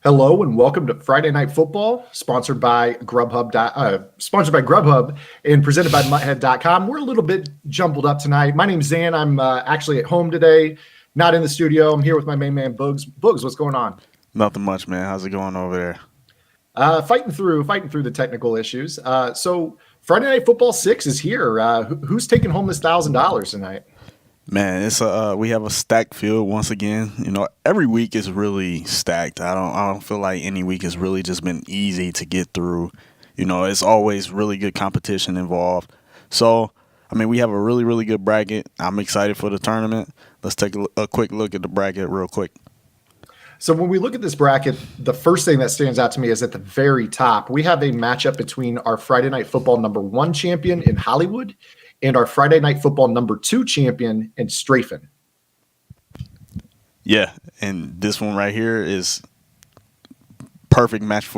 Hello and welcome to Friday Night Football, sponsored by Grubhub and presented by Mutthead.com. We're a little bit jumbled up tonight. My name's Zan. I'm actually at home today, not in the studio. I'm here with my main man, Bugs. Bugs, what's going on? Nothing much, man. How's it going over there? Fighting through the technical issues. So Friday Night Football 6 is here. Who's taking home this $1,000 tonight? Man, it's we have a stacked field once again. Every week is really stacked. I don't feel like any week has really just been easy to get through. It's always really good competition involved. So, we have a really, really good bracket. I'm excited for the tournament. Let's take a quick look at the bracket real quick. So when we look at this bracket, the first thing that stands out to me is at the very top, we have a matchup between our Friday Night Football #1 champion in Hollywood and our Friday Night Football #2 champion in Strafen. Yeah, and this one right here is perfect match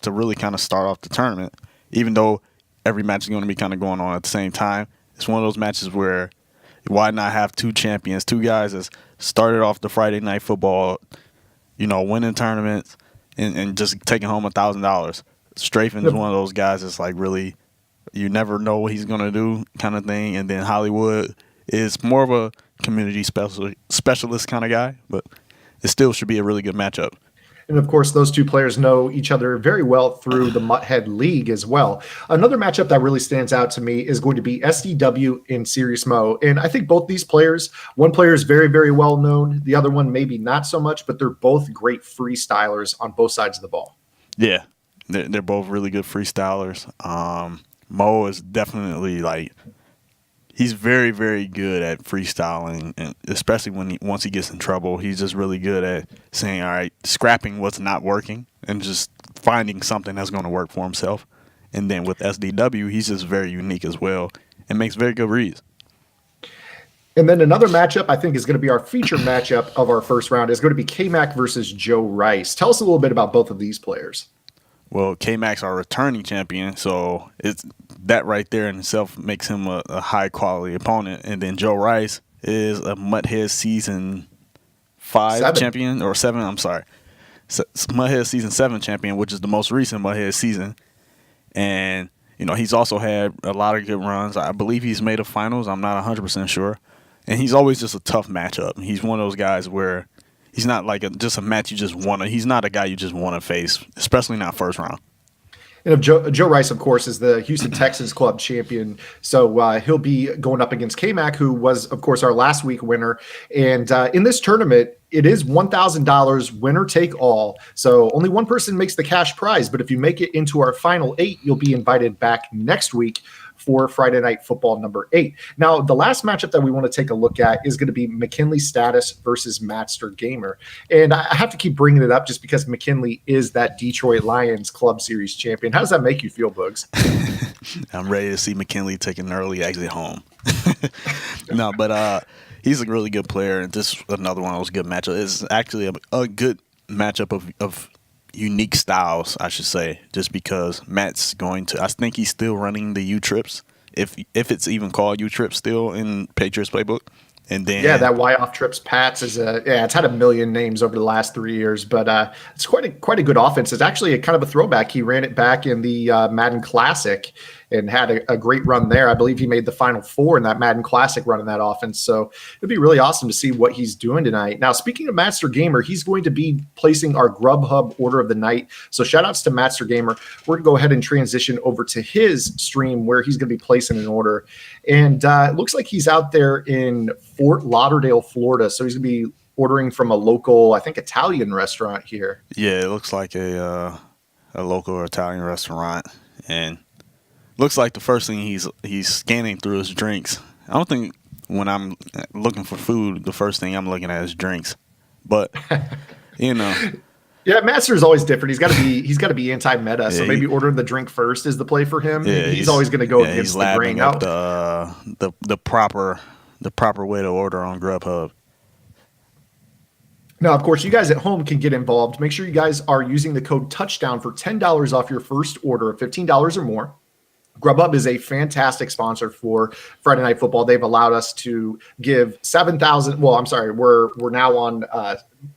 to really kind of start off the tournament. Even though every match is going to be kind of going on at the same time, it's one of those matches where why not have two champions, two guys that started off the Friday Night Football, winning tournaments and just taking home $1,000. Strafen is one of those guys that's like really, you never know what he's going to do kind of thing. And then Hollywood is more of a community specialist kind of guy, but it still should be a really good matchup. And of course, those two players know each other very well through the Mutthead League as well. Another matchup that really stands out to me is going to be SDW and Serious Mo. And I think both these players, one player is very, very well known. The other one, maybe not so much, but they're both great freestylers on both sides of the ball. Yeah, they're both really good freestylers. Mo is definitely he's very, very good at freestyling, and especially once he gets in trouble, he's just really good at saying, all right, scrapping what's not working and just finding something that's going to work for himself. And then with SDW, he's just very unique as well and makes very good reads. And then another matchup I think is going to be our featured matchup of our first round is going to be K-Mac versus Joe Rice. Tell us a little bit about both of these players. Well, K-Mac's our returning champion, so it's that right there in itself makes him a high-quality opponent. And then Joe Rice is a Mutthead Season 5 champion, or 7, I'm sorry. Mutthead Season 7 champion, which is the most recent Mutthead season. And, he's also had a lot of good runs. I believe he's made a finals. I'm not 100% sure. And he's always just a tough matchup. He's one of those guys where he's not like just a match you just want to. He's not a guy you just want to face, especially not first round. And Joe Rice, of course, is the Houston Texans Club champion. So he'll be going up against K-Mac, who was, of course, our last week winner. And in this tournament, it is $1,000 winner take all. So only one person makes the cash prize. But if you make it into our final 8, you'll be invited back next week for Friday Night Football #8. Now, the last matchup that we want to take a look at is going to be McKinley Status versus Matster Gamer. And I have to keep bringing it up just because McKinley is that Detroit Lions Club Series champion. How does that make you feel, Bugs? I'm ready to see McKinley take an early exit home. No, but he's a really good player, and this is another one of those good matchups. It's actually a good matchup of unique styles, I should say, just because Matt's going to, I think he's still running the U-Trips, if it's even called U-Trips still in Patriots playbook. And then that Y off trips Pats is it's had a million names over the last 3 years, but it's quite a good offense. It's actually a kind of a throwback. He ran it back in the Madden Classic and had a great run there. I believe he made the Final Four in that Madden Classic running that offense. So it'd be really awesome to see what he's doing tonight. Now, speaking of Master Gamer, he's going to be placing our Grubhub order of the night. So shout outs to Master Gamer. We're going to go ahead and transition over to his stream where he's going to be placing an order. And it looks like he's out there in Fort Lauderdale, Florida. So he's going to be ordering from a local, I think, Italian restaurant here. Yeah, it looks like a local Italian restaurant. And looks like the first thing he's scanning through his drinks. I don't think when I'm looking for food, the first thing I'm looking at is drinks. But Yeah, Master is always different. He's got to be anti-meta. Yeah, so maybe ordering the drink first is the play for him. Yeah, he's always going to go against the grain. Up the proper way to order on Grubhub. Now, of course, you guys at home can get involved. Make sure you guys are using the code Touchdown for $10 off your first order of $15 or more. Grubhub is a fantastic sponsor for Friday Night Football. They've allowed us to give 7,000. Well, I'm sorry, we're now on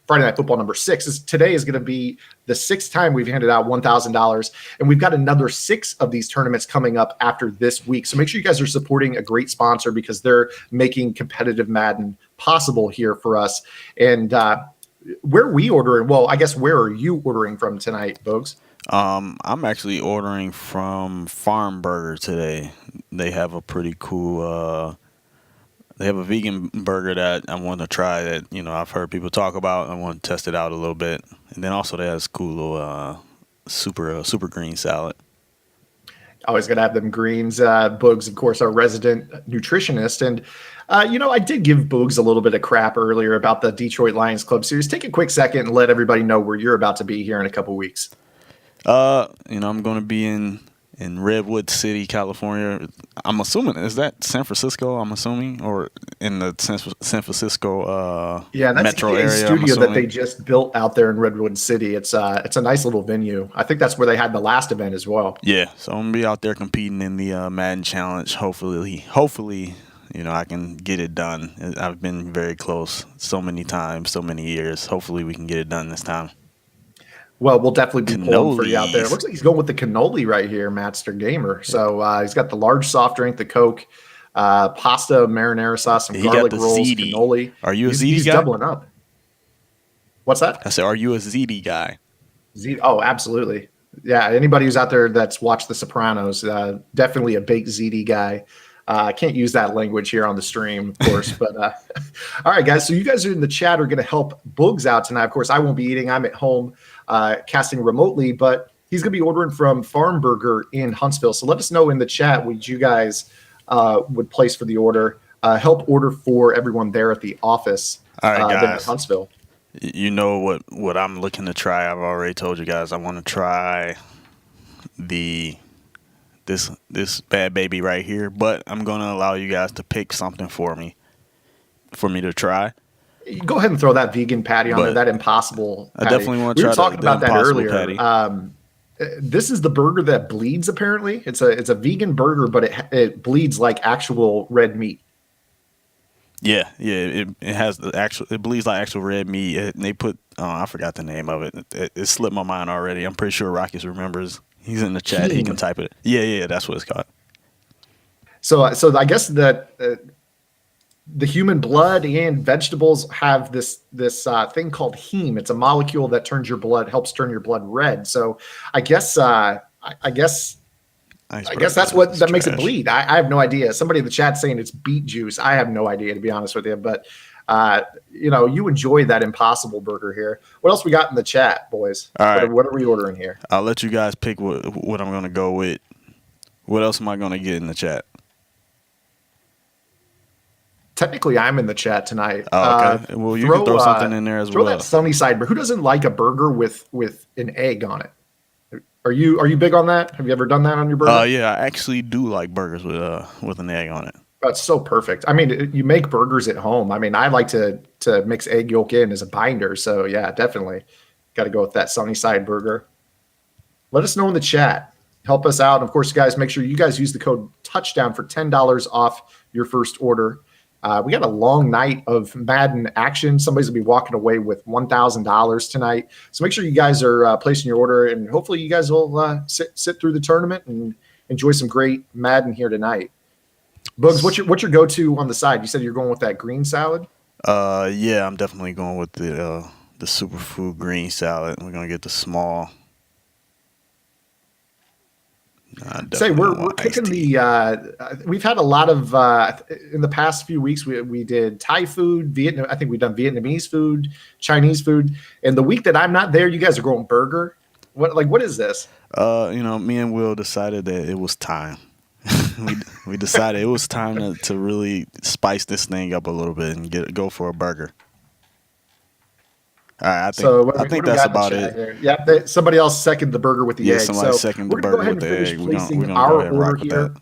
Friday Night Football number 6. Today is going to be the sixth time we've handed out $1,000, and we've got another 6 of these tournaments coming up after this week. So make sure you guys are supporting a great sponsor because they're making competitive Madden possible here for us. And where are we ordering? Well, I guess where are you ordering from tonight, Bogues? I'm actually ordering from Farm Burger today. They have a pretty cool. They have a vegan burger that I want to try that I've heard people talk about. I want to test it out a little bit, and then also they have this cool little super green salad. Always got to have them greens. Boogs, of course, our resident nutritionist. And, I did give Boogs a little bit of crap earlier about the Detroit Lions Club series. Take a quick second and let everybody know where you're about to be here in a couple weeks. I'm going to be in Redwood City, California. I'm assuming, is that San Francisco? I'm assuming, or in the San Francisco that's metro the area. Studio that they just built out there in Redwood City. It's a nice little venue. I think that's where they had the last event as well. Yeah, so I'm gonna be out there competing in the Madden Challenge. Hopefully, I can get it done. I've been very close so many times, so many years. Hopefully, we can get it done this time. Well, we'll definitely be pulling for you out there. It looks like he's going with the cannoli right here, Madster Gamer. So he's got the large soft drink, the Coke, pasta, marinara sauce, some garlic rolls, ziti. Cannoli. Are you a ziti he's guy? Doubling up. What's that? I said, are you a ziti guy? Oh, absolutely. Yeah, anybody who's out there that's watched The Sopranos, definitely a baked ziti guy. I can't use that language here on the stream, of course. But all right, guys. So you guys are in the chat are going to help Boogs out tonight. Of course, I won't be eating. I'm at home casting remotely, but he's going to be ordering from Farm Burger in Huntsville. So let us know in the chat what you guys would place for the order. Help order for everyone there at the office. All right, guys. There in Huntsville. You know what I'm looking to try. I've already told you guys I want to try this bad baby right here, but I'm going to allow you guys to pick something for me to try. Go ahead and throw that vegan patty on there, that Impossible patty. I definitely want to try We were talking about that earlier. Patty. This is the burger that bleeds, apparently. It's a vegan burger, but it bleeds like actual red meat. Yeah, it has it bleeds like actual red meat. They put I forgot the name of it. It slipped my mind already. I'm pretty sure Rockets remembers. He's in the chat. He can type it. Yeah, that's what it's called. So I guess that the human blood and vegetables have this thing called heme. It's a molecule that helps turn your blood red. So I guess that's that makes it bleed. I have no idea. Somebody in the chat saying it's beet juice. I have no idea, to be honest with you. But you enjoy that Impossible burger here. What else we got in the chat, boys? All right. What are we ordering here? I'll let you guys pick what I'm going to go with. What else am I going to get in the chat? Technically, I'm in the chat tonight. Oh, okay. Well, you can throw something in there as well. Throw that sunny side burger. Who doesn't like a burger with an egg on it? Are you big on that? Have you ever done that on your burger? Yeah, I actually do like burgers with an egg on it. That's so perfect. I mean, you make burgers at home. I mean, I like to mix egg yolk in as a binder. So yeah, definitely got to go with that sunny side burger. Let us know in the chat. Help us out. And of course, guys, make sure you guys use the code touchdown for $10 off your first order. We got a long night of Madden action. Somebody's gonna be walking away with $1,000 tonight. So make sure you guys are placing your order, and hopefully you guys will sit through the tournament and enjoy some great Madden here tonight. Bugs, what's your go-to on the side? You said you're going with that green salad? Yeah, I'm definitely going with the superfood green salad. We're gonna get the small. We're kicking the. We've had a lot of in the past few weeks. We did Thai food, Vietnam. I think we've done Vietnamese food, Chinese food, and the week that I'm not there, you guys are going burger. What is this? Me and Will decided that it was time. we decided it was time to really spice this thing up a little bit and go for a burger. All right, I think that's about it. Here? Yeah, somebody else seconded the burger with the egg. Somebody seconded the burger with the egg. We're going to go ahead and finish placing our order here.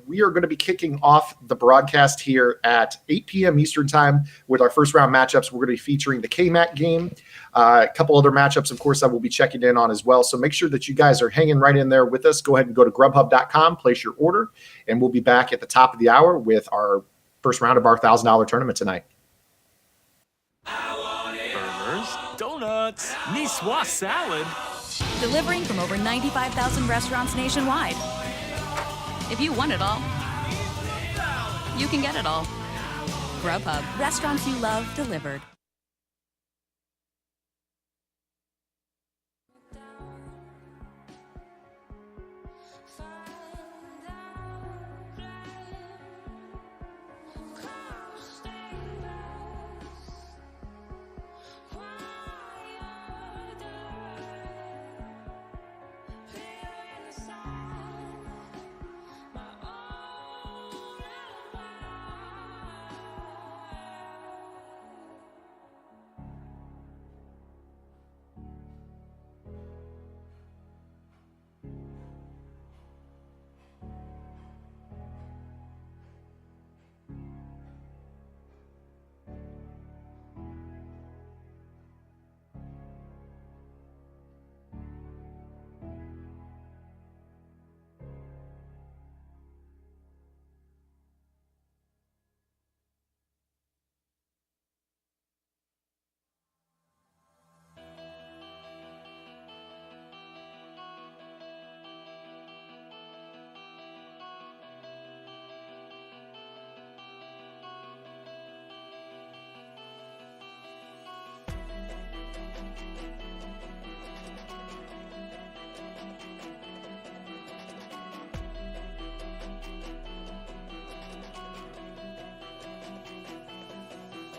we are going to be kicking off the broadcast here at 8 p.m. Eastern time with our first round matchups. We're going to be featuring the KMAC game, a couple other matchups, of course, that we'll be checking in on as well. So make sure that you guys are hanging right in there with us. Go ahead and go to grubhub.com, place your order, and we'll be back at the top of the hour with our first round of our $1,000 tournament tonight. Burgers, donuts, Niçoise salad. Delivering from over 95,000 restaurants nationwide. If you want it all, you can get it all. Grubhub, restaurants you love delivered.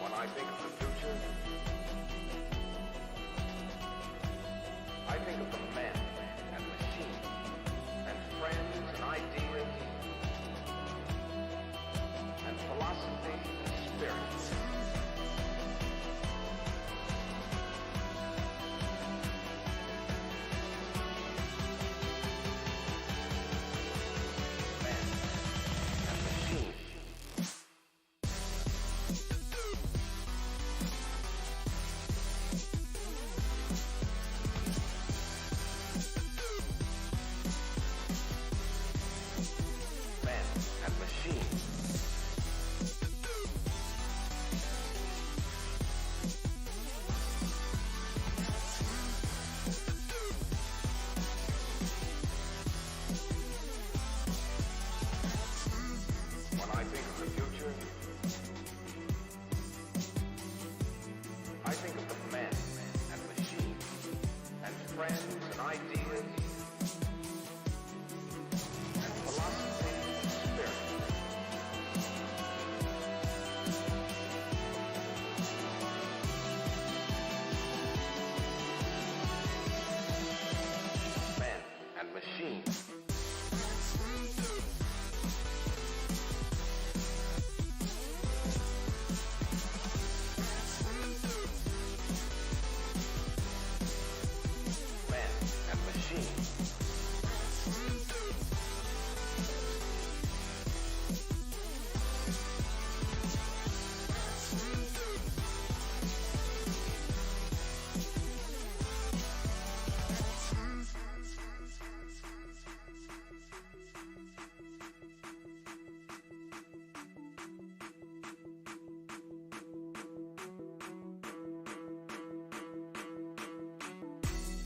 When I think of the future, I think of the men and machines and friends and ideas and philosophy and spirit. Men and machines. Men and machines. When I think of the future, I think of the men and machines and friends and ideas and philosophy and spirit. Men and machines. Men and machines.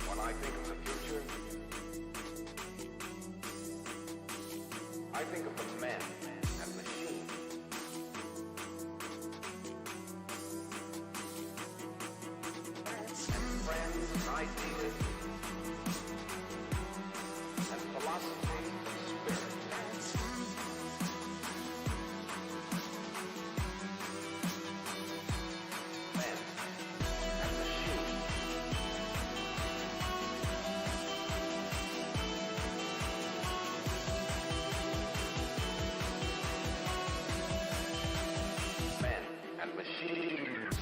When I think of the future, I think of the men and machines and friends and ideas and philosophy and spirit. Men and machines. Men and machines.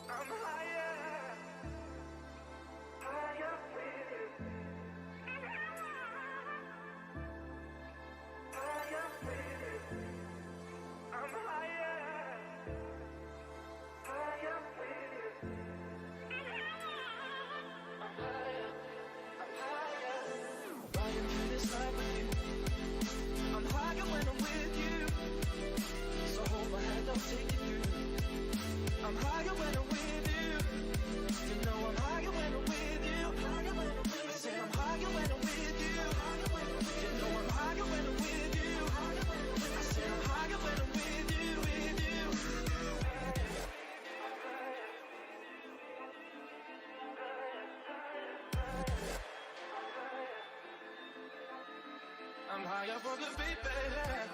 I'm higher, higher with you. Higher with you. I'm higher, higher with you. I'm higher, riding through this night with you. I'm higher when I'm with you. So hold my hand, I'll take you through. I'm higher when I'm with you. You know I'm higher when I'm with you. I said I'm higher when I'm with you. You know I'm higher when I'm with you. I said I'm higher when I'm with you, with you. I'm higher for the beat, baby.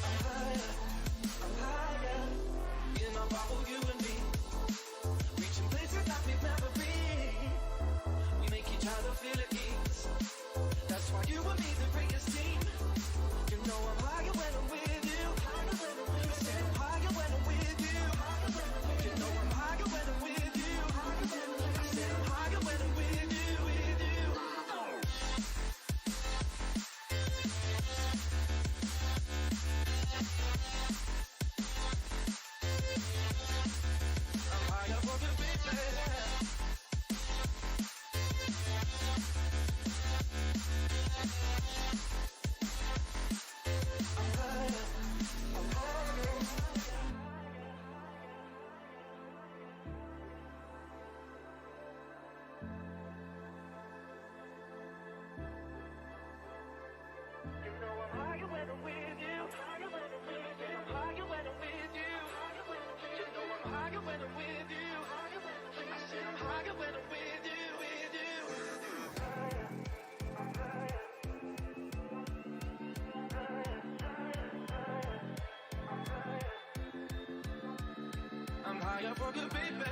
I'm higher when I'm with you, with you. I'm higher for good, baby.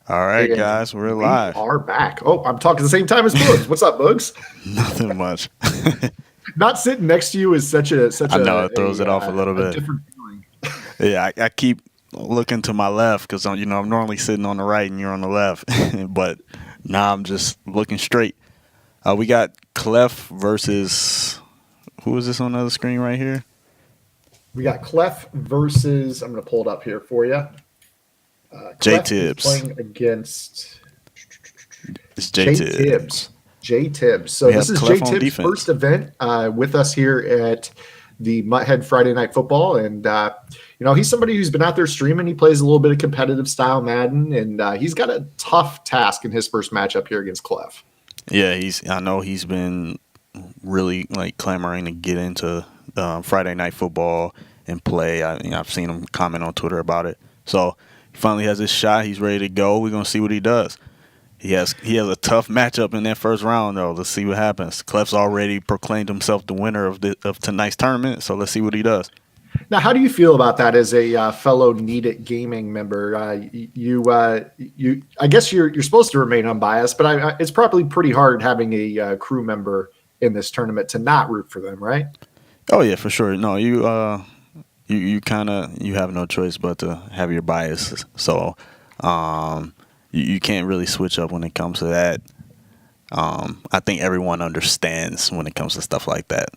All right, And guys, we're we live. are back. Oh, I'm talking the same time as Bugs. What's up, Bugs? Nothing much. Not sitting next to you is such a I know it throws it off a little bit. different feeling. Yeah, I keep looking to my left because I'm normally sitting on the right and you're on the left, but now I'm just looking straight. We got Clef versus who is this on the other screen right here? We got Clef versus. I'm going to pull it up here for you. J Clef is Tibbs. playing against It's J Tibbs. J Tibbs. So We this have is Clef J on Tibbs' defense. first event with us here at the Mutthead Friday Night Football, and he's somebody who's been out there streaming. He plays a little bit of competitive style Madden, and he's got a tough task in his first matchup here against Clef. Yeah, I know he's been really like clamoring to get into Friday Night Football and play. I've seen him comment on Twitter about it. So he finally has his shot. He's ready to go. We're gonna see what he does. He has a tough matchup in that first round, though. Let's see what happens. Clef's already proclaimed himself the winner of tonight's tournament, so let's see what he does. Now, how do you feel about that as a fellow Need It Gaming member? I guess you're supposed to remain unbiased, but it's probably pretty hard having a crew member in this tournament to not root for them, right? Oh yeah, for sure. No, you have no choice but to have your biases. So you can't really switch up when it comes to that. I think everyone understands when it comes to stuff like that.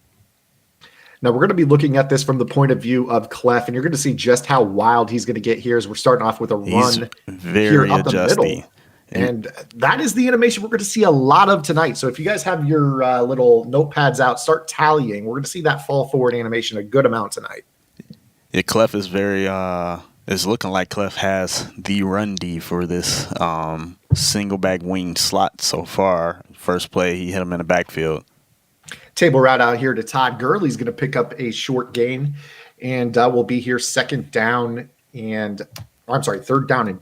Now, we're going to be looking at this from the point of view of Clef, and you're going to see just how wild he's going to get here as we're starting off with a He's run very here up the adjusty. middle. And that is the animation we're going to see a lot of tonight. So if you guys have your little notepads out, start tallying. We're going to see that fall forward animation a good amount tonight. Yeah, Clef is very it's looking like Clef has the run D for this single back wing slot so far. First play, he hit him in the backfield. Table route out here to Todd Gurley's going to pick up a short gain, and we'll be here third down and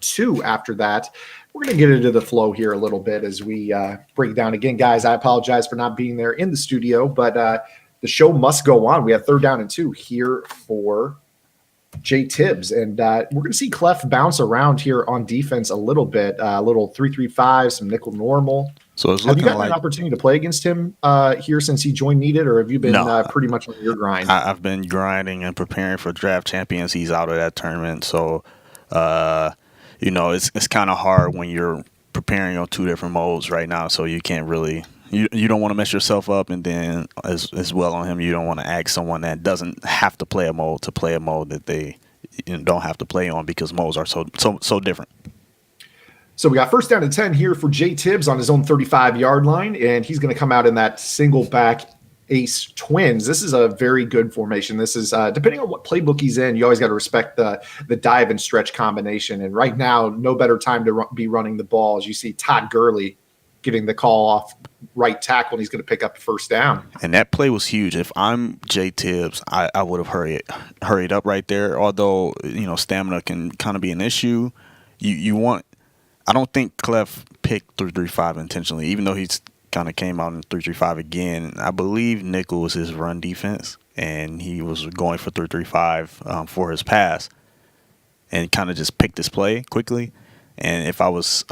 2 after that. We're going to get into the flow here a little bit as we break down. Again, guys, I apologize for not being there in the studio, but the show must go on. We have 3rd down and 2 here for J Tibbs, and we're going to see Clef bounce around here on defense a little bit, a little 3-3-5, some nickel normal. So it's Have you looking gotten like an opportunity to play against him here since he joined Needed, or have you been No. pretty much on your grind? I've been grinding and preparing for draft champions. He's out of that tournament, so it's kind of hard when you're preparing on 2 different modes right now. So you can't really you don't want to mess yourself up, and then as well on him, you don't want to ask someone that doesn't have to play a mode to play a mode that they don't have to play on because modes are so different. So we got 1st down and 10 here for J Tibbs on his own 35-yard line, and he's going to come out in that single back ace twins. This is a very good formation. This is depending on what playbook he's in, you always got to respect the dive and stretch combination. And right now, no better time to be running the ball as you see Todd Gurley getting the call off right tackle, and he's going to pick up the 1st down. And that play was huge. If I'm J Tibbs, I would have hurried up right there. Although stamina can kind of be an issue. I don't think Clef picked 3-3-5 intentionally, even though he's kind of came out in 3-3-5 again. I believe nickel was his run defense, and he was going for 3-3-5 for his pass, and kind of just picked his play quickly. And if I was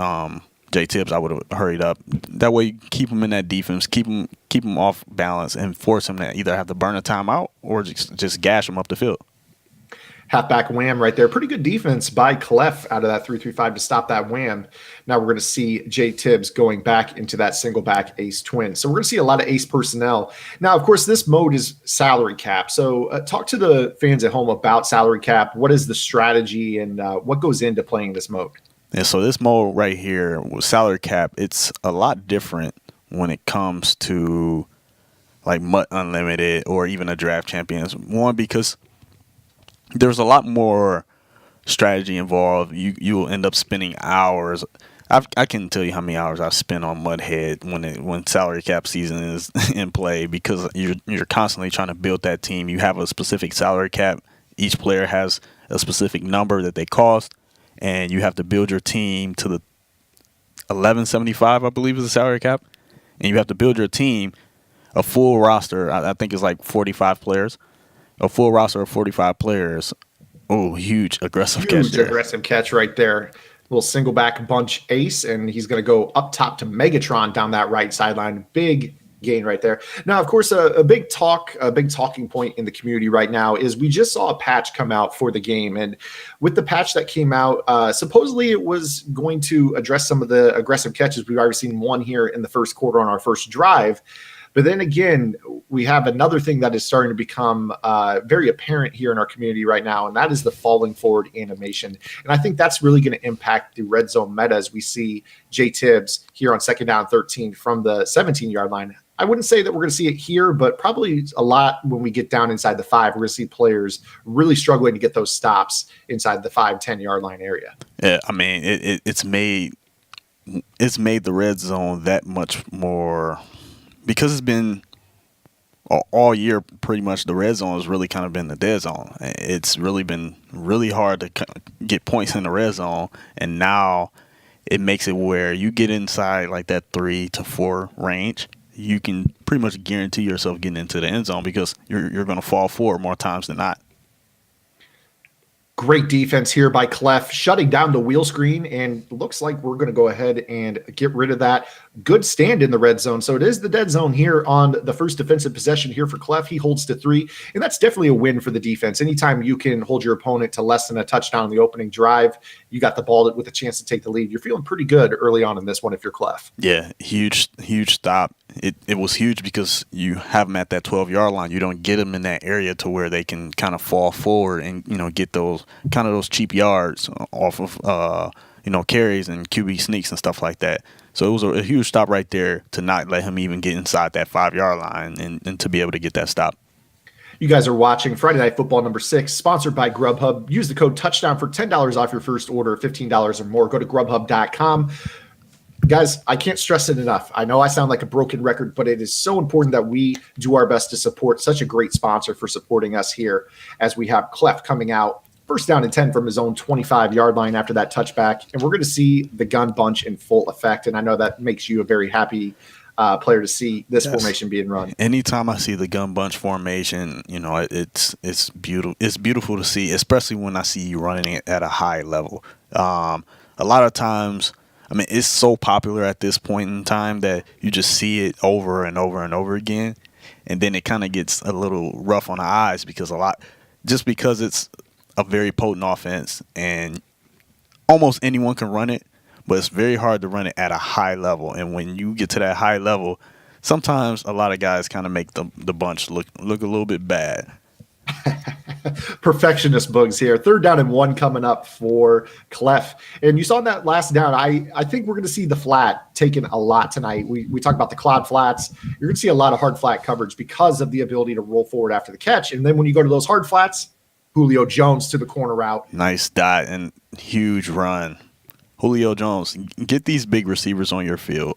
J Tibbs, I would have hurried up. That way, you keep him in that defense, keep him off balance, and force him to either have to burn a timeout or just gash him up the field. Halfback wham right there. Pretty good defense by Clef out of that 3-3-5 to stop that wham. Now we're going to see J Tibbs going back into that single back ace twin. So we're going to see a lot of ace personnel. Now, of course, this mode is salary cap. So talk to the fans at home about salary cap. What is the strategy and what goes into playing this mode? And so this mode right here with salary cap, it's a lot different when it comes to like MUT Unlimited or even a draft champions. One, because there's a lot more strategy involved. You'll end up spending hours. I can tell you how many hours I've spent on Mudhead when salary cap season is in play, because you're constantly trying to build that team. You have a specific salary cap. Each player has a specific number that they cost, and you have to build your team to the 1175, I believe, is the salary cap, and you have to build your team a full roster. I think it's like 45 players. A full roster of 45 players. Oh, huge aggressive catch there. Aggressive catch right there. Little single back bunch ace, and he's going to go up top to Megatron down that right sideline. Big gain right there. Now, of course, a big talking point in the community right now is we just saw a patch come out for the game, and with the patch that came out, supposedly it was going to address some of the aggressive catches. We've already seen one here in the first quarter on our first drive. But then again, we have another thing that is starting to become very apparent here in our community right now, and that is the falling forward animation. And I think that's really going to impact the red zone meta as we see Jay Tibbs here on 2nd down 13 from the 17-yard line. I wouldn't say that we're going to see it here, but probably a lot when we get down inside the 5. We're going to see players really struggling to get those stops inside the 5-10-yard line area. Yeah, I mean, it's made the red zone that much more, because it's been all year pretty much the red zone has really kind of been the dead zone. It's really been really hard to get points in the red zone, and now it makes it where you get inside like that 3 to 4 range, you can pretty much guarantee yourself getting into the end zone because you're going to fall forward more times than not. Great defense here by Clef, shutting down the wheel screen, and looks like we're going to go ahead and get rid of that. Good stand in the red zone. So it is the dead zone here on the first defensive possession here for Clef. He holds to 3, and that's definitely a win for the defense. Anytime you can hold your opponent to less than a touchdown in the opening drive, you got the ball with a chance to take the lead. You're feeling pretty good early on in this one if you're Clef. Yeah, huge stop. It was huge because you have them at that 12-yard line. You don't get them in that area to where they can kind of fall forward and, get those cheap yards off of, carries and QB sneaks and stuff like that. So it was a huge stop right there to not let him even get inside that 5-yard line and to be able to get that stop. You guys are watching Friday Night Football number 6, sponsored by Grubhub. Use the code touchdown for $10 off your first order of $15 or more. Go to grubhub.com. Guys, I can't stress it enough. I know I sound like a broken record, but it is so important that we do our best to support such a great sponsor for supporting us here as we have Clef coming out. 1st down and 10 from his own 25-yard line after that touchback. And we're going to see the gun bunch in full effect. And I know that makes you a very happy player to see this formation being run. Anytime I see the gun bunch formation, it's beautiful. It's beautiful to see, especially when I see you running it at a high level. A lot of times, I mean, it's so popular at this point in time that you just see it over and over and over again. And then it kind of gets a little rough on the eyes because it's a very potent offense and almost anyone can run it, but it's very hard to run it at a high level. And when you get to that high level, sometimes a lot of guys kind of make the bunch look a little bit bad. Perfectionist bugs here. 3rd down and 1 coming up for Clef. And you saw that last down. I think we're going to see the flat taken a lot tonight. We talk about the clod flats. You're going to see a lot of hard flat coverage because of the ability to roll forward after the catch. And then when you go to those hard flats, Julio Jones to the corner route. Nice dot and huge run. Julio Jones, get these big receivers on your field.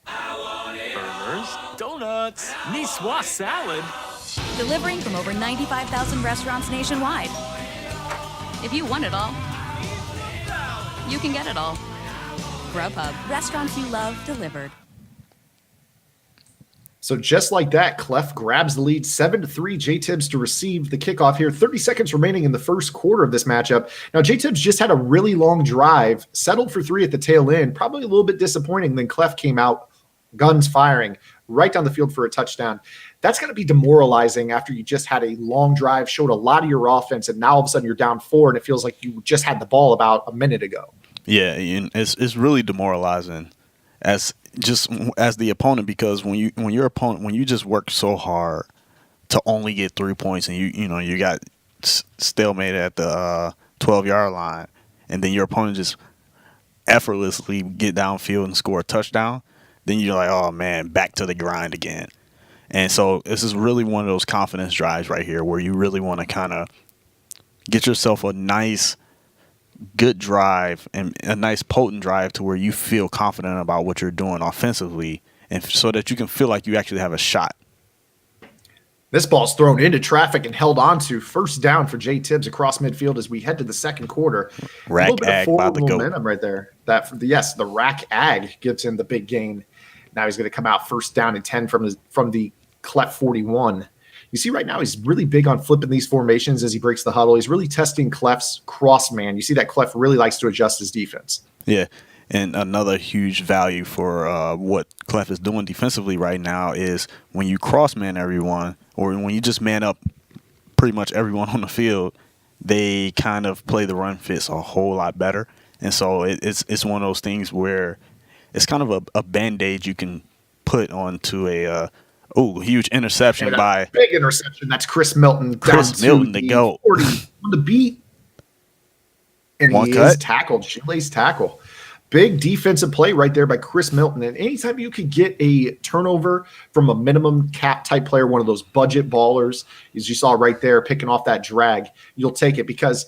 Burgers, donuts, niçoise salad. Delivering from over 95,000 restaurants nationwide. If you want it all, you can get it all. Grubhub, restaurants you love delivered. So just like that, Clef grabs the lead 7-3. Jay Tibbs to receive the kickoff here. 30 seconds remaining in the first quarter of this matchup. Now, Jay Tibbs just had a really long drive, settled for 3 at the tail end. Probably a little bit disappointing. Then Clef came out, guns firing, right down the field for a touchdown. That's going to be demoralizing after you just had a long drive, showed a lot of your offense, and now all of a sudden you're down 4, and it feels like you just had the ball about a minute ago. Yeah, it's really demoralizing as the opponent, because when you just work so hard to only get 3 points and you got stalemate at the 12-yard line, and then your opponent just effortlessly get downfield and score a touchdown, then you're like, oh man, back to the grind again. And so this is really one of those confidence drives right here where you really want to kind of get yourself a nice good drive and a nice potent drive to where you feel confident about what you're doing offensively, and so that you can feel like you actually have a shot. This ball's thrown into traffic and held on to. 1st down for Jay Tibbs across midfield as we head to the second quarter. Rack a little bit ag of by forward the goat. momentum right there. The rack ag gives him the big gain. Now he's going to come out 1st down and 10 from the Clef 41. You see right now he's really big on flipping these formations as he breaks the huddle. He's really testing Clef's cross man. You see that Clef really likes to adjust his defense. Yeah, and another huge value for what Clef is doing defensively right now is when you cross man everyone, or when you just man up pretty much everyone on the field, they kind of play the run fits a whole lot better. And so it's one of those things where it's kind of a band-aid you can put onto a huge interception And by big interception. That's Chris Milton. Chris down Milton, to the GOAT. 40 on the beat. And One he cut. is tackled, shoelace tackle. Big defensive play right there by Chris Milton. And anytime you can get a turnover from a minimum cap type player, one of those budget ballers, as you saw right there, picking off that drag, you'll take it because,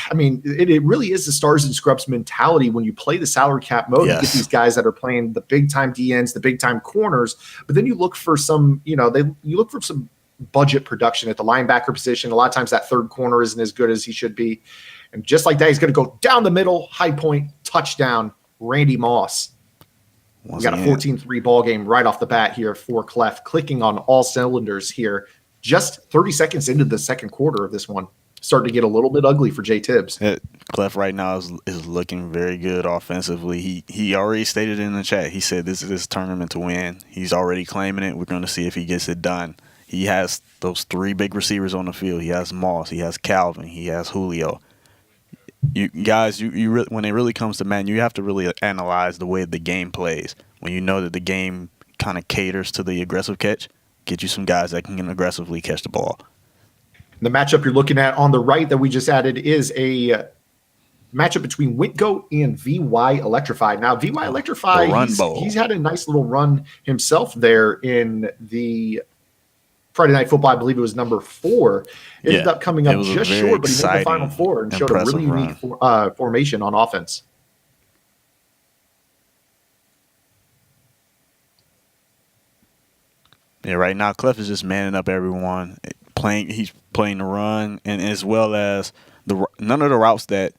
I mean, it really is the stars and scrubs mentality when you play the salary cap mode. Yes. You get these guys that are playing the big time DNs, the big time corners, but then you look for some, you look for some budget production at the linebacker position. A lot of times that third corner isn't as good as he should be. And just like that, he's going to go down the middle, high point, touchdown, Randy Moss. We got a 14-3 ball game right off the bat here for Clef, clicking on all cylinders here. Just 30 seconds into the second quarter of this one. Starting to get a little bit ugly for Jay Tibbs. Clef right now is looking very good offensively. He already stated in the chat, he said this is his tournament to win. He's already claiming it. We're going to see if he gets it done. He has those three big receivers on the field. He has Moss. He has Calvin. He has Julio. You guys, when it really comes to man, you have to really analyze the way the game plays. When you know that the game kind of caters to the aggressive catch, get you some guys that can aggressively catch the ball. The matchup you're looking at on the right that we just added is a matchup between Witgo and VY Electrified. Now, VY Electrified, he's had a nice little run himself there in the Friday Night Football. I believe it was number 4. Ended up coming up just short, but he made the Final Four and showed a really unique formation on offense. Yeah, right now Clef is just manning up everyone. He's playing the run, and as well as none of the routes that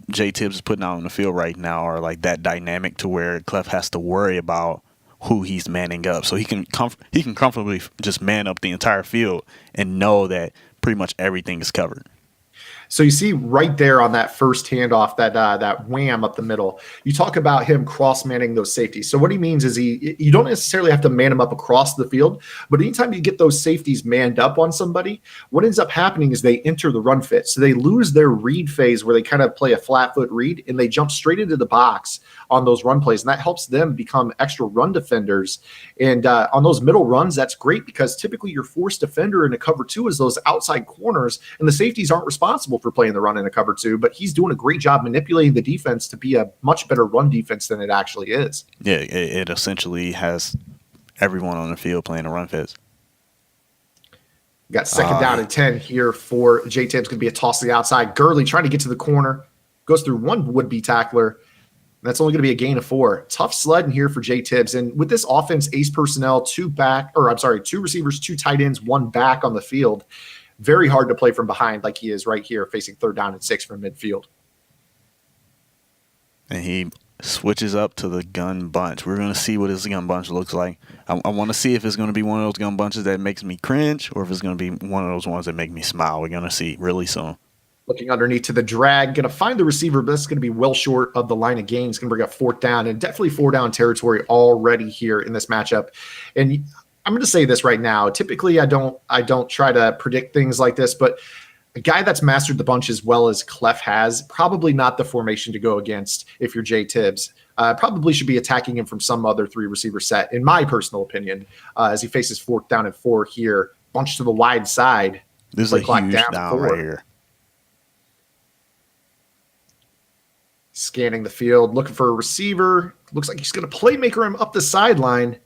Jay Tibbs is putting out on the field right now are like that dynamic to where Clef has to worry about who he's manning up. So he can comfortably just man up the entire field and know that pretty much everything is covered. So you see right there on that first handoff, that wham up the middle, you talk about him cross-manning those safeties. So what he means is you don't necessarily have to man him up across the field, but anytime you get those safeties manned up on somebody, what ends up happening is they enter the run fit. So they lose their read phase where they kind of play a flat foot read and they jump straight into the box on those run plays. And that helps them become extra run defenders. And on those middle runs, that's great because typically your forced defender in a cover 2 is those outside corners, and the safeties aren't responsible for playing the run in a cover 2, but he's doing a great job manipulating the defense to be a much better run defense than it actually is. Yeah, it essentially has everyone on the field playing the run fits. Got second down and 10 here for Jay Tibbs. Going to be a toss to the outside. Gurley trying to get to the corner. Goes through one would-be tackler. That's only going to be a gain of 4. Tough sledding here for Jay Tibbs. And with this offense, ace personnel, 2 receivers, 2 tight ends, 1 back on the field. Very hard to play from behind like he is right here, facing 3rd down and 6 from midfield. And he switches up to the gun bunch. We're going to see what his gun bunch looks like. I want to see if it's going to be one of those gun bunches that makes me cringe or if it's going to be one of those ones that make me smile. We're going to see really soon. Looking underneath to the drag, going to find the receiver, but that's going to be well short of the line of gain. It's going to bring up 4th down, and definitely 4 down territory already here in this matchup. And I'm going to say this right now. Typically, I don't try to predict things like this, but a guy that's mastered the bunch as well as Clef has, probably not the formation to go against if you're Jay Tibbs. Probably should be attacking him from some other 3 receiver set, in my personal opinion, as he faces 4th down and 4 here. Bunch to the wide side. This is a huge down right here. Scanning the field, looking for a receiver. Looks like he's going to playmaker him up the sideline.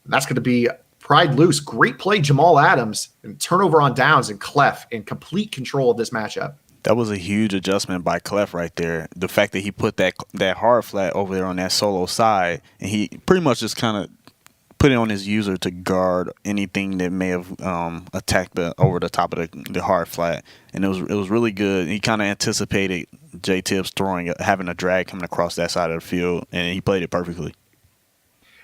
That's going to be pried loose. Great play, Jamal Adams. And turnover on downs, and Clef in complete control of this matchup. That was a huge adjustment by Clef right there. The fact that he put that hard flat over there on that solo side, and he pretty much just kind of put it on his user to guard anything that may have attacked over the top of the hard flat. And it was really good. He kind of anticipated Jay Tibbs having a drag coming across that side of the field, and he played it perfectly.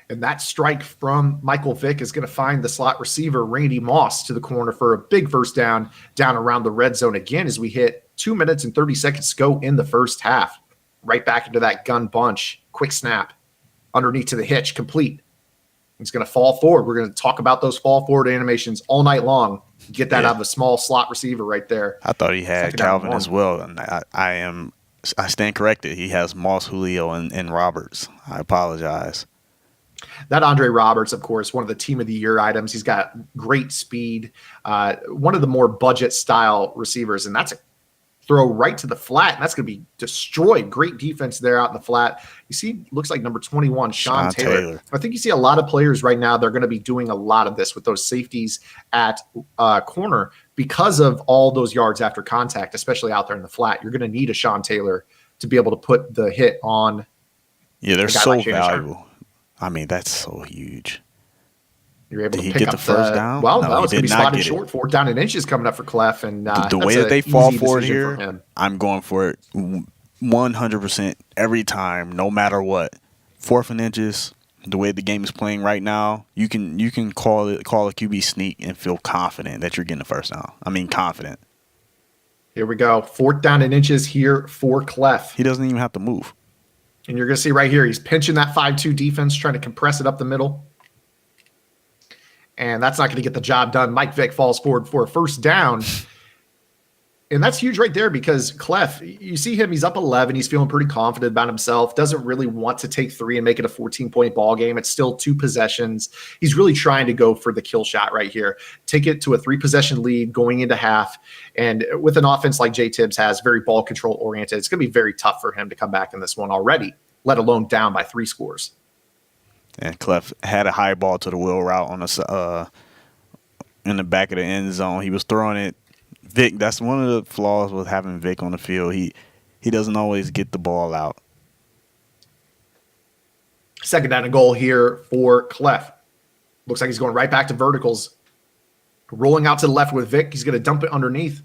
And that strike from Michael Vick is going to find the slot receiver, Randy Moss, to the corner for a big first down around the red zone again as we hit 2 minutes and 30 seconds to go in the first half. Right back into that gun bunch. Quick snap. Underneath to the hitch. Complete. He's going to fall forward. We're going to talk about those fall forward animations all night long. Get that out of a small slot receiver right there. I thought he had Calvin as well. And I stand corrected. He has Moss, Julio, and Roberts. I apologize. That Andre Roberts, of course, one of the team of the year items. He's got great speed, one of the more budget style receivers, and that's a throw right to the flat, and that's going to be destroyed. Great defense there out in the flat. You see, looks like number 21, Sean Taylor. I think you see a lot of players right now, they're going to be doing a lot of this with those safeties at corner because of all those yards after contact, especially out there in the flat. You're going to need a Sean Taylor to be able to put the hit on. Yeah, they're so valuable. I mean, that's so huge. You're able to pick get up the first down? Well, no, it's going to be spotted short. 4th down and inches coming up for Clef. And the way that they fall for it here, I'm going for it 100% every time, no matter what. 4th and inches, the way the game is playing right now, you can call a QB sneak and feel confident that you're getting the first down. I mean, confident. Here we go. 4th down and inches here for Clef. He doesn't even have to move. And you're going to see right here, he's pinching that 5-2 defense, trying to compress it up the middle. And that's not going to get the job done. Mike Vick falls forward for a first down. And that's huge right there because Clef, you see him, he's up 11. He's feeling pretty confident about himself. Doesn't really want to take 3 and make it a 14-point ball game. It's still 2 possessions. He's really trying to go for the kill shot right here. Take it to a 3-possession lead going into half. And with an offense like Jay Tibbs has, very ball control oriented, it's going to be very tough for him to come back in this one already, let alone down by 3 scores. And Clef had a high ball to the wheel route on the in the back of the end zone. He was throwing it. Vic, that's one of the flaws with having Vic on the field. He doesn't always get the ball out. 2nd down and goal here for Clef. Looks like he's going right back to verticals. Rolling out to the left with Vic. He's going to dump it underneath.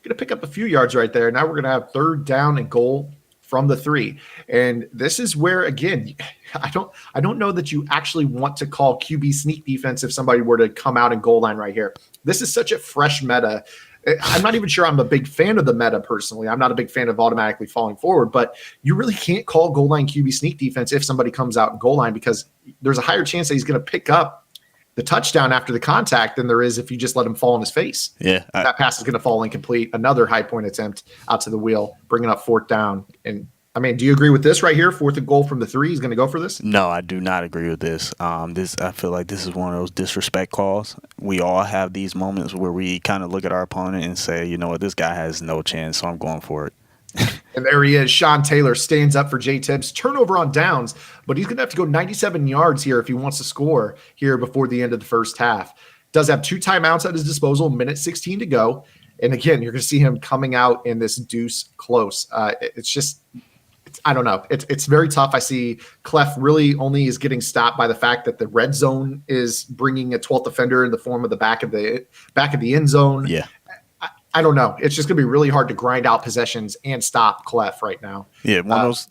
Going to pick up a few yards right there. Now we're going to have 3rd down and goal from the 3. And this is where, again, I don't know that you actually want to call QB sneak defense if somebody were to come out and goal line right here. This is such a fresh meta. I'm not even sure I'm a big fan of the meta personally. I'm not a big fan of automatically falling forward, but you really can't call goal line QB sneak defense if somebody comes out and goal line because there's a higher chance that he's going to pick up the touchdown after the contact than there is if you just let him fall on his face. Yeah. That pass is going to fall incomplete. Another high point attempt out to the wheel, bringing up 4th down. And I mean, do you agree with this right here? 4th and goal from the 3. He's going to go for this? No, I do not agree with this. I feel like this is one of those disrespect calls. We all have these moments where we kind of look at our opponent and say, you know what, this guy has no chance, so I'm going for it. And there he is. Sean Taylor stands up for Jay Tibbs. Turnover on downs, but he's going to have to go 97 yards here if he wants to score here before the end of the first half. Does have 2 timeouts at his disposal, minute 16 to go. And again, you're going to see him coming out in this deuce close. I don't know. It's very tough. I see Clef really only is getting stopped by the fact that the red zone is bringing a 12th defender in the form of the back of the end zone. Yeah. I don't know. It's just going to be really hard to grind out possessions and stop Clef right now. Yeah, one of those.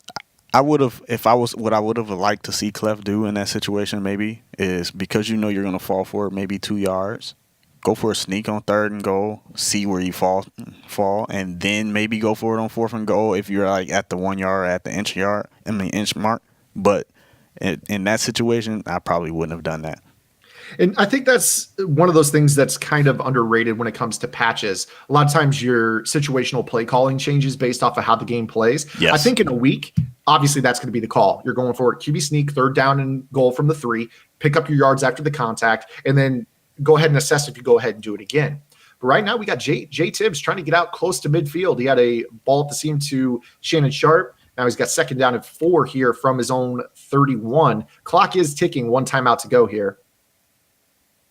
I would have, if I was, what I would have liked to see Clef do in that situation maybe is because you know you're going to fall for it, maybe 2 yards. Go for a sneak on 3rd and goal, see where you fall, and then maybe go for it on 4th and goal if you're like at the 1 yard, at the inch mark. But in that situation, I probably wouldn't have done that. And I think that's one of those things that's kind of underrated when it comes to patches. A lot of times your situational play calling changes based off of how the game plays. Yes. I think in a week, obviously that's going to be the call. You're going for it, QB sneak, 3rd down and goal from the 3, pick up your yards after the contact, and then go ahead and assess if you go ahead and do it again. But right now we got Jay Tibbs trying to get out close to midfield. He had a ball at the seam to Shannon Sharp. Now he's got 2nd down and 4 here from his own 31. Clock is ticking. 1 timeout to go here.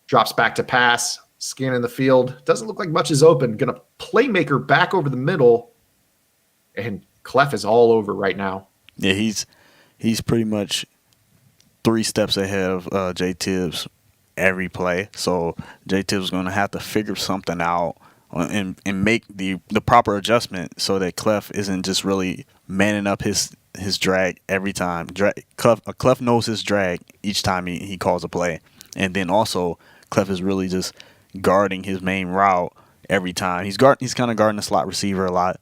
Drops back to pass. Scanning the field. Doesn't look like much is open. Going to playmaker back over the middle. And Clef is all over right now. Yeah, he's pretty much 3 steps ahead of Jay Tibbs every play. So Jay Tibbs is going to have to figure something out and make the proper adjustment so that Clef isn't just really manning up his his drag every time. Clef knows his drag each time he calls a play, and then also Clef is really just guarding his main route every time. He's kind of guarding the slot receiver a lot,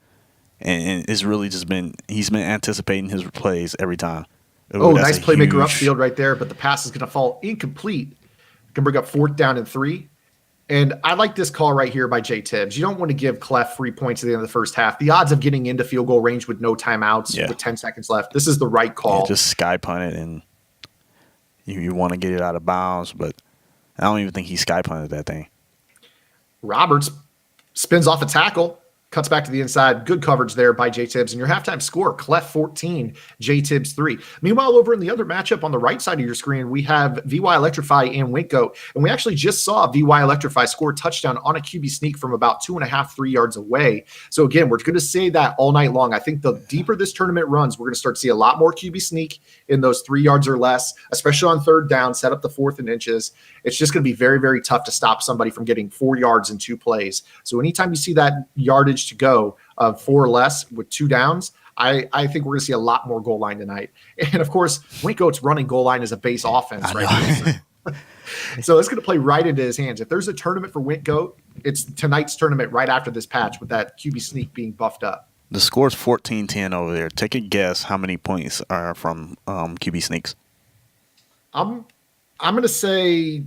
and it's really just he's been anticipating his plays every time. Oh, nice playmaker upfield right there, but the pass is going to fall incomplete. Can bring up 4th down and 3. And I like this call right here by Jay Tibbs. You don't want to give Clef free points at the end of the first half. The odds of getting into field goal range with no timeouts with 10 seconds left, this is the right call. Yeah, just sky punt it, and you want to get it out of bounds, but I don't even think he sky punted that thing. Roberts spins off a tackle, cuts back to the inside. Good coverage there by Jay Tibbs. And your halftime score, Clef 14, Jay Tibbs 3. Meanwhile, over in the other matchup on the right side of your screen, we have VY Electrify and Winkgoat. And we actually just saw VY Electrify score a touchdown on a QB sneak from about 2.5, 3 yards away. So again, we're going to say that all night long. I think the deeper this tournament runs, we're going to start to see a lot more QB sneak in those 3 yards or less, especially on 3rd down, set up the 4th and inches. It's just going to be very, very tough to stop somebody from getting 4 yards in 2 plays. So anytime you see that yardage to go of 4 or less with 2 downs, I think we're going to see a lot more goal line tonight. And of course, Winkgoat's running goal line as a base offense right now. So it's going to play right into his hands. If there's a tournament for Winkgoat, it's tonight's tournament right after this patch with that QB sneak being buffed up. The score's 14-10 over there. Take a guess how many points are from QB sneaks. I'm going to say,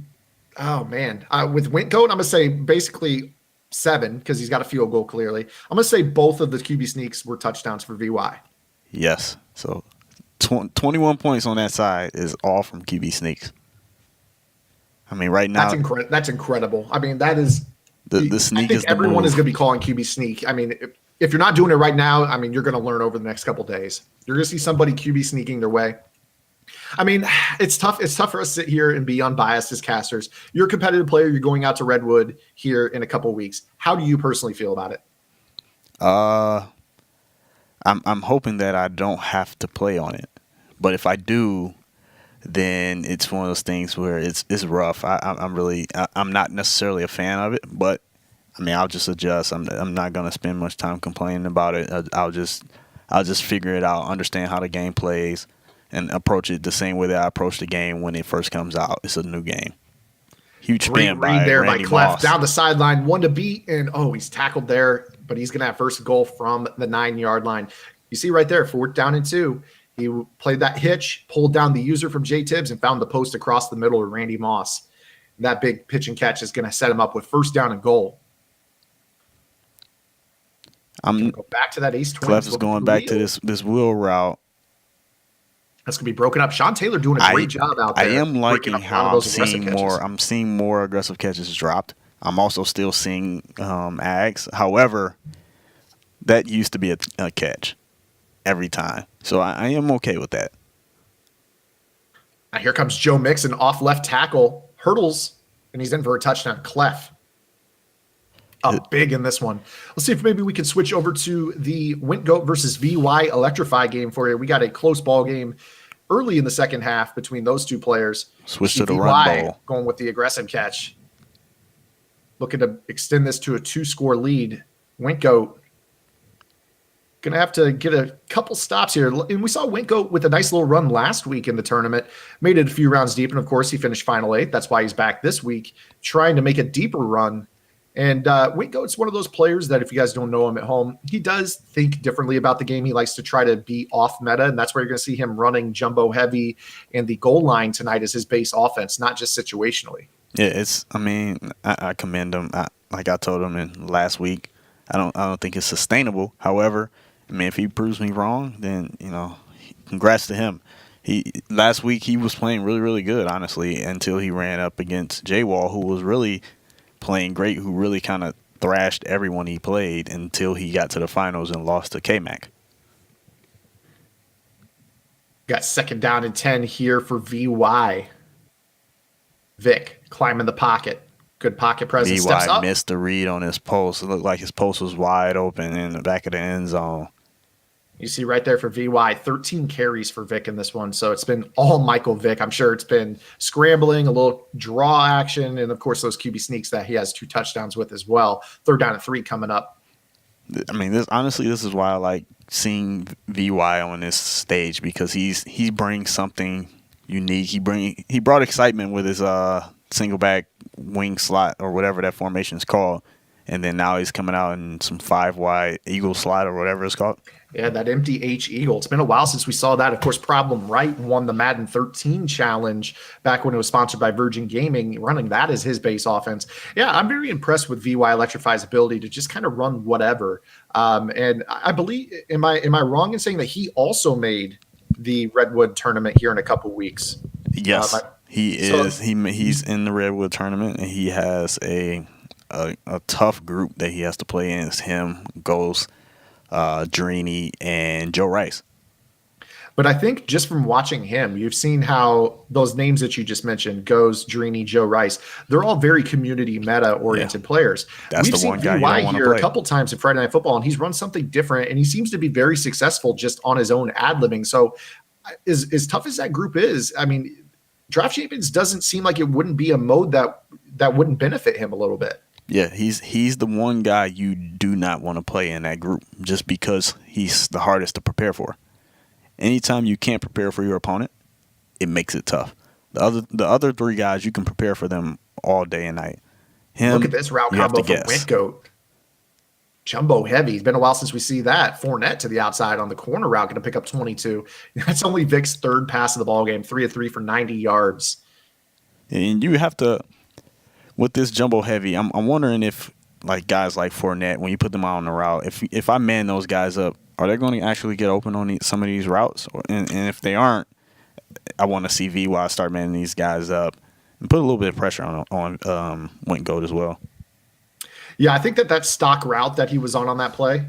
oh man, with Winkgoat, I'm going to say basically 7 because he's got a field goal clearly. I'm going to say both of the QB sneaks were touchdowns for VY. Yes. So 21 points on that side is all from QB sneaks. I mean, right now. That's incredible. I mean, that is. The sneak is the everyone move. is going to be calling QB sneak. I mean, if you're not doing it right now, I mean, you're going to learn over the next couple of days. You're going to see somebody QB sneaking their way. I mean, it's tough. It's tough for us to sit here and be unbiased as casters. You're a competitive player. You're going out to Redwood here in a couple of weeks. How do you personally feel about it? I'm hoping that I don't have to play on it, but if I do, then it's one of those things where it's rough. I'm not necessarily a fan of it, but I mean, I'll just adjust. I'm not gonna spend much time complaining about it. I'll just figure it out, understand how the game plays, and approach it the same way that I approach the game when it first comes out. It's a new game. Huge spin by Randy Clef Moss. down the sideline, 1 to beat, and he's tackled there, but he's going to have first goal from the 9-yard line. You see right there, 4th down and 2. He played that hitch, pulled down the user from Jay Tibbs, and found the post across the middle of Randy Moss. That big pitch and catch is going to set him up with 1st down and goal. I'm go back to that ace 20. Clef is going back to this wheel route. That's going to be broken up. Sean Taylor doing a great job out there. I am liking how I'm seeing more. I'm seeing more aggressive catches dropped. I'm also still seeing ags. However, that used to be a catch every time. So I am okay with that. Now here comes Joe Mixon off left tackle. Hurdles, and he's in for a touchdown. Clef up big in this one. Let's see if maybe we can switch over to the Winkgoat versus VY Electrify game for you. We got a close ball game early in the second half between those two players. Switch to the run ball. Going with the aggressive catch. Looking to extend this to a 2-score lead. Winkgoat going to have to get a couple stops here. And we saw Winkgoat with a nice little run last week in the tournament. Made it a few rounds deep, and of course he finished final 8. That's why he's back this week, trying to make a deeper run. And Winkgoat's one of those players that if you guys don't know him at home, he does think differently about the game. He likes to try to be off meta, and that's where you're going to see him running jumbo heavy, and the goal line tonight is his base offense, not just situationally. Yeah, I commend him. Like I told him in last week, I don't think it's sustainable. However, I mean, if he proves me wrong, then congrats to him. Last week he was playing really, really good, honestly, until he ran up against J-Wall, who was really playing great, who really kind of thrashed everyone he played until he got to the finals and lost to K-Mac. Got 2nd down and 10 here for VY. Vic climbing the pocket. Good pocket presence. Steps VY up. missed the read on his post. It looked like his post was wide open in the back of the end zone. You see right there for VY, 13 carries for Vic in this one. So it's been all Michael Vick. I'm sure it's been scrambling, a little draw action, and of course those QB sneaks that he has 2 touchdowns with as well. 3rd down and 3 coming up. I mean, this is why I like seeing VY on this stage, because he brings something unique. He brought excitement with his single back wing slot or whatever that formation is called, and then now he's coming out in some 5 wide eagle slot or whatever it's called. Yeah, that empty H Eagle. It's been a while since we saw that. Of course, Problem Right won the Madden 13 challenge back when it was sponsored by Virgin Gaming, running that as his base offense. Yeah, I'm very impressed with VY Electrify's ability to just kind of run whatever. And I believe, am I wrong in saying that he also made the Redwood tournament here in a couple weeks? Yes, he's in the Redwood tournament, and he has a tough group that he has to play in. It's him, Ghost, Drini, and Joe Rice. But I think just from watching him, you've seen how those names that you just mentioned, Goes, Drini, Joe Rice, they're all very community meta-oriented players. That's We've the seen one guy you VY don't want to here play. a couple times in Friday Night Football, and he's run something different, and he seems to be very successful just on his own ad-libbing. So as tough as that group is, I mean, Draft Champions doesn't seem like it wouldn't be a mode that wouldn't benefit him a little bit. Yeah, he's the one guy you do not want to play in that group, just because he's the hardest to prepare for. Anytime you can't prepare for your opponent, it makes it tough. The other 3 guys, you can prepare for them all day and night. Look at this route you have combo to from guess. Wintgoat. Jumbo heavy. It's been a while since we see that. Fournette to the outside on the corner route, going to pick up 22. That's only Vic's 3rd pass of the ball game, 3 of 3 for 90 yards. And you have to, with this jumbo heavy, I'm wondering if, like, guys like Fournette, when you put them out on the route, if I man those guys up, are they going to actually get open on some of these routes? And if they aren't, I want to see VY start manning these guys up and put a little bit of pressure on Wintgoat as well. Yeah, I think that stock route that he was on that play,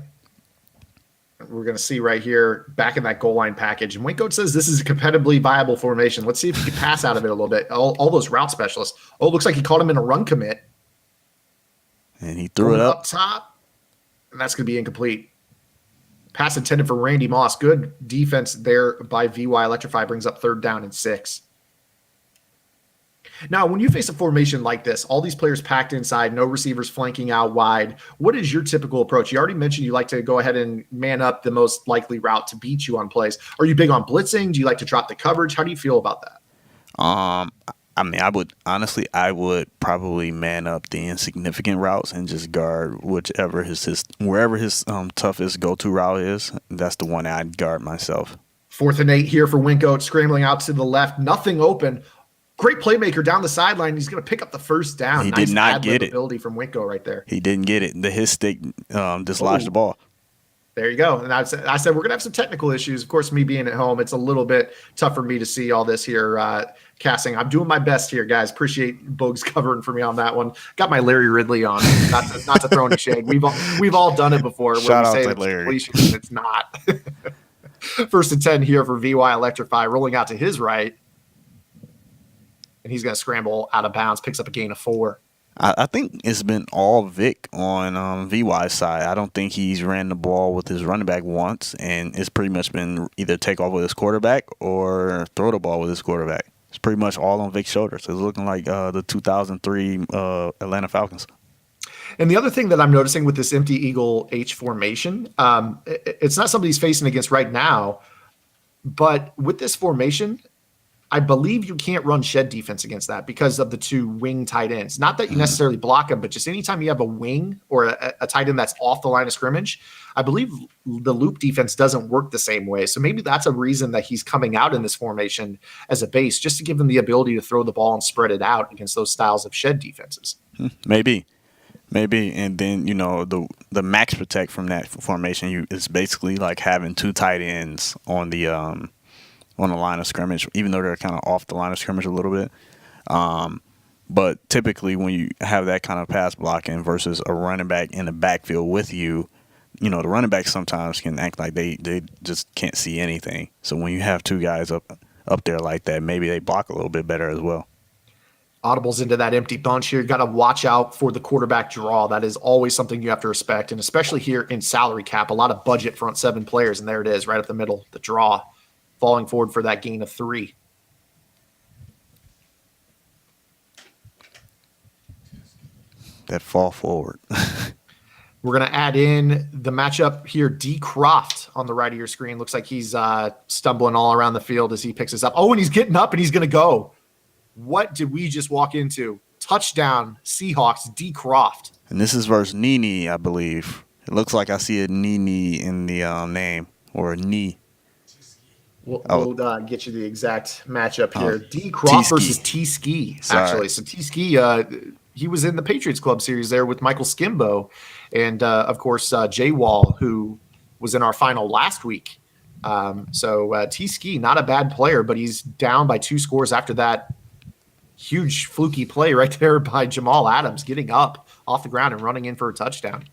we're going to see right here back in that goal line package. And Wintgoat says this is a competitively viable formation. Let's see if he can pass out of it a little bit. All those route specialists. Oh, it looks like he caught him in a run commit. And he threw it up top, and that's going to be incomplete. Pass intended for Randy Moss. Good defense there by VY Electrify. Brings up 3rd down and 6. Now, when you face a formation like this, all these players packed inside, no receivers flanking out wide, what is your typical approach? You already mentioned you like to go ahead and man up the most likely route to beat you on plays. Are you big on blitzing? Do you like to drop the coverage? How do you feel about that? I mean, I would probably man up the insignificant routes and just guard wherever his toughest go-to route is. That's the one I'd guard myself. 4th and 8 here for Wintgoat, scrambling out to the left, nothing open. Great playmaker down the sideline. He's going to pick up the 1st down. He did not get it. Ability from Wintgoat right there. He didn't get it. His stick dislodged the ball. There you go. And I said we're going to have some technical issues. Of course, me being at home, it's a little bit tough for me to see all this here casting. I'm doing my best here, guys. Appreciate Bogues covering for me on that one. Got my Larry Ridley on. Not to throw any shade. We've all done it before. Shout out to it's Larry. completion and it's not. 1st and 10 here for VY Electrify, rolling out to his right. And he's going to scramble out of bounds, picks up a gain of 4. I think it's been all Vic on VY's side. I don't think he's ran the ball with his running back once, and it's pretty much been either take off with his quarterback or throw the ball with his quarterback. It's pretty much all on Vic's shoulders. It's looking like the 2003 Atlanta Falcons. And the other thing that I'm noticing with this empty Eagle H formation, it's not somebody he's facing against right now, but with this formation, I believe you can't run shed defense against that because of the 2 wing tight ends. Not that you necessarily block them, but just anytime you have a wing or a tight end that's off the line of scrimmage, I believe the loop defense doesn't work the same way. So maybe that's a reason that he's coming out in this formation as a base, just to give him the ability to throw the ball and spread it out against those styles of shed defenses. Maybe. And then, the max protect from that formation, it's basically like having 2 tight ends on the line of scrimmage, even though they're kind of off the line of scrimmage a little bit. But typically when you have that kind of pass blocking versus a running back in the backfield with you, the running back sometimes can act like they just can't see anything. So when you have 2 guys up there like that, maybe they block a little bit better as well. Audibles into that empty bunch here. Got to watch out for the quarterback draw. That is always something you have to respect, and especially here in salary cap, a lot of budget front 7 players, and there it is right up the middle, the draw. Falling forward for that gain of 3. That fall forward. We're going to add in the matchup here. D. Croft on the right of your screen. Looks like he's stumbling all around the field as he picks us up. Oh, and he's getting up and he's going to go. What did we just walk into? Touchdown, Seahawks, D. Croft. And this is versus Nini, I believe. It looks like I see a Nini in the name, or a knee. We'll get you the exact matchup here. D. Croft versus T. Ski, actually. So T. Ski, he was in the Patriots Club series there with Michael Skimbo. And, of course, Jay Wall, who was in our final last week. So T. Ski, not a bad player, but he's down by 2 scores after that huge fluky play right there by Jamal Adams, getting up off the ground and running in for a touchdown.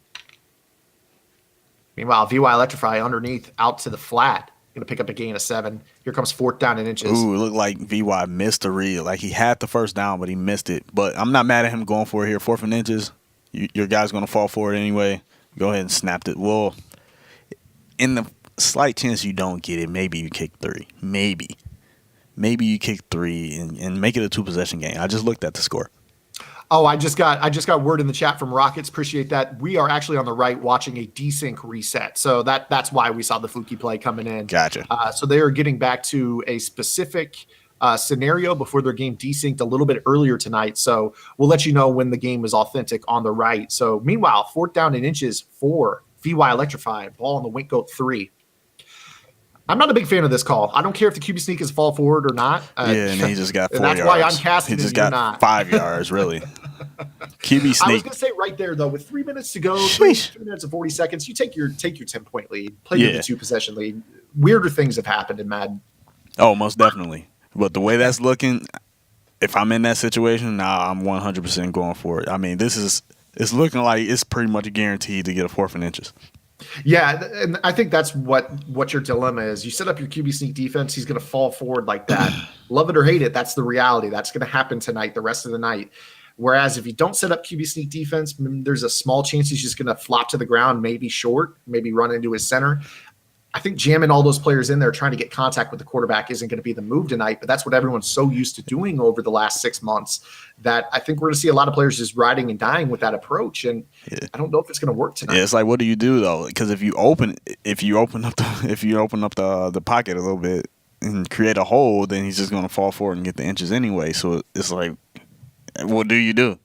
Meanwhile, VY Electrify underneath out to the flat. Going to pick up a gain of 7. Here comes 4th down and inches. Ooh, it looked like VY missed a read. Like he had the first down, but he missed it. But I'm not mad at him going for it here. 4th and inches. Your guy's going to fall for it anyway. Go ahead and snap it. Well, in the slight chance you don't get it, maybe you kick 3. Maybe you kick 3 and make it a 2-possession game. I just looked at the score. Oh, I just got word in the chat from Rockets. Appreciate that. We are actually on the right watching a desync reset. So that's why we saw the fluky play coming in. Gotcha. So they are getting back to a specific scenario before their game desynced a little bit earlier tonight. So we'll let you know when the game is authentic on the right. So meanwhile, 4th down and inches for VY Electrify. Ball on the wink goat 3. I'm not a big fan of this call. I don't care if the QB sneak is fall forward or not. And he just got 4 that's yards. why I'm casting. He just got not. 5 yards, really. QB sneak. I was going to say right there, though, with 3 minutes to go, 3 minutes and 40 seconds, you take your 10-point lead, play with the 2-possession lead. Weirder things have happened in Madden. Oh, most definitely. But the way that's looking, if I'm in that situation, I'm 100% going for it. I mean, it's looking like it's pretty much guaranteed to get a 4th and inches. Yeah, and I think that's what your dilemma is. You set up your QB sneak defense, he's going to fall forward like that. Love it or hate it, that's the reality. That's going to happen tonight, the rest of the night. Whereas if you don't set up QB sneak defense, there's a small chance he's just going to flop to the ground, maybe short, maybe run into his center. I think jamming all those players in there trying to get contact with the quarterback isn't going to be the move tonight, but that's what everyone's so used to doing over the last 6 months that I think we're going to see a lot of players just riding and dying with that approach, and I don't know if it's going to work tonight. Yeah, it's like, what do you do though? Because if you open up the pocket a little bit and create a hole, then he's just going to fall forward and get the inches anyway. So it's like, what do you do?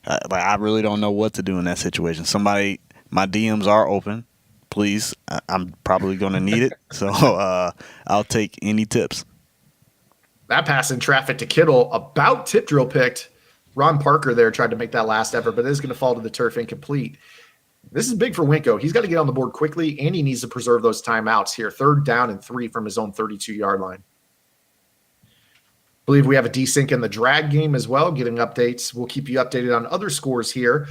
I really don't know what to do in that situation. My DMs are open. Please, I'm probably going to need it. So I'll take any tips. That pass in traffic to Kittle, about tip drill picked. Ron Parker there tried to make that last effort, but it is going to fall to the turf incomplete. This is big for Winko. He's got to get on the board quickly, and he needs to preserve those timeouts here. 3rd down and 3 from his own 32-yard line. I believe we have a desync in the drag game as well, getting updates. We'll keep you updated on other scores here.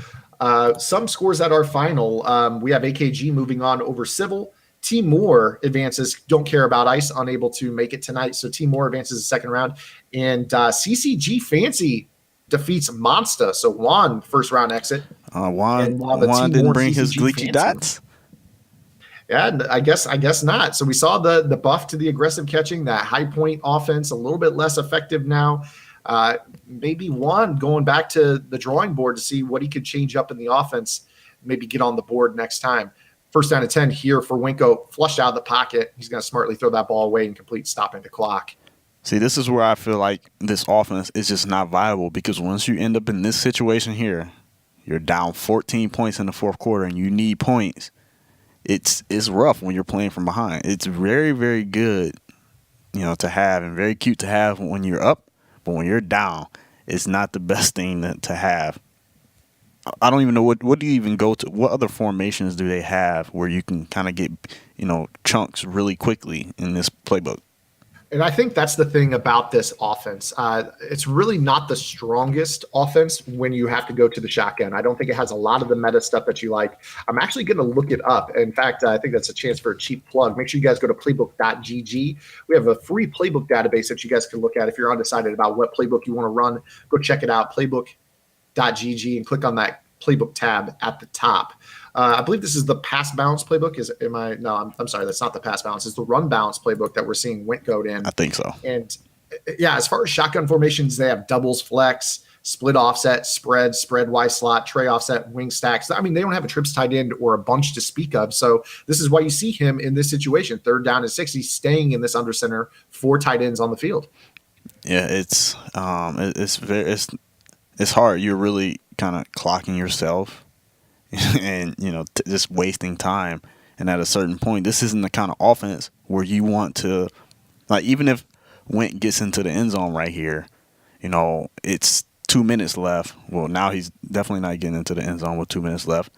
Some scores at our final. We have AKG moving on over Civil. Team Moore advances. Don't care about Ice, unable to make it tonight. So Team Moore advances the 2nd round. And CCG Fancy defeats Monsta. So Juan, 1st round exit. Juan didn't bring his glitchy dots. Yeah, I guess not. So we saw the buff to the aggressive catching, that high point offense, a little bit less effective now. Maybe Juan going back to the drawing board to see what he could change up in the offense, maybe get on the board next time. 1st down and 10 here for Winko, flushed out of the pocket. He's going to smartly throw that ball away and complete, stopping the clock. See, this is where I feel like this offense is just not viable, because once you end up in this situation here, you're down 14 points in the 4th quarter and you need points. It's rough when you're playing from behind. It's very, very good, to have, and very cute to have when you're up. But when you're down, it's not the best thing to have. I don't even know what do you even go to. What other formations do they have where you can kind of get, chunks really quickly in this playbook? And I think that's the thing about this offense. It's really not the strongest offense when you have to go to the shotgun. I don't think it has a lot of the meta stuff that you like. I'm actually going to look it up. In fact, I think that's a chance for a cheap plug. Make sure you guys go to playbook.gg. We have a free playbook database that you guys can look at if you're undecided about what playbook you want to run. Go check it out, playbook.gg, and click on that playbook tab at the top. I believe this is the pass bounce playbook. I'm sorry, that's not the pass bounce. It's the run bounce playbook that we're seeing Wintgoat in. I think so. And yeah, as far as shotgun formations, they have doubles, flex, split offset, spread Y slot, tray offset, wing stacks. I mean, they don't have a trips tight end or a bunch to speak of. So this is why you see him in this situation. 3rd down and 6, he's staying in this under center, 4 tight ends on the field. Yeah, it's hard. You're really kind of clocking yourself and, just wasting time. And at a certain point, this isn't the kind of offense where you want to, like, even if Went gets into the end zone right here, it's 2 minutes left. Well, now he's definitely not getting into the end zone with 2 minutes left.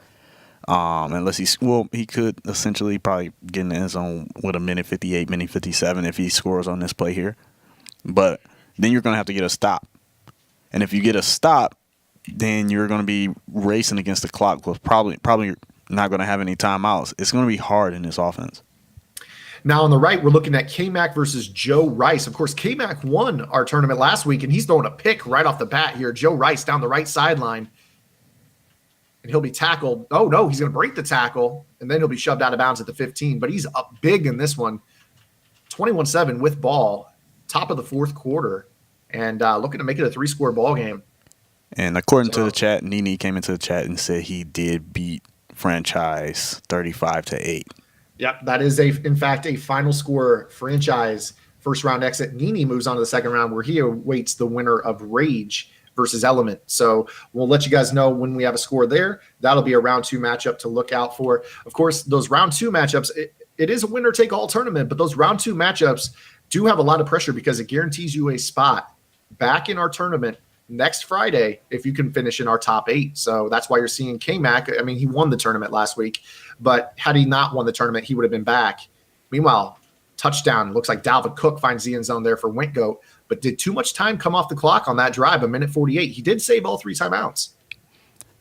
Unless he could essentially probably get in the end zone with a minute 58, minute 57 if he scores on this play here. But then you're going to have to get a stop. And if you get a stop, then you're going to be racing against the clock with probably not going to have any timeouts. It's going to be hard in this offense. Now on the right, we're looking at K-Mac versus Joe Rice. Of course, K-Mac won our tournament last week, and he's throwing a pick right off the bat here. Joe Rice down the right sideline, and he'll be tackled. Oh, no, he's going to break the tackle, and then he'll be shoved out of bounds at the 15. But he's up big in this one. 21-7 with ball, top of the 4th quarter, and looking to make it a 3-score ball game. And according to the chat, Nene came into the chat and said he did beat Franchise 35-8. Yep, that is in fact a final score. Franchise first round exit. Nene moves on to the second round where he awaits the winner of Rage versus Element. So we'll let you guys know when we have a score there. That'll be a round 2 matchup to look out for. Of course, those round 2 matchups, it is a winner take all tournament, but those round 2 matchups do have a lot of pressure because it guarantees you a spot back in our tournament next Friday if you can finish in our top 8. So that's why you're seeing K-Mac. I mean, he won the tournament last week, but had he not won the tournament, he would have been back. Meanwhile, touchdown. Looks like Dalvin Cook finds the end zone there for Wentgoat, but did too much time come off the clock on that drive, a minute 48. He did save all 3 timeouts.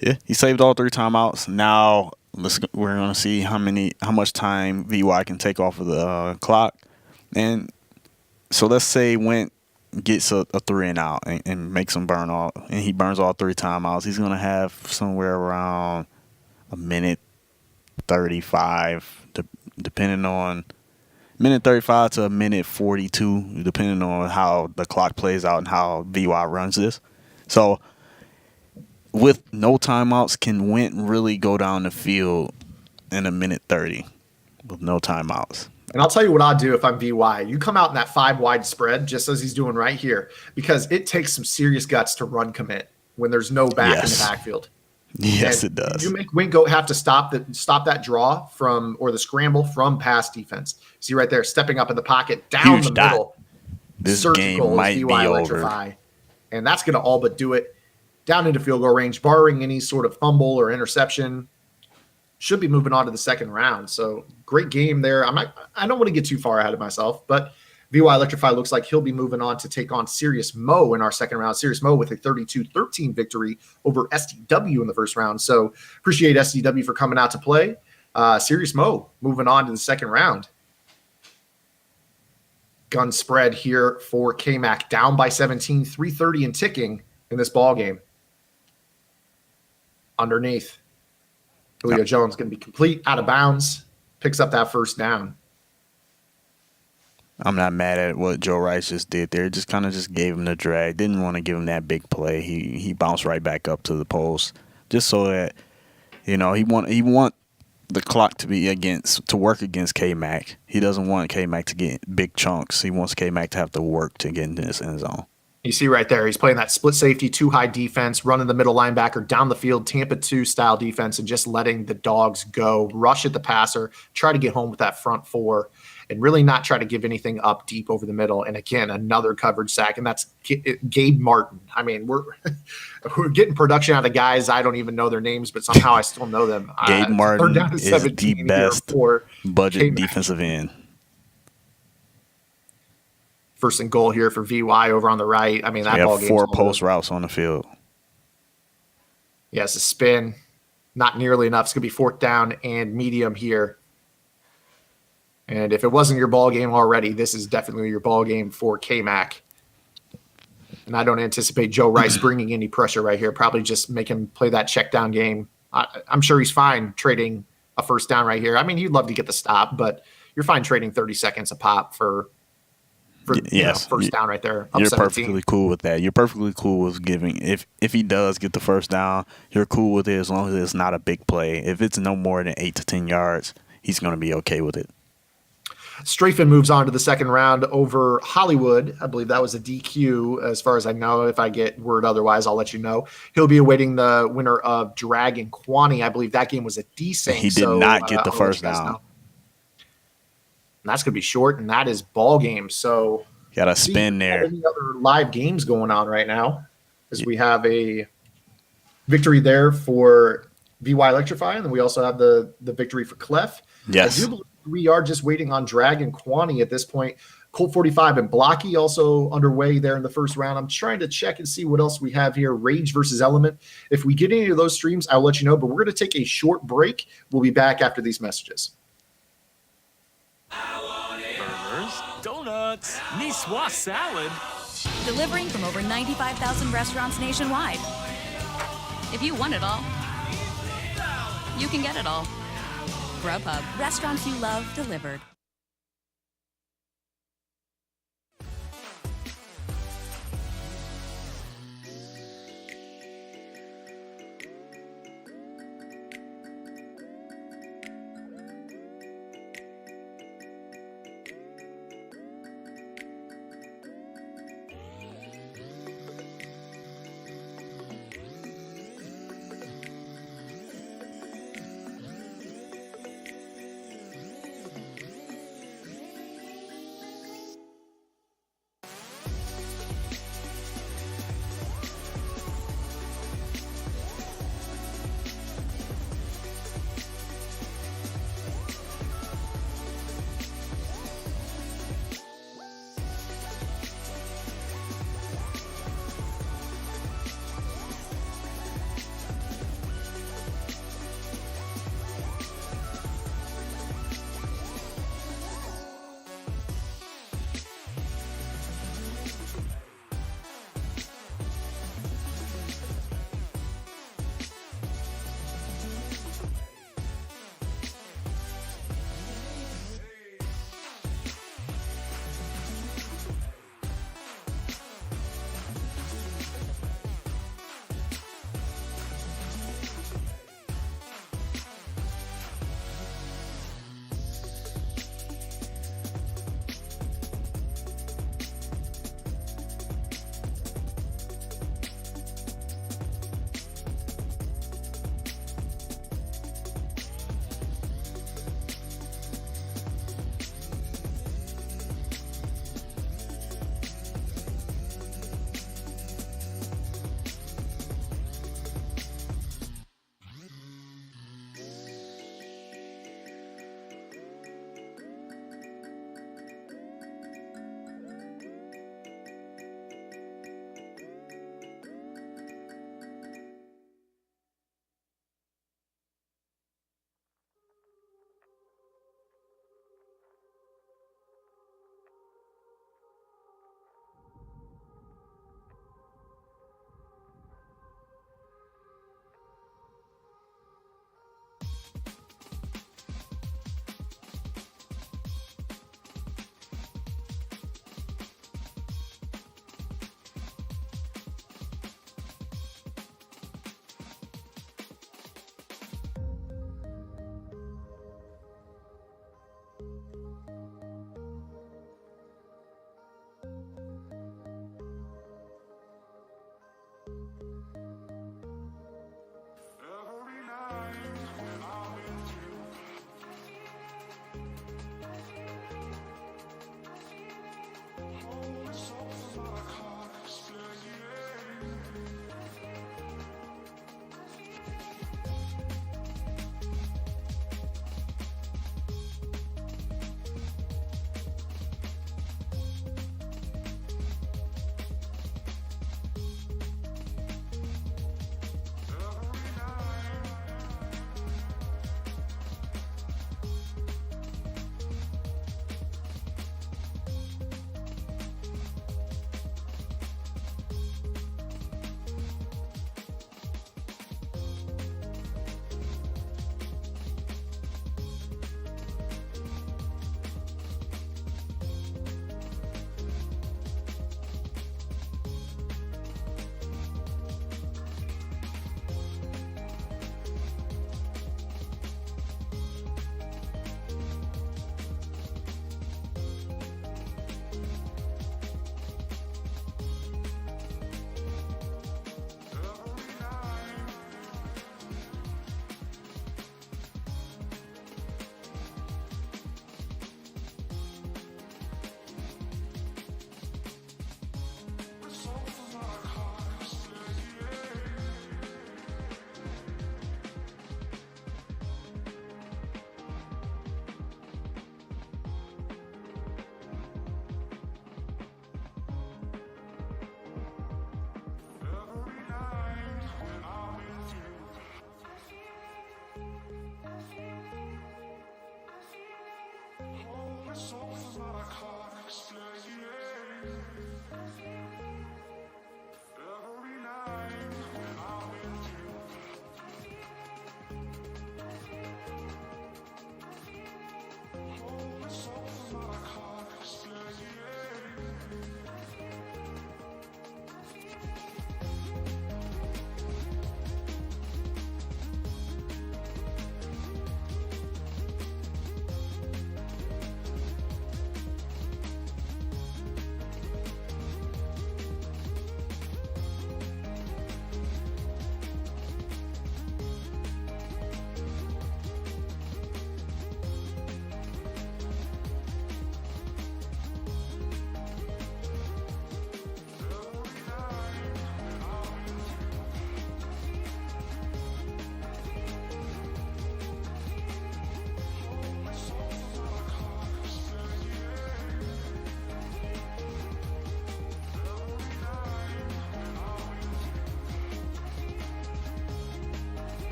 Yeah, he saved all 3 timeouts. Now we're going to see how much time VY can take off of the clock. And so let's say Went gets a 3 and out and makes him burn all, and he burns all 3 timeouts. He's going to have somewhere around a minute 35, depending on minute 35 to a minute 42, depending on how the clock plays out and how VY runs this. So with no timeouts, can Went really go down the field in a minute 30 with no timeouts? And I'll tell you what I'd do if I'm VY. You come out in that 5 wide spread, just as he's doing right here, because it takes some serious guts to run commit when there's no back in the backfield. Yes, and it does. You make Wentgoat have to stop that draw from, or the scramble from pass defense. See right there, stepping up in the pocket, down Huge the dot. middle. This Surgical game might is be VY over. Electrify. And that's going to all but do it. Down into field goal range, barring any sort of fumble or interception. Should be moving on to the second round. So great game there. I don't want to get too far ahead of myself, but VY Electrify looks like he'll be moving on to take on Serious Mo in our second round. Serious Mo with a 32-13 victory over SDW in the first round. So appreciate SDW for coming out to play. Serious Mo moving on to the second round. Gun spread here for K-Mac, down by 17, 3:30 and ticking in this ball game. Underneath. Julio Jones going to be complete, out of bounds, picks up that first down. I'm not mad at what Joe Rice just did there. Just kind of just gave him the drag. Didn't want to give him that big play. He bounced right back up to the post just so that, he want the clock to work against K-Mac. He doesn't want K-Mac to get big chunks. He wants K-Mac to have to work to get into this end zone. You see right there, he's playing that split safety, 2-high defense, running the middle linebacker down the field, Tampa 2 style defense, and just letting the dogs go, rush at the passer, try to get home with that front 4, and really not try to give anything up deep over the middle. And again, another coverage sack, and that's Gabe Martin. I mean, we're getting production out of guys I don't even know their names, but somehow I still know them. Gabe Martin is the best budget K-Mac. defensive end. First and goal here for VY over on the right. I mean, that ball game. game's 4 post routes on the field. Yes, a spin. Not nearly enough. It's going to be 4th down and medium here. And if it wasn't your ball game already, this is definitely your ball game for K-Mac. And I don't anticipate Joe Rice bringing any pressure right here. Probably just make him play that check down game. I'm sure he's fine trading a first down right here. I mean, he'd love to get the stop, but you're fine trading 30 seconds a pop for for Yes, first down right there. You're Upset the perfectly team. cool with that. You're perfectly cool with giving if he does get the first down, you're cool with it as long as it's not a big play. If it's no more than 8 to 10 yards, he's going to be okay with it. Strafen moves on to the second round over Hollywood. I believe that was a DQ, as far as I know. If I get word otherwise, I'll let you know. He'll be awaiting the winner of Drag and Quani. I believe that game was a desync. He did not get the I'll let first you guys down. know. And that's going to be short, and that is ball game. So Got to see spin if we have there. any other live games going on right now, as we have a victory there for BY Electrify, and then we also have the victory for Clef. Yes. I do believe we are just waiting on Drag and Quani at this point. Colt 45 and Blocky also underway there in the first round. I'm trying to check and see what else we have here. Rage versus Element. If we get any of those streams, I'll let you know, but we're going to take a short break. We'll be back after these messages. Burgers, donuts, niçoise salad. Delivering from over 95,000 restaurants nationwide. If you want it all, you can get it all. Grubhub, restaurants you love delivered.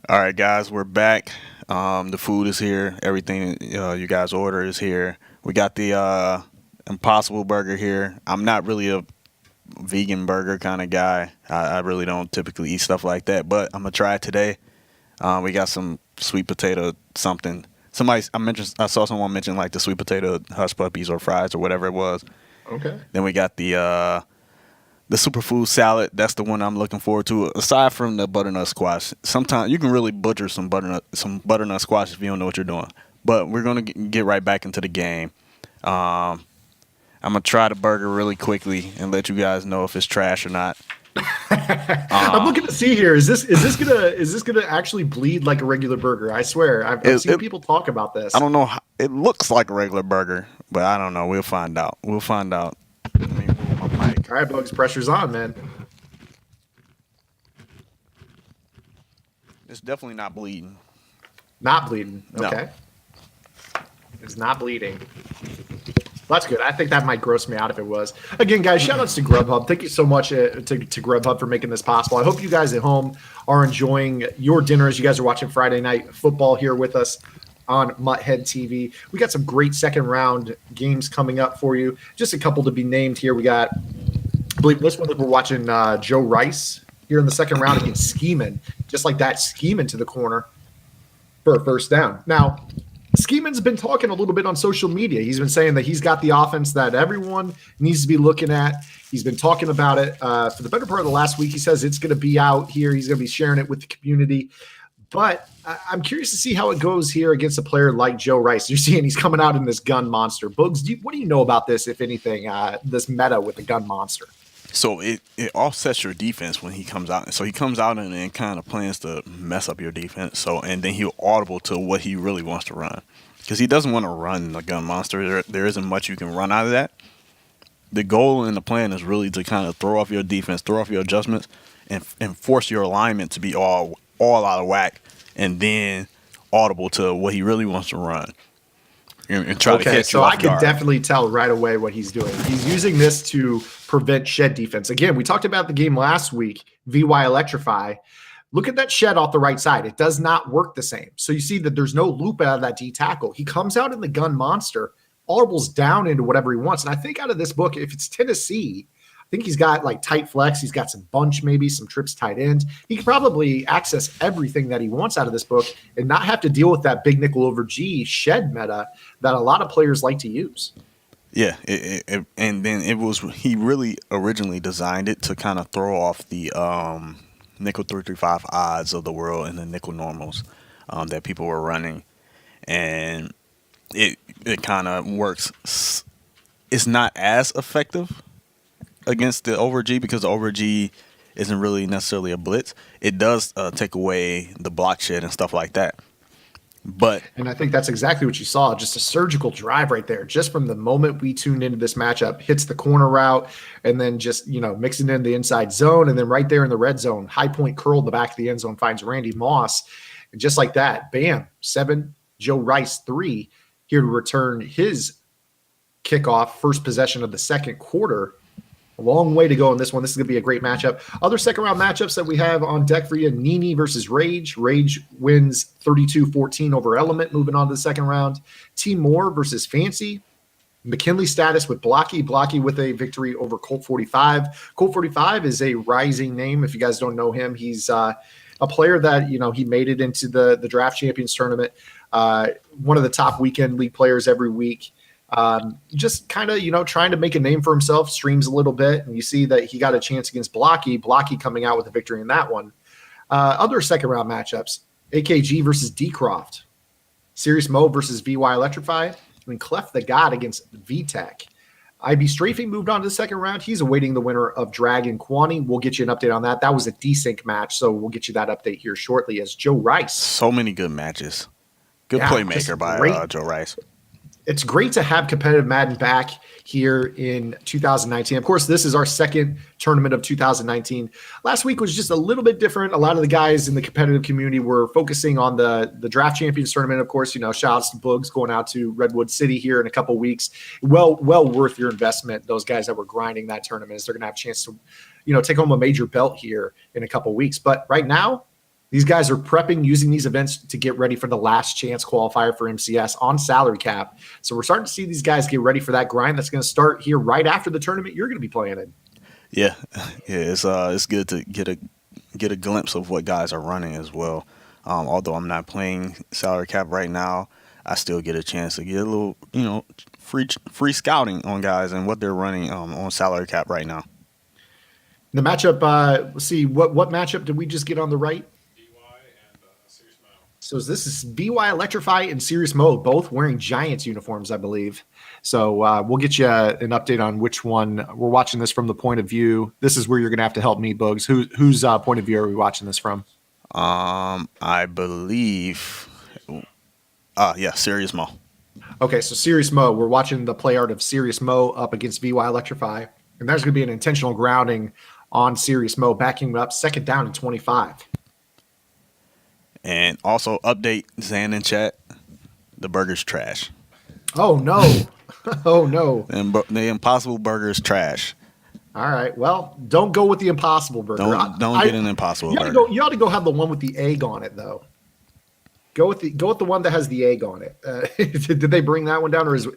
All right, guys, we're back. The food is here. Everything you guys order is here. We got the Impossible Burger here. I'm not really a vegan burger kind of guy. I really don't typically eat stuff like that, but I'm gonna try it today. We got some sweet potato something. I saw someone mention like the sweet potato hush puppies or fries or whatever it was. Okay. Then we got the superfood salad. That's the one I'm looking forward to. Aside from the butternut squash, sometimes you can really butcher some butternut squash if you don't know what you're doing. But we're gonna get right back into the game. I'm gonna try the burger really quickly and let you guys know if it's trash or not. I'm looking to see here. Is this gonna actually bleed like a regular burger? I swear, I've seen people talk about this. I don't know. It looks like a regular burger, but I don't know. We'll find out. Let me move my mic. All right, Bugs, pressure's on, man. It's definitely not bleeding. Not bleeding. No. Okay. It's not bleeding. That's good. I think that might gross me out if it was. Again, guys, shout outs to Grubhub. Thank you so much to Grubhub for making this possible. I hope you guys at home are enjoying your dinner as you guys are watching Friday Night Football here with us on Mutthead TV. We got some great second round games coming up for you. Just a couple to be named here. We got, I believe this one that we're watching Joe Rice here in the second round against Skeeman. Just like that, Skeeman to the corner for a first down. Now, Skeeman's been talking a little bit on social media. He's been saying that he's got the offense that everyone needs to be looking at. He's been talking about it for the better part of the last week. He says it's going to be out here. He's going to be sharing it with the community. But I'm curious to see how it goes here against a player like Joe Rice. You're seeing he's coming out in this gun monster. Bugs, what do you know about this, if anything, this meta with the gun monster? So it offsets your defense when he comes out. So he comes out and kind of plans to mess up your defense. And then he'll audible to what he really wants to run. Because he doesn't want to run the gun monster. There isn't much you can run out of that. The goal and the plan is really to kind of throw off your defense, throw off your adjustments, and force your alignment to be all out of whack, and then audible to what he really wants to run. And try to catch you off I can guard. definitely tell right away what he's doing. He's using this to prevent shed defense. Again, we talked about the game last week, VY Electrify. Look at that shed off the right side. It does not work the same. So you see that there's no loop out of that D tackle. He comes out in the gun monster, audibles down into whatever he wants. And I think out of this book, if it's Tennessee, I think he's got like tight flex. He's got some bunch, maybe some trips tight end. He can probably access everything that he wants out of this book and not have to deal with that big nickel over G shed meta that a lot of players like to use. Yeah, and then he really originally designed it to kind of throw off the nickel 335 odds of the world and the nickel normals that people were running, and it kind of works. It's not as effective against the over G because the over G isn't really necessarily a blitz. It does take away the block shed and stuff like that. And I think that's exactly what you saw, just a surgical drive right there. Just from the moment we tuned into this matchup, hits the corner route, and then just, mixing in the inside zone, and then right there in the red zone, high point curl in the back of the end zone, finds Randy Moss. And just like that, bam, 7, Joe Rice 3, here to return his kickoff, first possession of the second quarter. A long way to go in this one. This is going to be a great matchup. Other second-round matchups that we have on deck for you, Nini versus Rage. Rage wins 32-14 over Element, moving on to the second round. T. Moore versus Fancy. McKinley status with Blocky. Blocky with a victory over Colt 45. Colt 45 is a rising name. If you guys don't know him, he's a player that, he made it into the Draft Champions tournament. One of the top weekend league players every week. Just kind of, trying to make a name for himself, streams a little bit, and you see that he got a chance against Blocky coming out with a victory in that one. Other second round matchups, AKG versus D-Croft, Serious Mo versus VY Electrify, and Clef the God against VTech. IB Strafing moved on to the second round. He's awaiting the winner of Dragon Kwani. We'll get you an update on that. That was a desync match, so we'll get you that update here shortly as Joe Rice. So many good matches. Good playmaker by Joe Rice. It's great to have competitive Madden back here in 2019. Of course, this is our second tournament of 2019. Last week was just a little bit different. A lot of the guys in the competitive community were focusing on the Draft Champions tournament. Of course, shout outs to Bugs going out to Redwood City here in a couple weeks. Well worth your investment. Those guys that were grinding that tournament, they're going to have a chance to, take home a major belt here in a couple weeks. But right now, These guys are prepping, using these events to get ready for the last chance qualifier for MCS on salary cap. So we're starting to see these guys get ready for that grind that's going to start here right after the tournament you're going to be playing in. Yeah, it's good to get a glimpse of what guys are running as well. Although I'm not playing salary cap right now, I still get a chance to get a little, free scouting on guys and what they're running on salary cap right now. The matchup, let's see, what matchup did we just get on the right? So this is BY Electrify and Serious Mode, both wearing Giants uniforms, I believe. So we'll get you an update on which one. We're watching this from the point of view. This is where you're going to have to help me, Bugs. Whose point of view are we watching this from? I believe, Serious Mo. Okay, so Serious Mo. We're watching the play art of Serious Mo up against BY Electrify. And there's going to be an intentional grounding on Serious Mo, backing him up, second down and 25. And also update Zan in chat. The burger's trash. Oh no! Oh no! And the Impossible Burger is trash. All right. Well, don't go with the Impossible Burger. Don't get an Impossible Burger. You ought to go have the one with the egg on it, though. Go with the one that has the egg on it. Did they bring that one down, or is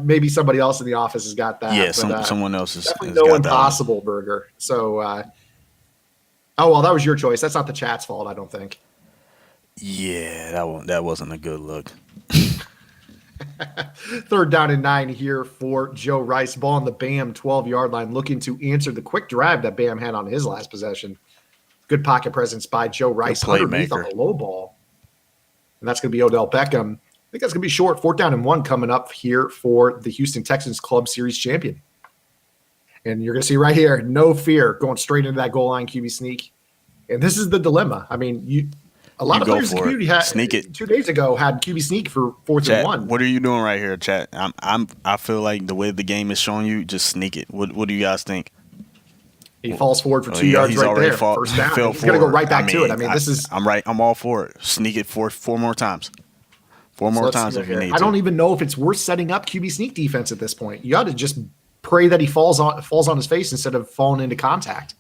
maybe somebody else in the office has got that? Yeah, someone else has definitely no Impossible Burger. So, oh well, that was your choice. That's not the chat's fault, I don't think. Yeah, that wasn't a good look. Third down and 9 here for Joe Rice. Ball on the Bam 12-yard line, looking to answer the quick drive that Bam had on his last possession. Good pocket presence by Joe Rice underneath on the low ball. And that's going to be Odell Beckham. I think that's going to be short. 4th down and 1 coming up here for the Houston Texans Club Series champion. And you're going to see right here, no fear, going straight into that goal line QB sneak. And this is the dilemma. I mean, a lot of players in the community had sneak it 2 days ago had QB sneak for 4th and 1. What are you doing right here, chat? I feel like the way the game is showing you, just sneak it. What do you guys think? He falls forward for 2 yards right there. First down. He's going to go right back to it. I mean, I'm right. I'm all for it. Sneak it four more times. Four more times if you need to. I don't even know if it's worth setting up QB sneak defense at this point. You got to just pray that he falls on his face instead of falling into contact.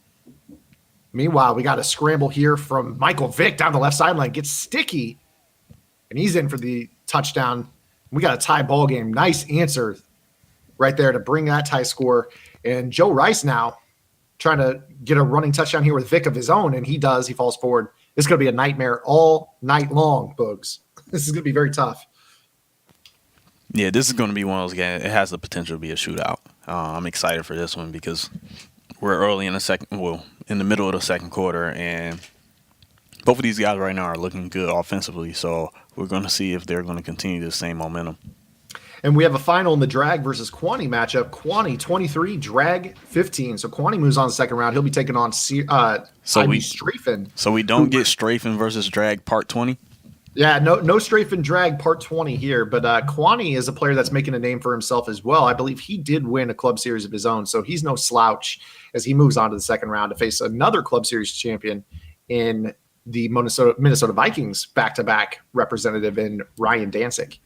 Meanwhile, we got a scramble here from Michael Vick down the left sideline. Gets sticky, and he's in for the touchdown. We got a tie ball game. Nice answer right there to bring that tie score. And Joe Rice now trying to get a running touchdown here with Vick of his own, and he does. He falls forward. It's going to be a nightmare all night long, Bugs. This is going to be very tough. Yeah, this is going to be one of those games. It has the potential to be a shootout. I'm excited for this one because we're early in in the middle of the second quarter, and both of these guys right now are looking good offensively. So we're going to see if they're going to continue the same momentum. And we have a final in the Drag versus Kwani matchup. Kwani 23, Drag 15. So Kwani moves on the second round. He'll be taking on Strafen. So we don't get Strafen versus Drag part 20? Yeah, no Strafen Drag part 20 here. But Kwani is a player that's making a name for himself as well. I believe he did win a club series of his own. So he's no slouch as he moves on to the second round to face another club series champion in the Minnesota Vikings back-to-back representative in Ryan Danzig.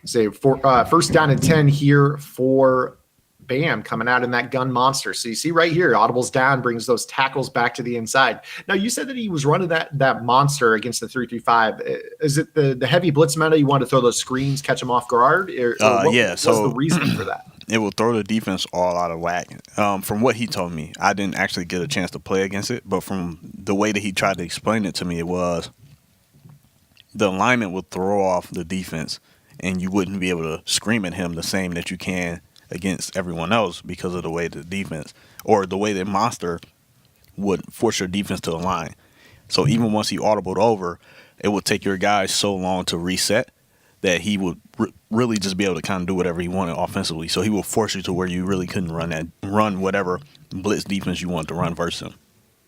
Say first down and 10 here for Bam coming out in that gun monster. So you see right here, audibles down, brings those tackles back to the inside. Now you said that he was running that monster against the 3-3-5. Is it the heavy blitz meta? You want to throw those screens, catch them off guard? What's the reason for that? It will throw the defense all out of whack. From what he told me, I didn't actually get a chance to play against it, but from the way that he tried to explain it to me, it was the alignment would throw off the defense, and you wouldn't be able to scream at him the same that you can against everyone else because of the way the defense or the way that monster would force your defense to align. So even once he audibled over, it would take your guys so long to reset that he would really just be able to kind of do whatever he wanted offensively. So he will force you to where you really couldn't run whatever blitz defense you wanted to run versus him.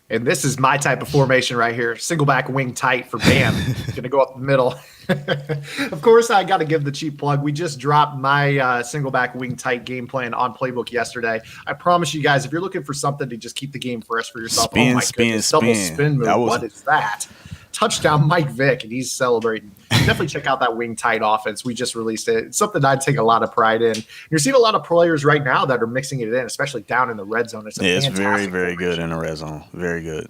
And this is my type of formation right here. Single back wing tight for Bam. Going to go up the middle. Of course, I got to give the cheap plug. We just dropped my single back wing tight game plan on Playbook yesterday. I promise you guys, if you're looking for something to just keep the game fresh for yourself, Spin double spin move. What is that? touchdown, Mike Vick, and he's celebrating. Definitely check out that wing tight offense. We just released it. It's something I'd take a lot of pride in. You're seeing a lot of players right now that are mixing it in, especially down in the red zone. It's very, very good in the red zone. Very good.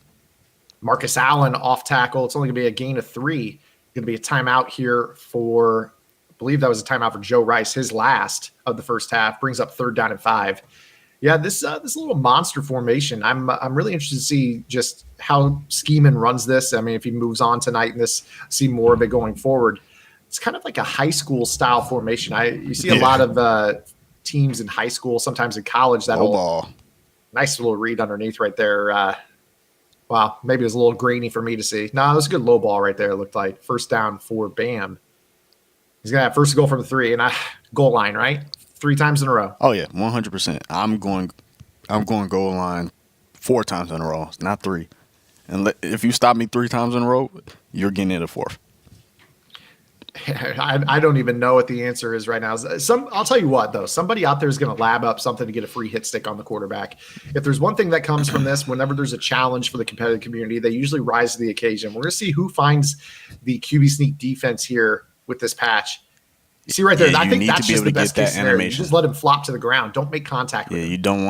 Marcus Allen off tackle. It's only going to be a gain of 3. Going to be a timeout here for, I believe that was a timeout for Joe Rice, his last of the first half. Brings up 3rd down and 5. Yeah, this little monster formation. I'm really interested to see just how Skeeman runs this. I mean, if he moves on tonight and see more of it going forward. It's kind of like a high school style formation. You see a lot of teams in high school, sometimes in college. Nice little read underneath right there. Wow, maybe it was a little grainy for me to see. No, it was a good low ball right there. It looked like 1st down for Bam. He's gonna have first goal from the 3 and goal line, right? 3 times in a row. Oh yeah, 100%. I'm going goal line 4 times in a row, not 3. And if you stop me 3 times in a row, you're getting it a 4th. I don't even know what the answer is right now. I'll tell you what, though. Somebody out there is going to lab up something to get a free hit stick on the quarterback. If there's one thing that comes from this, whenever there's a challenge for the competitive community, they usually rise to the occasion. We're going to see who finds the QB sneak defense here with this patch. You see right there, I think that's just the best case scenario. You just let him flop to the ground. Don't make contact with him. You don't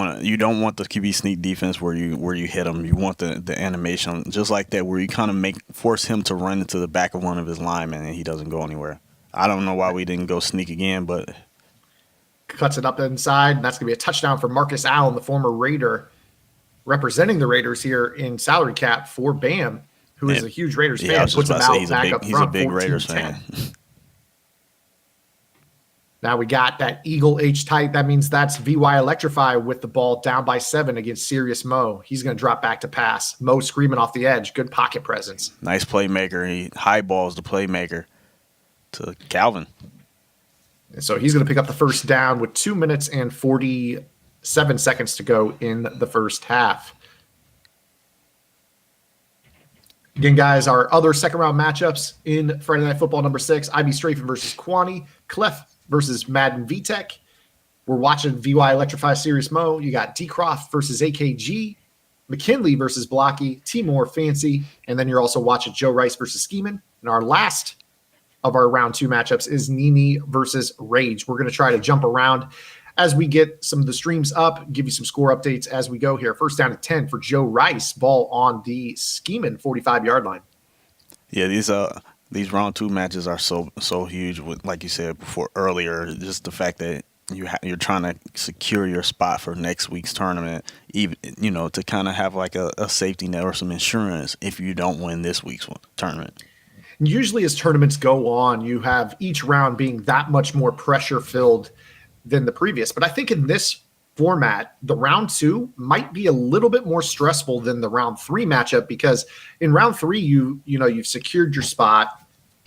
want the QB sneak defense where you hit him. You want the animation just like that, where you kind of force him to run into the back of one of his linemen and he doesn't go anywhere. I don't know why we didn't go sneak again, but cuts it up inside, and that's going to be a touchdown for Marcus Allen, the former Raider, representing the Raiders here in salary cap for Bam, who is a huge Raiders fan. Puts him out back up front. He's a big Raiders fan. Now we got that Eagle H tight. That means that's VY Electrify with the ball down by 7 against Sirius Mo. He's going to drop back to pass. Mo screaming off the edge. Good pocket presence. Nice playmaker. He high balls the playmaker to Calvin. And so he's going to pick up the first down with 2 minutes and 47 seconds to go in the first half. Again, guys, our other second-round matchups in Friday Night Football number 6, IB Strafen versus Kwani, Clef versus Madden VTech. We're watching VY Electrify Sirius Mo. You got D-Croft versus AKG, McKinley versus Blocky, Timor Fancy, and then you're also watching Joe Rice versus Skeeman. And our last of our round 2 matchups is Nini versus Rage. We're going to try to jump around as we get some of the streams up, give you some score updates as we go here. First down at 10 for Joe Rice, ball on the Skeeman 45-yard line. Yeah, these round 2 matches are so huge. With, like you said before earlier, just the fact that you're trying to secure your spot for next week's tournament, even to kind of have like a safety net or some insurance if you don't win this week's tournament. Usually, as tournaments go on, you have each round being that much more pressure filled than the previous. But I think in this format, the round 2 might be a little bit more stressful than the round 3 matchup, because in round 3, you've secured your spot.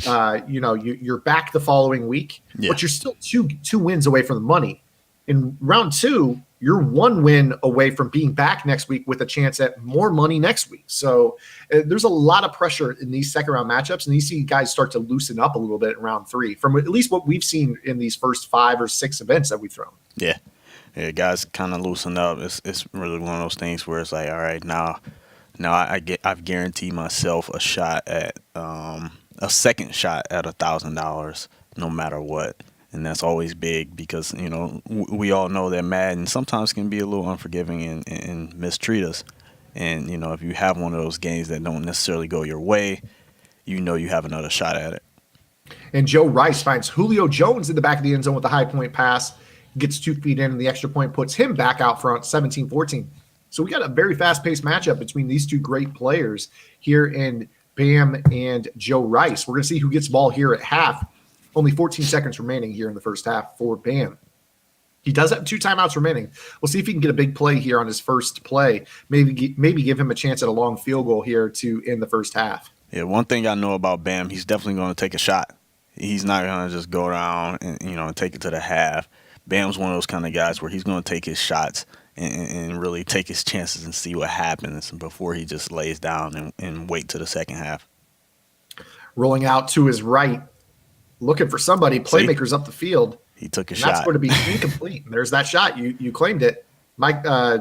You're back the following week, but you're still two wins away from the money. In round 2, you're 1 win away from being back next week with a chance at more money next week. So there's a lot of pressure in these second round matchups, and you see guys start to loosen up a little bit in round 3 from at least what we've seen in these first 5 or 6 events that we've thrown. Yeah, guys kind of loosen up. It's really one of those things where it's like, all right, now I've guaranteed myself a shot at a second shot at $1,000 no matter what. And that's always big because, we all know that Madden sometimes can be a little unforgiving and mistreat us. And, if you have one of those games that don't necessarily go your way, you have another shot at it. And Joe Rice finds Julio Jones in the back of the end zone with a high point pass, gets 2 feet in, and the extra point puts him back out front, 17-14. So we got a very fast-paced matchup between these 2 great players here in Bam and Joe Rice. We're going to see who gets ball here at half. Only 14 seconds remaining here in the first half for Bam. He does have 2 timeouts remaining. We'll see if he can get a big play here on his first play. Maybe give him a chance at a long field goal here to end the first half. Yeah, one thing I know about Bam, he's definitely going to take a shot. He's not going to just go around and take it to the half. Bam's one of those kind of guys where he's going to take his shots and really take his chances and see what happens before he just lays down and wait to the second half. Rolling out to his right, looking for somebody. Playmakers up the field. He took a shot. That's going to be incomplete. There's that shot. You claimed it.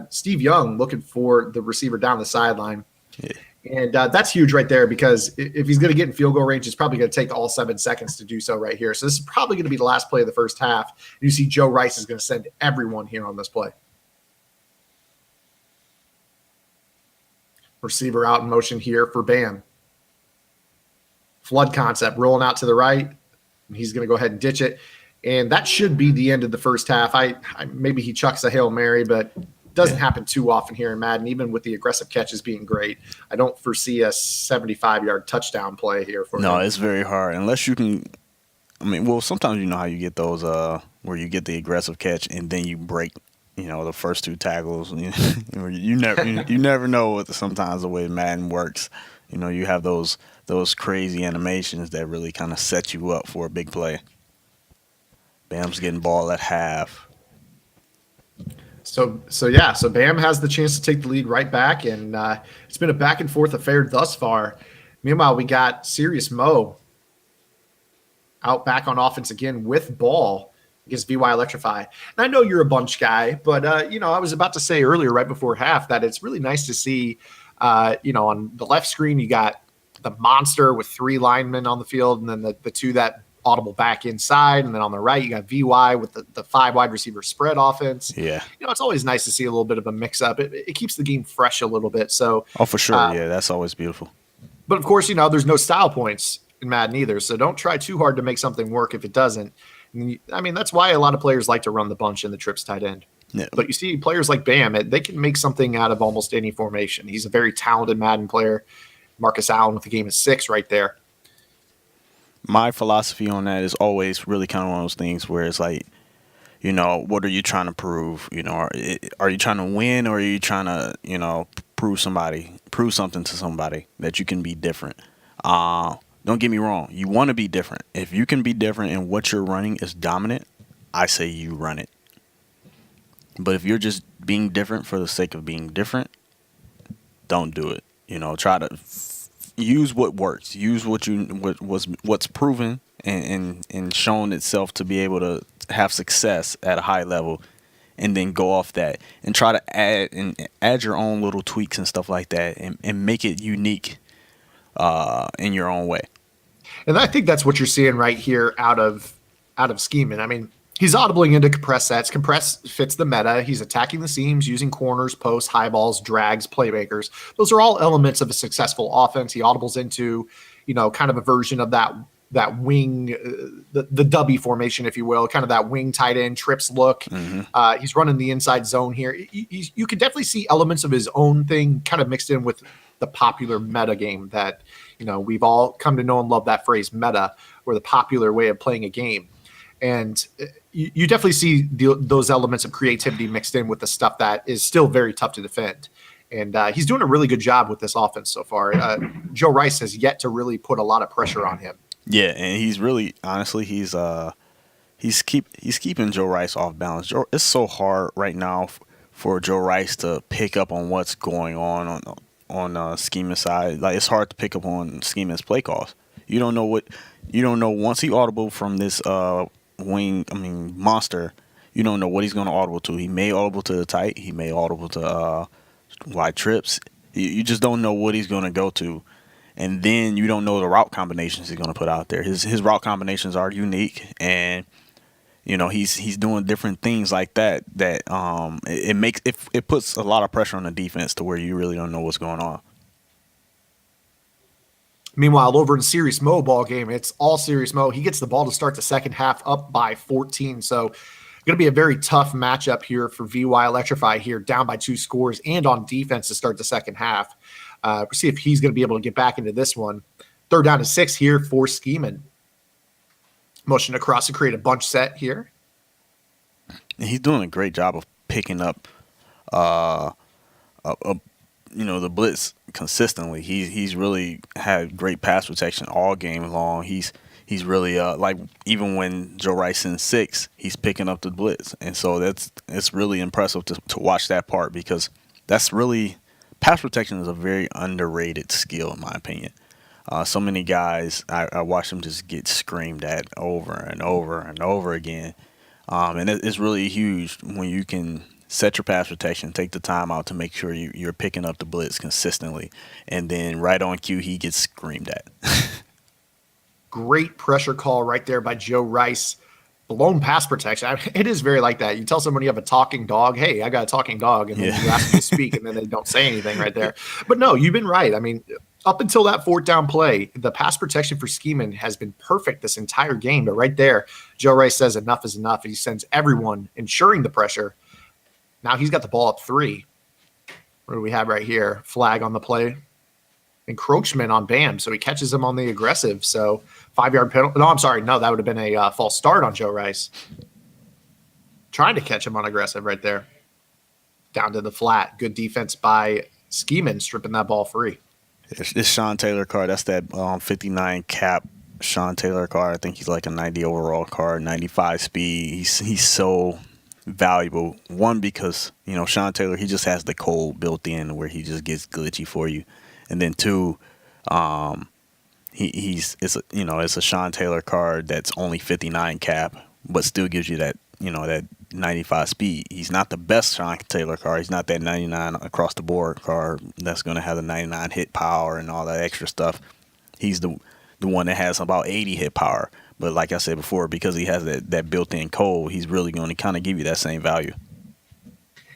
Steve Young looking for the receiver down the sideline. Yeah. And that's huge right there because if he's going to get in field goal range, it's probably going to take all 7 seconds to do so right here. So this is probably going to be the last play of the first half. You see Joe Rice is going to send everyone here on this play. Receiver out in motion here for Bam. Flood concept rolling out to the right. And he's going to go ahead and ditch it. And that should be the end of the first half. Maybe he chucks a Hail Mary, but doesn't happen too often here in Madden, even with the aggressive catches being great. I don't foresee a 75-yard touchdown play here for him. No, it's very hard unless you can. I mean, well, sometimes you know how you get those where you get the aggressive catch and then you break, the first 2 tackles. You never know what sometimes the way Madden works. You have those crazy animations that really kind of set you up for a big play. Bam's getting ball at half. So Bam has the chance to take the lead right back, and it's been a back and forth affair thus far. Meanwhile, we got Serious Mo out back on offense again with ball against VY Electrify. And I know you're a bunch guy, but I was about to say earlier, right before half, that it's really nice to see. On the left screen, you got the monster with 3 linemen on the field, and then the 2 that audible back inside, and then on the right you got VY with the 5 wide receiver spread offense. Yeah, it's always nice to see a little bit of a mix up. It keeps the game fresh a little bit. So for sure, yeah, that's always beautiful. But of course, there's no style points in Madden either, so don't try too hard to make something work if it doesn't. I mean, that's why a lot of players like to run the bunch in the trips tight end. Yeah. But you see players like Bam, they can make something out of almost any formation. He's a very talented Madden player. Marcus Allen with the game of 6 right there. My philosophy on that is always really kind of one of those things where it's like, what are you trying to prove? Are you trying to win, or are you trying to, prove something to somebody that you can be different? Don't get me wrong. You want to be different. If you can be different and what you're running is dominant, I say you run it. But if you're just being different for the sake of being different, don't do it. Try to use what works. Use what's proven and shown itself to be able to have success at a high level, and then go off that and try to add your own little tweaks and stuff like that, and make it unique in your own way. And I think that's what you're seeing right here out of scheming. I mean, he's audibling into compress sets. Compress fits the meta. He's attacking the seams using corners, posts, high balls, drags, playmakers. Those are all elements of a successful offense. He audibles into, kind of a version of that wing, the W formation, if you will, kind of that wing tight end trips look. Mm-hmm. He's running the inside zone here. You can definitely see elements of his own thing kind of mixed in with the popular meta game that, we've all come to know and love that phrase meta, or the popular way of playing a game. And you definitely see those elements of creativity mixed in with the stuff that is still very tough to defend. And he's doing a really good job with this offense so far. Joe Rice has yet to really put a lot of pressure on him. Yeah, and he's really, honestly, he's keeping Joe Rice off balance. It's so hard right now for Joe Rice to pick up on what's going on scheming side. Like, it's hard to pick up on scheming's play calls. You don't know once he audible from this monster, you don't know what he's going to audible to. He may audible to the tight. He may audible to wide trips. You just don't know what he's going to go to. And then you don't know the route combinations he's going to put out there. His route combinations are unique, and he's doing different things like that. It puts a lot of pressure on the defense to where you really don't know what's going on. Meanwhile, over in Serious Mo ball game, it's all Serious Mo. He gets the ball to start the second half up by 14. So going to be a very tough matchup here for VY Electrify here, down by 2 scores and on defense to start the second half. We'll see if he's going to be able to get back into this one. 3rd down to 6 here for Scheming. Motion across to create a bunch set here. And he's doing a great job of picking up the blitz consistently. He's really had great pass protection all game long. He's really like, even when Joe Rice in 6, he's picking up the blitz, and so it's really impressive to watch that part, because that's really, pass protection is a very underrated skill in my opinion. So many guys, I watch them just get screamed at over and over and over again, and it's really huge when you can set your pass protection, take the time out to make sure you're picking up the blitz consistently, and then right on cue he gets screamed at. Great pressure call right there by Joe Rice. Blown pass protection. I mean, it is very like that. You tell someone you have a talking dog, hey, I got a talking dog, and then you ask them to speak, and then they don't say anything right there. But no, you've been right. I mean, up until that fourth down play, the pass protection for Skeeman has been perfect this entire game. But right there, Joe Rice says enough is enough. He sends everyone ensuring the pressure. Now he's got the ball up 3. What do we have right here? Flag on the play. Encroachment on Bam. So he catches him on the aggressive. So 5-yard penalty. No, I'm sorry. No, that would have been a false start on Joe Rice. Trying to catch him on aggressive right there. Down to the flat. Good defense by Skeeman, stripping that ball free. It's Sean Taylor card. That's that 59 cap Sean Taylor card. I think he's like a 90 overall card, 95 speed. He's so valuable. One, because, you know, Sean Taylor, he just has the cold built in where he just gets glitchy for you. And then 2, it's a Sean Taylor card that's only 59 cap, but still gives you that, you know, that 95 speed. He's not the best Sean Taylor card. He's not that 99 across the board card that's going to have the 99 hit power and all that extra stuff. He's the one that has about 80 hit power. But like I said before, because he has that built-in cold, he's really going to kind of give you that same value.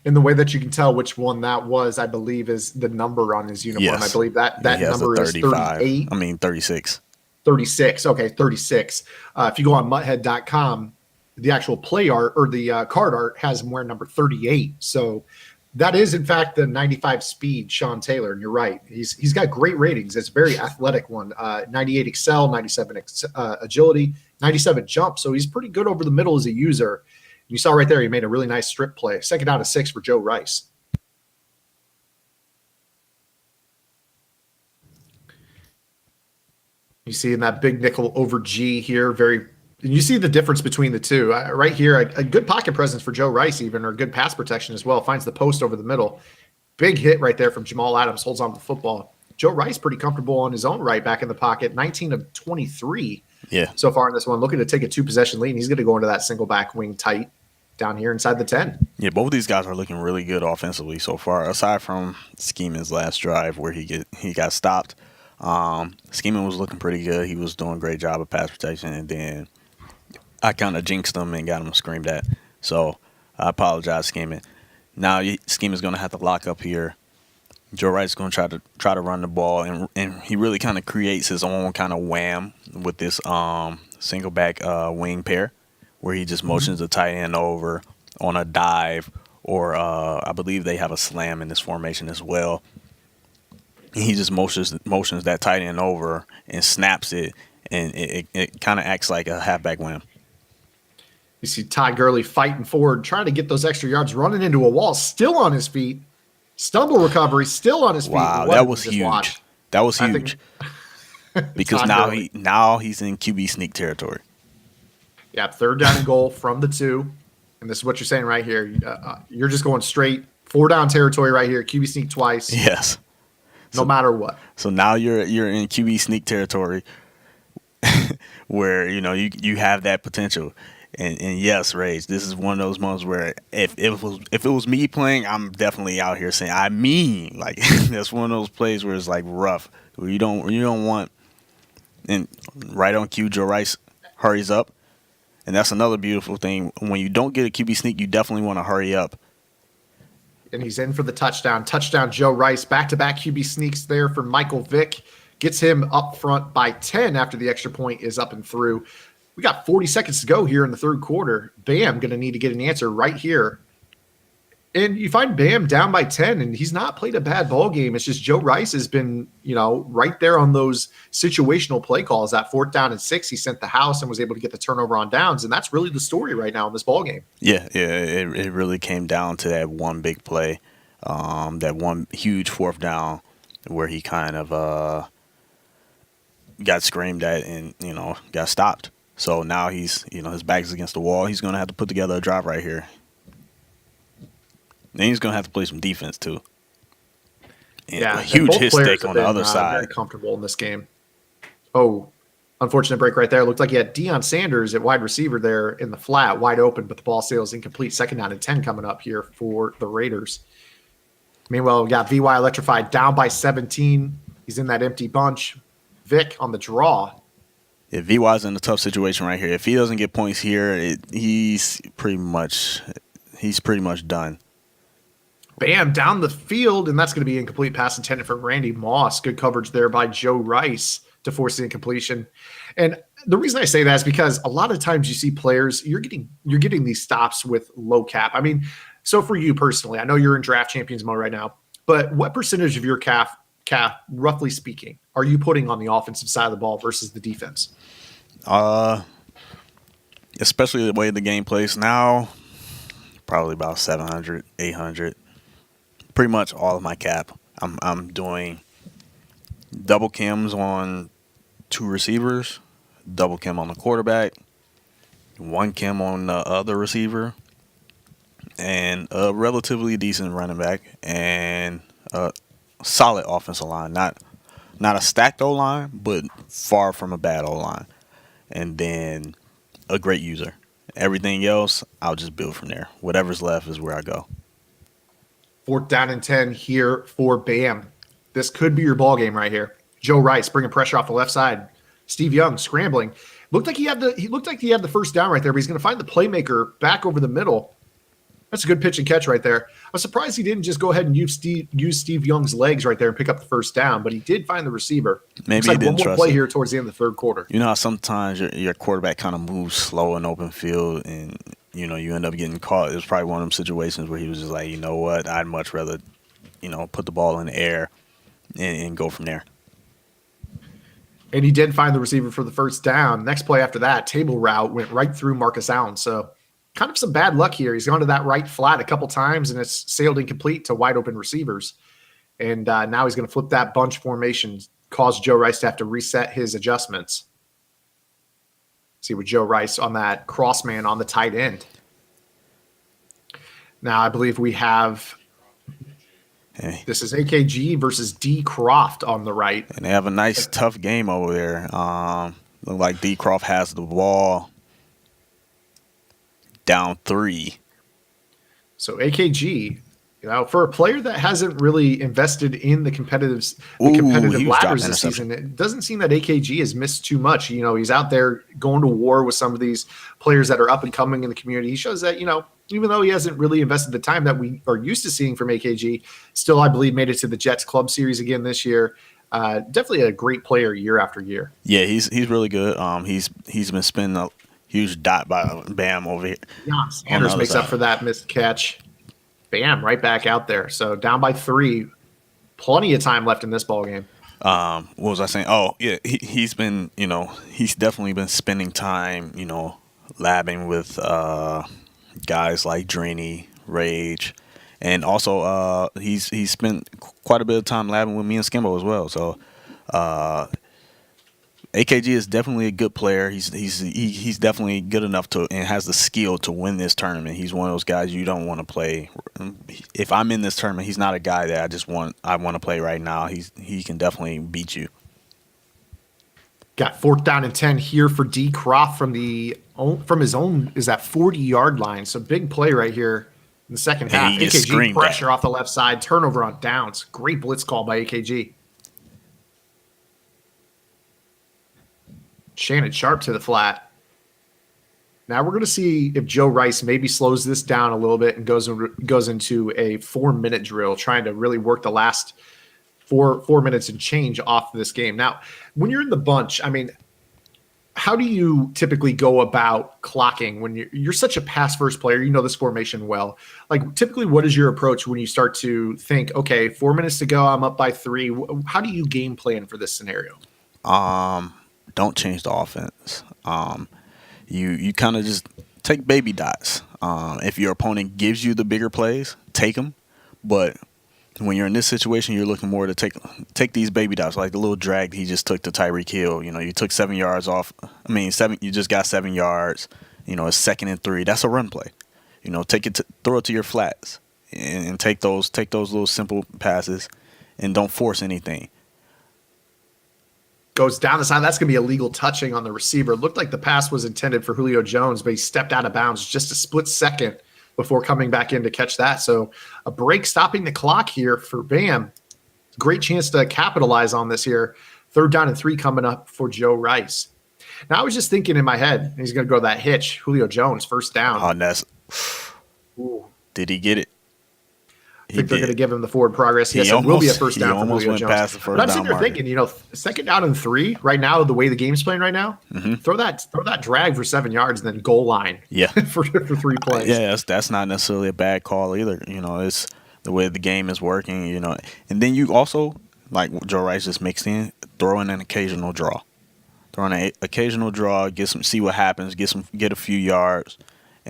And the way that you can tell which one that was, I believe, is the number on his uniform. Yes. I believe that number is 38. 36. 36. Okay, 36. If you go on mutthead.com, the actual play art or the card art has him wearing number 38. So that is, in fact, the 95 speed Sean Taylor. And you're right. He's got great ratings. It's a very athletic one. 98 excel, 97 agility, 97 jump. So he's pretty good over the middle as a user. You saw right there, he made a really nice strip play. 2nd down to 6 for Joe Rice. You see in that big nickel over G here, and you see the difference between the two. Right here, a good pocket presence for Joe Rice even, or good pass protection as well. Finds the post over the middle. Big hit right there from Jamal Adams, holds on to the football. Joe Rice pretty comfortable on his own right back in the pocket, 19 of 23 so far in this one. Looking to take a 2-possession lead, and he's going to go into that single back wing tight down here inside the 10. Yeah, both of these guys are looking really good offensively so far, aside from Skeeman's last drive where he got stopped. Skeeman was looking pretty good. He was doing a great job of pass protection, and then I kind of jinxed him and got him screamed at. So I apologize, Skeeman. Now Skeeman's going to have to lock up here. Joe Rice is going to try to run the ball, and he really kind of creates his own kind of wham with this single back wing pair, where he just motions the tight end over on a dive, or I believe they have a slam in this formation as well. And he just motions that tight end over and snaps it, and it kind of acts like a halfback wham. You see Todd Gurley fighting forward, trying to get those extra yards, running into a wall, still on his feet. Stumble recovery, still on his feet. Wow, that was huge. That was huge. Because now he's in QB sneak territory. Yeah, 3rd down and goal from the 2. And this is what you're saying right here. You're just going straight 4-down territory right here. QB sneak twice. Yes. No matter what. So now you're in QB sneak territory where, you know, you have that potential. And yes, Rage, this is one of those moments where if it was me playing, I'm definitely out here saying, like that's one of those plays where it's like rough, where you don't want, and right on cue, Joe Rice hurries up. And that's another beautiful thing. When you don't get a QB sneak, you definitely want to hurry up. And he's in for the touchdown. Touchdown, Joe Rice. Back-to-back QB sneaks there for Michael Vick. Gets him up front by 10 after the extra point is up and through. We got 40 seconds to go here in the 3rd quarter. Bam going to need to get an answer right here. And you find Bam down by 10, and he's not played a bad ball game. It's just Joe Rice has been, you know, right there on those situational play calls. That 4th down and 6, he sent the house and was able to get the turnover on downs, and that's really the story right now in this ball game. Yeah, it really came down to that one big play, that one huge 4th down where he kind of got screamed at and, you know, got stopped. So now he's, you know, his back is against the wall. He's going to have to put together a drive right here. And he's going to have to play some defense too. And yeah, a huge hit stick on the other side. Very comfortable in this game. Oh, Unfortunate break right there. Looked like he had Deion Sanders at wide receiver there in the flat, wide open, but the ball sails incomplete. 2nd down and 10 coming up here for the Raiders. Meanwhile, we got VY electrified down by 17. He's in that empty bunch. Vic on the draw. If VY's in a tough situation right here, if he doesn't get points here, he's pretty much done. Bam, down the field, and that's going to be incomplete pass intended for Randy Moss. Good coverage there by Joe Rice to force the incompletion. And the reason I say that is because a lot of times you see players, you're getting these stops with low cap. I mean, so for you personally, I know you're in draft champions mode right now, but what percentage of your cap, roughly speaking, are you putting on the offensive side of the ball versus the defense? Especially the way the game plays now, probably about 700, 800. Pretty much all of my cap. I'm doing double Kims on 2 receivers, double Kim on the quarterback, 1 Kim on the other receiver, and a relatively decent running back, and a solid offensive line. Not a stacked O-line, but far from a bad O-line. And then a great user. Everything else, I'll just build from there. Whatever's left is where I go. 4th down and 10 here for Bam. This could be your ball game right here. Joe Rice bringing pressure off the left side. Steve Young scrambling. Looked like he had the first down right there, but he's going to find the playmaker back over the middle. That's a good pitch and catch right there. I'm surprised he didn't just go ahead and use Steve Young's legs right there and pick up the first down, but he did find the receiver. Maybe Looks he like didn't one more trust play it. here towards the end of the 3rd quarter. You know how sometimes your quarterback kind of moves slow in open field, and you end up getting caught. It was probably one of them situations where he was just like, you know what, I'd much rather, put the ball in the air and go from there. And he did find the receiver for the first down. Next play after that, table route went right through Marcus Allen. So kind of some bad luck here. He's gone to that right flat a couple times, and it's sailed incomplete to wide open receivers. And now he's going to flip that bunch formation, cause Joe Rice to have to reset his adjustments. See with Joe Rice on that cross man on the tight end. Now I believe we have this is AKG versus D Croft on the right. And they have a nice tough game over there. Look like D Croft has the ball down 3. So AKG, for a player that hasn't really invested in the competitive ladders this season, it doesn't seem that AKG has missed too much. He's out there going to war with some of these players that are up and coming in the community. He shows that, even though he hasn't really invested the time that we are used to seeing from AKG, still, I believe, made it to the Jets Club Series again this year. Definitely a great player year after year. Yeah, he's really good. He's been spinning a huge dot by Bam over here. Yeah, Sanders makes up for that missed catch. Bam, right back out there. So down by 3. Plenty of time left in this ball game. What was I saying? Oh, yeah, he's been, he's definitely been spending time, labbing with guys like Drini, Rage, and also he's spent quite a bit of time labbing with me and Skimbo as well. So AKG is definitely a good player. He's definitely good enough to and has the skill to win this tournament. He's one of those guys you don't want to play. If I'm in this tournament, he's not a guy that I want to play right now. He can definitely beat you. Got 4th down and 10 here for D Croft from his own is that 40-yard line. So big play right here in the second half. AKG pressure off the left side, turnover on downs. Great blitz call by AKG. Shannon Sharp to the flat. Now we're going to see if Joe Rice maybe slows this down a little bit and goes into a 4-minute drill, trying to really work the last four minutes and change off this game. Now, when you're in the bunch, I mean, how do you typically go about clocking when you're such a pass-first player? You know this formation well. Like, typically, what is your approach when you start to think, okay, 4 minutes to go, I'm up by 3? How do you game plan for this scenario? Don't change the offense. You kind of just take baby dots. If your opponent gives you the bigger plays, take them. But when you're in this situation, you're looking more to take these baby dots, like the little drag he just took to Tyreek Hill. You took 7 yards off. I mean, 7. You just got 7 yards. It's 2nd and 3. That's a run play. Throw it to your flats and take those little simple passes, and don't force anything. goes down the side. That's going to be illegal touching on the receiver. It looked like the pass was intended for Julio Jones, but he stepped out of bounds just a split second before coming back in to catch that. So a break stopping the clock here for Bam. Great chance to capitalize on this here. 3rd down and 3 coming up for Joe Rice. Now I was just thinking in my head, he's going to go that hitch. Julio Jones, 1st down. Oh, that's. Ooh. Did he get it? I think they're going to give him the forward progress. Yes, it will be a 1st down for Julio Jones. But I'm sitting there thinking, 2nd down and 3 right now, the way the game's playing right now, throw that drag for 7 yards and then goal line. Yeah, for 3 plays. Yeah, that's not necessarily a bad call either. It's the way the game is working. And then you also, like Joe Rice just mixed in, throw in an occasional draw. Throw in an occasional draw, see what happens, get a few yards,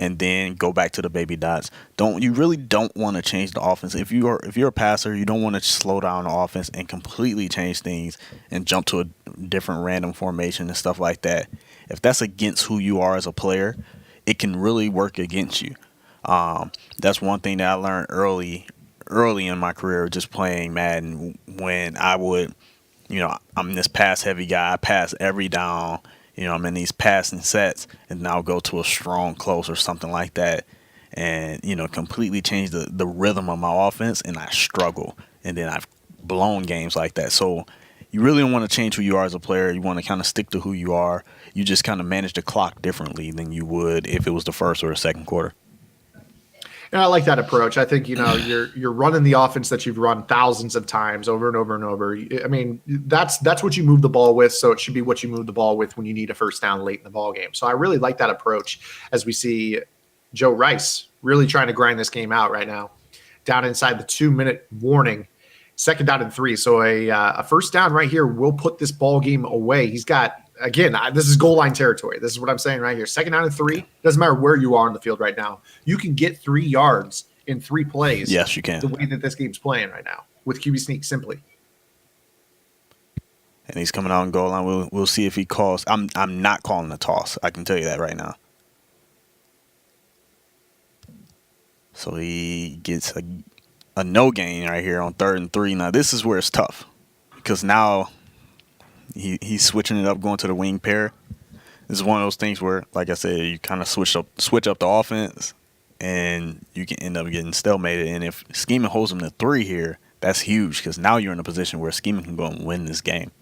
and then go back to the baby dots. You really don't want to change the offense. If you're a passer, you don't want to slow down the offense and completely change things and jump to a different random formation and stuff like that. If that's against who you are as a player, it can really work against you. That's one thing that I learned early in my career just playing Madden, when I would, I'm this pass heavy guy. I pass every down. I'm in these passing sets, and now go to a strong close or something like that, and completely change the rhythm of my offense, and I struggle. And then I've blown games like that. So you really don't want to change who you are as a player. You want to kind of stick to who you are. You just kind of manage the clock differently than you would if it was the first or the second quarter. And I like that approach. I think, you're running the offense that you've run thousands of times over and over and over. I mean, that's what you move the ball with, so it should be what you move the ball with when you need a 1st down late in the ball game. So I really like that approach as we see Joe Rice really trying to grind this game out right now. Down inside the 2-minute warning, 2nd down and 3. So a 1st down right here will put this ball game away. He's got, again, this is goal line territory. This is what I'm saying right here. 2nd down and 3. Doesn't matter where you are on the field right now. You can get 3 yards in 3 plays. Yes, you can. The way that this game's playing right now with QB sneak simply. And he's coming out on goal line. We'll see if he calls. I'm not calling a toss. I can tell you that right now. So he gets a no gain right here on 3rd and 3. Now this is where it's tough, because now he's switching it up, going to the wing pair. This is one of those things where, like I said, you kind of switch up the offense, and you can end up getting stalemated. And if scheming holds him to 3 here, that's huge, because now you're in a position where scheming can go and win this game.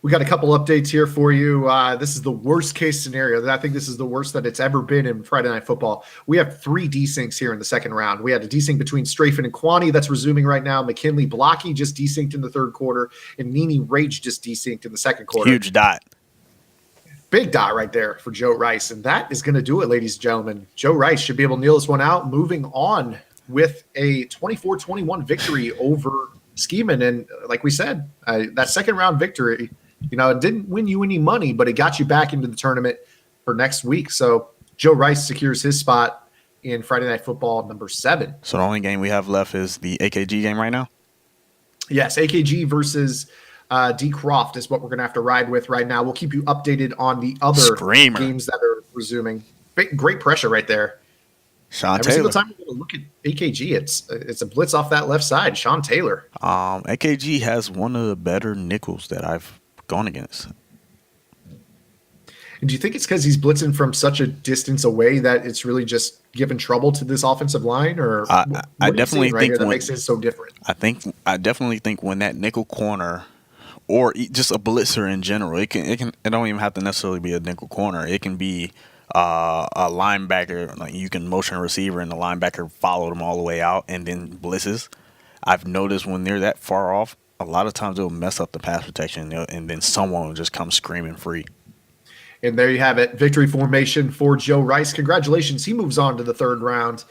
We got a couple updates here for you. This is the worst case scenario. I think this is the worst that it's ever been in Friday Night Football. We have 3 desyncs here in the 2nd round. We had a desync between Strafen and Kwani that's resuming right now. McKinley Blocky just desynced in the 3rd quarter, and Nini Rage just desynced in the 2nd quarter. Huge dot. Big dot right there for Joe Rice. And that is going to do it, ladies and gentlemen. Joe Rice should be able to kneel this one out, moving on with a 24-21 victory over Skeeman. And like we said, that 2nd round victory, it didn't win you any money, but it got you back into the tournament for next week. So Joe Rice secures his spot in Friday Night Football number 7. So the only game we have left is the AKG game right now? Yes, AKG versus D. Croft is what we're going to have to ride with right now. We'll keep you updated on the other games that are resuming. Great pressure right there. Sean Every Taylor. single time you look at AKG, it's a blitz off that left side. Sean Taylor. AKG has one of the better nickels that I've gone against. And do you think it's because he's blitzing from such a distance away that it's really just giving trouble to this offensive line? Or I definitely think that makes it so different. I definitely think when that nickel corner, or just a blitzer in general, it don't even have to necessarily be a nickel corner. It can be a linebacker. Like, you can motion a receiver and the linebacker follow them all the way out and then blitzes. I've noticed when they're that far off, a lot of times it'll mess up the pass protection, and then someone will just come screaming free. And there you have it. Victory formation for Joe Rice. Congratulations. He moves on to the 3rd round.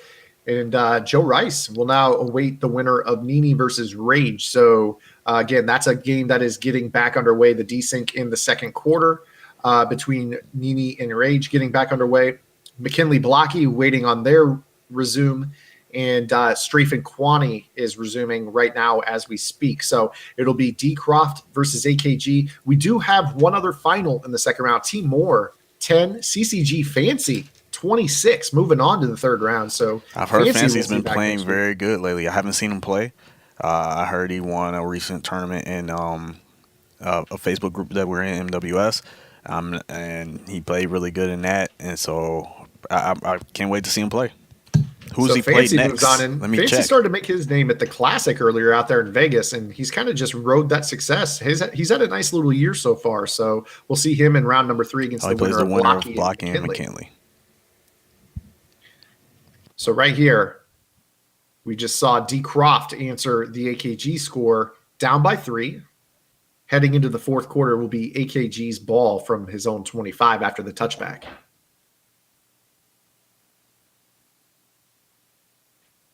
And Joe Rice will now await the winner of Nini versus Rage. So, again, that's a game that is getting back underway. The desync in the 2nd quarter between Nini and Rage getting back underway. McKinley Blocky waiting on their resume. And Strafe and Kwani is resuming right now as we speak. So it'll be D. Croft versus AKG. We do have one other final in the 2nd round. Team Moore, 10. CCG Fancy, 26. Moving on to the 3rd round. So I've heard Fancy's been playing very good lately. I haven't seen him play. I heard he won a recent tournament in a Facebook group that we're in, MWS, and he played really good in that. And so I can't wait to see him play. Who's So he played Fancy next? moves on in. Let me Fancy check. started to make his name at the Classic earlier out there in Vegas, and he's kind of just rode that success. He's had a nice little year so far, so we'll see him in round number 3 against Oh, the he plays winner the of winner of Blocky Blocky and McKinley. McKinley. So right here, we just saw D. Croft answer the AKG score down by 3. Heading into the fourth quarter will be AKG's ball from his own 25 after the touchback.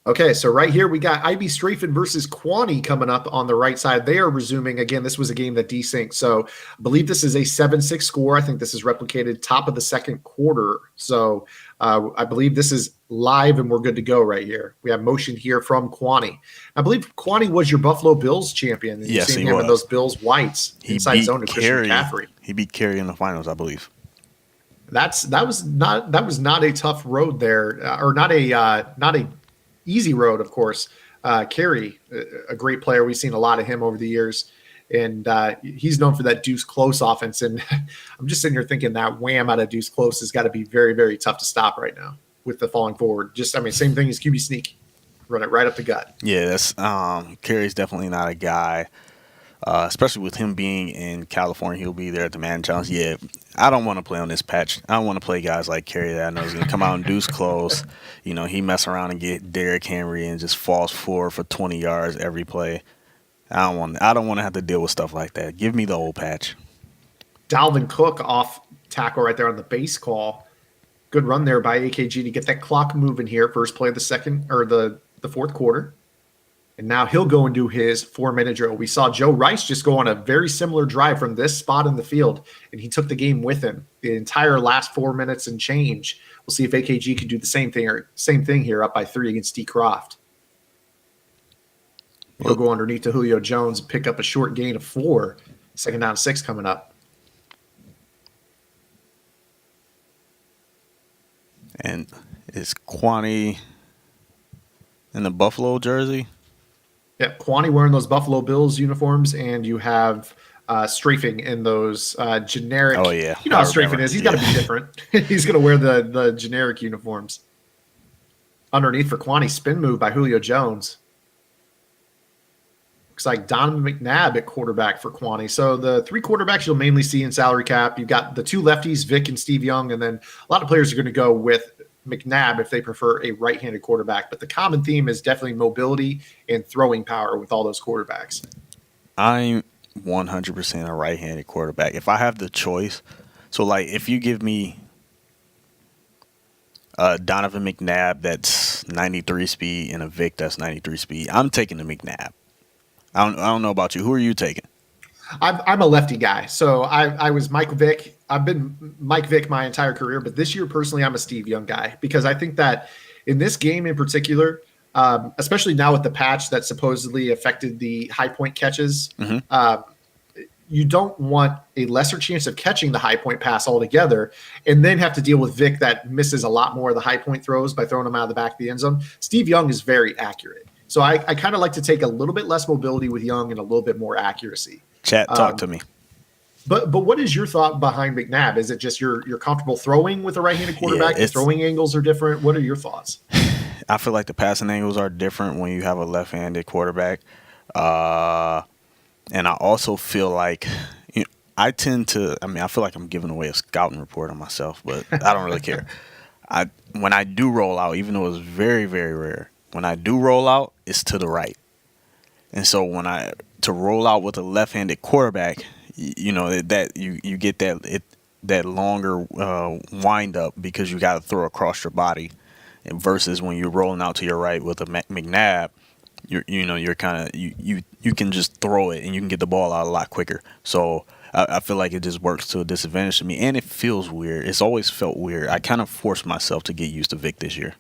Okay, so right here we got IB Strafen versus Quani coming up on the right side. They are resuming. Again, this was a game that desynced. So I believe this is a 7-6 score. I think this is replicated top of the second quarter. So I believe this is live and we're good to go right here. We have motion here from Quani. I believe Quani was your Buffalo Bills champion. And Yes, you've seen he him was. in those Bills whites He inside beat zone to Christian Carey. McCaffrey. He beat Carey in the finals, I believe. That was not a tough road there, or not a easy road, of course. Carey, a great player. We've seen a lot of him over the years, and he's known for that deuce close offense. And I'm just sitting here thinking that wham out of deuce close has got to be very, very tough to stop right now with the falling forward. Same thing as QB sneak, run it right up the gut. Yeah, that's Carey's definitely not a guy. Especially with him being in California, he'll be there at the Madden Challenge. Yeah, I don't want to play on this patch. I don't want to play guys like Carey that I know is going to come out and deuce close. You know, he mess around and get Derrick Henry and just falls forward for 20 yards every play. I don't want to have to deal with stuff like that. Give me the old patch. Dalvin Cook off tackle right there on the base call. Good run there by AKG to get that clock moving here. First play of the second or the fourth quarter. And now he'll go and do his 4-minute drill. We saw Joe Rice just go on a very similar drive from this spot in the field, and he took the game with him the entire last 4 minutes and change. We'll see if AKG can do the same thing here up by 3 against D. Croft. He'll go underneath to Julio Jones and pick up a short gain of 4. Second down 6 coming up. And is Quani in the Buffalo jersey? Yeah, Quani wearing those Buffalo Bills uniforms, and you have Strafing in those generic. Oh, yeah. You know how I Strafing remember. is. He's got to be different. He's going to wear the generic uniforms. Underneath for Quani, spin move by Julio Jones. Looks like Donovan McNabb at quarterback for Quani. So the 3 quarterbacks you'll mainly see in salary cap. You've got the 2 lefties, Vic and Steve Young, and then a lot of players are going to go with McNabb if they prefer a right-handed quarterback. But the common theme is definitely mobility and throwing power with all those quarterbacks. I'm 100% a right-handed quarterback. If I have the choice, so like if you give me Donovan McNabb that's 93 speed and a Vic that's 93 speed, I'm taking the McNabb. I don't know about you. Who are you taking? I'm a lefty guy, so I was Mike Vick. I've been Mike Vick my entire career, but this year personally, I'm a Steve Young guy because I think that in this game in particular, especially now with the patch that supposedly affected the high point catches, you don't want a lesser chance of catching the high point pass altogether and then have to deal with Vic that misses a lot more of the high point throws by throwing them out of the back of the end zone. Steve Young is very accurate. So I kind of like to take a little bit less mobility with Young and a little bit more accuracy. Chat, talk to me. But what is your thought behind McNabb? Is it just you're comfortable throwing with a right-handed quarterback? The throwing angles are different. What are your thoughts? I feel like the passing angles are different when you have a left-handed quarterback. And I also feel like I feel like I'm giving away a scouting report on myself, but I don't really care. When I do roll out, even though it's very, very rare, when I do roll out, it's to the right. And so to roll out with a left-handed quarterback, that you get that longer wind up because you got to throw across your body, and versus when you're rolling out to your right with a McNabb, you can just throw it and you can get the ball out a lot quicker. So I feel like it just works to a disadvantage to me, and it feels weird. It's always felt weird. I kind of forced myself to get used to Vic this year.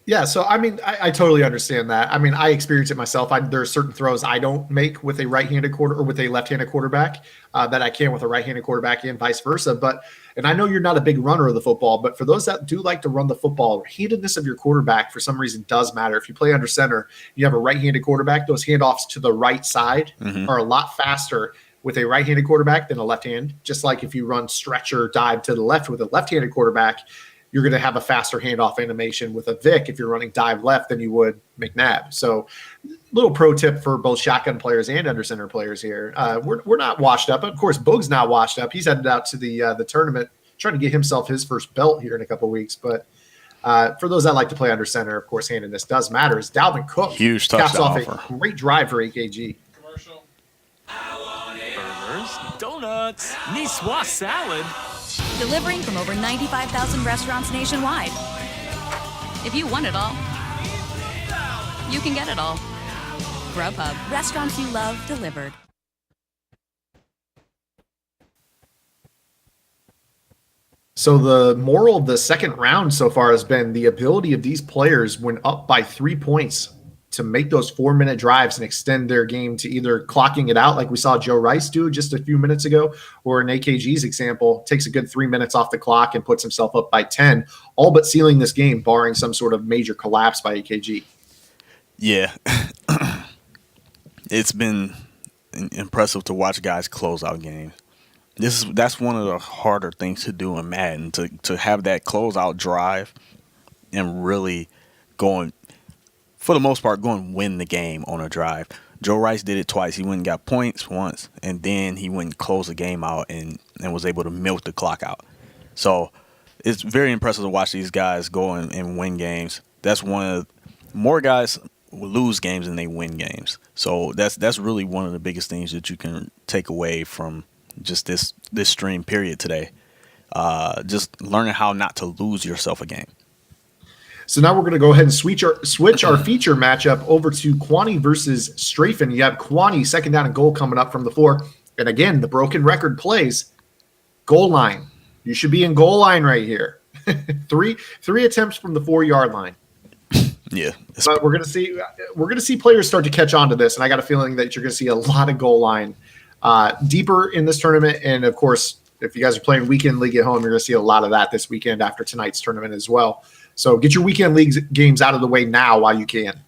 Yeah, so I mean, I totally understand that. I mean, I experience it myself. There are certain throws I don't make with a right-handed quarter or with a left-handed quarterback that I can with a right-handed quarterback and vice versa. And I know you're not a big runner of the football, but for those that do like to run the football, handedness of your quarterback for some reason does matter. If you play under center, you have a right-handed quarterback, those handoffs to the right side are a lot faster with a right-handed quarterback than a left hand. Just like if you run stretch or dive to the left with a left-handed quarterback, you're going to have a faster handoff animation with a Vic if you're running dive left than you would McNabb. So little pro tip for both shotgun players and under center players here. We're not washed up. Of course, Boog's not washed up. He's headed out to the tournament, trying to get himself his first belt here in a couple of weeks. But for those that like to play under center, of course, handedness does matter. Is Dalvin Cook Huge caps touchdown off offer. a great drive for AKG. Burgers, donuts, Niçoise salad. Delivering from over 95,000 restaurants nationwide. If you want it all, you can get it all. Grubhub, restaurants you love delivered. So the moral of the second round so far has been the ability of these players when up by 3 points to make those 4-minute drives and extend their game to either clocking it out like we saw Joe Rice do just a few minutes ago, or in AKG's example, takes a good 3 minutes off the clock and puts himself up by 10, all but sealing this game, barring some sort of major collapse by AKG. Yeah. It's been impressive to watch guys close out games. That's one of the harder things to do in Madden, to have that closeout drive and really going, for the most part, going win the game on a drive. Joe Rice did it twice. He went and got points once, and then he went and closed the game out and was able to milk the clock out. So it's very impressive to watch these guys go and win games. That's one of more guys lose games than they win games. So that's really one of the biggest things that you can take away from just this stream period today. Just learning how not to lose yourself a game. So now we're going to go ahead and switch our feature matchup over to Kwani versus Strafen. You have Kwani second down and goal coming up from the 4. And again, the broken record plays goal line. You should be in goal line right here. three attempts from the 4-yard line. Yeah, but we're gonna see players start to catch on to this, and I got a feeling that you're gonna see a lot of goal line deeper in this tournament. And of course, if you guys are playing weekend league at home, you're gonna see a lot of that this weekend after tonight's tournament as well. So get your weekend league games out of the way now while you can.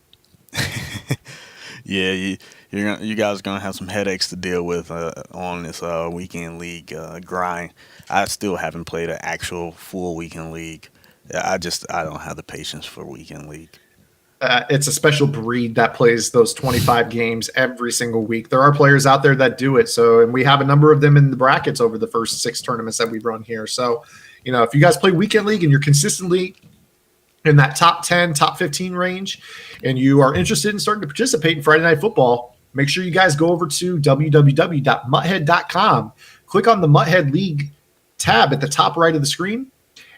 Yeah, you guys are gonna have some headaches to deal with on this weekend league grind. I still haven't played an actual full weekend league. I don't have the patience for weekend league. It's a special breed that plays those 25 games every single week. There are players out there that do it. So, and we have a number of them in the brackets over the first 6 tournaments that we've run here. So, if you guys play weekend league and you're consistently in that top 10, top 15 range, and you are interested in starting to participate in Friday Night Football, make sure you guys go over to www.mutthead.com, click on the Mutthead League tab at the top right of the screen.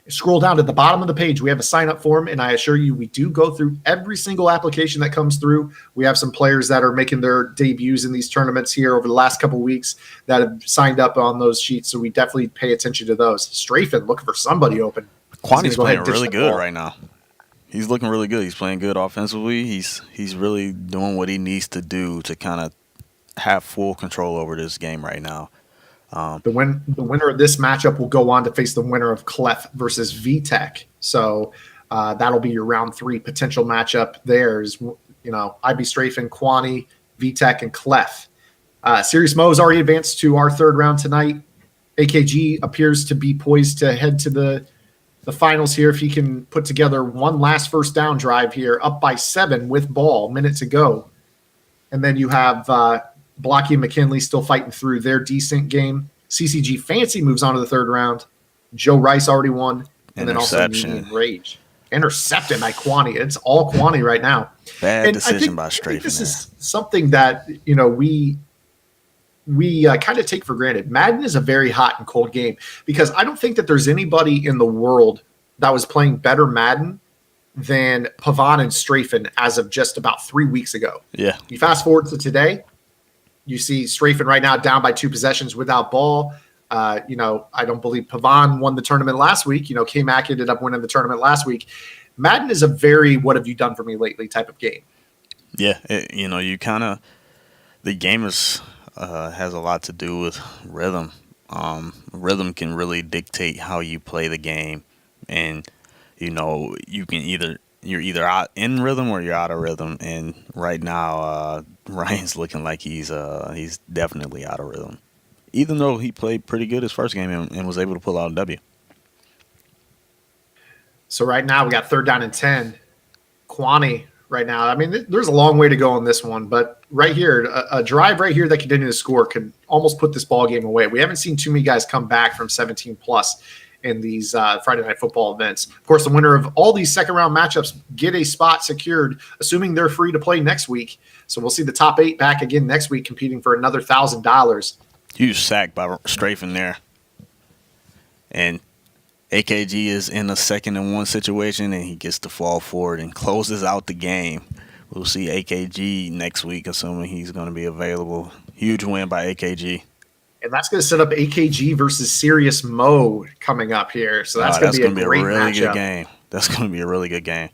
Scroll down to the bottom of the page. We have a sign-up form, and I assure you we do go through every single application that comes through. We have some players that are making their debuts in these tournaments here over the last couple of weeks that have signed up on those sheets, so we definitely pay attention to those. Strafen looking for somebody open. Kwani's playing really good right now. He's looking really good. He's playing good offensively. He's really doing what he needs to do to kind of have full control over this game right now. The winner of this matchup will go on to face the winner of Clef versus VTech. So that'll be your round 3 potential matchup. There's, IB Strafen, Kwani, VTech, and Clef. Sirius Mo has already advanced to our 3rd round tonight. AKG appears to be poised to head to the finals here if he can put together one last first down drive here, up by 7 with ball, minute to go. And then you have Blocky and McKinley still fighting through their decent game. CCG Fancy moves on to the 3rd round. Joe Rice already won. And then also Median Rage. Intercepted by Kwani. It's all Kwani right now. Bad decision by Strafen. I think this is something that, we kind of take for granted. Madden is a very hot and cold game because I don't think that there's anybody in the world that was playing better Madden than Pavan and Strafen as of just about 3 weeks ago. Yeah. You fast forward to today, you see Strafen right now down by 2 possessions without ball. I don't believe Pavan won the tournament last week. K-Mac ended up winning the tournament last week. Madden is a very "what have you done for me lately" type of game. Yeah, you kind of the game has a lot to do with rhythm. Rhythm can really dictate how you play the game, and you're either out in rhythm or you're out of rhythm. And right now, Ryan's looking like he's definitely out of rhythm, even though he played pretty good his first game and was able to pull out a W. So right now we got 3rd down and 10. Kwani right now. I mean, there's a long way to go on this one, but right here, a drive right here that continued to score could almost put this ball game away. We haven't seen too many guys come back from 17 plus in these Friday Night Football events. Of course, the winner of all these second-round matchups get a spot secured, assuming they're free to play next week. So we'll see the top 8 back again next week competing for another $1,000. Huge sack by Strafen there. And AKG is in a 2nd and 1 situation, and he gets to fall forward and closes out the game. We'll see AKG next week, assuming he's going to be available. Huge win by AKG. And that's going to set up AKG versus Serious Mo coming up here. So that's going to be a great really matchup. Good game. That's going to be a really good game.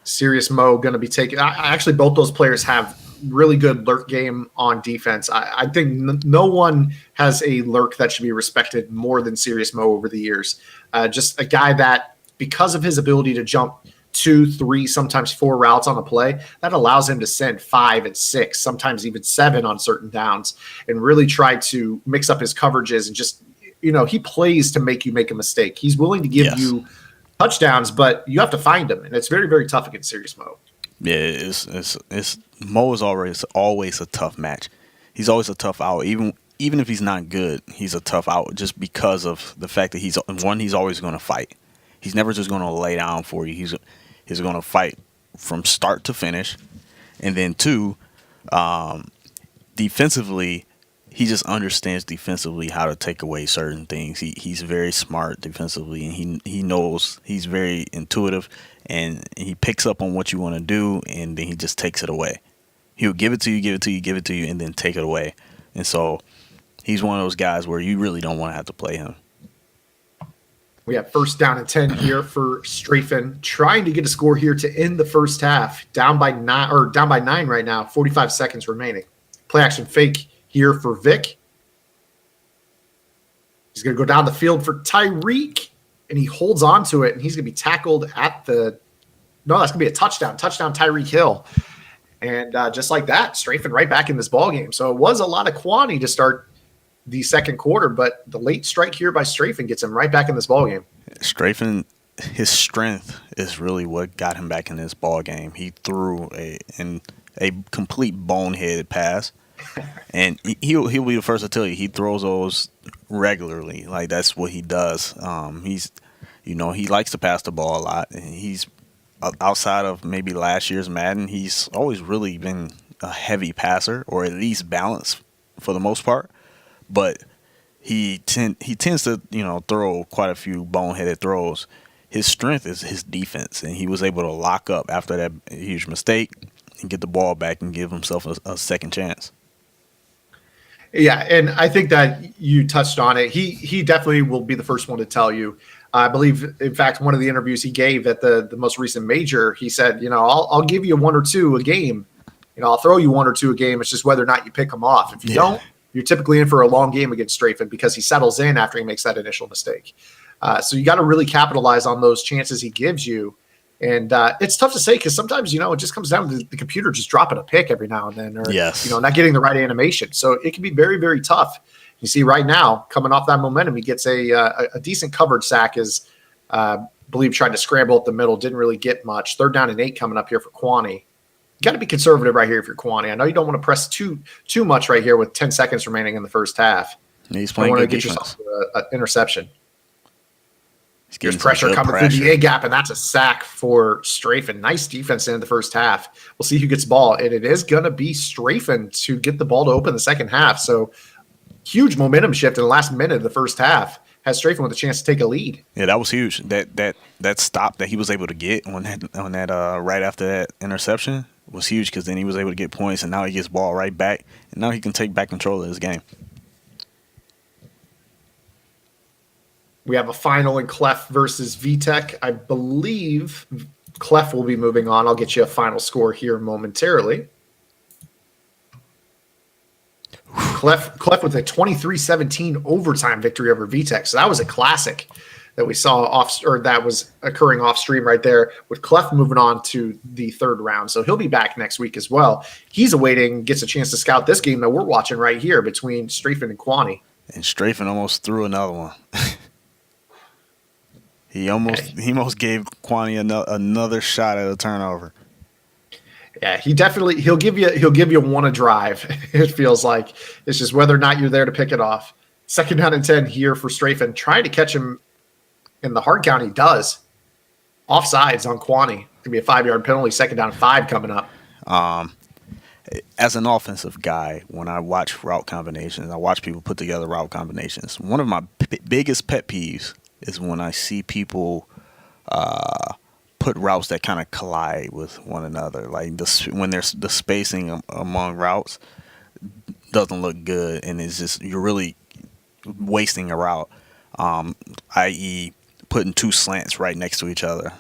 Serious Mo going to be taking. Actually, both those players have really good lurk game on defense. I think no one has a lurk that should be respected more than Serious Mo over the years. Just a guy that, because of his ability to jump 2, 3, sometimes 4 routes on a play, that allows him to send 5 and 6, sometimes even 7 on certain downs, and really try to mix up his coverages and just, he plays to make you make a mistake. He's willing to give you touchdowns, but you have to find him, and it's very, very tough against Serious Mo. Yeah, it's Mo is always a tough match. He's always a tough out, even if he's not good. He's a tough out just because of the fact that he's always going to fight. He's never just going to lay down for you. He's going to fight from start to finish, and then 2, defensively, he just understands defensively how to take away certain things. He's very smart defensively, and he knows, he's very intuitive, and he picks up on what you want to do, and then he just takes it away. He'll give it to you, and then take it away. And so he's one of those guys where you really don't want to have to play him. We have 1st down and 10 here for Strafen, trying to get a score here to end the first half. Down by 9 right now, 45 seconds remaining. Play action fake here for Vic. He's going to go down the field for Tyreek, and he holds on to it, and he's going to be tackled at the – no, that's going to be a touchdown. Touchdown Tyreek Hill. And just like that, Strafen right back in this ballgame. So it was a lot of Kwani to start the second quarter, but the late strike here by Strafen gets him right back in this ballgame. Strafen, his strength is really what got him back in this ballgame. He threw a complete boneheaded pass, and he'll be the first to tell you he throws those regularly. Like, that's what he does. He likes to pass the ball a lot, and he's outside of maybe last year's Madden, he's always really been a heavy passer, or at least balanced for the most part. But he tends to throw quite a few boneheaded throws. His strength is his defense, and he was able to lock up after that huge mistake and get the ball back and give himself a second chance. Yeah, and I think that you touched on it. He definitely will be the first one to tell you. I believe, in fact, one of the interviews he gave at the most recent major, he said, I'll give you 1 or 2 a game. I'll throw you 1 or 2 a game. It's just whether or not you pick them off. If you don't, you're typically in for a long game against Strafen because he settles in after he makes that initial mistake. So you got to really capitalize on those chances he gives you. And it's tough to say because sometimes, it just comes down to the computer just dropping a pick every now and then, or, not getting the right animation. So it can be very, very tough. You see right now, coming off that momentum, he gets a decent coverage sack as believe tried to scramble up the middle, didn't really get much. 3rd down and 8 coming up here for Kwani. You got to be conservative right here if you're Kwani. I know you don't want to press too much right here with 10 seconds remaining in the first half. He's playing good defense. Yourself an interception. There's pressure coming through the A gap, and that's a sack for Strafen. Nice defense in the first half. We'll see who gets the ball, and it is going to be Strafen to get the ball to open the second half. So huge momentum shift in the last minute of the first half has Strafen with a chance to take a lead. Yeah, that was huge. That stop that he was able to get on that right after that interception was huge because then he was able to get points, and now he gets ball right back, and now he can take back control of his game. We have a final in Clef versus VTech. I believe Clef will be moving on. I'll get you a final score here momentarily. Clef with a 23-17 overtime victory over VTech. So that was a classic that we saw that was occurring off stream right there, with Clef moving on to the third round. So he'll be back next week as well. He's gets a chance to scout this game that we're watching right here between Strafen and Kwani. And Strafen almost threw another one. He almost gave Kwani another shot at a turnover. Yeah, he'll give you one a drive. It feels like it's just whether or not you're there to pick it off. 2nd down and 10 here for Strafen, trying to catch him in the hard count. He does. Offsides on Kwani. Could be a 5-yard penalty. 2nd down and 5 coming up. As an offensive guy, when I watch route combinations, I watch people put together route combinations. One of my biggest pet peeves is when I see people put routes that kind of collide with one another. Like when there's the spacing among routes doesn't look good, and it's just you're really wasting a route. I.e., putting 2 slants right next to each other,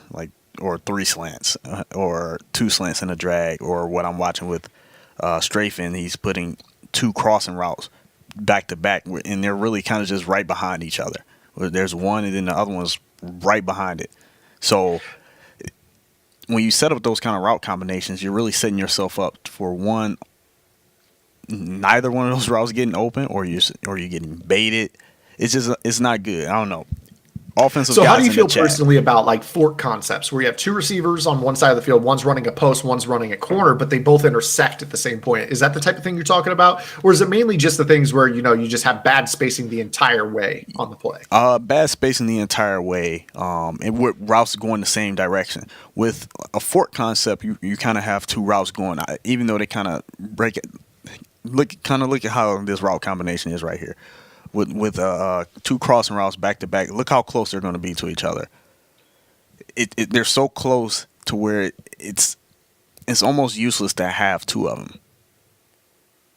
or 3 slants, or 2 slants in a drag, or what I'm watching with Strafen, he's putting 2 crossing routes back to back, and they're really kind of just right behind each other. There's one, and then the other one's right behind it. So when you set up those kind of route combinations, you're really setting yourself up for neither one of those routes getting open, or you're getting baited. It's not good. I don't know. Offensive. So how do you feel personally about fork concepts where you have 2 receivers on one side of the field, one's running a post, one's running a corner, but they both intersect at the same point? Is that the type of thing you're talking about? Or is it mainly just the things where, you just have bad spacing the entire way on the play? Bad spacing the entire way, and with routes going the same direction. With a fork concept, you kind of have 2 routes going, even though they kind of break it. Look at how this route combination is right here. With 2 crossing routes back to back, look how close they're going to be to each other. They're so close to where it's almost useless to have 2 of them.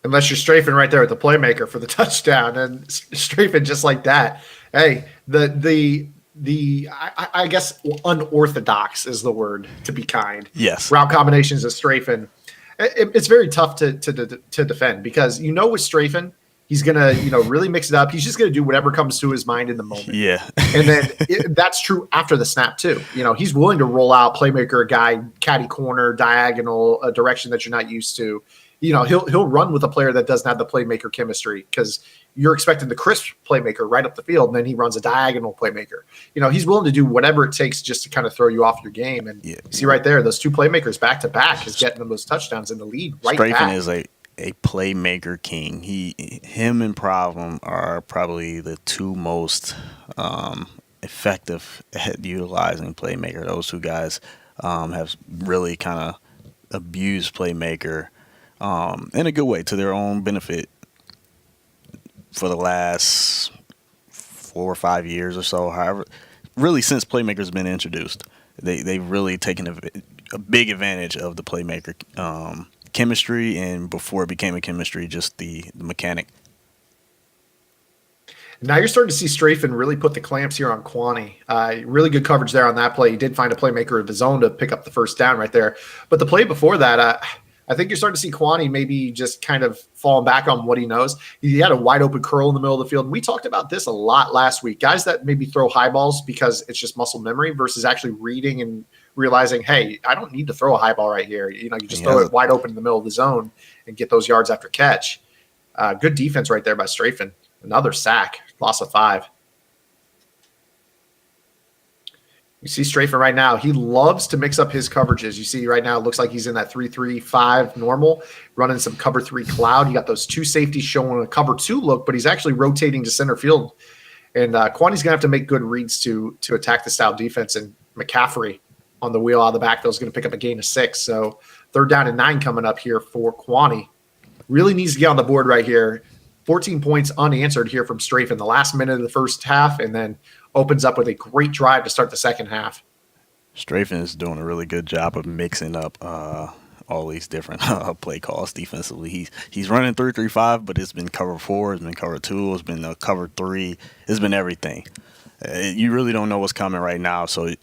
Unless you're strafing right there at the playmaker for the touchdown, and strafing just like that. Hey, I guess unorthodox is the word, to be kind. Yes. Route combinations of strafing. It's very tough to defend, because with strafing, he's going to, really mix it up. He's just going to do whatever comes to his mind in the moment. Yeah. And then that's true after the snap too. He's willing to roll out playmaker, a guy, caddy corner, diagonal, a direction that you're not used to. He'll run with a player that doesn't have the playmaker chemistry, because you're expecting the crisp playmaker right up the field, and then he runs a diagonal playmaker. He's willing to do whatever it takes just to kind of throw you off your game. And you see right there, those 2 playmakers back to back is getting them those touchdowns in the lead right back. Strafen is a playmaker king. Him and Problem are probably the 2 most effective at utilizing playmaker. Those 2 guys have really kind of abused playmaker in a good way to their own benefit for the last 4 or 5 years or so. However, really since playmaker's been introduced, they've really taken a big advantage of the playmaker chemistry, and before it became a chemistry, just the mechanic. Now you're starting to see Strafen really put the clamps here on Kwani. Really good coverage there on that play. He did find a playmaker of his own to pick up the first down right there. But the play before that, I think you're starting to see Kwani maybe just kind of falling back on what he knows. He had a wide open curl in the middle of the field. We talked about this a lot last week. Guys that maybe throw high balls because it's just muscle memory versus actually reading and realizing, hey, I don't need to throw a high ball right here. You just throw it wide open in the middle of the zone and get those yards after catch. Good defense right there by Strafen. Another sack, loss of 5. You see Strafen right now. He loves to mix up his coverages. You see right now, it looks like he's in that 3-3-5 normal, running some cover 3 cloud. You got those 2 safeties showing a cover 2 look, but he's actually rotating to center field. And Kwani's going to have to make good reads to attack the style defense. And McCaffrey on the wheel out of the backfield is going to pick up a gain of 6. So 3rd down and 9 coming up here for Kwani. Really needs to get on the board right here. 14 points unanswered here from Strafen the last minute of the first half, and then opens up with a great drive to start the second half. Strafen is doing a really good job of mixing up all these different play calls defensively. He's running 3-3-5, but it's been cover 4, it's been cover 2, it's been cover 3, it's been everything. You really don't know what's coming right now, so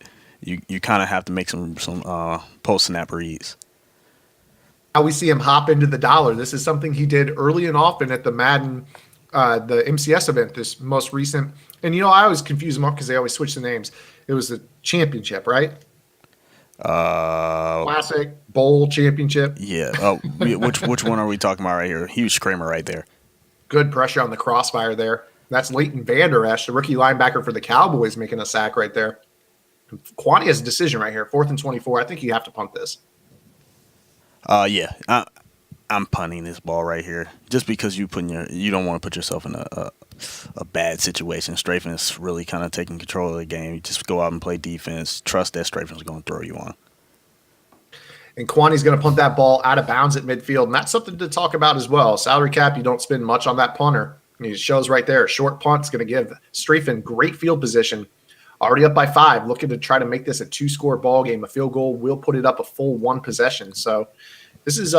you kind of have to make some post snap reads. How we see him hop into the dollar. This is something he did early and often at the Madden, the MCS event, this most recent. And I always confuse them up because they always switch the names. It was the championship, right? Classic bowl championship. Yeah. Oh, which one are we talking about right here? Huge screamer right there. Good pressure on the crossfire there. That's Leighton Vander Esch, the rookie linebacker for the Cowboys, making a sack right there. Kwani has a decision right here, 4th and 24. I think you have to punt this. Yeah. I'm punting this ball right here just because you don't want to put yourself in a bad situation. Strafen is really kind of taking control of the game. You just go out and play defense. Trust that Strafen's going to throw you on. And Kwani's going to punt that ball out of bounds at midfield, and that's something to talk about as well. Salary cap, you don't spend much on that punter. It shows right there. A short punt's going to give Strafen great field position. Already up by 5, looking to try to make this a 2-score ball game. A field goal will put it up a full 1 possession. So this is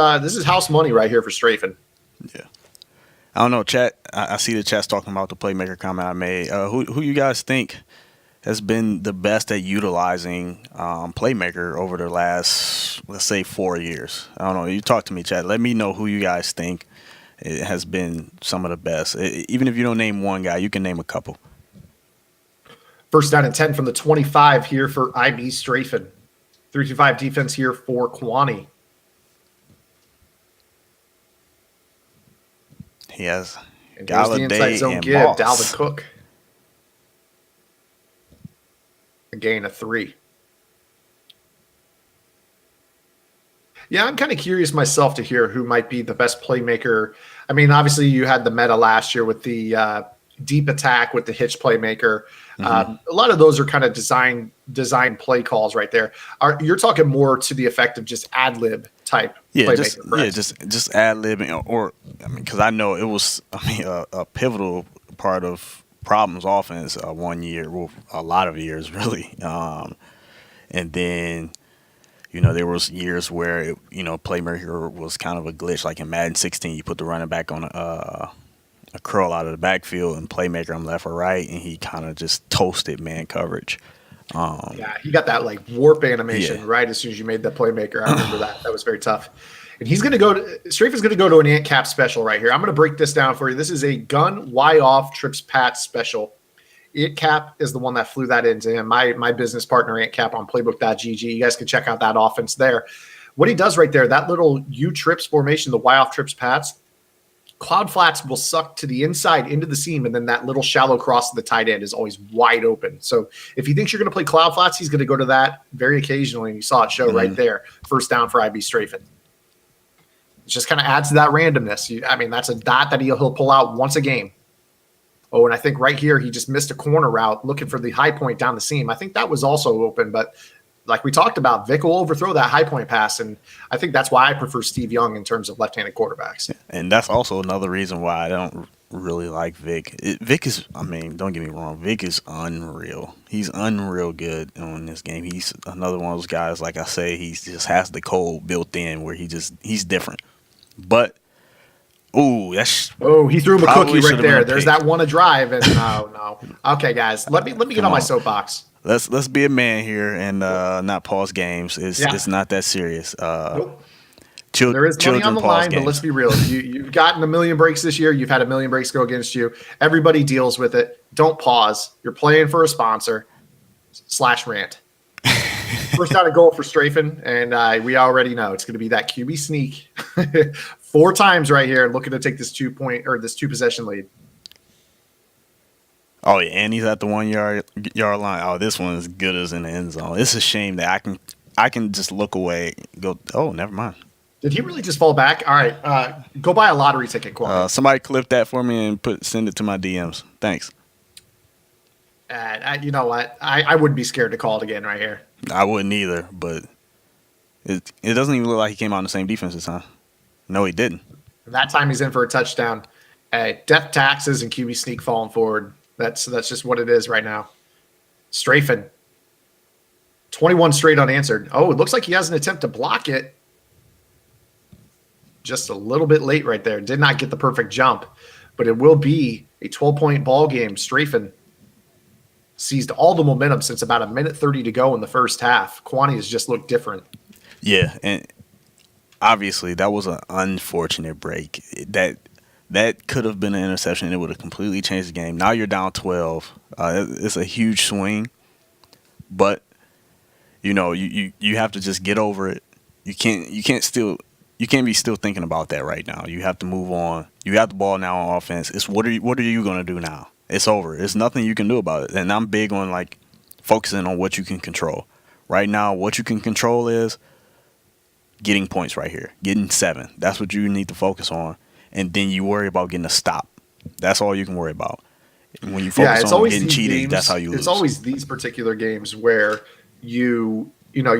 house money right here for Strafen. Yeah. I don't know, chat. I see the chat's talking about the playmaker comment I made. Who you guys think has been the best at utilizing playmaker over the last, let's say, 4 years? I don't know. You talk to me, chat. Let me know who you guys think it has been some of the best. Even if you don't name one guy, you can name a couple. First down and 10 from the 25 here for IB Strafen. 3-5 defense here for Kwani. He has And here's the inside Galladay zone and give. Moss. Dalvin Cook. A gain of 3. Yeah, I'm kind of curious myself to hear who might be the best playmaker. I mean, obviously you had the meta last year with the deep attack with the hitch playmaker. A lot of those are kind of design play calls right there. You're talking more to the effect of just ad lib type playmaker. Just ad libbing, or I mean, because I know it was a pivotal part of Problems offense 1 year, well, a lot of years really, and then. There was years where playmaker was kind of a glitch. Like in Madden 16, you put the running back on a curl out of the backfield and playmaker on left or right, and he kind of just toasted man coverage. Yeah, he got that like warp animation right as soon as you made that playmaker. I remember that. That was very tough. And he's going to go to Strafe's going to go to an ant cap special right here. I'm going to break this down for you. This is a gun Y off trips Pat special. Ant Cap is the one that flew that into him. My business partner, Ant Cap, on playbook.gg. You guys can check out that offense there. What he does right there, that little U trips formation, the Y off trips Pats, cloud flats will suck to the inside into the seam, and then that little shallow cross to the tight end is always wide open. So if he thinks you're going to play cloud flats, he's going to go to that very occasionally. And you saw it show right there. First down for IB Strafen. It just kind of adds to that randomness. That's a dot that he'll pull out once a game. Oh, and I think right here he just missed a corner route looking for the high point down the seam. I think that was also open, but like we talked about, Vic will overthrow that high point pass, and I think that's why I prefer Steve Young in terms of left-handed quarterbacks. And that's also another reason why I don't really like Vic. Vic is, don't get me wrong, Vic is unreal. He's unreal good on this game. He's another one of those guys, like I say, he just has the code built in where he's different. But he threw him a cookie right there. There's that one a drive, and no. Okay, guys, let me get on my soapbox. Let's be a man here and not pause games. It's not that serious. Nope. There is money on the line, but let's be real. You've gotten a million breaks this year. You've had a million breaks go against you. Everybody deals with it. Don't pause. You're playing for a sponsor. /rant. First down and goal for Strafen, and we already know it's going to be that QB sneak 4 times right here, looking to take this 2-possession lead. Oh yeah, and he's at the 1 yard line. Oh, this one is good as in the end zone. It's a shame that I can just look away, go. Oh, never mind. Did he really just fall back? All right, go buy a lottery ticket, Quan. Somebody clip that for me and send it to my DMs. Thanks. You know what? I wouldn't be scared to call it again right here. I wouldn't either, but it doesn't even look like he came out in the same defense this time. No, he didn't. That time he's in for a touchdown. Death taxes and QB sneak falling forward. That's just what it is right now. Strafen. 21 straight unanswered. Oh, it looks like he has an attempt to block it. Just a little bit late right there. Did not get the perfect jump, but it will be a 12-point ball game. Strafen seized all the momentum since about a minute 30 to go in the first half. Kwani has just looked different. Yeah, and obviously that was an unfortunate break. That could have been an interception. It would have completely changed the game. Now you're down 12. It's a huge swing, but you have to just get over it. You can't be still thinking about that right now. You have to move on. You got the ball now on offense. It's what are you going to do now? It's over. There's nothing you can do about it. And I'm big on like focusing on what you can control. Right now, what you can control is getting points right here, getting 7. That's what you need to focus on. And then you worry about getting a stop. That's all you can worry about. And when you focus on getting cheated, games, that's how you lose. It's always these particular games where you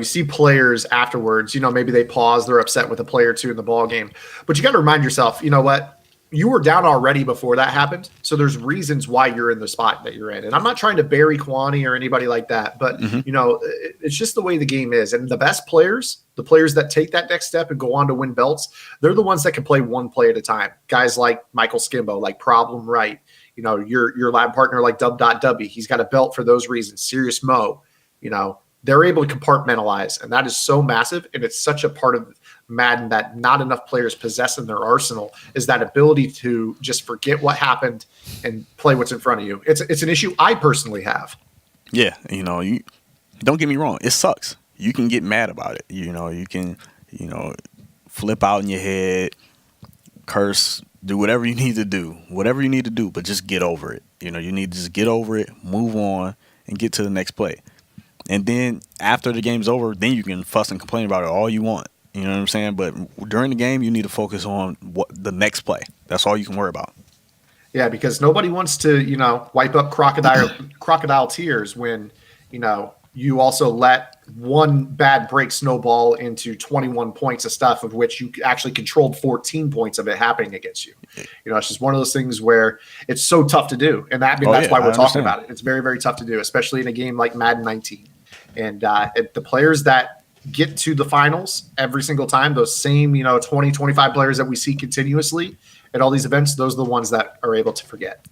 see players afterwards, maybe they pause, they're upset with a play or two in the ball game. But you got to remind yourself, you know what? You were down already before that happened. So there's reasons why you're in the spot that you're in. And I'm not trying to bury Kwani or anybody like that, but it's just the way the game is. And the best players, the players that take that next step and go on to win belts, they're the ones that can play one play at a time. Guys like Michael Skimbo, like Problem Right, your lab partner like Dub.W, he's got a belt for those reasons. Serious Mo, they're able to compartmentalize, and that is so massive. And it's such a part of Madden that not enough players possess in their arsenal, is that ability to just forget what happened and play what's in front of you. It's an issue I personally have. Yeah, you don't get me wrong. It sucks. You can get mad about it. You can, flip out in your head, curse, do whatever you need to do, but just get over it. You need to just get over it, move on, and get to the next play. And then after the game's over, then you can fuss and complain about it all you want. You know what I'm saying? But during the game, you need to focus on what the next play. That's all you can worry about. Yeah, because nobody wants to, wipe up crocodile tears when, you also let one bad break snowball into 21 points of stuff, of which you actually controlled 14 points of it happening against you. It's just one of those things where it's so tough to do. And that's why we're talking about it. It's very, very tough to do, especially in a game like Madden 19. And the players that get to the finals every single time, those same, 20, 25 players that we see continuously at all these events, those are the ones that are able to forget.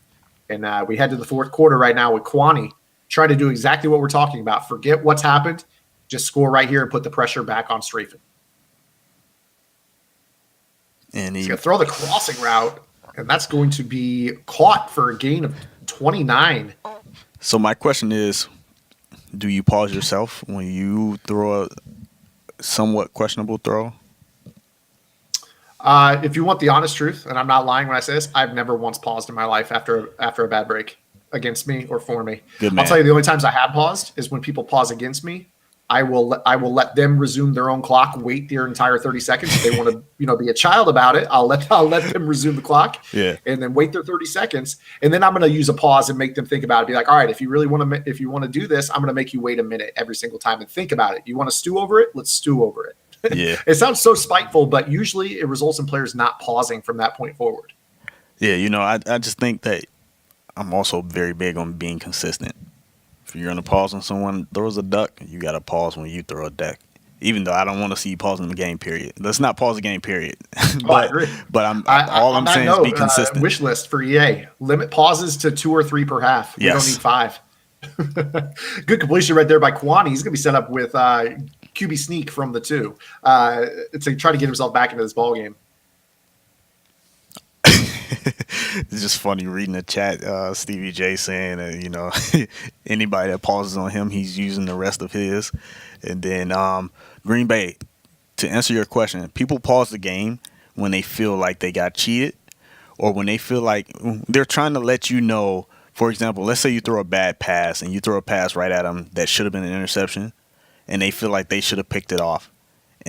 And we head to the fourth quarter right now with Kwani trying to do exactly what we're talking about. Forget what's happened. Just score right here and put the pressure back on Strafen. And he's going to throw the crossing route, and that's going to be caught for a gain of 29. So my question is, do you pause yourself when you throw a somewhat questionable throw? If you want the honest truth, and I'm not lying when I say this, I've never once paused in my life after a bad break against me or for me. Good man. I'll tell you, the only times I have paused is when people pause against me. I will let them resume their own clock, wait their entire 30 seconds. If they want to, be a child about it, I'll let them resume the clock, and then wait their 30 seconds. And then I'm going to use a pause and make them think about it. Be like, all right, if you want to do this, I'm going to make you wait a minute every single time and think about it. You want to stew over it? Let's stew over it. Yeah. It sounds so spiteful, but usually it results in players not pausing from that point forward. Yeah, I just think that I'm also very big on being consistent. If you're going to pause when someone throws a duck, you got to pause when you throw a duck. Even though I don't want to see you pausing the game period. Let's not pause the game period. I agree. But I'm saying is be consistent. Wish list for EA. Limit pauses to 2 or 3 per half. We don't need 5. Good completion right there by Kwani. He's going to be set up with QB sneak from the 2 to try to get himself back into this ball game. It's just funny reading the chat. Stevie J saying that anybody that pauses on him, he's using the rest of his. And then Green Bay, to answer your question, people pause the game when they feel like they got cheated, or when they feel like they're trying to let you know. For example, let's say you throw a bad pass and you throw a pass right at them that should have been an interception, and they feel like they should have picked it off,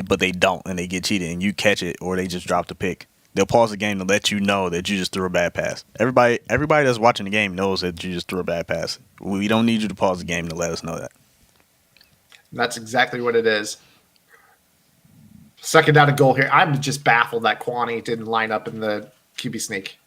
but they don't, and they get cheated, and you catch it, or they just drop the pick. They'll pause the game to let you know that you just threw a bad pass. Everybody that's watching the game knows that you just threw a bad pass. We don't need you to pause the game to let us know that. That's exactly what it is. Second down and goal here. I'm just baffled that Kwani didn't line up in the QB sneak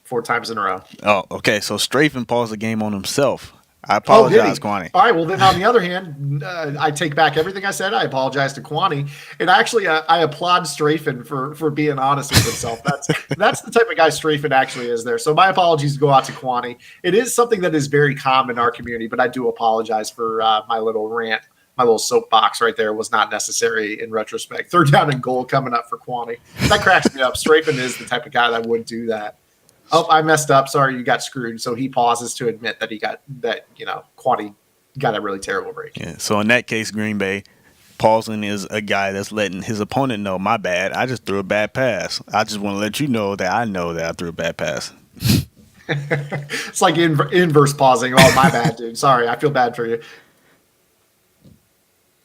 4 times in a row. Oh, okay. So Strafen paused the game on himself. I Oh, did he? apologize, Kwani. All right. Well, then on the other hand, I take back everything I said. I apologize to Kwani, and actually, I applaud Strafen for being honest with himself. That's the type of guy Strafen actually is there. So my apologies go out to Kwani. It is something that is very common in our community, but I do apologize for my little rant. My little soapbox right there was not necessary in retrospect. Third down and goal coming up for Kwani. That cracks me up. Strafen is the type of guy that would do that. Oh, I messed up. Sorry, you got screwed. So he pauses to admit that Quanti got a really terrible break. Yeah. So in that case, Green Bay, pausing is a guy that's letting his opponent know, my bad, I just threw a bad pass. I just want to let you know that I threw a bad pass. It's like inverse pausing. Oh, my bad, dude. Sorry, I feel bad for you.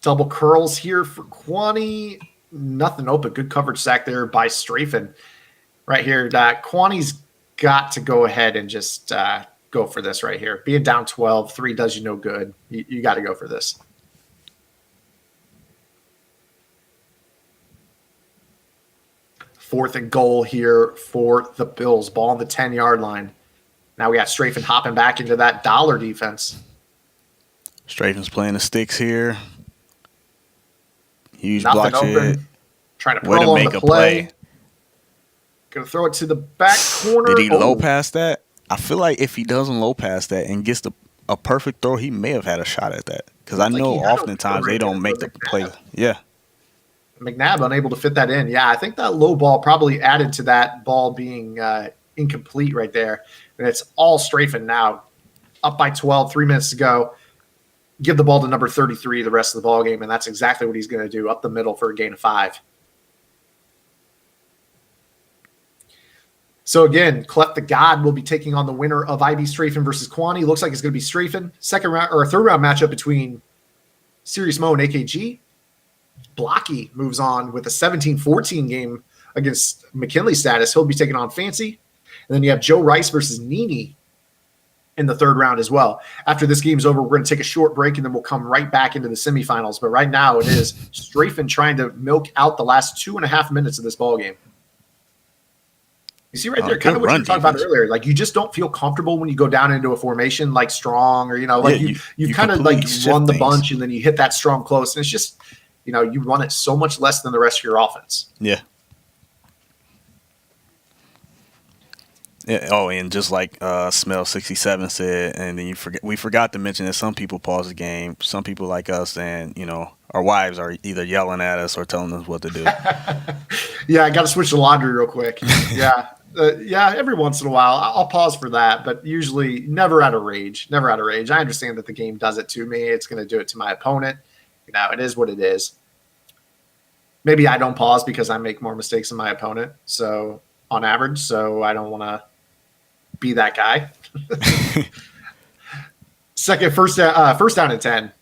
Double curls here for Quani. Nothing open. Good coverage sack there by Strafen. Right here, Quani's got to go ahead and just go for this right here. Being down 12, 3 does you no good. You got to go for this. Fourth and goal here for the Bills. Ball on the 10-yard line. Now we got Strafen hopping back into that dollar defense. Strafen's playing the sticks here. Huge Nothing block open. shit. Trying to Way to prolong make the a play. Going to throw it to the back corner. Did he low pass that? I feel like if he doesn't low pass that and gets a perfect throw, he may have had a shot at that. Because I know oftentimes they don't make the play. Yeah. McNabb unable to fit that in. Yeah, I think that low ball probably added to that ball being incomplete right there. And it's all Strafen now. Up by 12, 3 minutes to go. Give the ball to number 33 the rest of the ball game, and that's exactly what he's going to do, up the middle for a gain of 5. So again, Clef the God will be taking on the winner of IB Strafen versus Quani. Looks like it's going to be Strafen. Second round or third round matchup between Sirius Mo and AKG. Blocky moves on with a 17-14 game against McKinley status. He'll be taking on Fancy. And then you have Joe Rice versus Nini in the third round as well. After this game's over, we're going to take a short break, and then we'll come right back into the semifinals. But right now it is Strafen trying to milk out the last 2.5 minutes of this ball game. You see right there, kind of what you were talking about earlier. Like, you just don't feel comfortable when you go down into a formation like strong, or, you kind of like run the bunch and then you hit that strong close. And it's just, you run it so much less than the rest of your offense. Yeah. Yeah. Oh, and just like Smell 67 said, and then we forgot to mention that some people pause the game. Some people like us, and our wives are either yelling at us or telling us what to do. Yeah, I got to switch the laundry real quick. Yeah, every once in a while I'll pause for that, but usually never out of rage. Never out of rage. I understand that the game does it to me. It's going to do it to my opponent. It is what it is. Maybe I don't pause because I make more mistakes than my opponent. So on average, so I don't want to be that guy. First down and 10.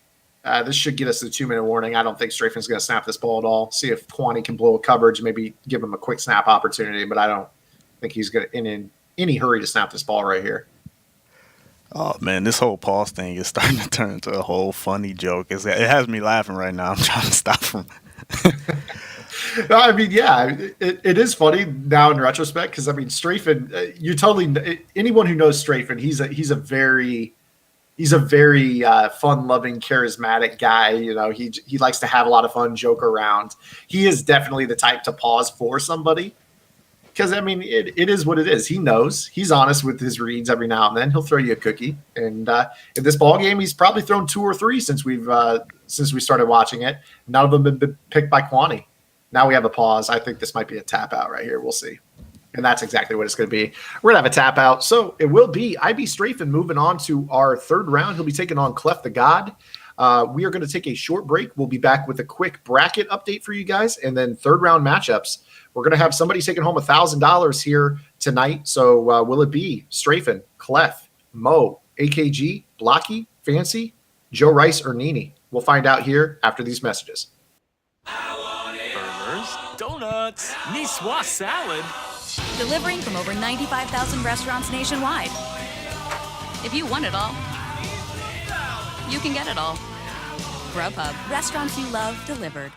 This should get us a 2-minute warning. I don't think Strafen's going to snap this ball at all. See if Quani can blow a coverage, maybe give him a quick snap opportunity, but I don't think he's going to in any hurry to snap this ball right here. Oh, man, this whole pause thing is starting to turn into a whole funny joke. It has me laughing right now. I'm trying to stop from I mean, yeah, it is funny now in retrospect because, I mean, Strafen, you totally – anyone who knows Strafen, he's a very fun-loving, charismatic guy. He likes to have a lot of fun, joke around. He is definitely the type to pause for somebody because, I mean, it is what it is. He knows. He's honest with his reads every now and then. He'll throw you a cookie. And in this ball game, he's probably thrown 2 or 3 since we started watching it. None of them have been picked by Quani. Now we have a pause. I think this might be a tap out right here. We'll see. And that's exactly what it's going to be. We're going to have a tap out. So it will be IB Strafen moving on to our third round. He'll be taking on Clef the God. We are going to take a short break. We'll be back with a quick bracket update for you guys. And then third round matchups. We're going to have somebody taking home $1,000 here tonight. So will it be Strafen, Clef, Mo, AKG, Blocky, Fancy, Joe Rice, or Nini? We'll find out here after these messages. Burgers, donuts, Niçoise salad. Delivering from over 95,000 restaurants nationwide. If you want it all, you can get it all. Grubhub, restaurants you love delivered.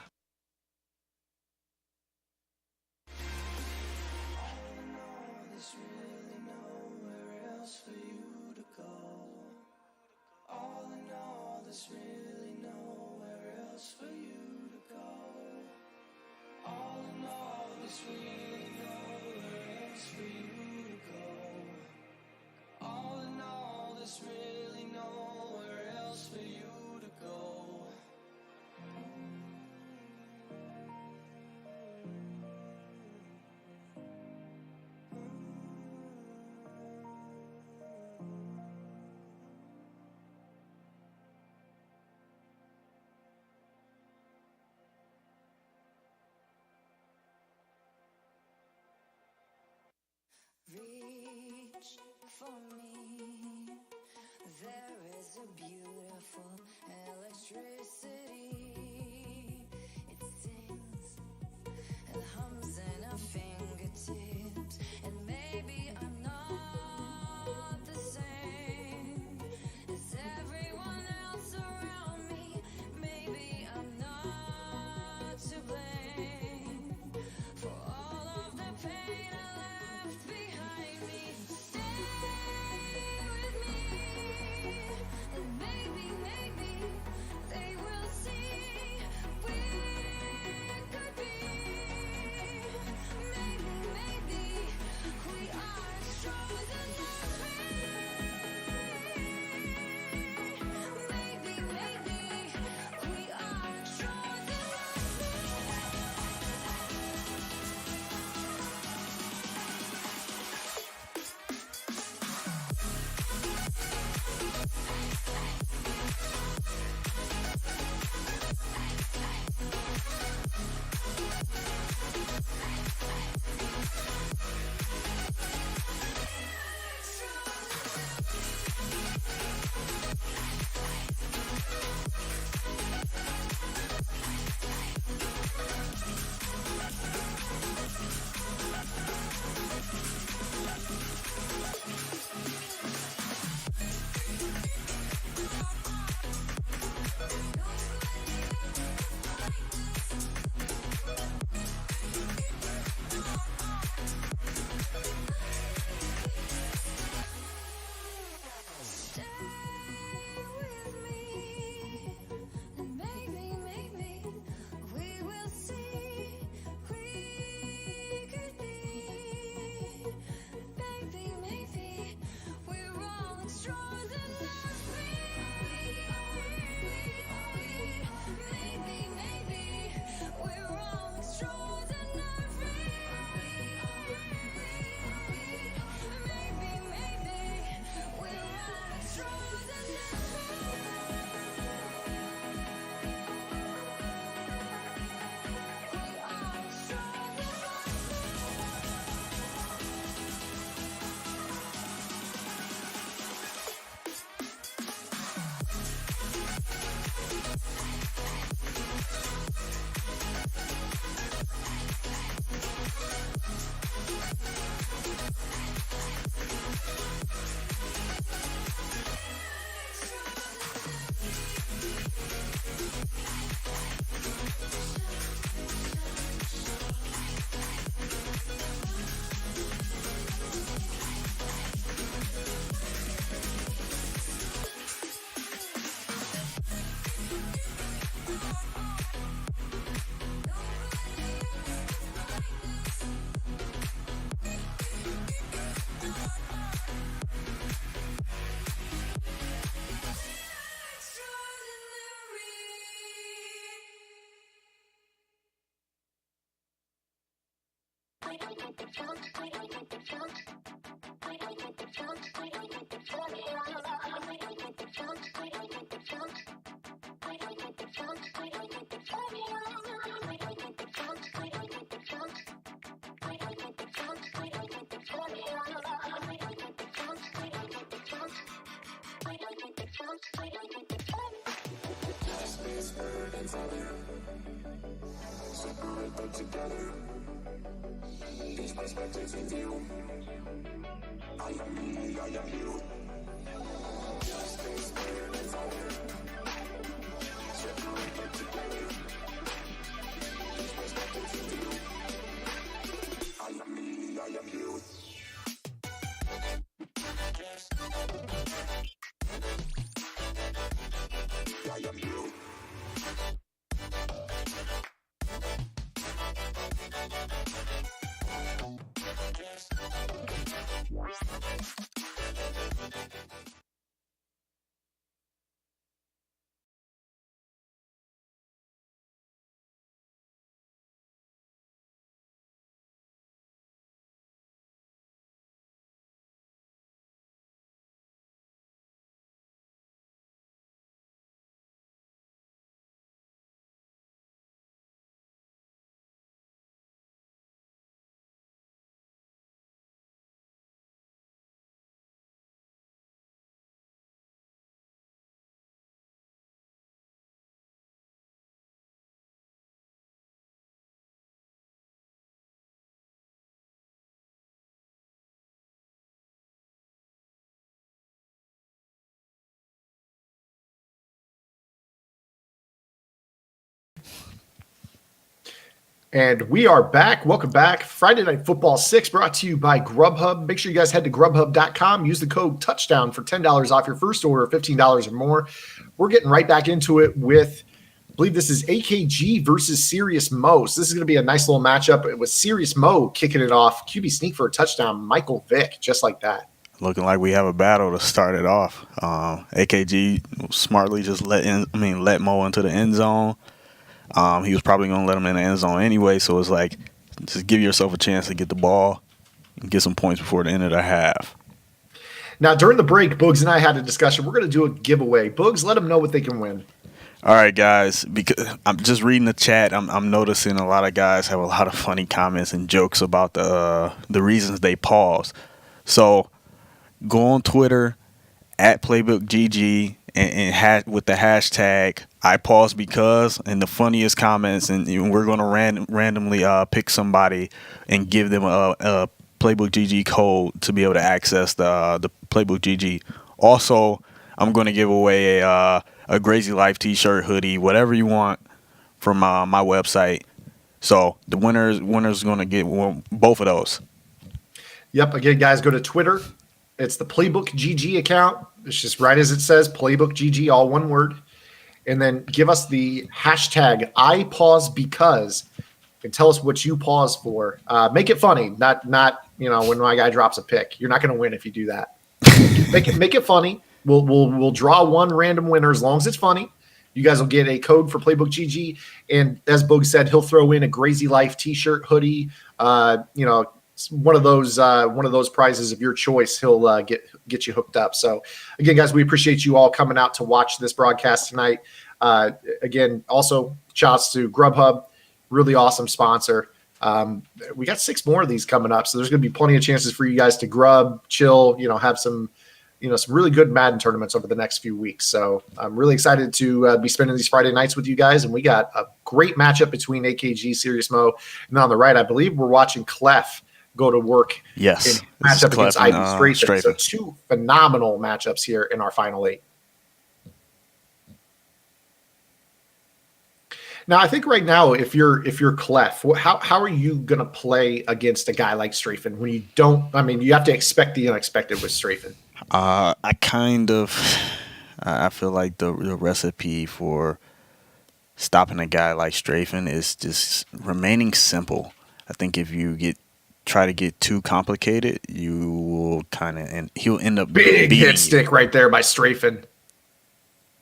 reach for me. There is a beautiful electricity. It sings and hums in our fingertips. And maybe I'm not the same as everyone else around me. Maybe I'm not to blame for all of the pain I left behind me. Stay with me, and maybe they will see we could be. Maybe we are stronger than we. Maybe we are stronger than And we are back. Welcome back. Friday Night Football 6 brought to you by Grubhub. Make sure you guys head to grubhub.com. Use the code touchdown for $10 off your first order of $15 or more. We're getting right back into it with, I believe this is AKG versus Serious Mo. So this is going to be a nice little matchup with Serious Mo kicking it off. QB sneak for a touchdown. Michael Vick, just like that. Looking like we have a battle to start it off. AKG smartly just let Mo into the end zone. He was probably going to let him in the end zone anyway, so it's like, just give yourself a chance to get the ball and get some points before the end of the half. Now, during the break, Boogs and I had a discussion. We're going to do a giveaway. Boogs, let them know what they can win. All right, guys, because I'm just reading the chat. I'm noticing a lot of guys have a lot of funny comments and jokes about the reasons they pause. So go on Twitter at PlaybookGG and with the hashtag I pause because, and the funniest comments, and we're going to randomly pick somebody and give them a Playbook GG code to be able to access the Playbook GG. Also, I'm going to give away a Crazy Life t-shirt, hoodie, whatever you want from my website. So the winner's going to get both of those. Yep. Again, guys, go to Twitter. It's the Playbook GG account. It's just right as it says, Playbook GG, all one word. And then give us the hashtag I pause because, and tell us what you pause for. Make it funny, not when my guy drops a pick. You're not going to win if you do that. Make it funny. We'll draw one random winner as long as it's funny. You guys will get a code for Playbook GG, and as Boog said, he'll throw in a Crazy Life T-shirt, hoodie. One of those prizes of your choice. He'll get you hooked up. So again, guys, we appreciate you all coming out to watch this broadcast tonight. Again, also shouts to Grubhub, really awesome sponsor. We got 6 more of these coming up, so there's going to be plenty of chances for you guys to grub, chill, have some really good Madden tournaments over the next few weeks. So I'm really excited to be spending these Friday nights with you guys. And we got a great matchup between AKG, Serious Mo, and on the right, I believe we're watching Clef go to work. Yes. In matchup against Ivy Strafen. So Strafen. 2 phenomenal matchups here in our final 8. Now, I think right now, if you're Clef, how are you going to play against a guy like Strafen when you don't? I mean, you have to expect the unexpected with Strafen. I feel like the recipe for stopping a guy like Strafen is just remaining simple. I think if you try to get too complicated, you will and he'll end up Big beating hit stick right there by Strafen.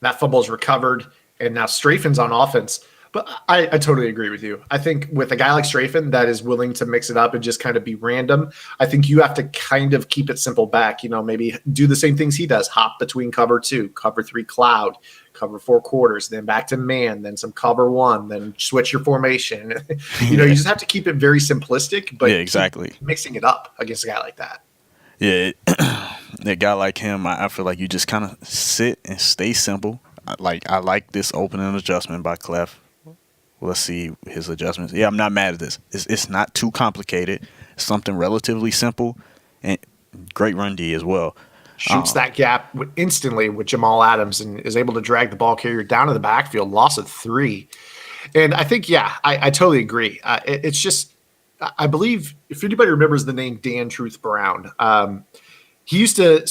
That fumble's recovered, and now Strafen's on offense. But I totally agree with you. I think with a guy like Strafen that is willing to mix it up and just kind of be random, I think you have to kind of keep it simple back. Maybe do the same things he does, hop between cover 2, cover 3 cloud, cover 4 quarters, then back to man, then some cover 1, then switch your formation. You just have to keep it very simplistic, but yeah, exactly. keep mixing it up against a guy like that. Yeah, a guy like him, I feel like you just kind of sit and stay simple. I like this opening adjustment by Clef. Let's see his adjustments. Yeah, I'm not mad at this. It's not too complicated. It's something relatively simple, and great run D as well. Shoots that gap instantly with Jamal Adams and is able to drag the ball carrier down to the backfield. Loss of 3. And I think, I totally agree. It's just, I believe, if anybody remembers the name Dan Truth Brown, he used to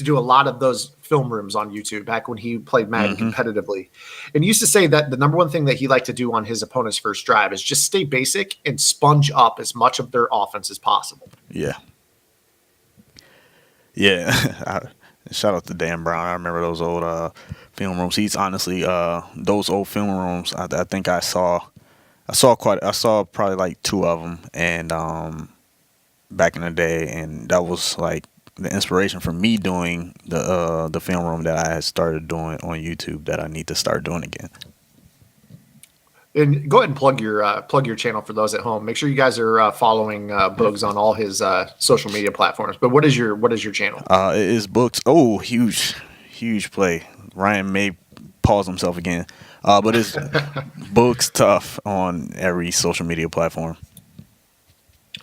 do a lot of those film rooms on YouTube back when he played Madden competitively. And he used to say that the number one thing that he liked to do on his opponent's first drive is just stay basic and sponge up as much of their offense as possible. Yeah. Yeah. Shout out to Dan Brown. I remember those old film rooms. He's honestly those old film rooms. I think I saw probably like 2 of them, and back in the day, and that was like the inspiration for me doing the film room that I had started doing on YouTube that I need to start doing again. And go ahead and plug your channel for those at home. Make sure you guys are following Boogs on all his social media platforms. But what is your channel? It is Books. Oh, huge play. Ryan may pause himself again. But it's Books Tough on every social media platform.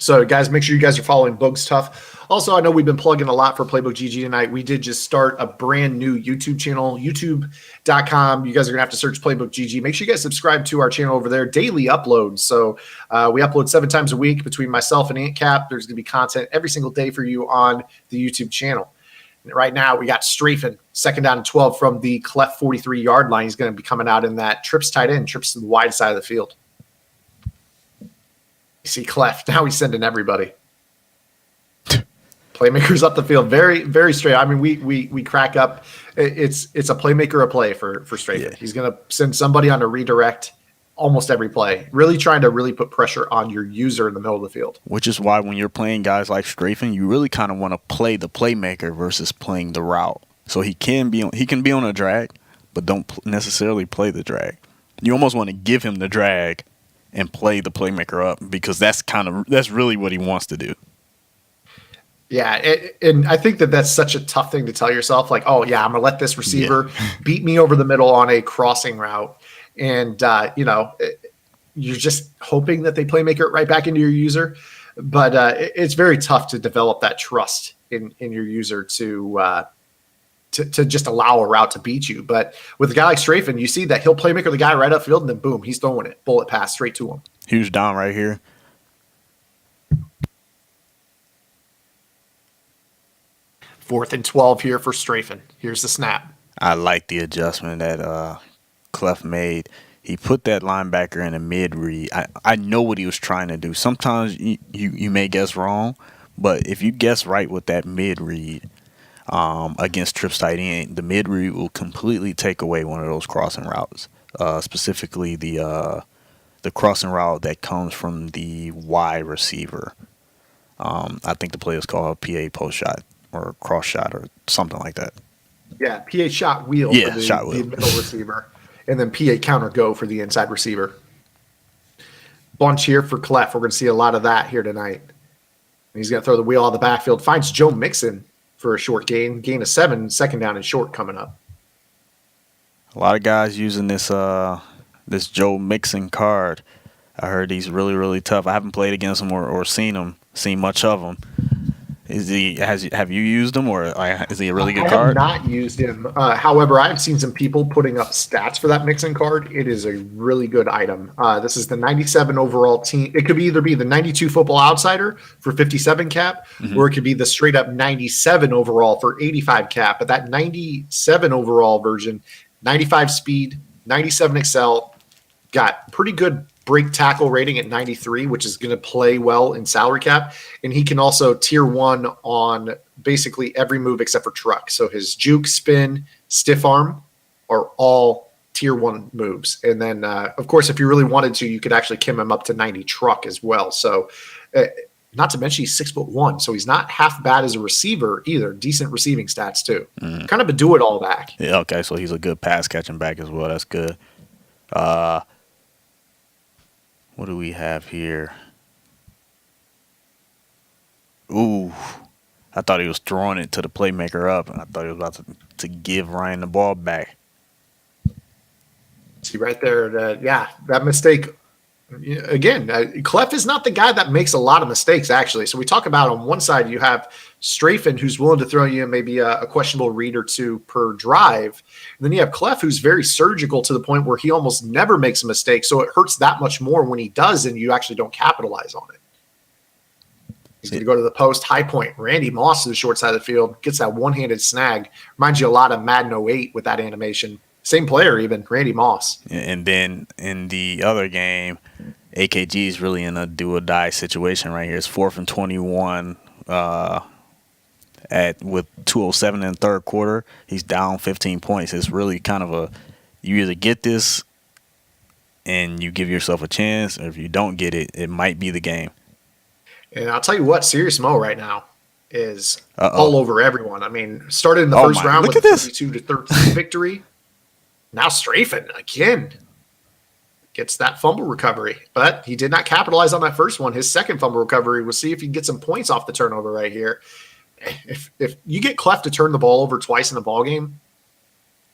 So, guys, make sure you guys are following Boog's Tough. Also, I know we've been plugging a lot for Playbook GG tonight. We did just start a brand new YouTube channel, youtube.com. You guys are going to have to search Playbook GG. Make sure you guys subscribe to our channel over there. Daily uploads. So, we upload 7 times a week between myself and Ant Cap. There's going to be content every single day for you on the YouTube channel. And right now, we got Strafen, 2nd down and 12 from the Clef 43-yard line. He's going to be coming out in that trips tight end, trips to the wide side of the field. You see Clef. Now he's sending everybody. Playmakers up the field. Very, very straight. I mean, we crack up. It's a playmaker a play for Strafen. Yeah. He's going to send somebody on a redirect almost every play. Really trying to put pressure on your user in the middle of the field. Which is why when you're playing guys like Strafen, you really kind of want to play the playmaker versus playing the route. So he can be on a drag, but don't necessarily play the drag. You almost want to give him the drag and play the playmaker up because that's really what he wants to do. Yeah, and I think that's such a tough thing to tell yourself. Like, oh yeah, I'm gonna let this receiver beat me over the middle on a crossing route, and you're just hoping that they playmaker it right back into your user. But it's very tough to develop that trust in your user to just allow a route to beat you. But with a guy like Strafen, you see that he'll playmaker the guy right upfield, and then boom, he's throwing it, bullet pass straight to him. Huge down right here. 4th and 12 here for Strafen. Here's the snap. I like the adjustment that Clef made. He put that linebacker in a mid read. I know what he was trying to do. Sometimes you may guess wrong, but if you guess right with that mid read against trips tight end, the mid read will completely take away one of those crossing routes. Specifically the crossing route that comes from the wide receiver. I think the play is called PA post shot or cross shot or something like that. Yeah, PA shot wheel Yeah, for shot wheel. the middle receiver. And then PA counter go for the inside receiver. Bunch here for Clef. We're going to see a lot of that here tonight. And he's going to throw the wheel out of the backfield. Finds Joe Mixon for a short gain. Gain of 7, 2nd down and short coming up. A lot of guys using this Joe Mixon card. I heard he's really, really tough. I haven't played against him or seen much of him. Have you used him, or is he a really good card? I have not used him. However, I've seen some people putting up stats for that Mixon card. It is a really good item. This is the 97 overall team. It could either be the 92 Football Outsider for 57 cap, or it could be the straight up 97 overall for 85 cap. But that 97 overall version, 95 speed, 97 excel, got pretty good break tackle rating at 93, which is going to play well in salary cap. And he can also tier 1 on basically every move except for truck. So his juke, spin, stiff arm are all tier 1 moves. And then, of course, if you really wanted to, you could actually kim him up to 90 truck as well. So not to mention he's 6'1", so he's not half bad as a receiver either. Decent receiving stats too. Kind of a do-it-all back. Yeah, okay, so he's a good pass catching back as well. That's good. What do we have here? Ooh, I thought he was throwing it to the playmaker up, and I thought he was about to give Ryan the ball back. See right there, that mistake. Again, Clef is not the guy that makes a lot of mistakes, actually. So we talk about on one side, you have Strafen, who's willing to throw you maybe a questionable read or two per drive. And then you have Clef, who's very surgical to the point where he almost never makes a mistake. So it hurts that much more when he does, and you actually don't capitalize on it. He's going to go to the post, high point. Randy Moss to the short side of the field, gets that one-handed snag. Reminds you a lot of Madden 08 with that animation. Same player even, Randy Moss. And then in the other game, AKG is really in a do-or-die situation right here. It's 4th and 21 with 2:07 in the third quarter. He's down 15 points. It's really kind of you either get this and you give yourself a chance, or if you don't get it, it might be the game. And I'll tell you what, Serious Mo right now is all over everyone. I mean, started in the first round with a 32-13 victory. Now Strafen again gets that fumble recovery, but he did not capitalize on that first one. His second fumble recovery, we'll see if he can get some points off the turnover right here. If you get Clef to turn the ball over twice in a ball game,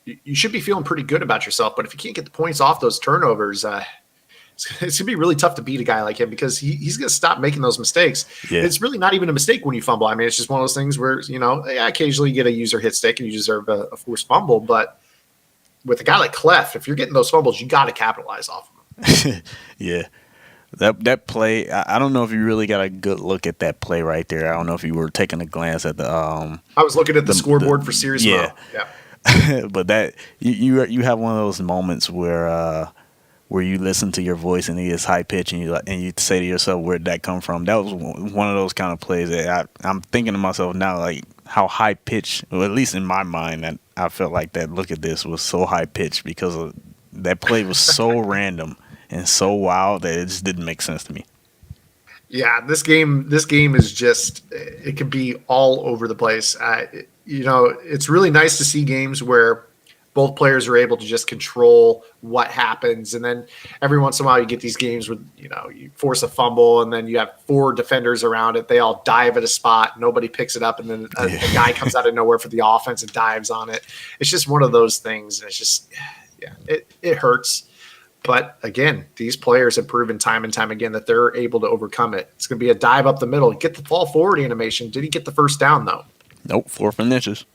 you should be feeling pretty good about yourself. But if you can't get the points off those turnovers, it's it's gonna be really tough to beat a guy like him because he's gonna stop making those mistakes. Yeah. It's really not even a mistake when you fumble. I mean, it's just one of those things where yeah, occasionally you get a user hit stick and you deserve a forced fumble, but with a guy like Clef, if you're getting those fumbles, you got to capitalize off of them. Yeah. That play, I don't know if you really got a good look at that play right there. I don't know if you were taking a glance at the I was looking at the scoreboard for Series Mo. Yeah. but that you have one of those moments where you listen to your voice and it is high pitch and you say to yourself, where'd that come from? That was one of those kind of plays that I'm thinking to myself now, like how high pitched, well, at least in my mind, that I felt like that look at this was so high pitched because of that play was so random and so wild that it just didn't make sense to me. Yeah, this game is just, it can be all over the place. It's really nice to see games where both players are able to just control what happens. And then every once in a while you get these games where, you force a fumble and then you have 4 defenders around it. They all dive at a spot. Nobody picks it up. And then a guy comes out of nowhere for the offense and dives on it. It's just one of those things. And it's just, it hurts. But again, these players have proven time and time again that they're able to overcome it. It's going to be a dive up the middle. Get the fall forward animation. Did he get the first down, though? Nope, 4th and inches.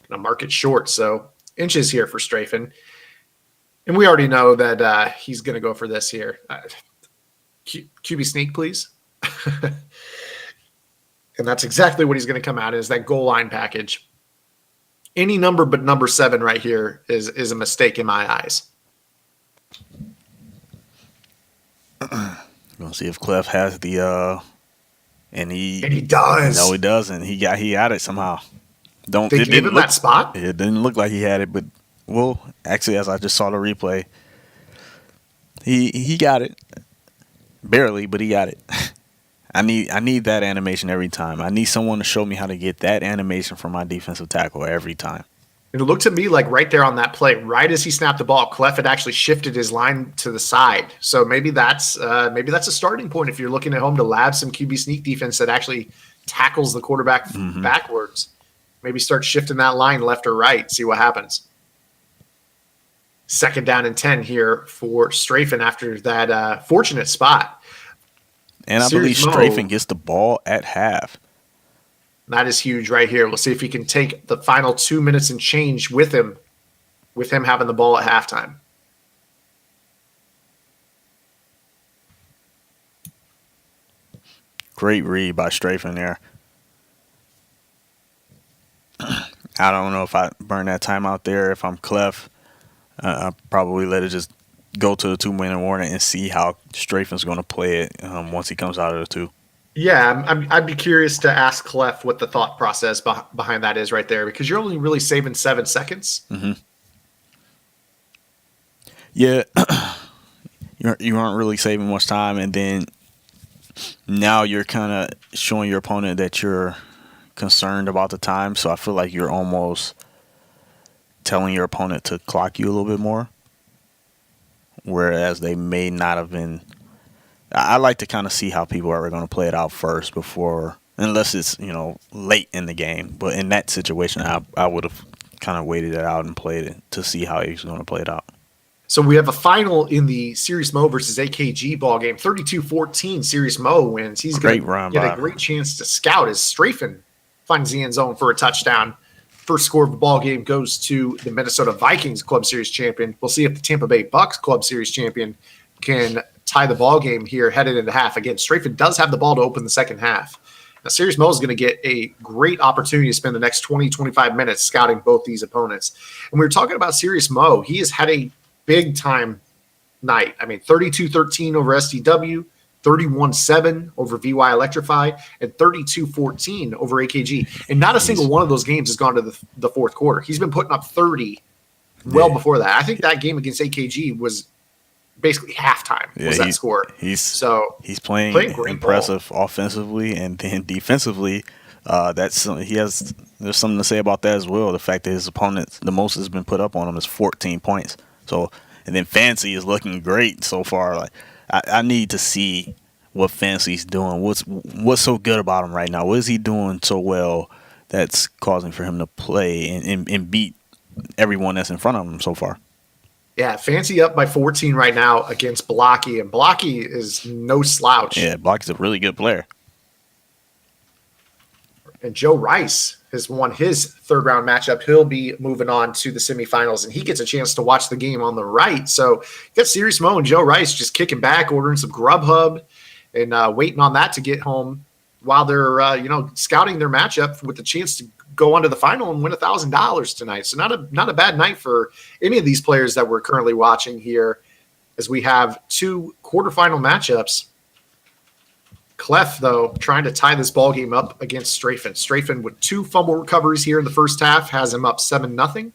Going to mark it short. So inches here for Strafen. And we already know that he's going to go for this here. QB sneak, please. And that's exactly what he's going to come out as, that goal line package. Any number but number 7 right here is a mistake in my eyes. Gonna see if Clef has the and he does. No, he doesn't. He got it somehow. They gave him that spot? It didn't look like he had it, but actually, as I just saw the replay, he got it. Barely, but he got it. I need that animation every time. I need someone to show me how to get that animation from my defensive tackle every time. It looked to me like right there on that play, right as he snapped the ball, Clef had actually shifted his line to the side. So maybe that's a starting point if you're looking at home to lab some QB sneak defense that actually tackles the quarterback backwards. Maybe start shifting that line left or right, see what happens. 2nd down and 10 here for Strafen after that fortunate spot. And I believe Strafen gets the ball at half. That is huge right here. We'll see if he can take the final 2 minutes and change with him having the ball at halftime. Great read by Strafen there. I don't know if I burn that time out there. If I'm Clef, I'll probably let it just go to the 2-minute warning and see how Strafen's going to play it once he comes out of the 2. Yeah, I'd be curious to ask Clef what the thought process behind that is right there, because you're only really saving 7 seconds. Mm-hmm. Yeah, you aren't really saving much time, and then now you're kind of showing your opponent that you're concerned about the time. So I feel like you're almost telling your opponent to clock you a little bit more, whereas they may not have been. I like to kind of see how people are going to play it out first before, unless it's late in the game. But in that situation, I would have kind of waited it out and played it to see how he's going to play it out. So we have a final in the Series Mo versus AKG ball game. 32-14, Series Mo wins. He's going to get a great chance to scout as Strafen finds the end zone for a touchdown. First score of the ball game goes to the Minnesota Vikings Club Series champion. We'll see if the Tampa Bay Bucks Club Series champion can tie the ball game here headed into half. Again, Strafen does have the ball to open the second half. Now, Series Mo is going to get a great opportunity to spend the next 20-25 minutes scouting both these opponents. And we were talking about Series Mo. He has had a big-time night. I mean, 32-13 over SDW, 31-7 over VY Electrify, and 32-14 over AKG. And not a single one of those games has gone to the fourth quarter. He's been putting up 30 well before that. I think that game against AKG was basically halftime was that score. He's playing great impressive ball offensively, and then defensively, there's something to say about that as well. The fact that his opponent, the most has been put up on him is 14 points. So, and then Fancy is looking great so far. Like I need to see what Fancy's doing. What's so good about him right now? What is he doing so well that's causing for him to play and beat everyone that's in front of him so far? Yeah, Fancy up by 14 right now against Blocky, and Blocky is no slouch. Yeah, Blocky's a really good player. And Joe Rice has won his third round matchup. He'll be moving on to the semifinals, and he gets a chance to watch the game on the right. So you got Serious Mo and Joe Rice just kicking back, ordering some Grubhub, and waiting on that to get home while they're scouting their matchup with the chance to go on to the final and win $1,000 tonight. So not a bad night for any of these players that we're currently watching here, as we have two quarterfinal matchups. Clef, though, trying to tie this ball game up against Strafen. Strafen with 2 fumble recoveries here in the first half has him up 7-0.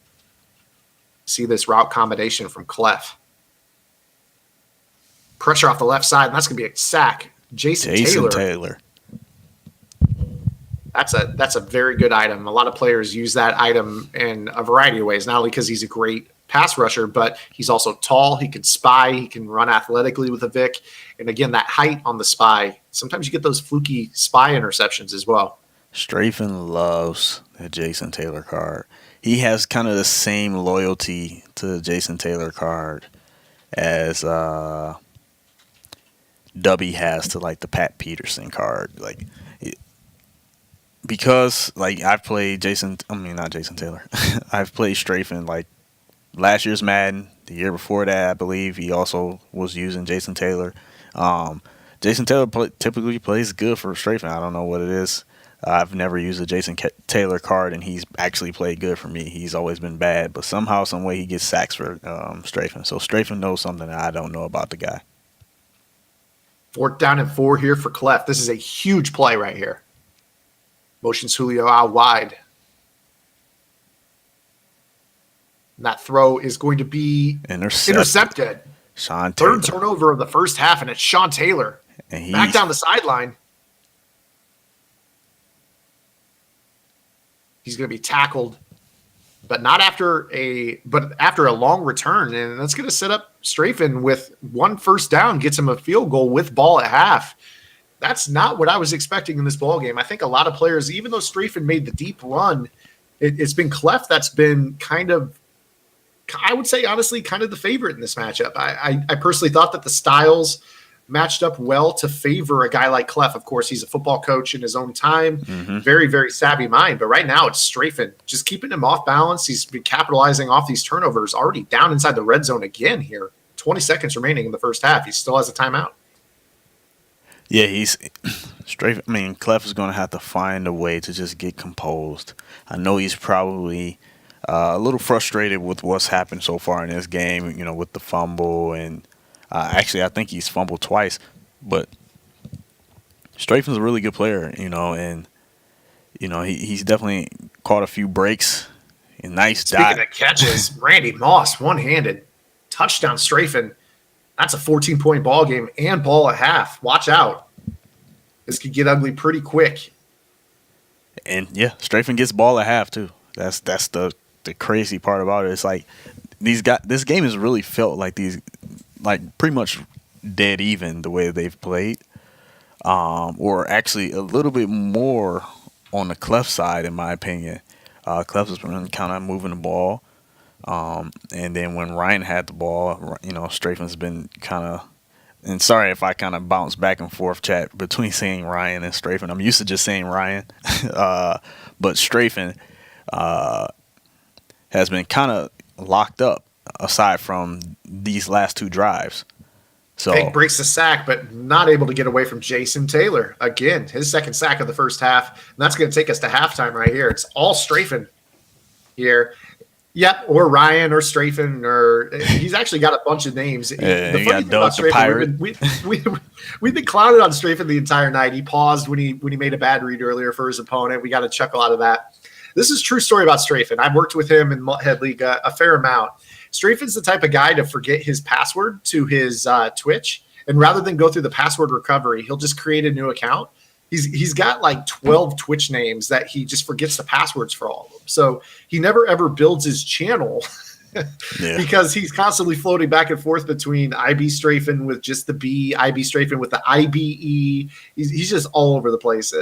See this route combination from Clef. Pressure off the left side, and that's going to be a sack. Jason Taylor. That's a very good item. A lot of players use that item in a variety of ways, not only because he's a great pass rusher, but he's also tall. He can spy. He can run athletically with a Vic. And again, that height on the spy. Sometimes you get those fluky spy interceptions as well. Strafen loves the Jason Taylor card. He has kind of the same loyalty to the Jason Taylor card as Dubby has to like the Pat Peterson card. Because I've played not Jason Taylor. I've played Strafen like last year's Madden, the year before that, I believe he also was using Jason Taylor. Jason Taylor typically plays good for Strafen. I don't know what it is. I've never used a Jason Taylor card, and he's actually played good for me. He's always been bad, but somehow, some way, he gets sacks for Strafen. So Strafen knows something that I don't know about the guy. 4th down and 4 here for Clef. This is a huge play right here. Motions Julio out wide. And that throw is going to be intercepted. Sean Taylor. 3rd turnover of the first half, and it's Sean Taylor. And back down the sideline. He's going to be tackled, but after a long return, and that's going to set up Strafen with 1 first down, gets him a field goal with ball at half. That's not what I was expecting in this ball game. I think a lot of players, even though Strafen made the deep run, it's been Clef that's been kind of, I would say honestly, kind of the favorite in this matchup. I personally thought that the styles matched up well to favor a guy like Clef. Of course, he's a football coach in his own time. Mm-hmm. Very, very savvy mind. But right now it's Strafen just keeping him off balance. He's been capitalizing off these turnovers, already down inside the red zone again here. 20 seconds remaining in the first half. He still has a timeout. Yeah, he's Strafen. I mean, Clef is going to have to find a way to just get composed. I know he's probably a little frustrated with what's happened so far in this game, with the fumble. And actually, I think he's fumbled twice. But Strafen's a really good player, and, he's definitely caught a few breaks. A nice dot. Speaking of catches, Randy Moss, one-handed. Touchdown Strafen. That's a 14-point ball game and ball at half. Watch out. This could get ugly pretty quick. And, yeah, Strafen gets ball at half, too. That's the crazy part about it. It's like this game has really felt like pretty much dead even the way they've played. Or actually a little bit more on the Clef side, in my opinion. Clef has been kind of moving the ball. And then when Ryan had the ball, Strafen's been kind of, and sorry if I kind of bounce back and forth chat between saying Ryan and Strafen. I'm used to just saying Ryan. But Strafen has been kind of locked up aside from these last 2 drives. So Fake breaks the sack, but not able to get away from Jason Taylor. Again, his 2nd sack of the first half. And that's going to take us to halftime right here. It's all Strafen here. Yep, or Ryan or Strafen, or he's actually got a bunch of names. Yeah, the funny thing about Strafen, we've been clowning on Strafen the entire night. He paused when he made a bad read earlier for his opponent. We got a chuckle out of that. This is a true story about Strafen. I've worked with him in Head League a fair amount. Strafen's the type of guy to forget his password to his Twitch, and rather than go through the password recovery, he'll just create a new account. He's got like 12 Twitch names that he just forgets the passwords for all of them. So he never ever builds his channel because he's constantly floating back and forth between IB Strafen with just the B, IB Strafen with the IBE. He's just all over the place.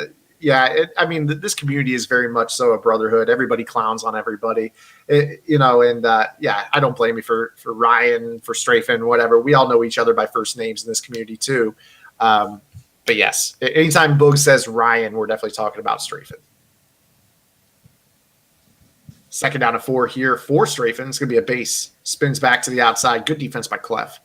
Yeah, I mean, this community is very much so a brotherhood. Everybody clowns on everybody, and yeah, I don't blame you for Ryan, for Strafen, whatever. We all know each other by first names in this community too. But yes, anytime Boog says Ryan, we're definitely talking about Strafen. Second down to 4 here for Strafen. It's going to be a base. Spins back to the outside. Good defense by Clef.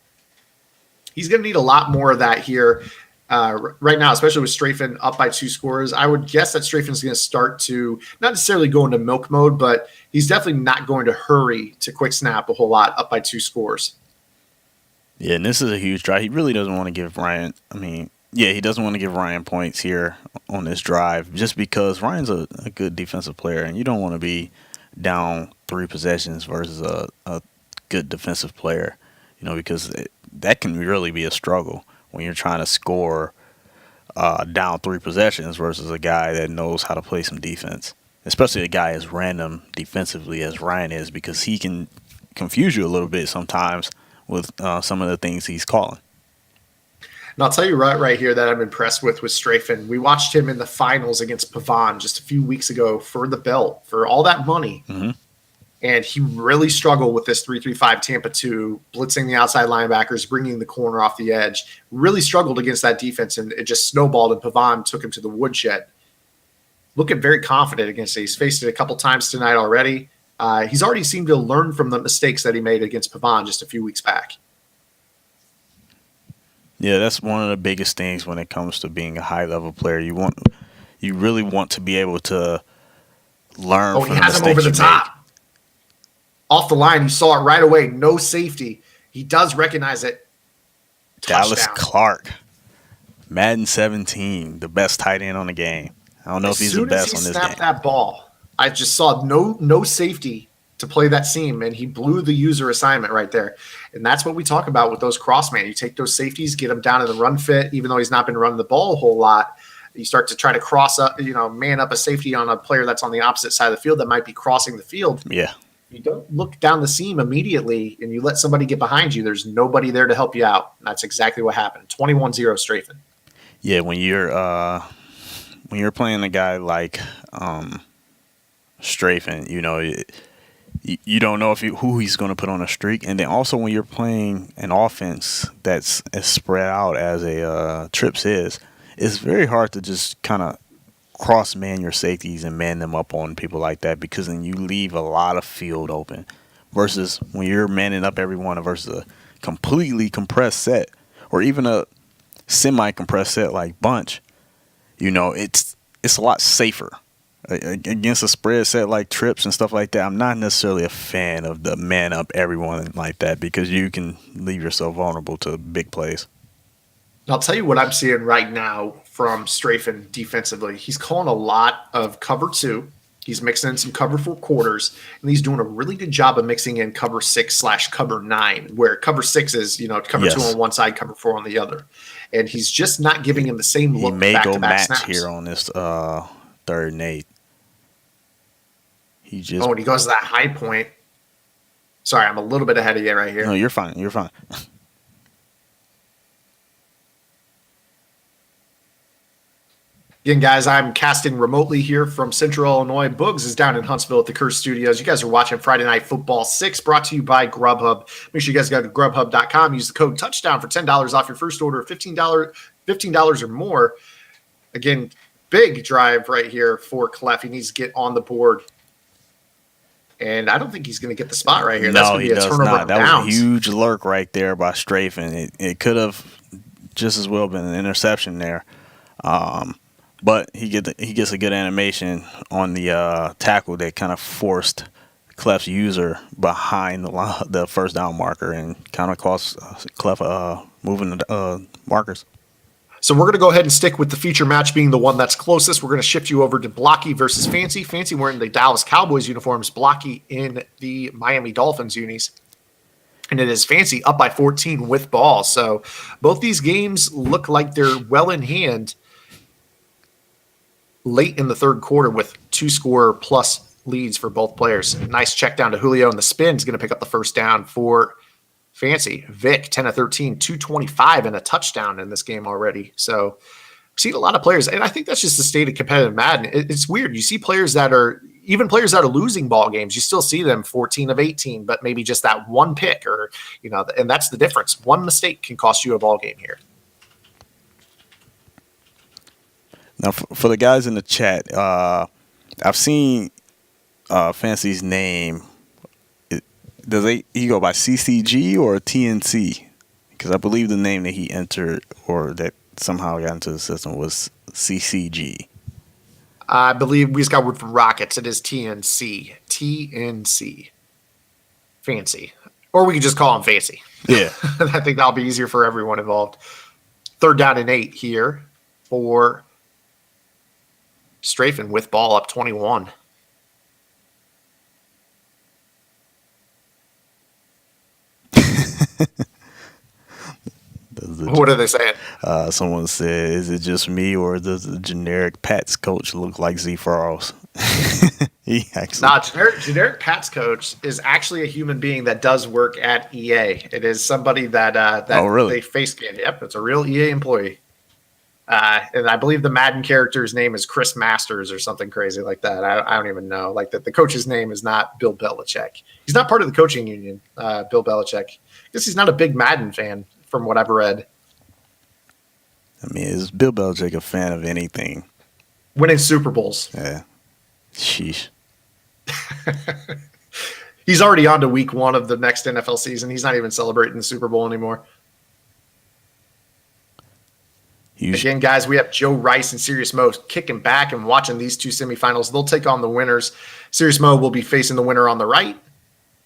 He's going to need a lot more of that here right now, especially with Strafen up by 2 scores. I would guess that Strafen's going to start to not necessarily go into milk mode, but he's definitely not going to hurry to quick snap a whole lot up by 2 scores. Yeah, and this is a huge drive. He really doesn't want to give Ryan, he doesn't want to give Ryan points here on this drive just because Ryan's a good defensive player, and you don't want to be down 3 possessions versus a good defensive player, because that can really be a struggle when you're trying to score down 3 possessions versus a guy that knows how to play some defense, especially a guy as random defensively as Ryan is, because he can confuse you a little bit sometimes with some of the things he's calling. And I'll tell you right here that I'm impressed with Strafen. We watched him in the finals against Pavon just a few weeks ago for the belt, for all that money. Mm-hmm. And he really struggled with this 3-3-5 Tampa 2, blitzing the outside linebackers, bringing the corner off the edge. Really struggled against that defense, and it just snowballed, and Pavon took him to the woodshed. Looking very confident against it. He's faced it a couple times tonight already. He's already seemed to learn from the mistakes that he made against Pavon just a few weeks back. Yeah, that's one of the biggest things when it comes to being a high-level player. You really want to be able to learn from the mistakes you make. Oh, he has him over the top. Off the line, he saw it right away. No safety. He does recognize it. Dallas Touchdown. Clark, Madden 17, the best tight end on the game. I don't know if he's the best on this game. As soon as he snapped that ball, I just saw no safety to play that seam, and he blew the user assignment right there. And that's what we talk about with those crossman. You take those safeties, get him down in the run fit, even though he's not been running the ball a whole lot. You start to try to cross up, man up a safety on a player that's on the opposite side of the field that might be crossing the field. Yeah. You don't look down the seam immediately and you let somebody get behind you. There's nobody there to help you out. And that's exactly what happened. 21-0 Strafen. Yeah, when you're playing a guy like Strafen, you don't know who he's going to put on a streak. And then also when you're playing an offense that's as spread out as a Trips is, it's very hard to just kind of cross-man your safeties and man them up on people like that, because then you leave a lot of field open versus when you're manning up everyone versus a completely compressed set or even a semi-compressed set like bunch. It's a lot safer. Against a spread set like Trips and stuff like that, I'm not necessarily a fan of the man up everyone like that, because you can leave yourself vulnerable to big plays. I'll tell you what I'm seeing right now from Strafen defensively. He's calling a lot of cover 2. He's mixing in some cover 4 quarters, and he's doing a really good job of mixing in cover 6/cover 9, where cover 6 is, cover 2 on one side, cover 4 on the other. And he's just not giving him the same look back-to-back snaps. He may go match here on this 3rd and 8. And he goes to that high point. Sorry, I'm a little bit ahead of you right here. No, you're fine. You're fine. Again, guys, I'm casting remotely here from Central Illinois. Boogs is down in Huntsville at the Curse Studios. You guys are watching Friday Night Football 6, brought to you by Grubhub. Make sure you guys go to grubhub.com. Use the code touchdown for $10 off your first order of $15 or more. Again, big drive right here for Clef. He needs to get on the board. And I don't think he's going to get the spot right here. That's going to be a turnover not. That downs. was a huge lurk right there by Strafen. It could have just as well been an interception there. But he gets a good animation on the tackle that kind of forced Clef's user behind the first down marker and kind of cost Clef moving the markers. So we're going to go ahead and stick with the feature match being the one that's closest. We're going to shift you over to Blocky versus Fancy. Fancy wearing the Dallas Cowboys uniforms, Blocky in the Miami Dolphins unis. And it is Fancy up by 14 with ball. So both these games look like they're well in hand late in the 3rd quarter with 2-score plus leads for both players. Nice check down to Julio, and the spin is going to pick up the first down for Fancy. Vic, 10 of 13, 225 and a touchdown in this game already. So seen a lot of players, and I think that's just the state of competitive Madden. It's weird. You see players that are losing ball games. You still see them 14 of 18, but maybe just that one pick, or and that's the difference. One mistake can cost you a ball game here. Now, for the guys in the chat, I've seen Fancy's name. Does he go by CCG or TNC? Because I believe the name that he entered or that somehow got into the system was CCG. I believe we just got word from Rockets. It is TNC. TNC. Fancy. Or we could just call him Fancy. Yeah. I think that'll be easier for everyone involved. 3rd down and 8 here for Strafen with ball up 21. What are they saying? Someone said, "Is it just me, or does the generic Pats coach look like Z Farrells?" He actually, generic Pats coach is actually a human being that does work at EA. It is somebody that Oh, really? they face scan. Yep, it's a real EA employee. And I believe the Madden character's name is Chris Masters or something crazy like that. I don't even know. Like the coach's name is not Bill Belichick. He's not part of the coaching union, Bill Belichick. I guess he's not a big Madden fan from what I've read. I mean, is Bill Belichick a fan of anything? Winning Super Bowls. Yeah. Sheesh. He's already on to week 1 of the next NFL season. He's not even celebrating the Super Bowl anymore. Again, guys, we have Joe Rice and Serious Mo kicking back and watching these 2 semifinals. They'll take on the winners. Serious Mo will be facing the winner on the right,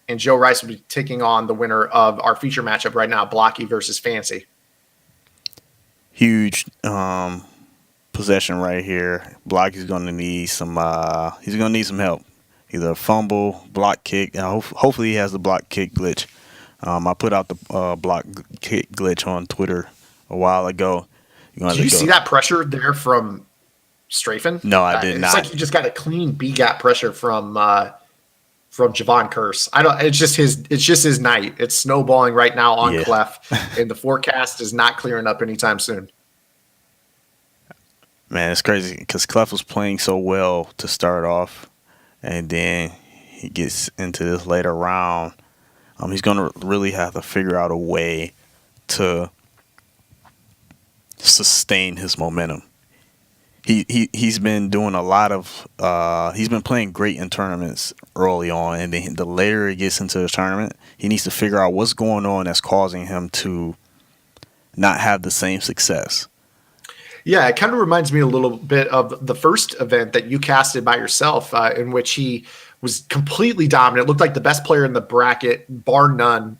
and Joe Rice will be taking on the winner of our feature matchup right now, Blocky versus Fancy. Huge possession right here. Blocky's going to need some. He's going to need some help. Either a fumble, block kick. Hopefully, he has the block kick glitch. I put out the block kick glitch on Twitter a while ago. Did you see that pressure there from Strafen? No, I did not. It's like you just got a clean B-gap pressure from Javon Curse. It's just his night. It's snowballing right now on Clef, and the forecast is not clearing up anytime soon. Man, it's crazy because Clef was playing so well to start off, and then he gets into this later round. He's going to really have to figure out a way to sustain his momentum. He's been doing a lot of he's been playing great in tournaments early on, and then the later he gets into the tournament, he needs to figure out what's going on that's causing him to not have the same success. Yeah, it kind of reminds me a little bit of the first event that you casted by yourself, in which he was completely dominant. Looked like the best player in the bracket, bar none.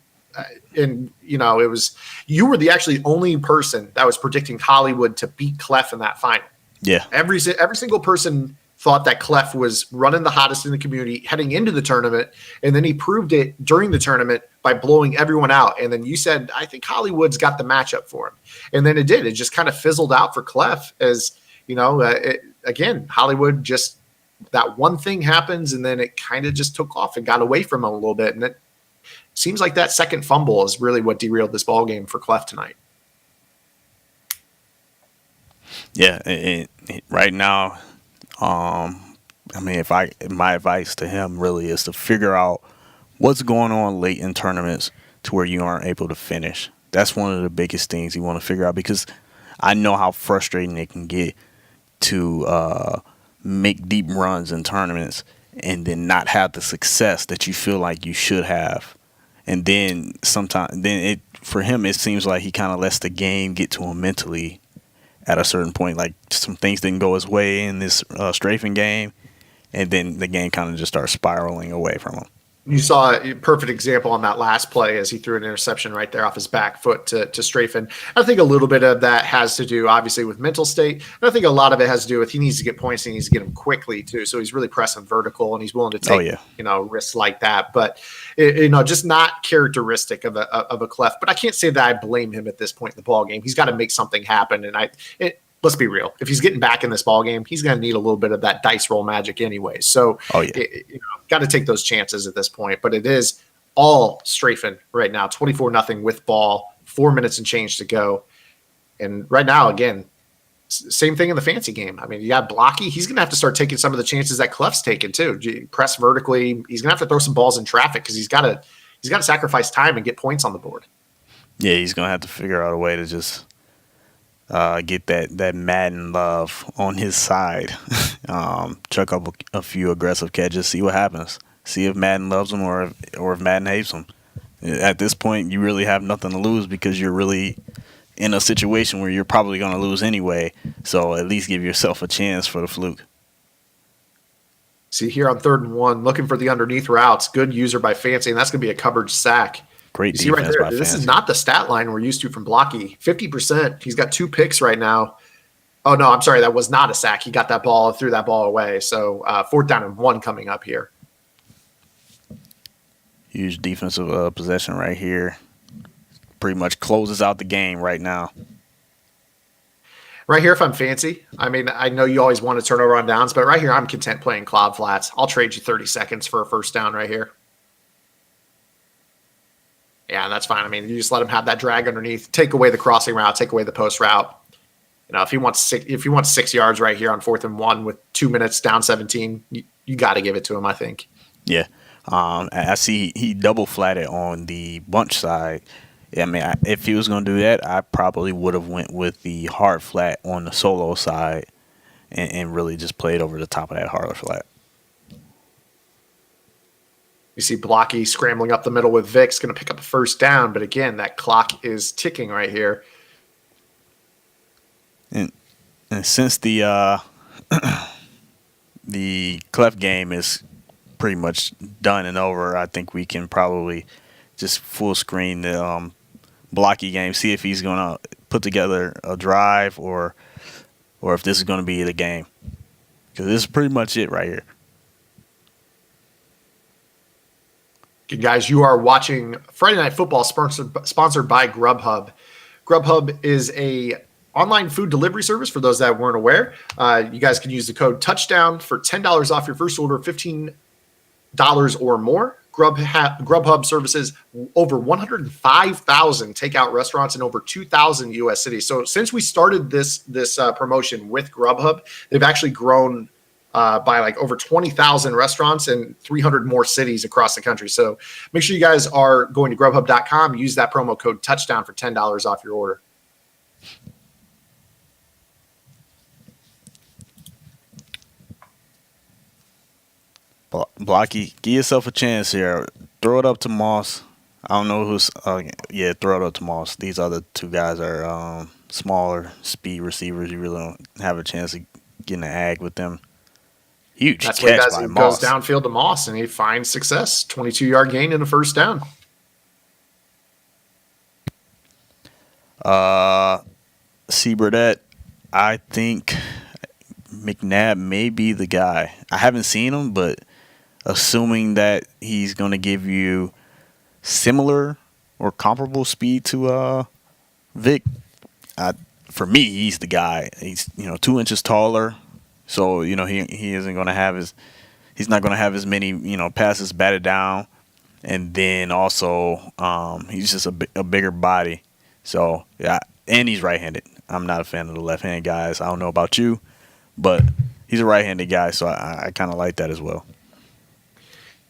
And it was you were the actually only person that was predicting Hollywood to beat Clef in that final. Yeah, every single person thought that Clef was running the hottest in the community heading into the tournament, and then he proved it during the tournament by blowing everyone out. And then you said, I think Hollywood's got the matchup for him, and then it did. It just kind of fizzled out for Clef, as again, Hollywood just that one thing happens, and then it kind of just took off and got away from him a little bit, and it seems like that second fumble is really what derailed this ball game for Clef tonight. Yeah, and right now, my advice to him really is to figure out what's going on late in tournaments to where you aren't able to finish. That's one of the biggest things you want to figure out, because I know how frustrating it can get to make deep runs in tournaments and then not have the success that you feel like you should have. And then for him, it seems like he kind of lets the game get to him mentally at a certain point. Like some things didn't go his way in this Strafen game, and then the game kind of just starts spiraling away from him. You saw a perfect example on that last play as he threw an interception right there off his back foot to Strafen. I think a little bit of that has to do, obviously, with mental state. And I think a lot of it has to do with he needs to get points and he needs to get them quickly, too. So he's really pressing vertical, and he's willing to take risks like that. But, just not characteristic of a Clef. But I can't say that I blame him at this point in the ball game. He's got to make something happen. And let's be real. If he's getting back in this ball game, he's going to need a little bit of that dice roll magic anyway. So, got to take those chances at this point. But it is all Strafen right now, 24-0 with ball, 4 minutes and change to go. And right now, again, Same thing in the fancy game. I mean, you got Blocky. He's going to have to start taking some of the chances that Clef's taken too. Press vertically. He's going to have to throw some balls in traffic because he's got to sacrifice time and get points on the board. Yeah, he's gonna have to figure out a way to just get that Madden love on his side. Chuck up a few aggressive catches, see what happens. See if Madden loves him or if Madden hates him. At this point, you really have nothing to lose because you're really in a situation where you're probably going to lose anyway. So at least give yourself a chance for the fluke. See here on 3rd and 1, looking for the underneath routes. Good user by Fancy, and that's going to be a coverage sack. Great You see right defense there, by this Fancy. is not the stat line we're used to from Blocky. 50%. He's got 2 picks right now. Oh, no, I'm sorry. That was not a sack. He got that ball, threw that ball away. So 4th down and 1 coming up here. Huge defensive possession right here. Pretty much closes out the game right now. Right here, if I'm Fancy, I mean, I know you always want to turn over on downs, but right here, I'm content playing cloud flats. I'll trade you 30 seconds for a first down right here. Yeah, that's fine. I mean, you just let him have that drag underneath, take away the crossing route, take away the post route. You know, if he wants 6 yards right here on 4th and 1 with 2 minutes down 17, you got to give it to him, I think. Yeah. I see he double flatted on the bunch side. I mean, if he was going to do that, I probably would have went with the hard flat on the solo side and really just played over the top of that harder flat. You see Blocky scrambling up the middle with Vic's going to pick up a first down, but again, that clock is ticking right here. And since the the Clef game is pretty much done and over, I think we can probably just full screen the Blocky game, see if he's going to put together a drive or if this is going to be the game. Because this is pretty much it right here. Good guys, you are watching Friday Night Football sponsored by Grubhub. Grubhub is a online food delivery service for those that weren't aware. You guys can use the code touchdown for $10 off your first order of $15 or more. Grubhub services over 105,000 takeout restaurants in over 2,000 U.S. cities. So since we started this promotion with Grubhub, they've actually grown by like over 20,000 restaurants and 300 more cities across the country. So make sure you guys are going to grubhub.com. Use that promo code touchdown for $10 off your order. Blocky, give yourself a chance here. Throw it up to Moss. I don't know who's. Throw it up to Moss. These other two guys are smaller speed receivers. You really don't have a chance of getting an ag with them. Huge That's what catch he by does. He Moss. goes downfield to Moss and he finds success. 22-yard gain and a first down. C. Burdette, I think McNabb may be the guy. I haven't seen him, but assuming that he's going to give you similar or comparable speed to Vic, for me, he's the guy. He's 2 inches taller, so he isn't going to have he's not going to have as many passes batted down, and then also he's just a bigger body. So yeah, and he's right-handed. I'm not a fan of the left-handed guys. I don't know about you, but he's a right-handed guy, so I kind of like that as well.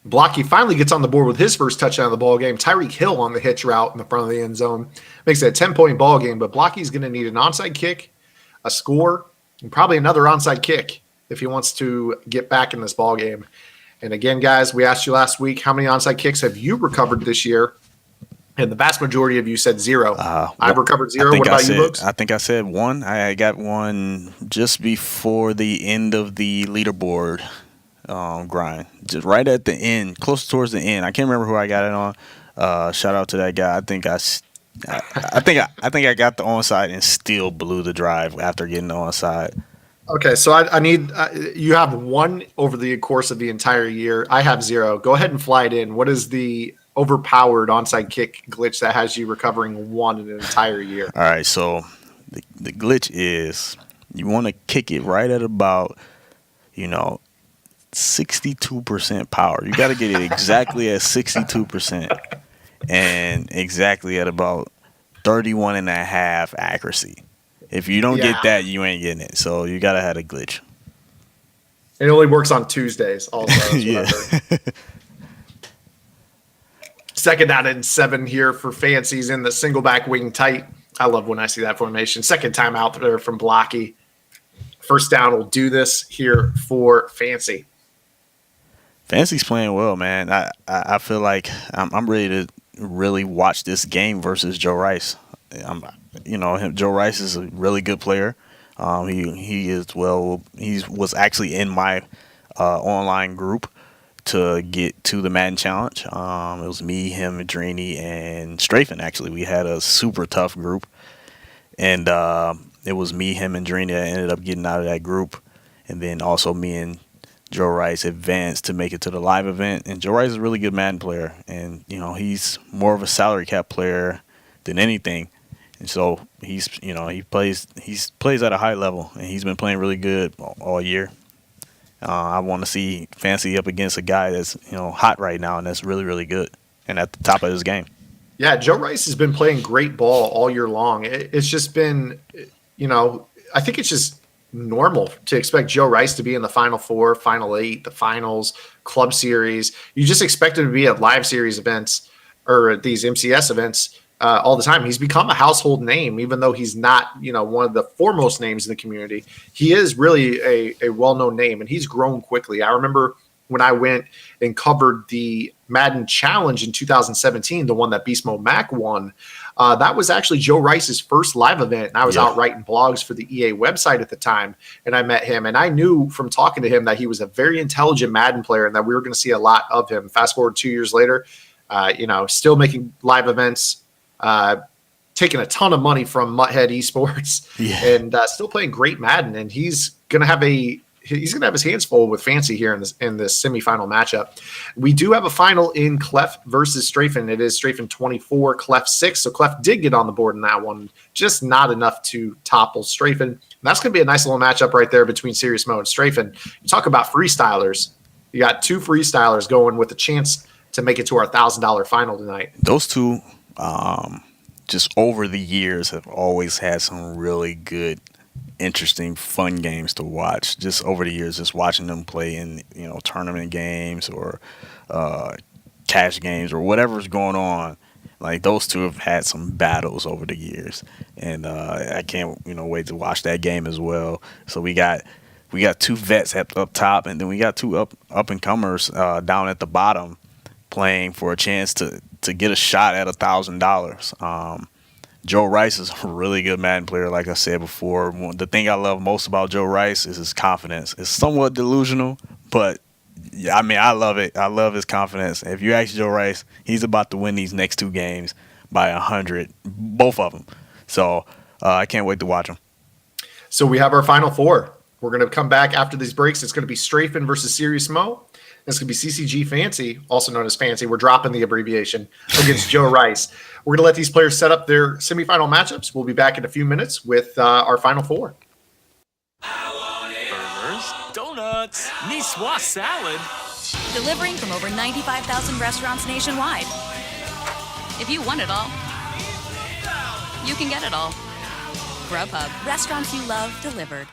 Blocky finally gets on the board with his first touchdown of the ball game. Tyreek Hill on the hitch route in the front of the end zone. Makes it a 10-point ball game, but Blocky's going to need an onside kick, a score, and probably another onside kick if he wants to get back in this ball game. And again, guys, we asked you last week, how many onside kicks have you recovered this year? And the vast majority of you said 0. I've recovered 0. What about you, Luke? I think I said 1. I got one just before the end of the leaderboard grind, just right at the end, close towards the end. I can't remember who I got it on. Shout out to that guy. I think I got the onside and still blew the drive after getting the onside. Okay, so I need you have 1 over the course of the entire year. I have 0. Go ahead and fly it in. What is the overpowered onside kick glitch that has you recovering 1 in an entire year? All right, so the glitch is you want to kick it right at about 62% power. You got to get it exactly at 62% and exactly at about 31.5 accuracy. If you don't Yeah. get that, you ain't getting it. So you gotta have a glitch. It only works on Tuesdays. Also, is what Yeah. I've heard. Second down and 7 here for Fancy's in the single back wing tight. I love when I see that formation. Second time out there from Blocky. First down will do this here for Fancy. Fancy's playing well, man. I feel like I'm ready to really watch this game versus Joe Rice. Joe Rice is a really good player. He is well. He was actually in my online group to get to the Madden Challenge. It was me, him, Adrini, and Strafen. Actually, we had a super tough group, and it was me, him, and Adrini that ended up getting out of that group, and then also me and Joe Rice advanced to make it to the live event. And Joe Rice is a really good Madden player, and he's more of a salary cap player than anything. And so he plays at a high level, and he's been playing really good all year. I want to see Fancy up against a guy that's hot right now, and that's really, really good and at the top of his game. Yeah, Joe Rice has been playing great ball all year long. It's just been, I think it's just normal to expect Joe Rice to be in the Final Four, Final 8, the Finals, Club Series. You just expect him to be at live series events or at these MCS events all the time. He's become a household name, even though he's not, one of the foremost names in the community. He is really a well-known name, and he's grown quickly. I remember when I went and covered the Madden Challenge in 2017, the one that Beast Mode Mac won, that was actually Joe Rice's first live event. And I was out writing blogs for the EA website at the time, and I met him. And I knew from talking to him that he was a very intelligent Madden player and that we were going to see a lot of him. Fast forward 2 years later, still making live events, taking a ton of money from Mutthead Esports, and still playing great Madden. And he's going to have his hands full with Fancy here in this semifinal matchup. We do have a final in Clef versus Strafen. It is Strafen 24, Clef 6. So Clef did get on the board in that one, just not enough to topple Strafen. And that's going to be a nice little matchup right there between Serious Mo and Strafen. You talk about freestylers. You got two freestylers going with a chance to make it to our $1,000 final tonight. Those two, just over the years, have always had some really good, interesting, fun games to watch. Just over the years, just watching them play in tournament games or cash games or whatever's going on. Like, those two have had some battles over the years, and I can't wait to watch that game as well. So we got two vets up top, and then we got two up and comers down at the bottom, playing for a chance to get a shot at $1,000. Joe Rice is a really good Madden player, like I said before. The thing I love most about Joe Rice is his confidence. It's somewhat delusional, but I love it. I love his confidence. If you ask Joe Rice, he's about to win these next two games by 100, both of them. So I can't wait to watch them. So we have our final four. We're going to come back after these breaks. It's going to be Strafen versus Serious Mo. It's going to be CCG Fancy, also known as Fancy. We're dropping the abbreviation, against Joe Rice. We're going to let these players set up their semifinal matchups. We'll be back in a few minutes with our final four. Burgers, donuts, Niçoise salad. Delivering from over 95,000 restaurants nationwide. If you want it all, you can get it all. Grubhub, restaurants you love delivered.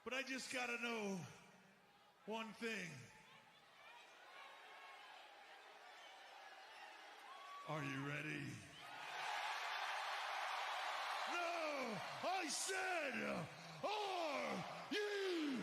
But I just gotta know one thing. Are you ready? No! I said, are you ready?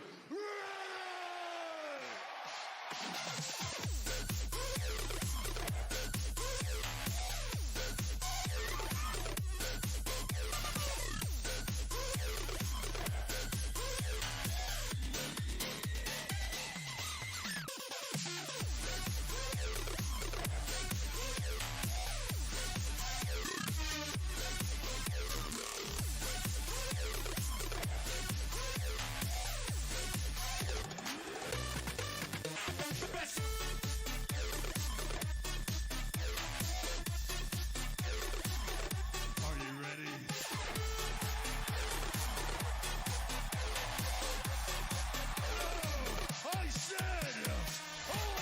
Are you ready? I said, are you ready?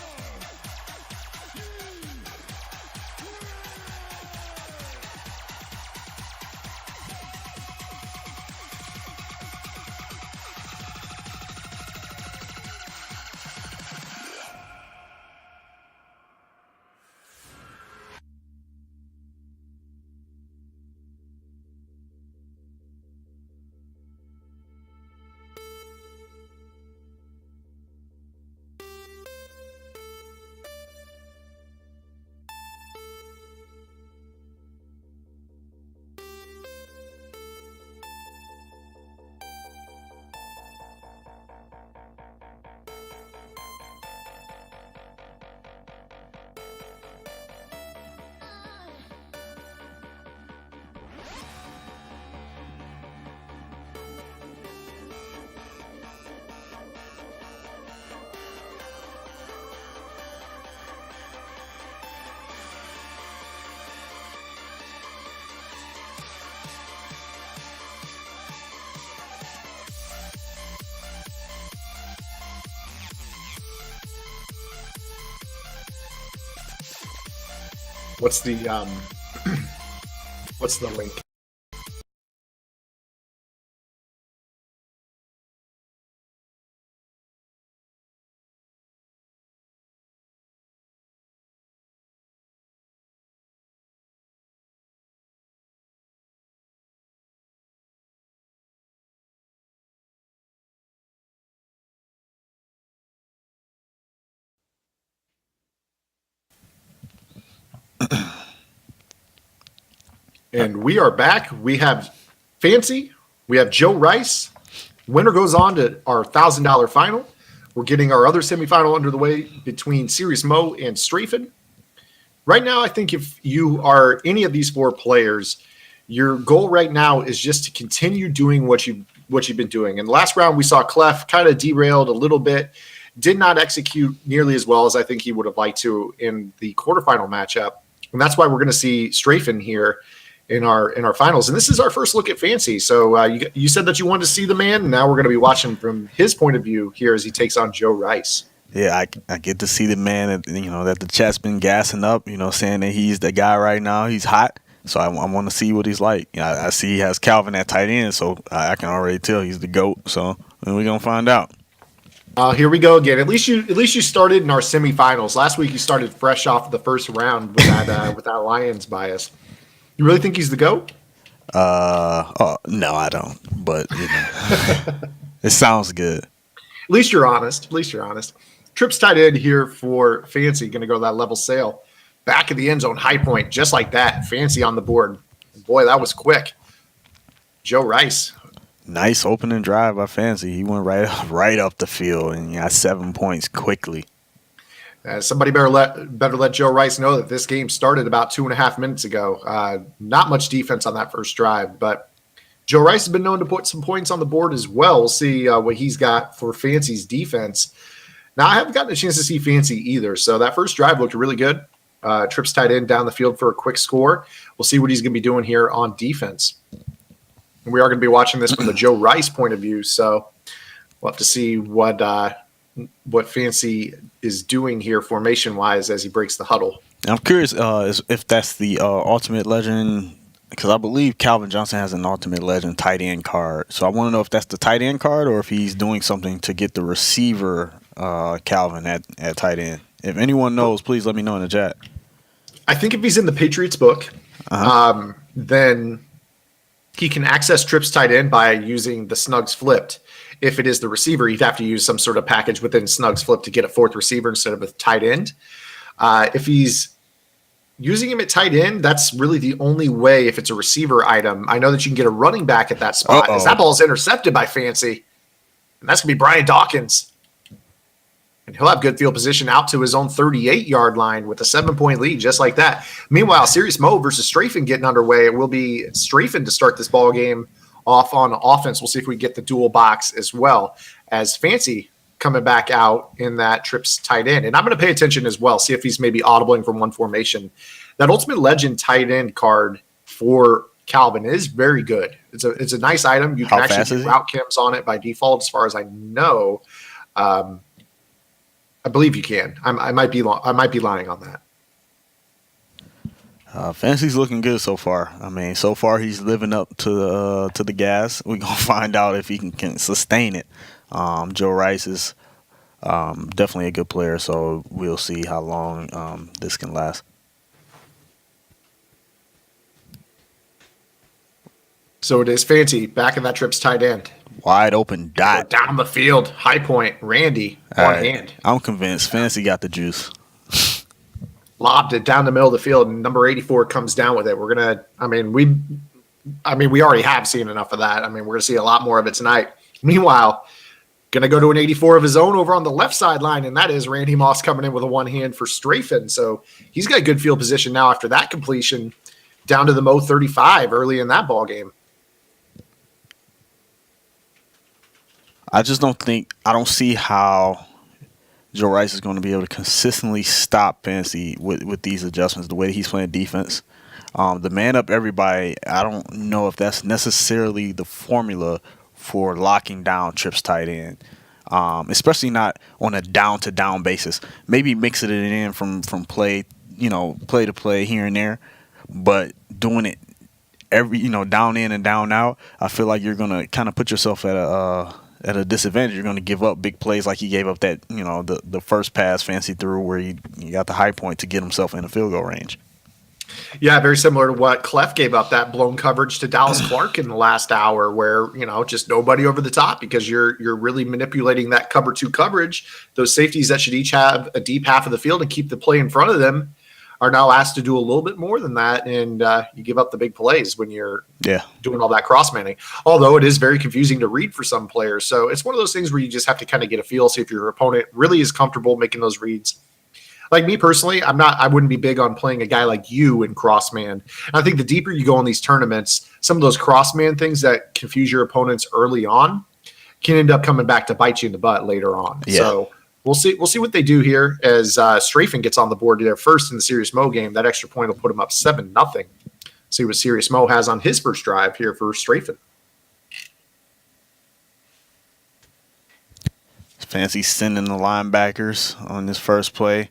What's the what's the link? And we are back. We have Fancy. We have Joe Rice. Winner goes on to our $1,000 final. We're getting our other semifinal under the way between Serious Mo and Strafen. Right now, I think if you are any of these four players, your goal right now is just to continue doing what you've been doing. In the last round, we saw Clef kind of derailed a little bit, did not execute nearly as well as I think he would have liked to in the quarterfinal matchup. And that's why we're going to see Strafen here in our finals. And this is our first look at Fancy. So you said that you wanted to see the man. And now we're going to be watching from his point of view here as he takes on Joe Rice. Yeah, I get to see the man that, that the chat's been gassing up, saying that he's the guy right now. He's hot. So I want to see what he's like. I see he has Calvin at tight end, so I can already tell he's the GOAT. So we're going to find out. Here we go again. At least you started in our semifinals. Last week you started fresh off the first round with that Lions bias. You really think he's the GOAT? No, I don't. But it sounds good. At least you're honest. Trips tight end here for Fancy. Going to go that level sail. Back of the end zone, high point, just like that. Fancy on the board. Boy, that was quick. Joe Rice. Nice opening drive by Fancy. He went right up the field and got 7 points quickly. Somebody better let Joe Rice know that this game started about 2.5 minutes ago. Not much defense on that first drive, but Joe Rice has been known to put some points on the board as well. We'll see what he's got for Fancy's defense. Now, I haven't gotten a chance to see Fancy either, so that first drive looked really good. Trips tight end down the field for a quick score. We'll see what he's going to be doing here on defense. And we are going to be watching this from the Joe Rice point of view, so we'll have to see what Fancy is doing here formation-wise as he breaks the huddle. I'm curious if that's the Ultimate Legend because I believe Calvin Johnson has an Ultimate Legend tight end card. So I want to know if that's the tight end card or if he's doing something to get the receiver Calvin at tight end. If anyone knows, please let me know in the chat. I think if he's in the Patriots book, then he can access trips tight end by using the Snugs flipped. If it is the receiver, you'd have to use some sort of package within Snugs flipped to get a fourth receiver instead of a tight end. If he's using him at tight end, that's really the only way if it's a receiver item. I know that you can get a running back at that spot. As that ball is intercepted by Fancy, and that's going to be Brian Dawkins. And he'll have good field position out to his own 38-yard line with a 7-point lead, just like that. Meanwhile, Serious Mo versus Strafen getting underway. It will be Strafen to start this ball game off on offense. We'll see if we get the dual box as well as Fancy coming back out in that trips tight end. And I'm going to pay attention as well, see if he's maybe audibling from one formation. That Ultimate Legend tight end card for Calvin is very good. It's a nice item. You can actually do route chems on it by default, as far as I know. I believe you can. I might be lying on that. Fancy's looking good so far. I mean, so far he's living up to the gas. We're gonna find out if he can sustain it. Joe Rice is definitely a good player, so we'll see how long this can last. So it is Fancy back in that trips tight end. Wide open dot. Down the field, high point, Randy, one hand. I'm convinced Fancy got the juice. Lobbed it down the middle of the field, and number 84 comes down with it. We're gonna. We already have seen enough of that. We're gonna see a lot more of it tonight. Meanwhile, gonna go to an 84 of his own over on the left sideline, and that is Randy Moss coming in with a one hand for Strafen. So he's got good field position now after that completion, down to the Mo 35 early in that ball game. I don't see how Joe Rice is going to be able to consistently stop Fancy with these adjustments, the way he's playing defense. The man up everybody, I don't know if that's necessarily the formula for locking down trips tight end, especially not on a down-to-down basis. Maybe mixing it in from play to play here and there, but doing it down in and down out, I feel like you're going to kind of put yourself at a disadvantage. You're going to give up big plays like he gave up that, the first pass Fancy threw where he got the high point to get himself in a field goal range. Yeah, very similar to what Clef gave up, that blown coverage to Dallas Clark in the last hour where, just nobody over the top because you're really manipulating that cover two coverage. Those safeties that should each have a deep half of the field and keep the play in front of them are now asked to do a little bit more than that, and you give up the big plays when you're doing all that cross-manning. Although it is very confusing to read for some players. So it's one of those things where you just have to kind of get a feel, see if your opponent really is comfortable making those reads. Like me personally, I wouldn't be big on playing a guy like you in cross-man. And I think the deeper you go in these tournaments, some of those cross-man things that confuse your opponents early on can end up coming back to bite you in the butt later on. Yeah. So We'll see what they do here as Strafen gets on the board there first in the Serious Mo game. That extra point will put him up 7-0. See what Serious Mo has on his first drive here for Strafen. Fancy sending the linebackers on this first play.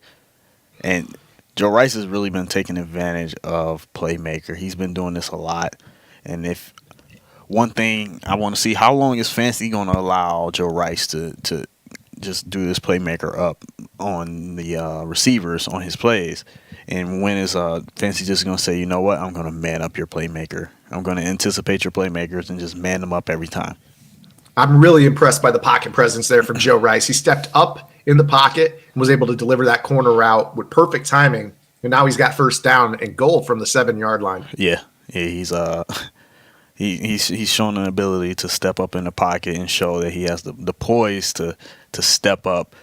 And Joe Rice has really been taking advantage of playmaker. He's been doing this a lot. And if one thing I want to see, how long is Fancy going to allow Joe Rice to just do this playmaker up on the receivers on his plays? And when is Fancy just going to say, you know what, I'm going to man up your playmaker. I'm going to anticipate your playmakers and just man them up every time. I'm really impressed by the pocket presence there from Joe Rice. He stepped up in the pocket and was able to deliver that corner route with perfect timing. And now he's got first down and goal from the 7-yard line. Yeah, he's he's shown an ability to step up in the pocket and show that he has the poise to step up,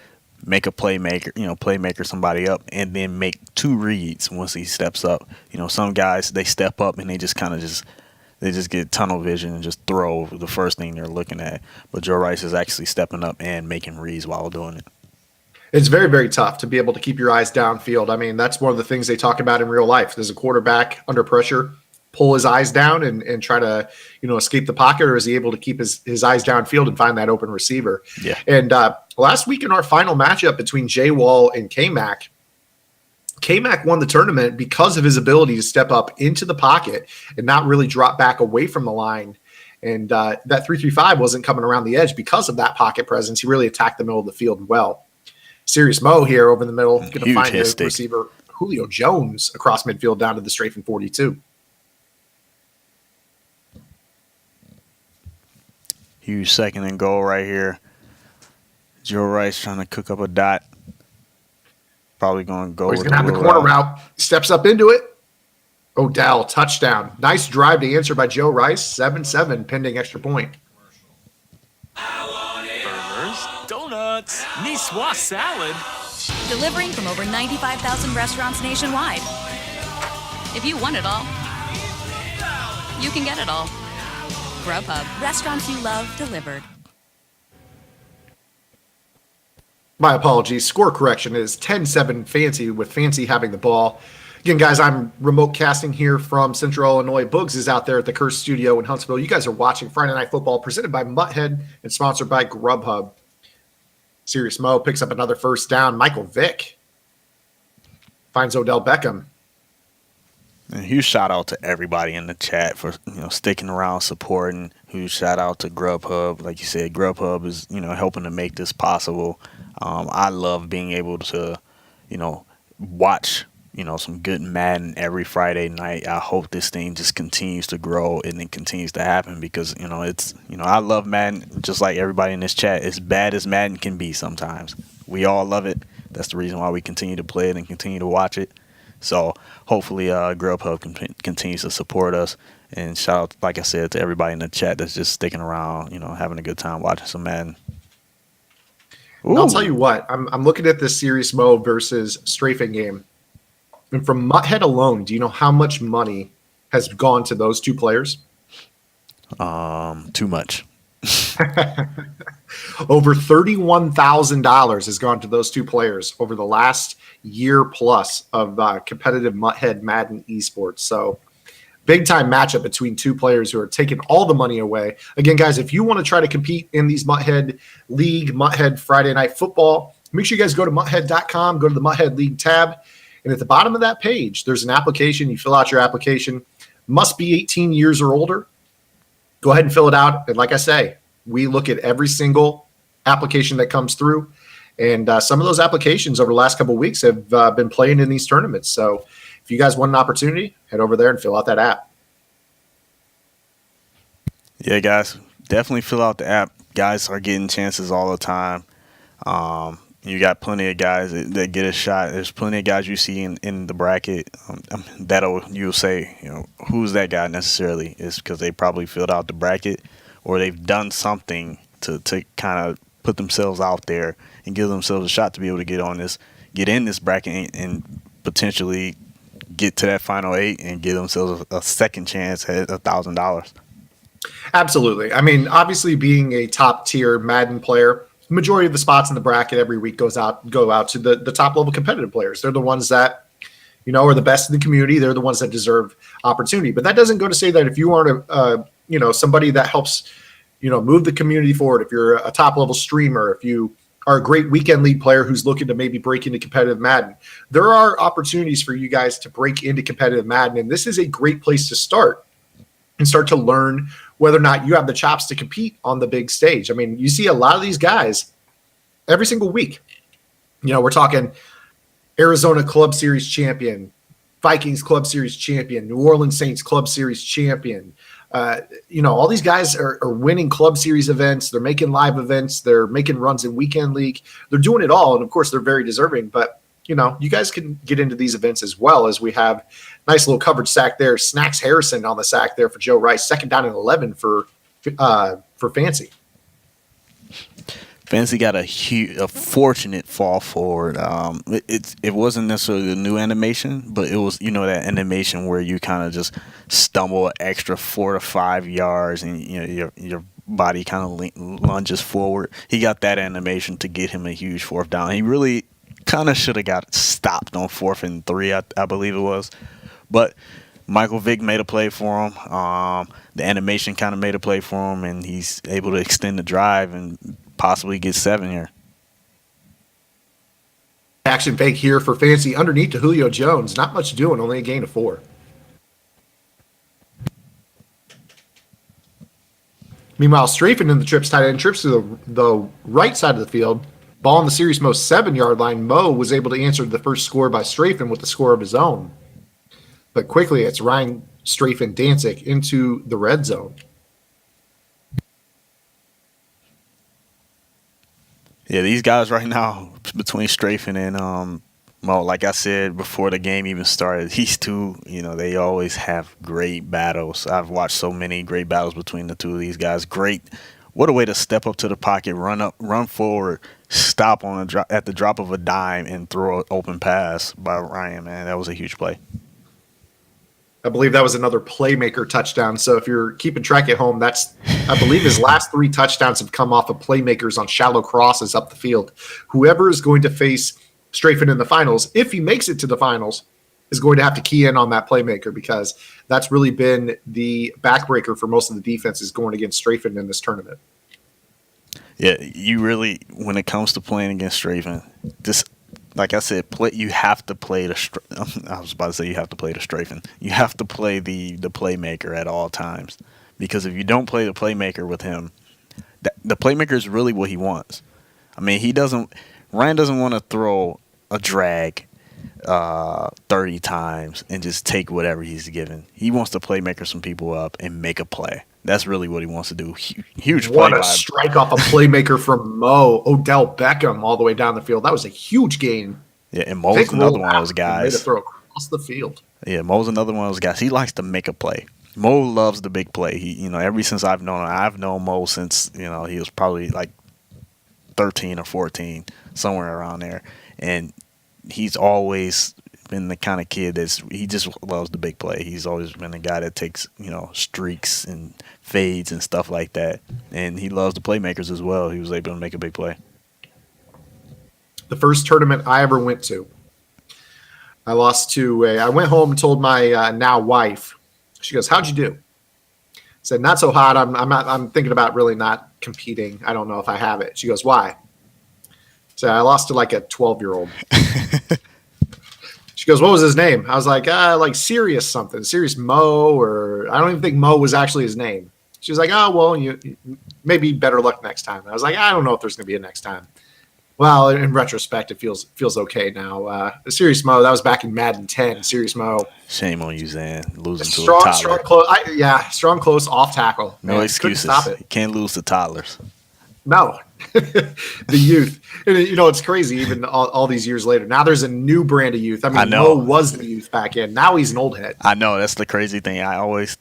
make a playmaker somebody up, and then make two reads once he steps up. Some guys, they step up and they just get tunnel vision and just throw the first thing they're looking at. But Joe Rice is actually stepping up and making reads while doing it. It's very, very tough to be able to keep your eyes downfield. That's one of the things they talk about in real life. There's a quarterback under pressure, pull his eyes down and try to, escape the pocket, or is he able to keep his eyes downfield and find that open receiver? Yeah. And last week in our final matchup between Jay Wall and K-Mac, K-Mac won the tournament because of his ability to step up into the pocket and not really drop back away from the line. And that 3-3-5 wasn't coming around the edge because of that pocket presence. He really attacked the middle of the field well. Serious Mo here over in the middle, going to Huge find hit the stick. receiver Julio Jones across midfield down to the strafing 42. Huge second and goal right here. Joe Rice trying to cook up a dot. Probably going to go. Oh, he's with going to have the wheel corner route. Steps up into it. Odell, touchdown. Nice drive to answer by Joe Rice. 7-7, pending extra point. Burgers, donuts, niçoise salad. Delivering from over 95,000 restaurants nationwide. If you want it all, you can get it all. Grubhub, restaurants you love delivered. My apologies. Score correction is 10-7 Fancy, with Fancy having the ball. Again, guys, I'm remote casting here from Central Illinois. Boogs is out there at the Curse Studio in Huntsville. You guys are watching Friday Night Football, presented by Mutthead and sponsored by Grubhub. Serious Mo picks up another first down. Michael Vick finds Odell Beckham. And huge shout out to everybody in the chat for sticking around, supporting. Huge shout out to Grubhub. Like you said, Grubhub is helping to make this possible. I love being able to watch some good Madden every Friday night. I hope this thing just continues to grow and it continues to happen because it's I love Madden just like everybody in this chat. As bad as Madden can be sometimes, we all love it. That's the reason why we continue to play it and continue to watch it. So hopefully Grubhub continues to support us. And shout out, like I said, to everybody in the chat that's just sticking around, having a good time watching some Madden. And I'll tell you what, I'm looking at this Serious Mo versus Strafing game. And from Mutthead alone, do you know how much money has gone to those two players? Too much. Over $31,000 has gone to those two players over the last year plus of competitive Mutthead Madden esports. So big time matchup between two players who are taking all the money away. Again, guys, if you want to try to compete in these Mutthead League, Mutthead Friday Night Football, make sure you guys go to mutthead.com, go to the Mutthead League tab. And at the bottom of that page, there's an application. You fill out your application. Must be 18 years or older. Go ahead and fill it out. And like I say, we look at every single application that comes through. And some of those applications over the last couple of weeks have been playing in these tournaments. So if you guys want an opportunity, head over there and fill out that app. Yeah, guys, definitely fill out the app. Guys are getting chances all the time. You got plenty of guys that get a shot. There's plenty of guys you see in the bracket you'll say, who's that guy necessarily? Is because they probably filled out the bracket or they've done something to kind of put themselves out there and give themselves a shot to be able to get in this bracket and potentially get to that final 8 and give themselves a second chance at $1,000. Absolutely. I mean, obviously being a top tier Madden player, the majority of the spots in the bracket every week go out to the top level competitive players. They're the ones that, are the best in the community. They're the ones that deserve opportunity. But that doesn't go to say that if you aren't somebody that helps, move the community forward, if you're a top level streamer, if you are a great weekend league player who's looking to maybe break into competitive Madden, there are opportunities for you guys to break into competitive Madden. And this is a great place to start and start to learn whether or not you have the chops to compete on the big stage. I mean, you see a lot of these guys every single week. We're talking Arizona Club Series champion, Vikings Club Series champion, New Orleans Saints Club Series champion. All these guys are winning Club Series events. They're making live events. They're making runs in weekend league. They're doing it all. And of course, they're very deserving. But, you guys can get into these events as well, as we have nice little coverage sack there. Snacks Harrison on the sack there for Joe Rice. Second down and 11 for Fancy. Fancy got a fortunate fall forward. It wasn't necessarily the new animation, but it was that animation where you kind of just stumble an extra 4 to 5 yards, and your body kind of lunges forward. He got that animation to get him a huge fourth down. He really kind of should have got stopped on 4th and 3, I believe it was, but Michael Vick made a play for him. The animation kind of made a play for him, and he's able to extend the drive and possibly get 7 here. Action fake here for Fancy underneath to Julio Jones. Not much doing, only a gain of 4. Meanwhile, Strafen in the trips tight end, trips to the right side of the field. Ball on the series most 7-yard line. Mo was able to answer the first score by Strafen with the score of his own. But quickly, it's Ryan Strafen Danzig into the red zone. Yeah, these guys right now, between Strafen and Mo, like I said before the game even started, these two, they always have great battles. I've watched so many great battles between the two of these guys. Great. What a way to step up to the pocket, run forward, stop at the drop of a dime, and throw an open pass by Ryan, man. That was a huge play. I believe that was another playmaker touchdown. So if you're keeping track at home, I believe his last 3 touchdowns have come off of playmakers on shallow crosses up the field. Whoever is going to face Strafen in the finals, if he makes it to the finals, is going to have to key in on that playmaker, because that's really been the backbreaker for most of the defenses going against Strafen in this tournament. Yeah, you really, when it comes to playing against Strafen, just like I said, you have to play I was about to say you have to play the Strafen. You have to play the playmaker at all times, because if you don't play the playmaker with him, the playmaker is really what he wants. I mean, Ryan doesn't want to throw a drag 30 times and just take whatever he's given. He wants to playmaker some people up and make a play. That's really what he wants to do. Huge play. What a strike off a playmaker from Mo, Odell Beckham, all the way down the field. That was a huge gain. Yeah, and Mo's another one of those guys. To throw across the field. Yeah, Mo's another one of those guys. He likes to make a play. Mo loves the big play. He, ever since I've known him, I've known Mo since, he was probably like 13 or 14, somewhere around there. And he's always been the kind of kid he just loves the big play. He's always been a guy that takes, streaks and fades and stuff like that. And he loves the playmakers as well. He was able to make a big play. The first tournament I ever went to, I went home and told my now wife. She goes, "How'd you do?" I said, "Not so hot. I'm thinking about really not competing. I don't know if I have it." She goes, "Why?" So I lost to like a 12-year-old. She goes, "What was his name?" I was like Sirius something, Sirius Mo, or I don't even think Mo was actually his name. She was like, "Oh, well, you maybe better luck next time." I was like, "I don't know if there's going to be a next time." Well, in retrospect, it feels okay now. Sirius Mo, that was back in Madden 10. Sirius Mo. Shame on you, Zan. Losing to a toddler. Strong close off tackle. No excuses. Stop it. You can't lose to toddlers. No. The youth. And it's crazy, even all these years later. Now there's a new brand of youth. I mean, Mo was the youth back in. Now he's an old head. I know. That's the crazy thing. I always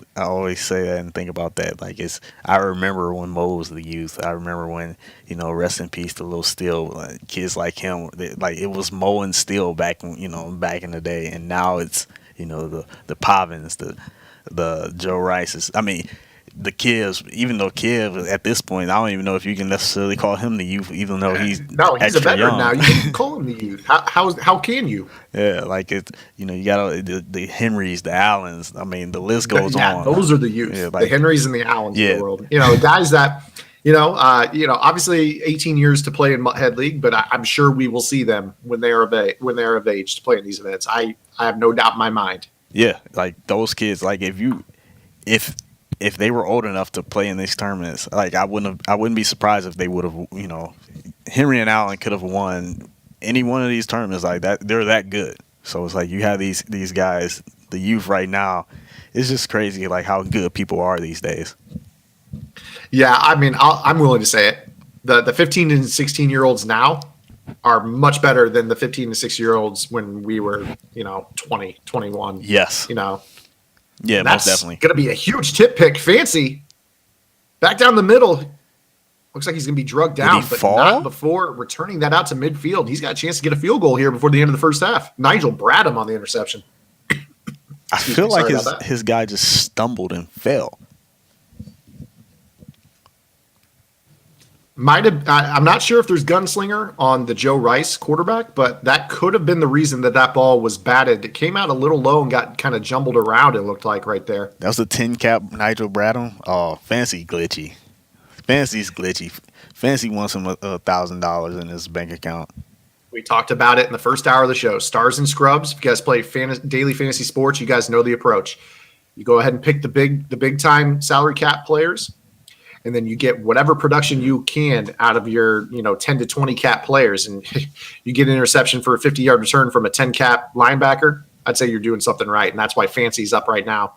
say that and think about that. Like, I remember when Mo was the youth. I remember when, rest in peace to Lil Steele, kids like him. It was Mo and Steele back in the day. And now it's, the Pavins, the Joe Rices. I mean, the Kivs, even though Kiv at this point, I don't even know if you can necessarily call him the youth, even though he's a veteran young. now. You can call him the youth. How can you? Yeah, like you got the Henrys, the Allens. I mean, the list goes on. Those are the youth, the Henrys and the Allens of the world. Guys that obviously 18 years to play in Head League, but I'm sure we will see them when they are of age to play in these events. I have no doubt in my mind. Yeah, like those kids. Like if they were old enough to play in these tournaments, like I wouldn't be surprised if they would have, Henry and Allen could have won any one of these tournaments like that. They're that good. So it's like you have these guys, the youth right now. It's just crazy, like how good people are these days. Yeah, I mean, I'm willing to say it. The 15 and 16-year-olds now are much better than the 15 and 16-year-olds when we were, 20, 21. Yes. Yeah, that's most definitely. Going to be a huge tip pick. Fancy. Back down the middle. Looks like he's going to be drugged down, but not before returning that out to midfield. He's got a chance to get a field goal here before the end of the first half. Nigel Bradham on the interception. I feel like his guy just stumbled and fell. I'm not sure if there's gunslinger on the Joe Rice quarterback, but that could have been the reason that ball was batted. It came out a little low and got kind of jumbled around, it looked like, right there. That was a 10 cap Nigel Bradham. Oh, Fancy glitchy. Fancy's glitchy. Fancy wants him $1,000 in his bank account. We talked about it in the first hour of the show. Stars and scrubs. If you guys play daily fantasy sports, you guys know the approach. You go ahead and pick the big time salary cap players, and then you get whatever production you can out of your 10 to 20 cap players, and you get an interception for a 50-yard return from a 10 cap linebacker. I'd say you're doing something right, and that's why Fancy's up right now.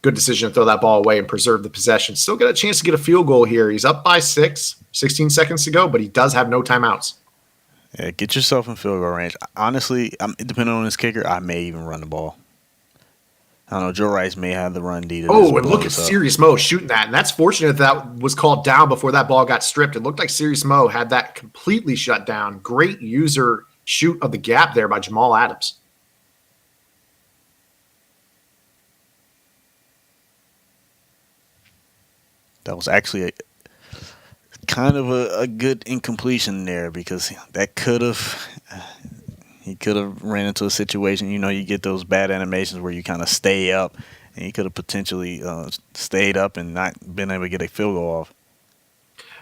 Good decision to throw that ball away and preserve the possession. Still got a chance to get a field goal here. He's up by 16 seconds to go, but he does have no timeouts. Yeah, get yourself in field goal range. Honestly, depending on this kicker, I may even run the ball. I don't know. Joe Rice may have the run D. Oh, and look at Serious Mo shooting that. And that's fortunate that was called down before that ball got stripped. It looked like Serious Mo had that completely shut down. Great user shoot of the gap there by Jamal Adams. That was actually kind of a good incompletion there, because that he could have ran into a situation. You get those bad animations where you kind of stay up, and he could have potentially stayed up and not been able to get a field goal off.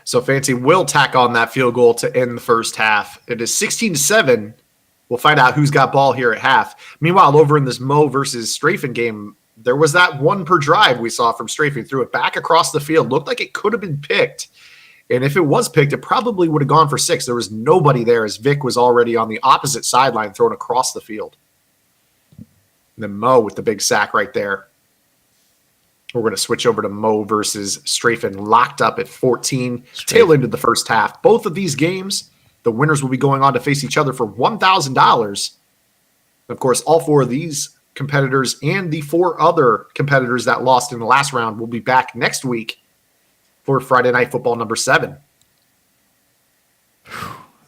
So Fancy will tack on that field goal to end the first half. It is 16-7. We'll find out who's got ball here at half. Meanwhile, over in this Mo versus Strafen game, there was that one per drive we saw from Strafen. Threw it back across the field. Looked like it could have been picked. And if it was picked, it probably would have gone for 6. There was nobody there as Vic was already on the opposite sideline thrown across the field. And then Mo with the big sack right there. We're going to switch over to Mo versus Strafen, locked up at 14, tail end of the first half. Both of these games, the winners will be going on to face each other for $1,000. Of course, all 4 of these competitors and the 4 other competitors that lost in the last round will be back next week for Friday Night Football number 7.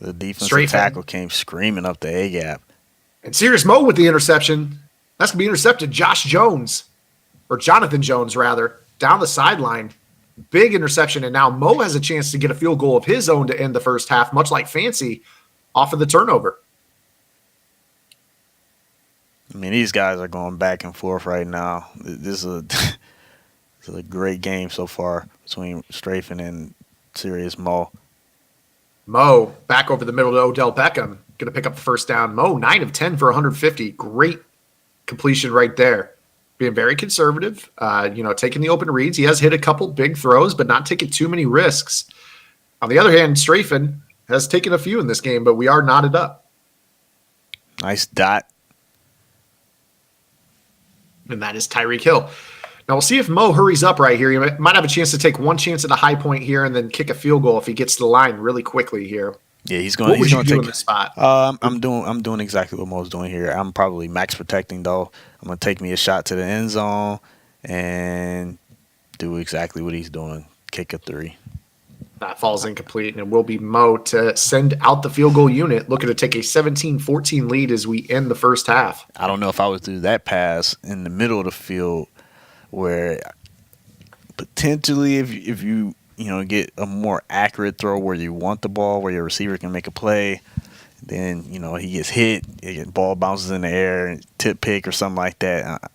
The defensive tackle came screaming up the A-gap. And Serious Mo with the interception. That's going to be intercepted. Jonathan Jones, rather, down the sideline. Big interception, and now Mo has a chance to get a field goal of his own to end the first half, much like Fancy, off of the turnover. I mean, these guys are going back and forth right now. This is a great game so far between Strafen and Serious Mo. Mo back over the middle to Odell Beckham. Going to pick up the first down. Mo, 9 of 10 for 150. Great completion right there. Being very conservative, taking the open reads. He has hit a couple big throws, but not taking too many risks. On the other hand, Strafen has taken a few in this game, but we are knotted up. Nice dot. And that is Tyreek Hill. Now we'll see if Mo hurries up right here. He might have a chance to take one chance at a high point here and then kick a field goal if he gets to the line really quickly here. Yeah, he's going. What would you do take in this spot? I'm doing exactly what Mo's doing here. I'm probably max protecting though. I'm gonna take me a shot to the end zone and do exactly what he's doing. Kick a 3. That falls incomplete, and it will be Mo to send out the field goal unit, looking to take a 17-14 lead as we end the first half. I don't know if I would do that pass in the middle of the field, where potentially if you get a more accurate throw where you want the ball, where your receiver can make a play, then he gets hit, ball bounces in the air, tip pick or something like that.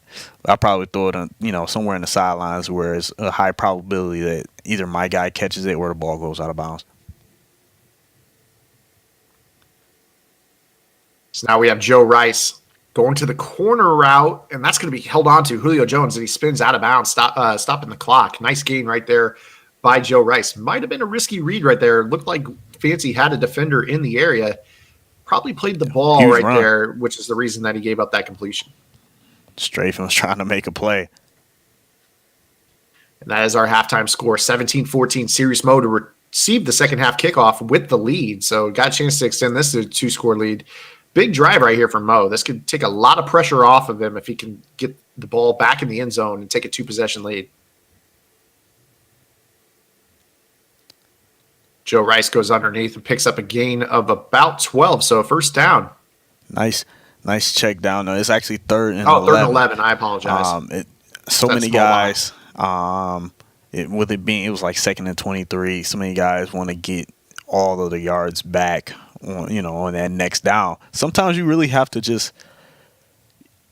I'll probably throw it on, somewhere in the sidelines where it's a high probability that either my guy catches it or the ball goes out of bounds. So now we have Joe Rice going to the corner route, and that's going to be held on to Julio Jones, and he spins out of bounds, stopping the clock. Nice gain right there by Joe Rice. Might have been a risky read right there. Looked like Fancy had a defender in the area. Probably played the ball Huge right run there, which is the reason that he gave up that completion. Strafen was trying to make a play. And that is our halftime score, 17-14. Serious Mo to receive the second half kickoff with the lead. So got a chance to extend this to a 2-score lead. Big drive right here from Mo. This could take a lot of pressure off of him if he can get the ball back in the end zone and take a 2-possession lead. Joe Rice goes underneath and picks up a gain of about 12. So first down. Nice check down. No, it's actually third and 11. Third and 11. I apologize. Many guys. With it being, it was like 2nd and 23. So many guys want to get all of the yards back on that next down. Sometimes you really have to just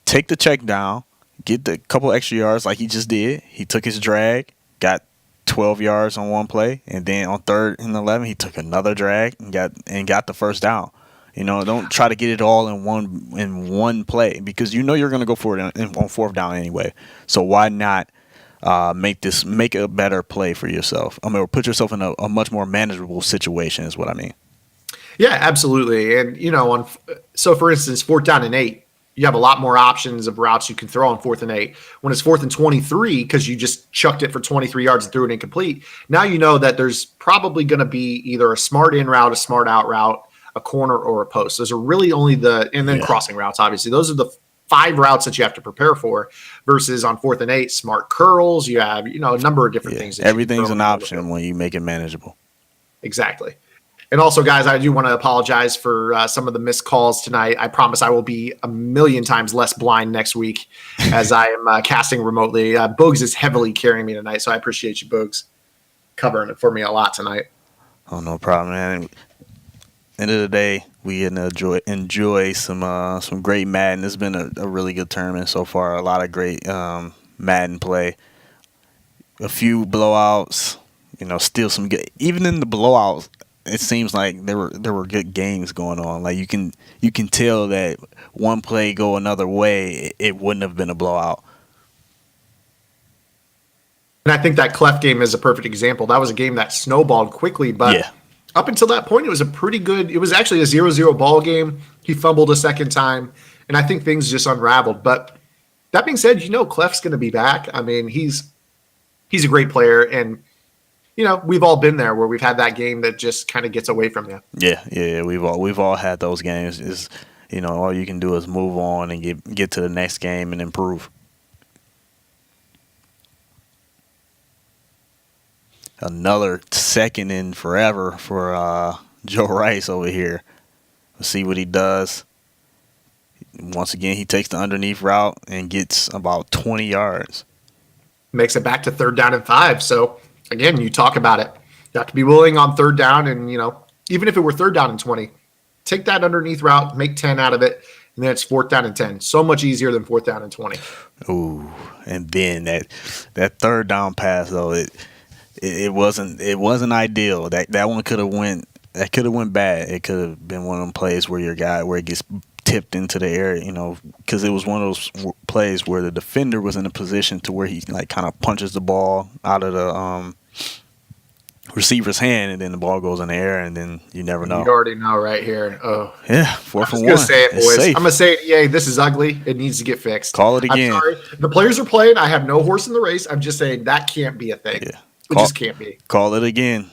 take the check down, get the couple extra yards like he just did. He took his drag, got 12 yards on one play, and then on 3rd and 11 he took another drag and got the first down. Don't try to get it all in one play, because you're going to go for it on 4th down anyway. So why not make a better play for yourself? Or put yourself in a much more manageable situation is what I mean. Yeah, absolutely. And so for instance, 4th down and 8, you have a lot more options of routes you can throw on 4th and 8. When it's 4th and 23, because you just chucked it for 23 yards and threw it incomplete, now you know that there's probably going to be either a smart in route, a smart out route, a corner, or a post. Those are really only and then crossing routes, obviously. Those are the 5 routes that you have to prepare for, versus on 4th and 8, smart curls. You have, a number of different things. Everything's an option when you make it manageable. Exactly. And also, guys, I do want to apologize for some of the missed calls tonight. I promise I will be a million times less blind next week as I am casting remotely. Boogs is heavily carrying me tonight, so I appreciate you, Boogs, covering it for me a lot tonight. Oh, no problem, man. End of the day, we enjoy some great Madden. It's been a really good tournament so far. A lot of great Madden play. A few blowouts. Still some good. Even in the blowouts, it seems like there were good games going on. Like you can tell that one play go another way, it wouldn't have been a blowout. And I think that Clef game is a perfect example. That was a game that snowballed quickly, but up until that point, it was it was actually a 0-0 ball game. He fumbled a second time, and I think things just unraveled. But that being said, Clef's going to be back. I mean, he's a great player, and we've all been there where we've had that game that just kind of gets away from you. Yeah. We've all had those games. Is all you can do is move on and get to the next game and improve. Another second in forever for Joe Rice over here. Let's see what he does. Once again, he takes the underneath route and gets about 20 yards. Makes it back to 3rd down and 5. So again, you talk about it. You have to be willing on 3rd down, and even if it were 3rd down and 20, take that underneath route, make 10 out of it, and then it's 4th down and 10. So much easier than 4th down and 20. Ooh, and then that 3rd down pass though, it wasn't ideal. That one could have went bad. It could have been one of them plays where it gets tipped into the air, because it was one of those plays where the defender was in a position to where he kind of punches the ball out of the receiver's hand, and then the ball goes in the air, and then you never know. You already know right here. Oh yeah, 4th and 1. I'm gonna say it, boys. Safe. I'm gonna say it. Yeah, this is ugly. It needs to get fixed. Call it again. I'm sorry. The players are playing. I have no horse in the race. I'm just saying that can't be a thing. Yeah. It just can't be. Call it again.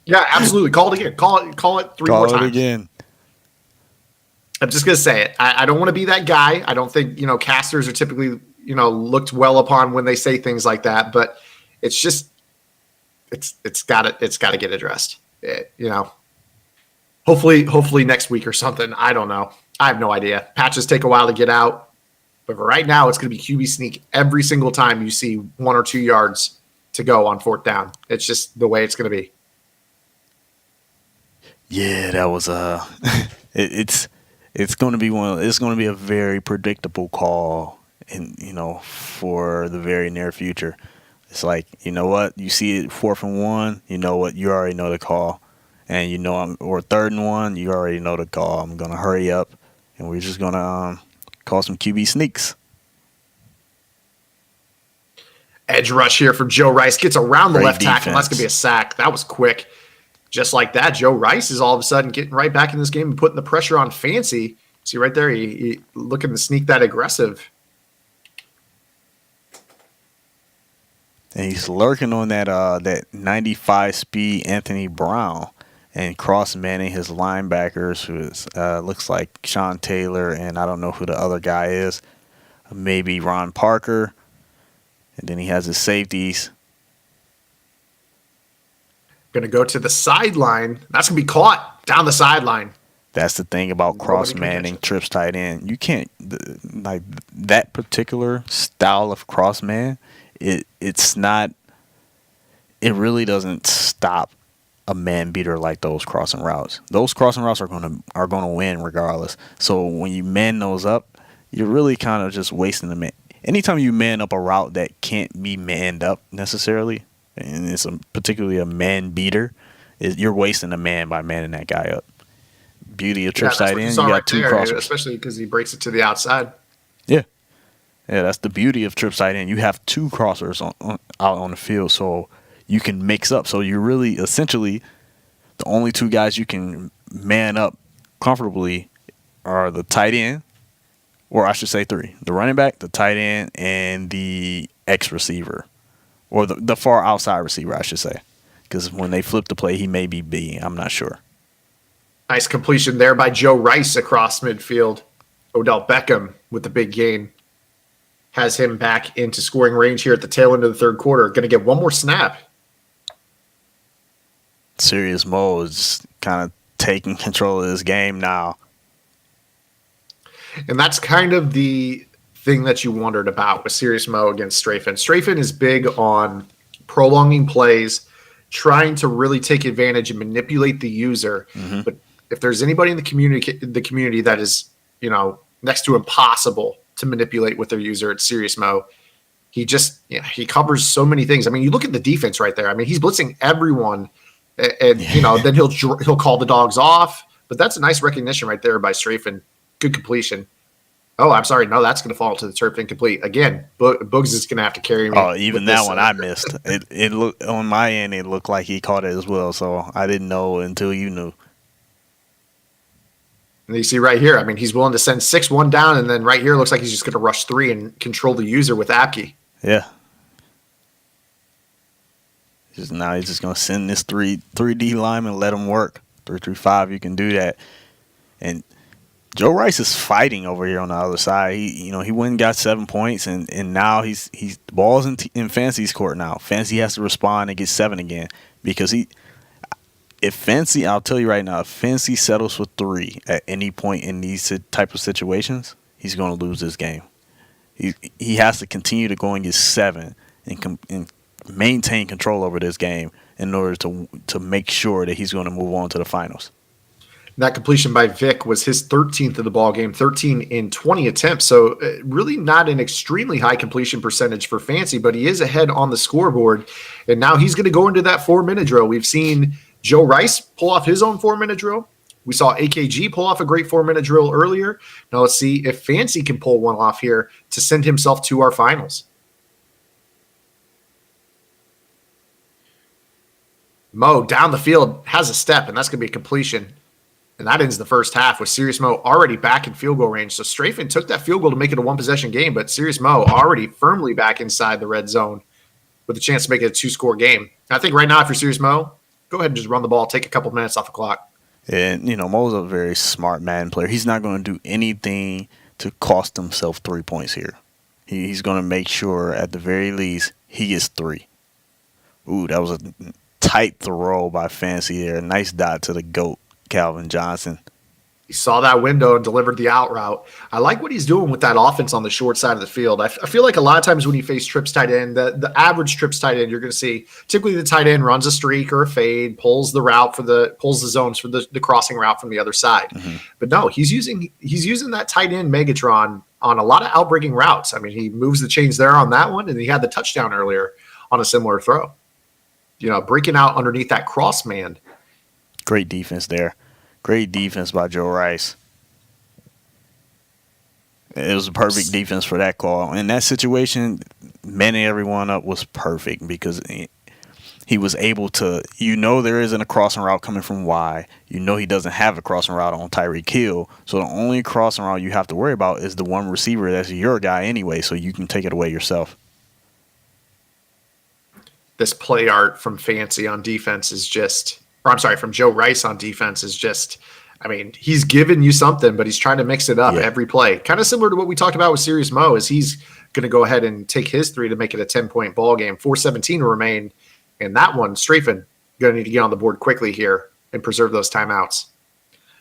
Yeah, absolutely. Call it again. Call it 3 more times. Call it again. I'm just going to say it. I don't want to be that guy. I don't think, casters are typically, looked well upon when they say things like that, but it's just, it's got to get addressed. Hopefully next week or something. I don't know. I have no idea. Patches take a while to get out, but for right now, it's going to be QB sneak every single time you see 1 or 2 yards to go on 4th down. It's just the way it's going to be. Yeah, that was it's going to be it's going to be a very predictable call, and for the very near future. It's like, what, you see it 4th and 1, what, you already know the call, and or 3rd and 1, you already know the call. I'm going to hurry up, and we're just going to call some QB sneaks. Edge rush here from Joe Rice. Gets around the Great left tackle. defense. That's going to be a sack. That was quick. Just like that, Joe Rice is all of a sudden getting right back in this game and putting the pressure on Fancy. See right there, he looking to sneak that aggressive. And he's lurking on that 95 speed Anthony Brown and cross manning his linebackers, who is looks like Sean Taylor, and I don't know who the other guy is. Maybe Ron Parker. And then he has his safeties. Going to go to the sideline. That's going to be caught down the sideline. That's the thing about cross manning trips tight end. You can't like that particular style of cross man. It's not. It really doesn't stop a man beater like those crossing routes. Those crossing routes are gonna win regardless. So when you man those up, you're really kind of just wasting the man. Anytime you man up a route that can't be manned up necessarily, and it's particularly a man beater, you're wasting a man by manning that guy up. Beauty of trips that's tight what you end, saw you got right two there, crossers. especially because he breaks it to the outside. Yeah. Yeah, that's the beauty of trips tight end. You have two crossers out on the field, so you can mix up. So you're really essentially the only two guys you can man up comfortably are the tight end, or I should say three: the running back, the tight end, and the X receiver, or the far outside receiver, I should say, because when they flip the play, he may be B. I'm not sure. Nice completion there by Joe Rice across midfield. Odell Beckham with the big gain has him back into scoring range here at the tail end of the third quarter. Going to get one more snap. Serious Mo is kind of taking control of this game now. And that's kind of the thing that you wondered about with Serious Mo against Strafen. Strafen is big on prolonging plays, trying to really take advantage and manipulate the user. Mm-hmm. But if there's anybody in the community that is, next to impossible to manipulate with their user, it's Serious Mo. He just, he covers so many things. I mean, you look at the defense right there. I mean, he's blitzing everyone, and then he'll call the dogs off. But that's a nice recognition right there by Strafen. Good completion. Oh, I'm sorry. No, that's going to fall to the turf incomplete. Again, Boogs is going to have to carry me. Oh, even that one I missed. It looked on my end. It looked like he caught it as well. So I didn't know until you knew. And you see right here, I mean, he's willing to send 6-1 down, and then right here, it looks like he's just going to rush 3 and control the user with Apke. Yeah. Now he's just going to send this 3D lineman and let him work. 3-3-5, you can do that. And Joe Rice is fighting over here on the other side. He went and got 7 points, and now he's the ball's in Fancy's court now. Fancy has to respond and get 7 again because if Fancy, I'll tell you right now, if Fancy settles for 3 at any point in these type of situations, he's going to lose this game. He has to continue to go and get 7 and maintain control over this game in order to make sure that he's going to move on to the finals. That completion by Vic was his 13th of the ball game, 13 in 20 attempts. So really not an extremely high completion percentage for Fancy, but he is ahead on the scoreboard. And now he's going to go into that 4-minute drill. We've seen Joe Rice pull off his own 4-minute drill. We saw AKG pull off a great 4-minute drill earlier. Now let's see if Fancy can pull one off here to send himself to our finals. Mo down the field has a step, and that's going to be a completion. And that ends the first half with Serious Mo already back in field goal range. So Strafen took that field goal to make it a 1-possession game, but Serious Mo already firmly back inside the red zone with a chance to make it a 2-score game. I think right now, if you're Serious Mo, go ahead and just run the ball, take a couple minutes off the clock. And, Mo's a very smart Madden player. He's not going to do anything to cost himself 3 points here. He's going to make sure, at the very least, he gets 3. Ooh, that was a tight throw by Fancy there. Nice dot to the GOAT, Calvin Johnson. He saw that window and delivered the out route. I like what he's doing with that offense on the short side of the field. I feel like a lot of times when you face trips tight end, the average trips tight end, you're going to see typically the tight end runs a streak or a fade, pulls the zones for the crossing route from the other side. Mm-hmm. But no, he's using that tight end Megatron on a lot of outbreaking routes. I mean, he moves the chains there on that one, and he had the touchdown earlier on a similar throw. Breaking out underneath that cross man. Great defense there. Great defense by Joe Rice. It was a perfect defense for that call. In that situation, manning everyone up was perfect because he was able to, there isn't a crossing route coming from Y. He doesn't have a crossing route on Tyreek Hill. So the only crossing route you have to worry about is the one receiver that's your guy anyway, so you can take it away yourself. This play art from Fancy on defense is just... from Joe Rice on defense is just, he's giving you something, but he's trying to mix it up every play. Kind of similar to what we talked about with Serious Mo, is he's going to go ahead and take his 3 to make it a 10-point ball game. 4:17 to remain, and that one, Strafen, going to need to get on the board quickly here and preserve those timeouts.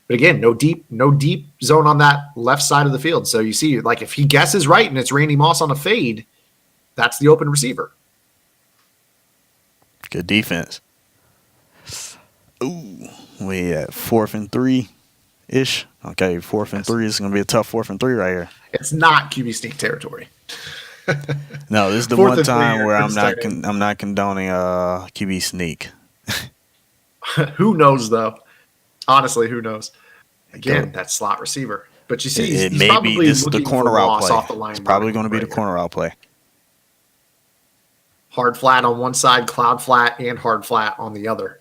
But again, no deep zone on that left side of the field. So you see, like if he guesses right and it's Randy Moss on a fade, that's the open receiver. Good defense. Ooh, we at 4th and 3-ish. Okay, 4th and 3 is going to be a tough 4th and 3 right here. It's not QB sneak territory. No, this is the 4th one and 3 time here, where Prince tight end. I'm not condoning QB sneak. Who knows though? Honestly, who knows? Again, Go- that slot receiver. But you see, It he's may be probably this is the looking corner for route Moss play. off the line. It's probably going to be right the here. corner route play. Hard flat on one side, cloud flat, and hard flat on the other.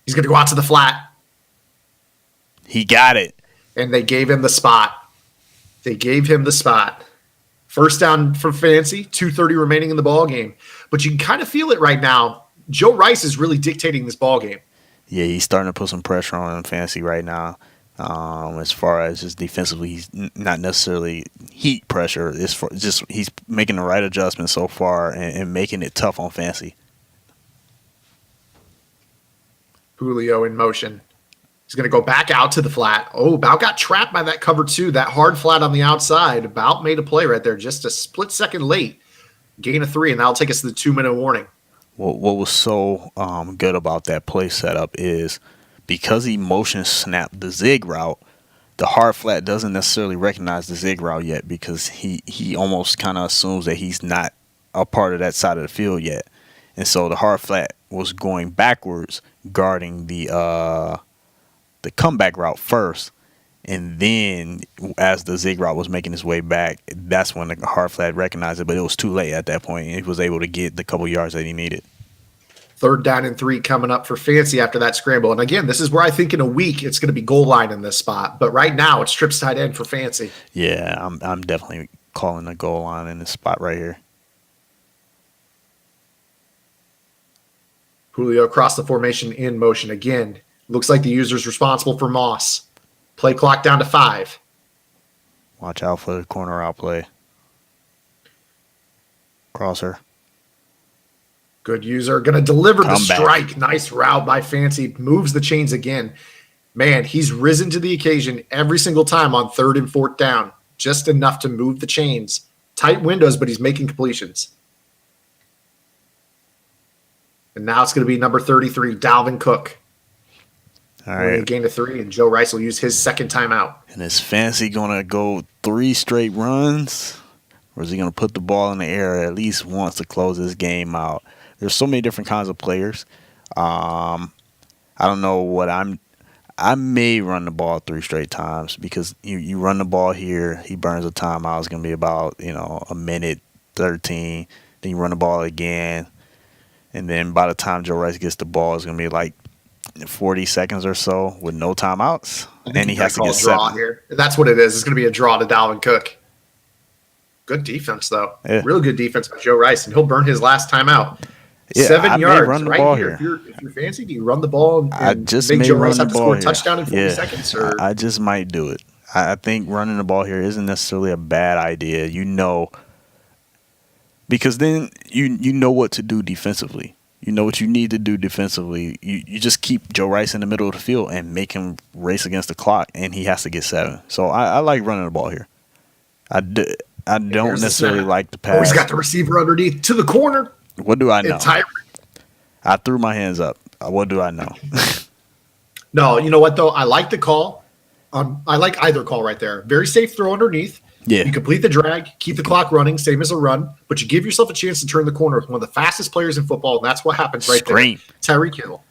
He's going to go out to the flat, He got it. and they gave him the spot. They gave him the spot. First down for Fancy, 2:30 remaining in the ball game. But you can kind of feel it right now. Joe Rice is really dictating this ball game. Yeah, he's starting to put some pressure on Fancy right now. As far as just defensively, he's not necessarily heat pressure. It's for just he's making the right adjustments so far and making it tough on Fancy. Julio in motion. He's going to go back out to the flat. Oh, about got trapped by that cover 2, that hard flat on the outside. About made a play right there, just a split second late. Gain of 3, and that'll take us to the 2-minute warning. What was so good about that play setup is because he motion snapped the zig route, the hard flat doesn't necessarily recognize the zig route yet because he almost kind of assumes that he's not a part of that side of the field yet. And so the hard flat was going backwards, guarding the comeback route first. And then as the zig route was making its way back, that's when the hard flat recognized it, but it was too late at that point. He was able to get the couple yards that he needed. 3rd down and 3 coming up for Fancy after that scramble. And again, this is where I think in a week it's going to be goal line in this spot. But right now it's trips tight end for Fancy. Yeah, I'm definitely calling the goal line in this spot right here. Julio across the formation in motion again. Looks like the user's responsible for Moss. Play clock down to 5. Watch out for the corner out play. Crosser. Good user. Going to deliver the Come back. strike. Nice route by Fancy. Moves the chains again. Man, he's risen to the occasion every single time on 3rd and 4th down. Just enough to move the chains. Tight windows, but he's making completions. And now it's going to be number 33, Dalvin Cook. All Right. right. Gain of 3, and Joe Rice will use his second timeout. And is Fancy going to go 3 straight runs? Or is he going to put the ball in the air at least once to close this game out? There's so many different kinds of players. I don't know what I may run the ball 3 straight times because you run the ball here, he burns a timeout. It's going to be about, a minute 13. Then you run the ball again. And then by the time Joe Rice gets the ball, it's going to be like 40 seconds or so with no timeouts. And he has to get a draw 7. here. That's what it is. It's going to be a draw to Dalvin Cook. Good defense, though. Yeah. Real good defense by Joe Rice, and he'll burn his last timeout. Yeah, 7 I may yards run the right ball here. here. If you're fancy, do you run the ball and I just make may Joe run Rice the have to ball score a here. touchdown in 40 Yeah, seconds? Or I just might do it. I think running the ball here isn't necessarily a bad idea. Because then you know what to do defensively. You know what you need to do defensively. You just keep Joe Rice in the middle of the field and make him race against the clock, and he has to get 7. So I like running the ball here. I don't here's the necessarily snap. like the Oh, he's pass. got the receiver underneath to the corner. What do I know? And Tyreek. I threw my hands up. What do I know? No, you know what, though? I like the call. I like either call right there. Very safe throw underneath. Yeah. You complete the drag, keep the clock running, same as a run, but you give yourself a chance to turn the corner with one of the fastest players in football, and that's what happens right Scream. there. Tyreek Hill.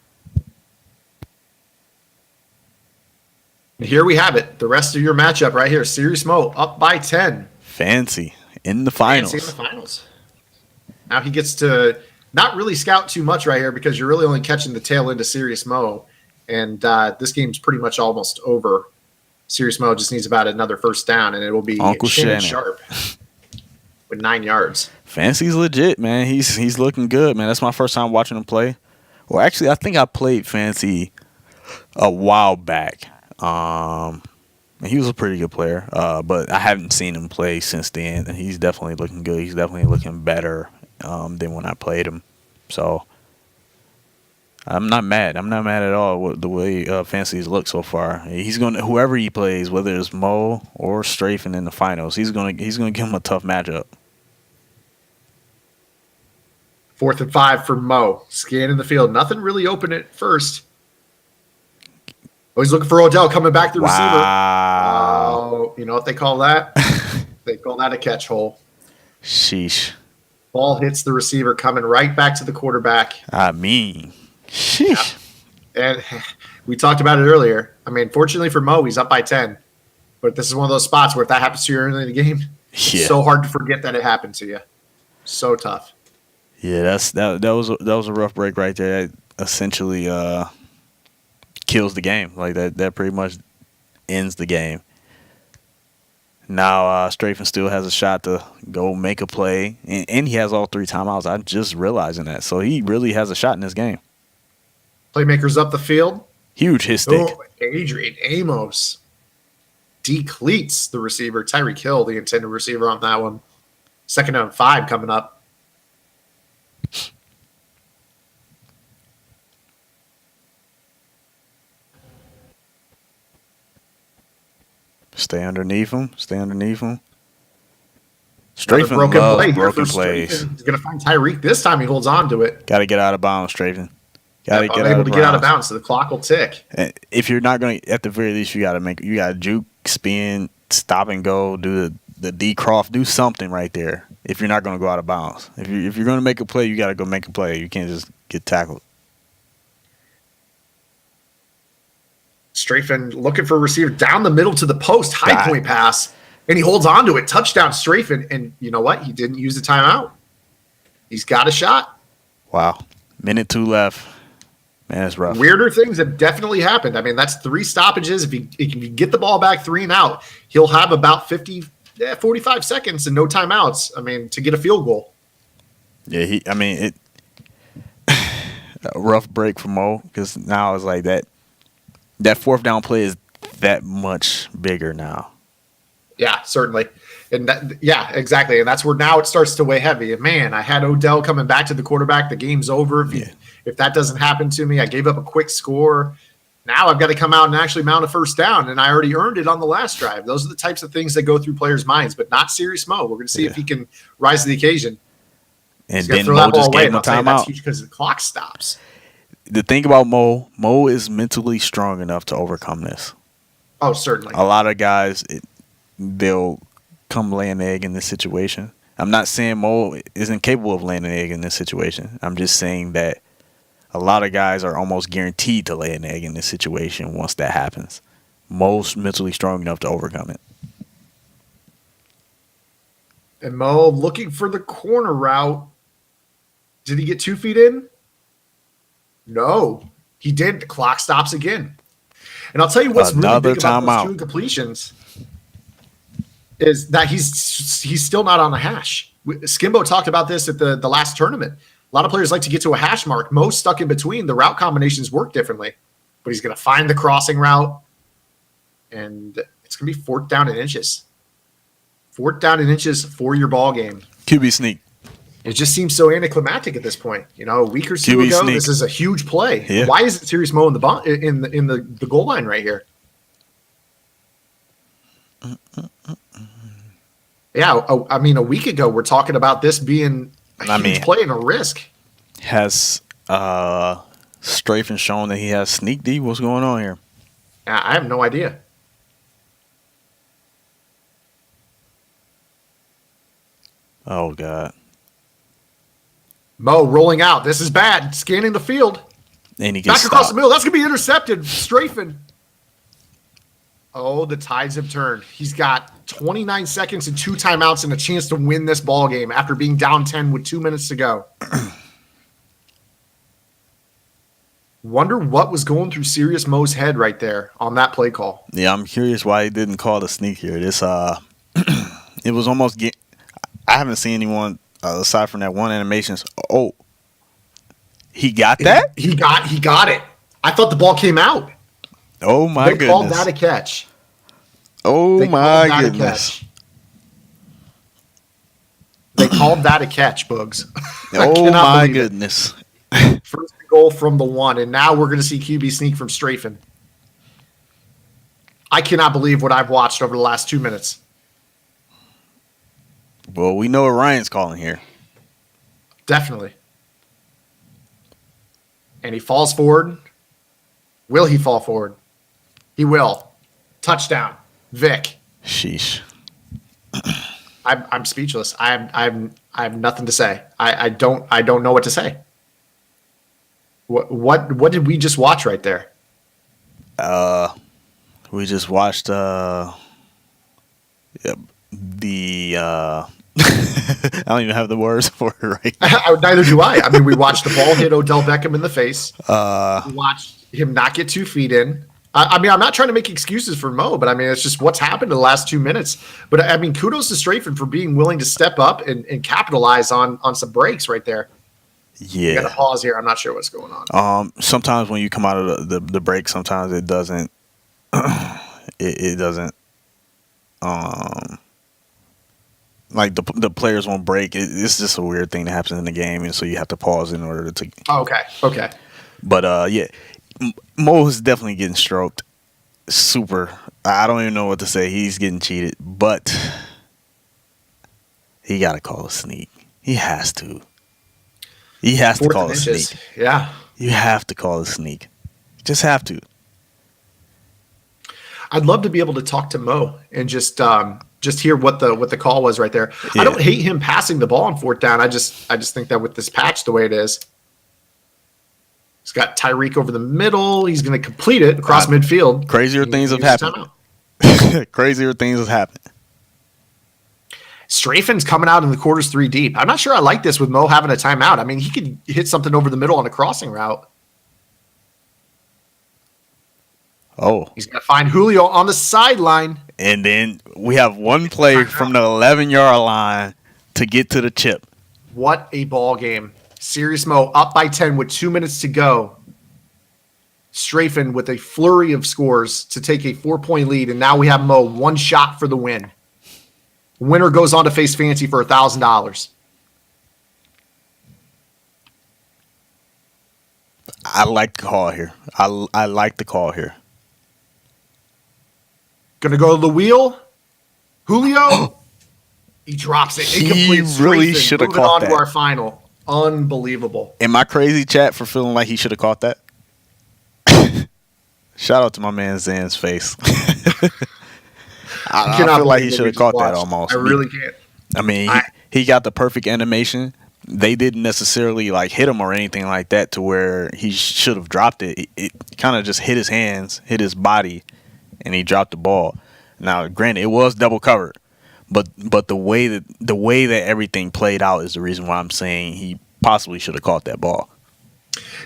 And here we have it. The rest of your matchup right here. Serious Mo up by 10. Fancy in the finals. Fancy in the finals. Now he gets to not really scout too much right here because you're really only catching the tail end of Serious Mo, and this game's pretty much almost over. Serious Mo just needs about another first down, and it will be Uncle Shannon Shannon. Sharp with 9 yards. Fancy's legit, man. He's looking good, man. That's my first time watching him play. Well, actually, I think I played Fancy a while back. He was a pretty good player, but I haven't seen him play since then. And he's definitely looking good. He's definitely looking better than when I played him. So I'm not mad. I'm not mad at all with the way Fancy's looked so far. He's gonna whoever he plays, whether it's Mo or Strafen in the finals, he's gonna give him a tough matchup. 4th and 5 for Mo. Scanning the field. Nothing really open at first. Oh, he's looking for Odell coming back to the receiver. Wow. Oh, you know what they call that? They call that a catch hole. Sheesh. Ball hits the receiver, coming right back to the quarterback. I mean, sheesh. And we talked about it earlier. I mean, fortunately for Mo, he's up by 10. But this is one of those spots where if that happens to you early in the game, it's Yeah. so hard to forget that it happened to you. So tough. Yeah, that was a rough break right there. That essentially kills the game. Like that pretty much ends the game. Now Strafen still has a shot to go make a play, and he has all 3 timeouts. I'm just realizing that. So he really has a shot in this game. Playmakers up the field. Huge hit stick. Oh, Adrian Amos decleats the receiver. Tyreek Hill, the intended receiver on that one. 2nd and 5 coming up. Stay underneath him. Another Strafen broken loves play here broken for plays. Strafen. He's going to find Tyreek. This time he holds on to it. Got to get out of bounds, Strafen. Got to get Unable out to of get out of bounds. bounds, so the clock will tick. And if you're not going to, at the very least, you got to juke, spin, stop and go, do the D Croft, do something right there. If you're not going to go out of bounds, if you're going to make a play, you got to go make a play. You can't just get tackled. Strafen looking for a receiver down the middle to the post. High point pass. And he holds on to it. Touchdown, Strafen. And you know what? He didn't use the timeout. He's got a shot. Wow. Minute 2 left. Man, that's rough. Weirder things have definitely happened. I mean, that's 3 stoppages. If you get the ball back 3 and out, he'll have about 45 seconds and no timeouts. I mean, to get a field goal. Yeah, a rough break for Mo because now it's like that 4th down play is that much bigger now. Yeah, certainly. And yeah, exactly. And that's where now it starts to weigh heavy. And man, I had Odell coming back to the quarterback. The game's over. If that doesn't happen to me, I gave up a quick score. Now I've got to come out and actually mount a first down, and I already earned it on the last drive. Those are the types of things that go through players' minds, but not Serious Mo. We're going to see if he can rise to the occasion. And He's gonna then throw Mo that ball just away, gave and him a I'll tell you that's timeout. huge because the clock stops. The thing about Mo is mentally strong enough to overcome this. Oh, certainly. A lot of guys, they'll come lay an egg in this situation. I'm not saying Mo isn't capable of laying an egg in this situation. I'm just saying that a lot of guys are almost guaranteed to lay an egg in this situation once that happens. Mo's mentally strong enough to overcome it. And Mo looking for the corner route. Did he get 2 feet in? No, he did. The clock stops again. And I'll tell you what's Another really big about timeout. those 2 incompletions is that he's still not on the hash. Skimbo talked about this at the last tournament. A lot of players like to get to a hash mark. Mo's stuck in between. The route combinations work differently. But he's going to find the crossing route, and it's going to be 4th down and inches. 4th down and inches for your ball game. QB sneak. It just seems so anticlimactic at this point. You know, a week or 2 QB ago, sneak. this is a huge play. Yeah. Why is it Serious Mo in the goal line right here? Yeah, I mean, a week ago, we're talking about this being a huge play and a risk. Has Strafen shown that he has sneak D? What's going on here? I have no idea. Oh, God. Mo rolling out. This is bad. Scanning the field. And he gets Back across stopped. the middle. That's going to be intercepted. Strafen. Oh, the tides have turned. He's got 29 seconds and 2 timeouts and a chance to win this ball game after being down 10 with 2 minutes to go. Wonder what was going through Serious Mo's head right there on that play call. Yeah, I'm curious why he didn't call the sneak here. This it was almost I haven't seen anyone aside from that one animation. Oh, he got that? He got it. I thought the ball came out. Oh my They called goodness. that a catch. Oh They called my that a goodness. catch. They called that a catch, Bugs. I Oh cannot my believe it. goodness. First goal from the 1, and now we're going to see QB sneak from Strafen. I cannot believe what I've watched over the last 2 minutes. Well, we know what Ryan's calling here. Definitely. And he falls forward. Will he fall forward? He will. Touchdown. Vic. Sheesh. I'm speechless. I have nothing to say. I don't know what to say. What did we just watch right there? We just watched the I don't even have the words for it right now. Neither do I. I mean, we watched the ball hit Odell Beckham in the face. We watched him not get 2 feet in. I mean, I'm not trying to make excuses for Mo, but I mean, it's just what's happened in the last 2 minutes. But I mean, kudos to Strafen for being willing to step up and capitalize on some breaks right there. Yeah. You got to pause here. I'm not sure what's going on. Sometimes when you come out of the break, sometimes it doesn't. It doesn't. Like the players won't break. It's just a weird thing that happens in the game, and so you have to pause in order to. Oh, okay. But yeah, Mo is definitely getting stroked. Super. I don't even know what to say. He's getting cheated, but he got to call a sneak. He has to. He has to call a sneak. Yeah. You have to call a sneak. You just have to. I'd love to be able to talk to Mo and just hear what the call was right there. Yeah. I don't hate him passing the ball on 4th down. I just think that with this patch the way it is, he's got Tyreek over the middle. He's going to complete it across midfield. Crazier things have happened. Crazier things have happened. Strafen's coming out in the quarters 3 deep. I'm not sure I like this with Mo having a timeout. I mean, he could hit something over the middle on a crossing route. Oh. He's going to find Julio on the sideline. And then we have one play from the 11-yard line to get to the chip. What a ball game. Serious Mo up by 10 with 2 minutes to go. Strafen with a flurry of scores to take a 4-point lead. And now we have Mo one shot for the win. Winner goes on to face Fancy for $1,000. I like the call here. I like the call here. Gonna go to the wheel. Julio. He drops it. He really should have caught on that. to our final. Unbelievable. Am I crazy, chat, for feeling like he should have caught that? Shout out to my man Zan's face. I feel like he should have caught that almost. I really can't. I mean, he got the perfect animation. They didn't necessarily like hit him or anything like that to where he should have dropped it. It kind of just hit his hands, hit his body, and he dropped the ball. Now, granted, it was double covered, but the way that everything played out is the reason why I'm saying he possibly should have caught that ball.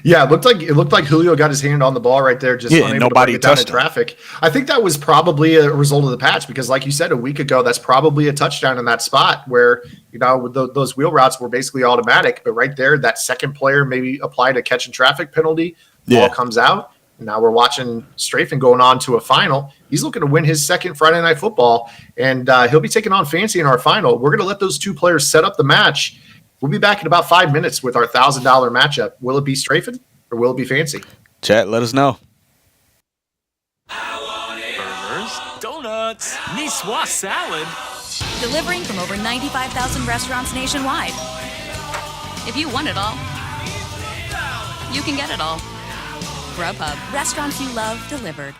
Yeah, it looked like Julio got his hand on the ball right there, just unable nobody to bring it down in touched him. traffic. I think that was probably a result of the patch because, like you said a week ago, that's probably a touchdown in that spot where those wheel routes were basically automatic. But right there, that second player maybe applied a catch and traffic penalty. Ball comes out. And now we're watching Strafen going on to a final. He's looking to win his second Friday Night Football, and he'll be taking on Fancy in our final. We're going to let those two players set up the match. We'll be back in about 5 minutes with our $1,000 matchup. Will it be Strafen or will it be Fancy? Chat, let us know. Burgers, donuts, Niçoise salad. Delivering from over 95,000 restaurants nationwide. If you want it all, you can get it all. Grubhub, restaurants you love delivered.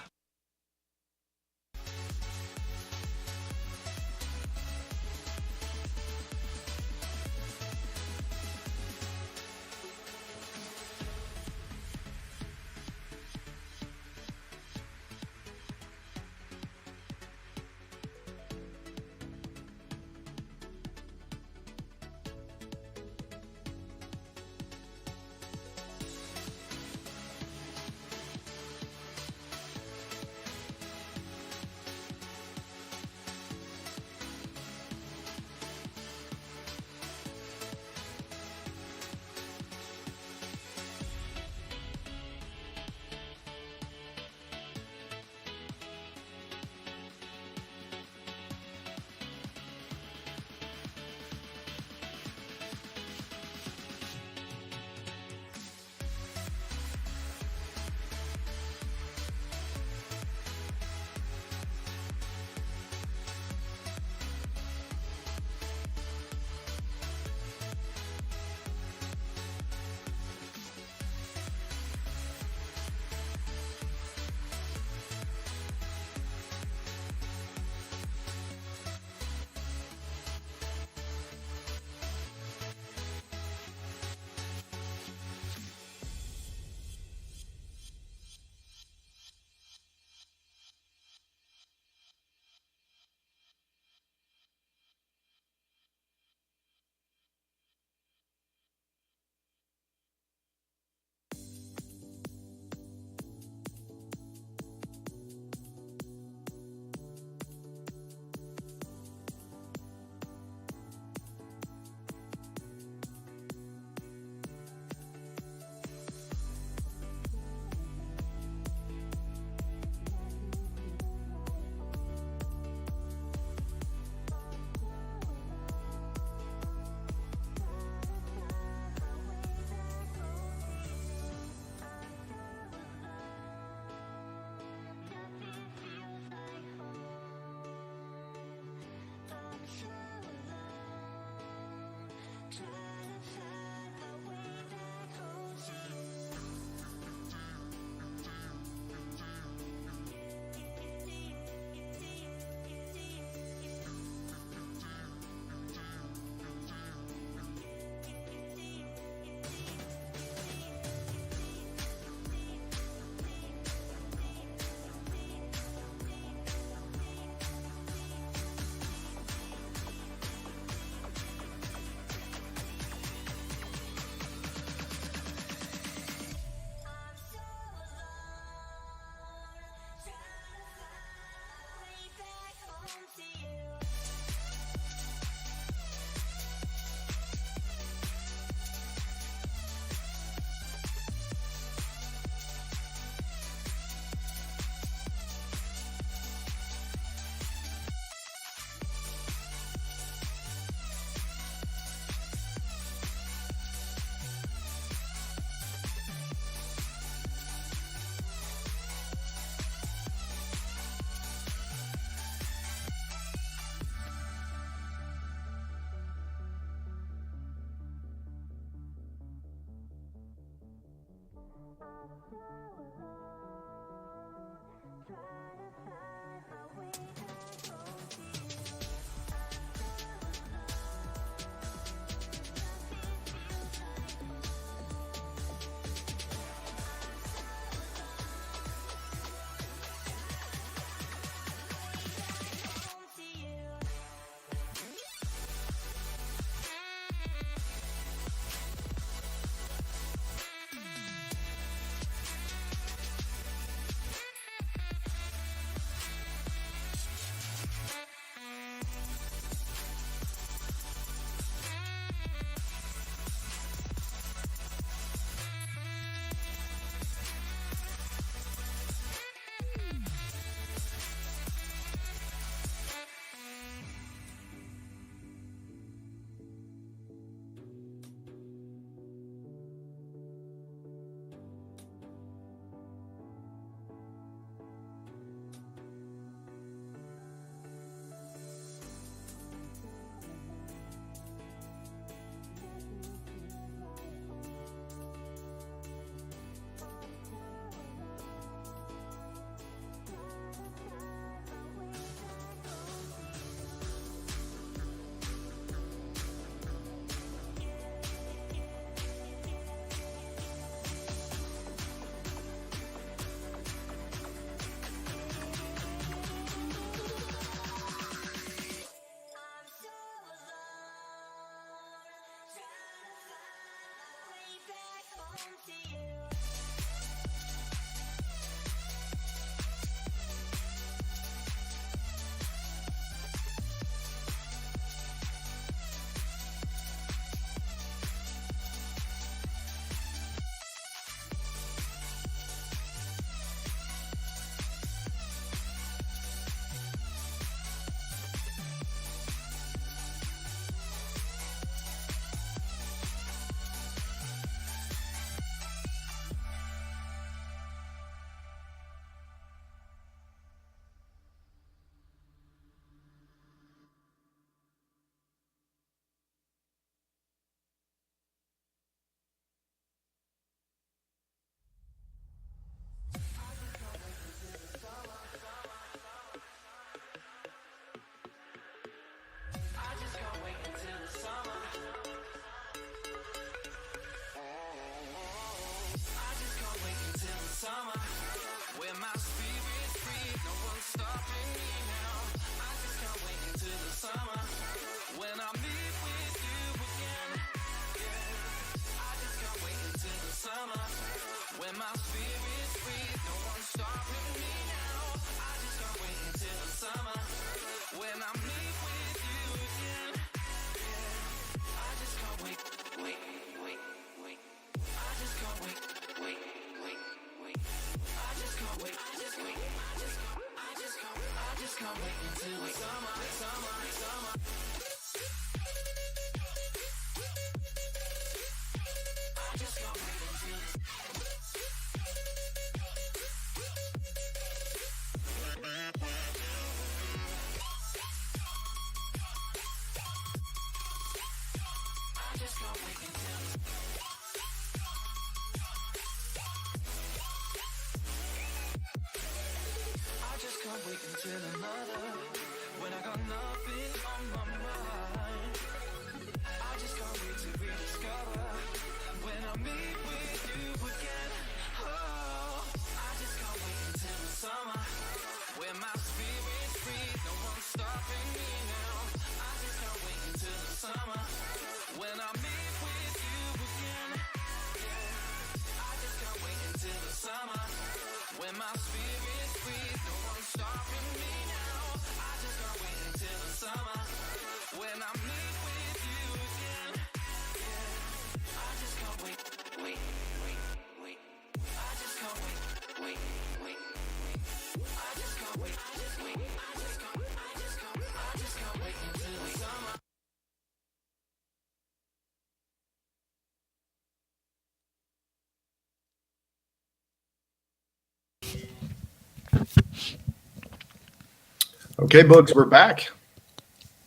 Okay, Bugs, we're back.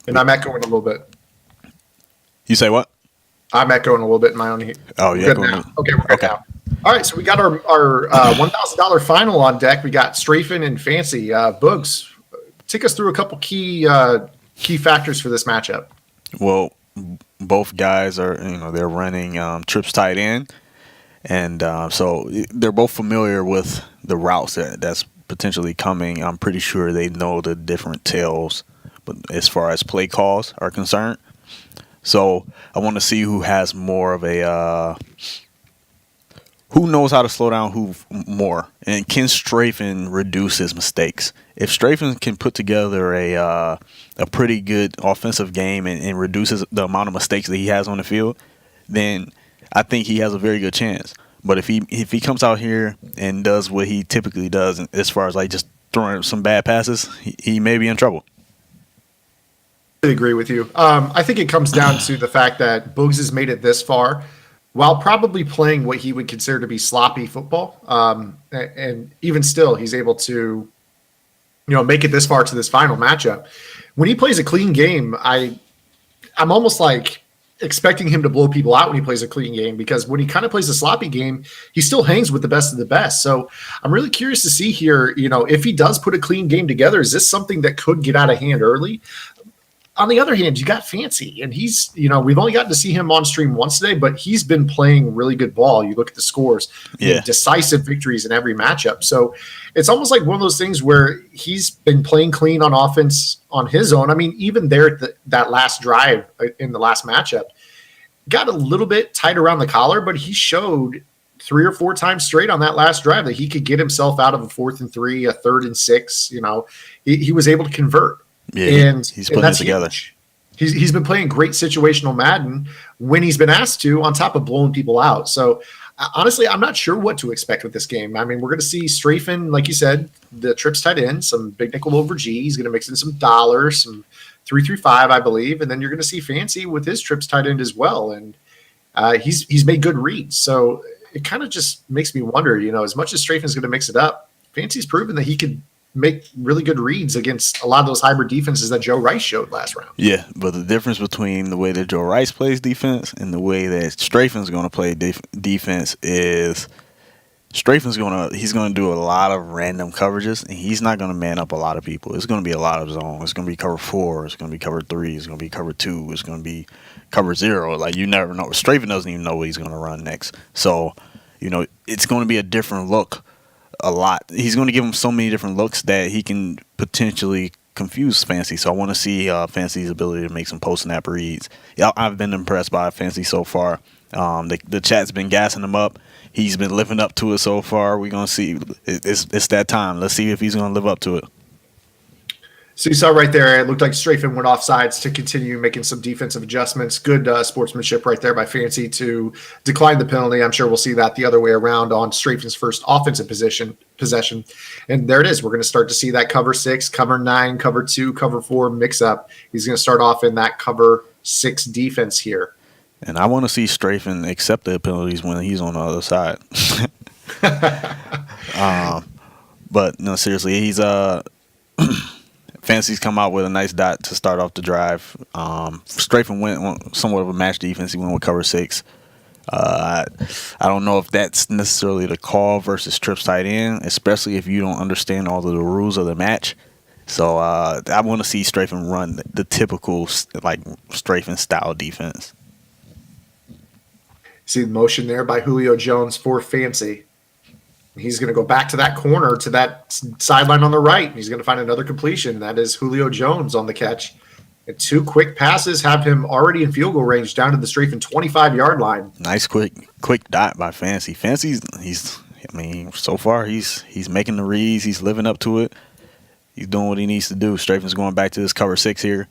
And I'm echoing a little bit. You say what? I'm echoing a little bit in my own. Oh, We're yeah. good now. Okay, we're good now. All right, so we got our $1,000 final on deck. We got Strafen and Fancy. Boogs, take us through a couple key factors for this matchup. Well, both guys are, they're running trips tight end, and so they're both familiar with the routes that's potentially coming. I'm pretty sure they know the different tails, but as far as play calls are concerned, so I want to see who has more of a who knows how to slow down who more, and can Strafen reduce his mistakes? If Strafen can put together a pretty good offensive game and reduces the amount of mistakes that he has on the field, then I think he has a very good chance. But if he comes out here and does what he typically does, as far as like just throwing some bad passes, he may be in trouble. I agree with you. I think it comes down to the fact that Boogs has made it this far while probably playing what he would consider to be sloppy football. And even still, he's able to, make it this far to this final matchup. When he plays a clean game, I'm almost like expecting him to blow people out when he plays a clean game, because when he kind of plays a sloppy game, he still hangs with the best of the best. So I'm really curious to see here, if he does put a clean game together, is this something that could get out of hand early? On the other hand, you got Fancy, and he's, we've only gotten to see him on stream once today, but he's been playing really good ball. You look at the scores, decisive victories in every matchup. So it's almost like one of those things where he's been playing clean on offense on his own. I mean, even there at that last drive in the last matchup, got a little bit tight around the collar, but he showed 3 or 4 times straight on that last drive that he could get himself out of a 4th and 3, a 3rd and 6. He was able to convert. Yeah, he's putting it together. He's been playing great situational Madden when he's been asked to, on top of blowing people out. So honestly, I'm not sure what to expect with this game. I mean, we're going to see Strafen, like you said, the trips tight end, some big nickel over G. He's going to mix in some dollars, some 3-3-5, I believe, and then you're going to see Fancy with his trips tight end as well. And he's made good reads. So it kind of just makes me wonder, as much as Strafen's going to mix it up, Fancy's proven that he could make really good reads against a lot of those hybrid defenses that Joe Rice showed last round. Yeah, but the difference between the way that Joe Rice plays defense and the way that Strafen's going to play defense is Strafen's he's going to do a lot of random coverages, and he's not going to man up a lot of people. It's going to be a lot of zone. It's going to be cover 4. It's going to be cover 3. It's going to be cover 2. It's going to be cover 0. Like, you never know. Strafen doesn't even know what he's going to run next. So, it's going to be a different look. A lot. He's going to give him so many different looks that he can potentially confuse Fancy. So I want to see Fancy's ability to make some post-snap reads. Yeah, I've been impressed by Fancy so far. The chat's been gassing him up. He's been living up to it so far. We're going to see. It's that time. Let's see if he's going to live up to it. So you saw right there, it looked like Strafen went off sides to continue making some defensive adjustments. Good sportsmanship right there by Fancy to decline the penalty. I'm sure we'll see that the other way around on Strafen's first offensive possession. And there it is. We're going to start to see that cover 6, cover 9, cover 2, cover 4 mix up. He's going to start off in that cover 6 defense here. And I want to see Strafen accept the penalties when he's on the other side. But no, seriously, he's Fancy's come out with a nice dot to start off the drive. Strafen went on somewhat of a match defense. He went with cover 6. I don't know if that's necessarily the call versus trips tight end, especially if you don't understand all of the rules of the match. So I want to see Strafen run the typical like Strafen style defense. See the motion there by Julio Jones for Fancy. He's going to go back to that corner, to that sideline on the right. He's going to find another completion. That is Julio Jones on the catch. And 2 quick passes have him already in field goal range down to the Strafen 25-yard line. Nice quick dot by Fancy. Fancy's so far he's making the reads. He's living up to it. He's doing what he needs to do. Strafen's going back to his cover 6 here.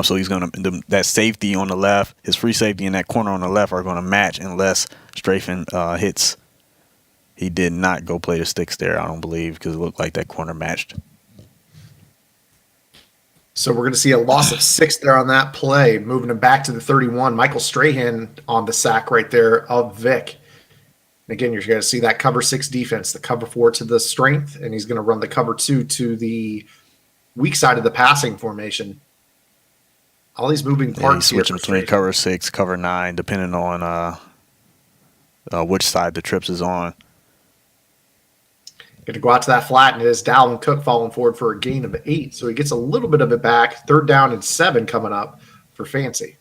So he's going to that safety on the left, his free safety in that corner on the left are going to match unless Strafen hits. He did not go play the sticks there, I don't believe, because it looked like that corner matched. So we're going to see a loss of 6 there on that play, moving him back to the 31. Michael Strahan on the sack right there of Vic. And again, you're going to see that cover 6 defense, the cover 4 to the strength, and he's going to run the cover 2 to the weak side of the passing formation. All these moving parts. He's switching between cover 6, cover 9, depending on which side the trips is on. Going to go out to that flat, and it is Dalvin Cook falling forward for a gain of 8. So he gets a little bit of it back. 3rd down and 7 coming up for Fancy.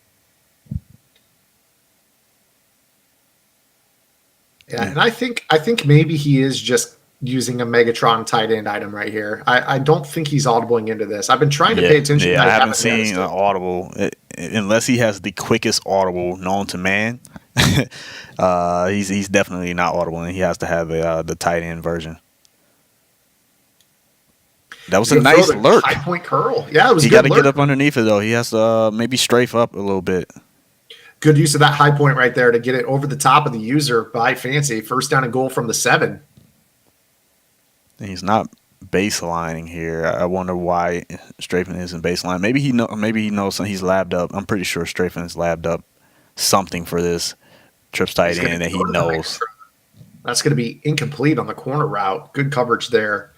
Yeah, and I think maybe he is just using a Megatron tight end item right here. I don't think he's audibling into this. I've been trying to pay attention. Yeah, I haven't seen an audible unless he has the quickest audible known to man. He's definitely not audible, and he has to have the tight end version. That was a nice lurk. High point curl. Yeah, it was. He got to get up underneath it though. He has to maybe strafe up a little bit. Good use of that high point right there to get it over the top of the user by Fancy. 1st down and goal from the 7. He's not baselining here. I wonder why Strafen isn't baseline. Maybe he knows something. He's labbed up. I'm pretty sure Strafen has labbed up something for this trips tight end that he knows. That's going to be incomplete on the corner route. Good coverage there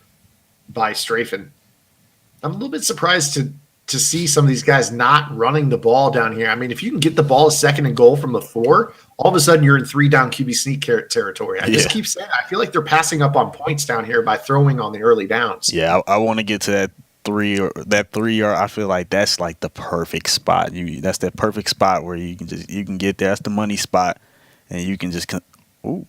by Strafen. I'm a little bit surprised to see some of these guys not running the ball down here. I mean, if you can get the ball a 2nd and goal from the 4, all of a sudden you're in 3-down QB sneak territory. I just keep saying, I feel like they're passing up on points down here by throwing on the early downs. Yeah, I want to get to that 3 yard. I feel like that's like the perfect spot. That's that perfect spot where you can get there. That's the money spot, and you can just. Ooh,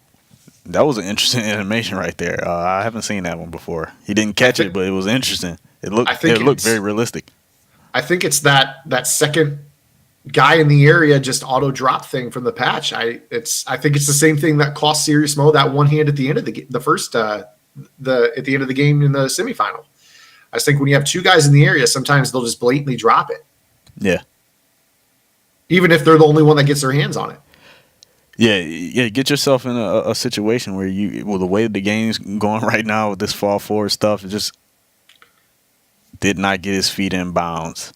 that was an interesting animation right there. I haven't seen that one before. He didn't catch it, but it was interesting. It looked very realistic. I think it's that second guy in the area just auto drop thing from the patch. I think it's the same thing that cost Serious Mo that one hand at the end of the first at the end of the game in the semifinal. I think when you have 2 guys in the area, sometimes they'll just blatantly drop it. Yeah. Even if they're the only one that gets their hands on it. Yeah. Get yourself in a situation where the way the game's going right now with this fall forward stuff, it just did not get his feet in bounds.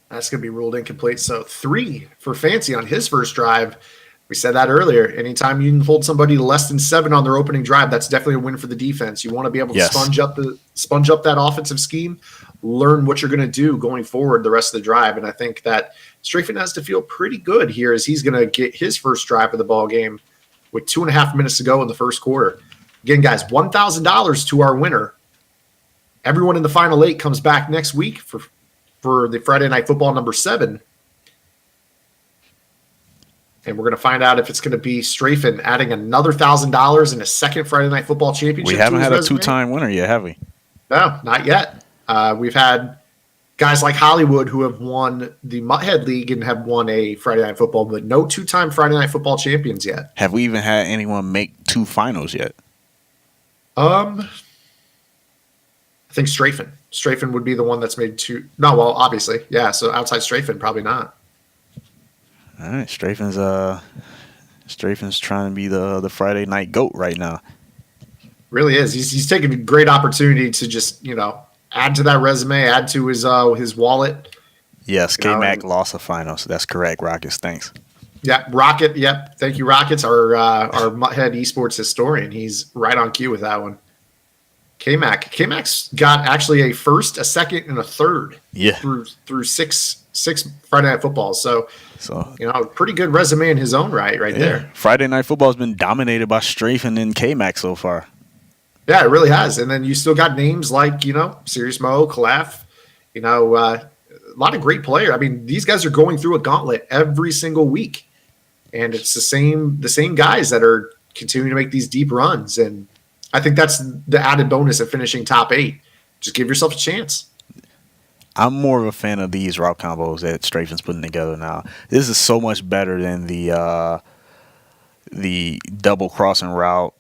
That's going to be ruled incomplete. So 3 for Fancy on his first drive. We said that earlier. Anytime you can hold somebody to less than 7 on their opening drive, that's definitely a win for the defense. You want to be able to sponge up that offensive scheme, learn what you're going to do going forward the rest of the drive. And I think that Strafen has to feel pretty good here as he's going to get his first drive of the ball game with 2.5 minutes to go in the first quarter. Again, guys, $1,000 to our winner. Everyone in the final 8 comes back next week for the Friday Night Football number 7. And we're going to find out if it's going to be Strafen adding another $1,000 in a second Friday Night Football championship. We haven't had a 2-time winner yet, have we? No, not yet. We've had guys like Hollywood who have won the Mutthead League and have won a Friday Night Football, but no 2-time Friday Night Football champions yet. Have we even had anyone make 2 finals yet? I think Strafen. Strafen would be the one that's made 2. No, well, obviously, yeah. So outside Strafen, probably not. All right, Strafen's trying to be the Friday night GOAT right now. Really is. He's taking a great opportunity to just add to that resume, add to his wallet. Yes, K-Mac lost a final, so that's correct. Rockets, thanks. Yeah, Rocket. Yep, thank you, Rockets. Our Mutthead esports historian. He's right on cue with that one. K-Mac's got actually a first, a second, and a third. Yeah. Through six Friday Night Footballs. So pretty good resume in his own right there. Friday Night Football has been dominated by Strafen and K-Mac so far. Yeah, it really has. And then you still got names like, Serious Mo, Calaf, a lot of great players. I mean, these guys are going through a gauntlet every single week. And it's the same guys that are continuing to make these deep runs. And I think that's the added bonus of finishing top 8. Just give yourself a chance. I'm more of a fan of these route combos that Strafen's putting together now. This is so much better than the double crossing route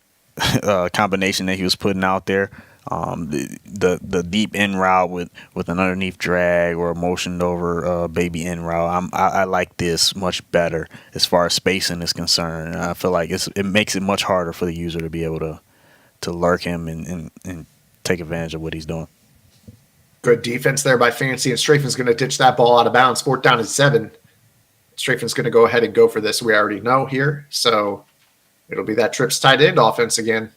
combination that he was putting out there. The deep in route with an underneath drag or a motioned over baby in route. I like this much better as far as spacing is concerned. I feel like it makes it much harder for the user to be able to lurk him and take advantage of what he's doing. Good defense there by Fancy, and Strafen's going to ditch that ball out of bounds. 4th down and 7. Strafen's going to go ahead and go for this. We already know here, so it'll be that trips tight end offense again.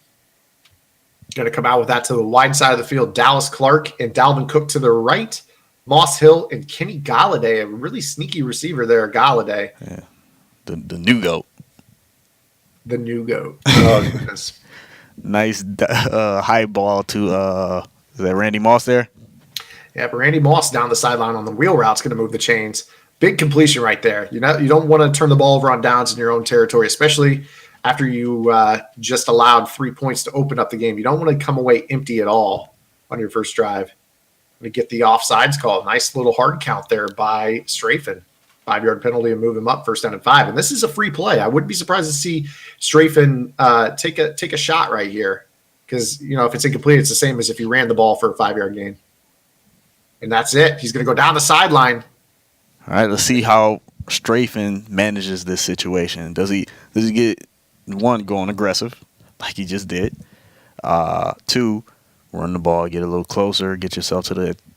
Going to come out with that to the wide side of the field. Dallas Clark and Dalvin Cook to the right. Moss Hill and Kenny Galladay, a really sneaky receiver there, Galladay. Yeah, the new GOAT. The new goat. Oh, goodness. Nice high ball to is that Randy Moss there? Yeah, but Randy Moss down the sideline on the wheel route's going to move the chains. Big completion right there. You don't want to turn the ball over on downs in your own territory, especially after you just allowed 3 points to open up the game. You don't want to come away empty at all on your first drive. To get the offsides call. Nice little hard count there by Strafen. 5-yard penalty and move him up first down and 5. And this is a free play. I wouldn't be surprised to see Strafen take a shot right here because, if it's incomplete, it's the same as if you ran the ball for a 5-yard gain. And that's it. He's going to go down the sideline. All right, let's see how Strafen manages this situation. Does he get, one, going aggressive like he just did? 2, run the ball, get a little closer, get yourself to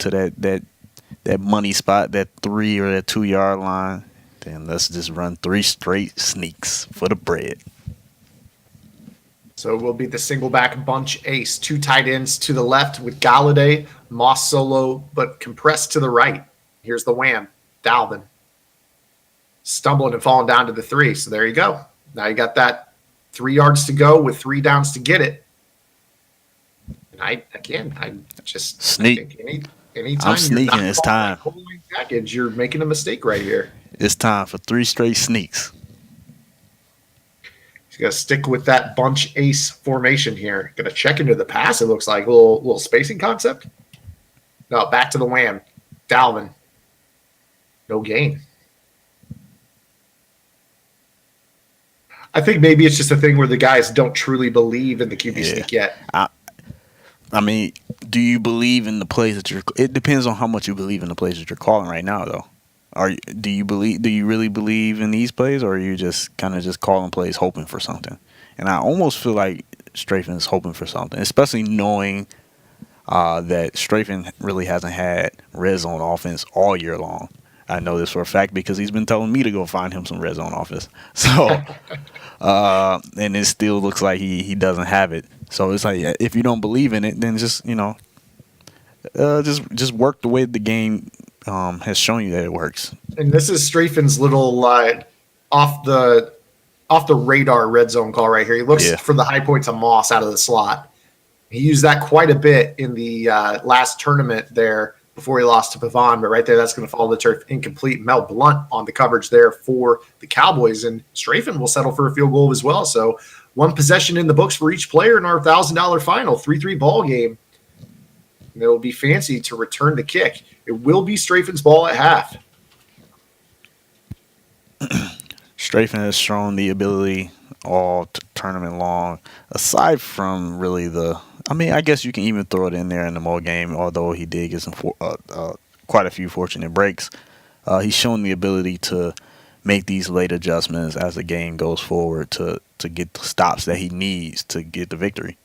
that money spot, that 3 or that 2-yard line. Then let's just run 3 straight sneaks for the bread. So it will be the single back bunch ace. 2 tight ends to the left with Galladay, Moss solo, but compressed to the right. Here's the wham. Dalvin. Stumbling and falling down to the 3. So there you go. Now you got that 3 yards to go with 3 downs to get it. I just sneak. Anytime I'm sneaking. It's time. Package, you're making a mistake right here. It's time for 3 straight sneaks. He's got to stick with that bunch ace formation here. Going to check into the pass. It looks like a little spacing concept. No, back to the wham. Dalvin. No gain. I think maybe it's just a thing where the guys don't truly believe in the QB sneak yet. I mean, do you believe in the plays that you're? It depends on how much you believe in the plays that you're calling right now, though. Do you really believe in these plays, or are you just kind of just calling plays hoping for something? And I almost feel like Strafen is hoping for something, especially knowing that Strafen really hasn't had red zone offense all year long. I know this for a fact because he's been telling me to go find him some red zone offense. So, and it still looks like he doesn't have it. So it's like, if you don't believe in it, then just just work the way the game has shown you that it works. And this is Strafen's little off the radar red zone call right here. He looks for the high points of Moss out of the slot. He used that quite a bit in the last tournament there before he lost to Pavon, but right there, that's going to fall to the turf incomplete. Mel Blunt on the coverage there for the Cowboys, and Strafen will settle for a field goal as well. So 1 possession in the books for each player in our $1,000 final 3-3 ball game. And it will be fancy to return the kick. It will be Strafen's ball at half. Strafen has shown the ability all tournament long, aside from really I guess you can even throw it in there in the Mo game, although he did get some quite a few fortunate breaks. He's shown the ability to make these late adjustments as the game goes forward to get the stops that he needs to get the victory.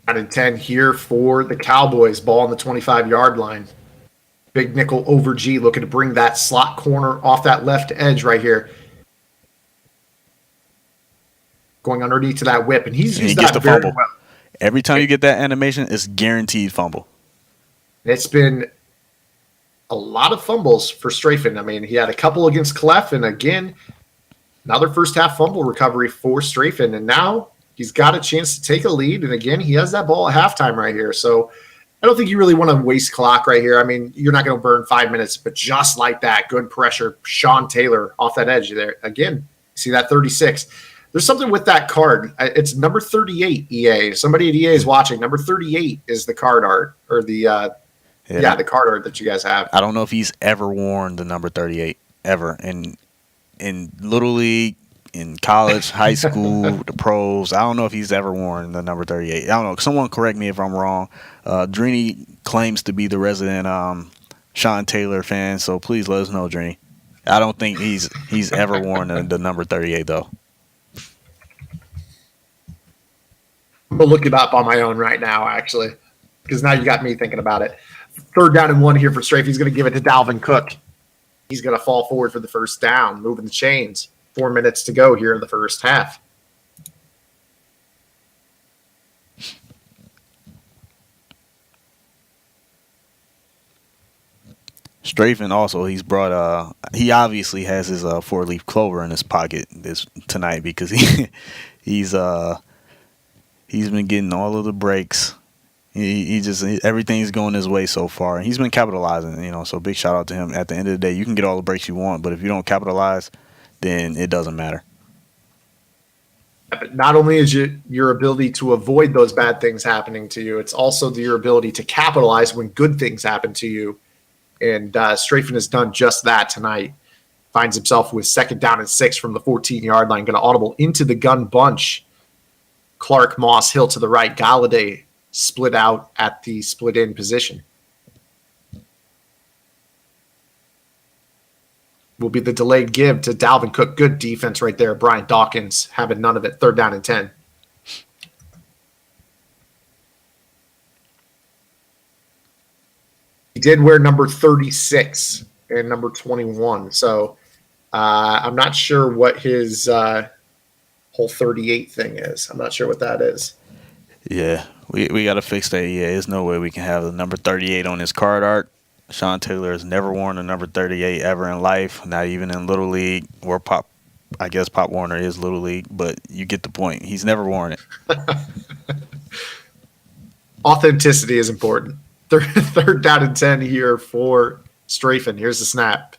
Out of 10 here for the Cowboys. Ball on the 25-yard line. Big nickel over G, looking to bring that slot corner off that left edge right here. Going underneath to that whip, and he's used that very fumble. well. Every time you get that animation, it's guaranteed fumble. It's been a lot of fumbles for Strafen. I mean, he had a couple against Clef, and again, another first half fumble recovery for Strafen, and now he's got a chance to take a lead, and again, he has that ball at halftime right here. So I don't think you really want to waste clock right here. I mean, you're not going to burn 5 minutes, but just like that, good pressure. Sean Taylor off that edge there. Again, see that 36. There's something with that card. It's number 38, EA. Somebody at EA is watching. Number 38 is the card art, or the the card art that you guys have. I don't know if he's ever worn the number 38, ever. In Little League, in college, high school, the pros, I don't know if he's ever worn the number 38. I don't know. Someone correct me if I'm wrong. Drini claims to be the resident Sean Taylor fan, so please let us know, Drini. I don't think he's ever worn the number 38, though. I'm going to look it up on my own right now, actually, because now you got me thinking about it. 3rd down and 1 here for Strafe. He's going to give it to Dalvin Cook. He's going to fall forward for the first down, moving the chains. 4 minutes to go here in the first half. Strafen also, he's brought he obviously has his 4-leaf clover in his pocket this tonight because he's he's been getting all of the breaks. Everything's going his way so far, and he's been capitalizing. So big shout out to him. At the end of the day, you can get all the breaks you want, but if you don't capitalize, then it doesn't matter. But not only is your ability to avoid those bad things happening to you, it's also your ability to capitalize when good things happen to you. And Strafen has done just that tonight. Finds himself with 2nd down and 6 from the 14-yard line. Going to audible into the gun bunch. Clark, Moss, Hill to the right. Galladay split out at the split-in position. Will be the delayed give to Dalvin Cook. Good defense right there. Brian Dawkins having none of it. 3rd down and 10. He did wear number 36 and number 21. So I'm not sure what his whole 38 thing is. I'm not sure what that is. Yeah, we got to fix that. Yeah, there's no way we can have the number 38 on his card art. Sean Taylor has never worn a number 38 ever in life, not even in Little League or Pop. I guess Pop Warner is Little League, but you get the point. He's never worn it. Authenticity is important. 3rd down and 10 here for Strafen. Here's the snap.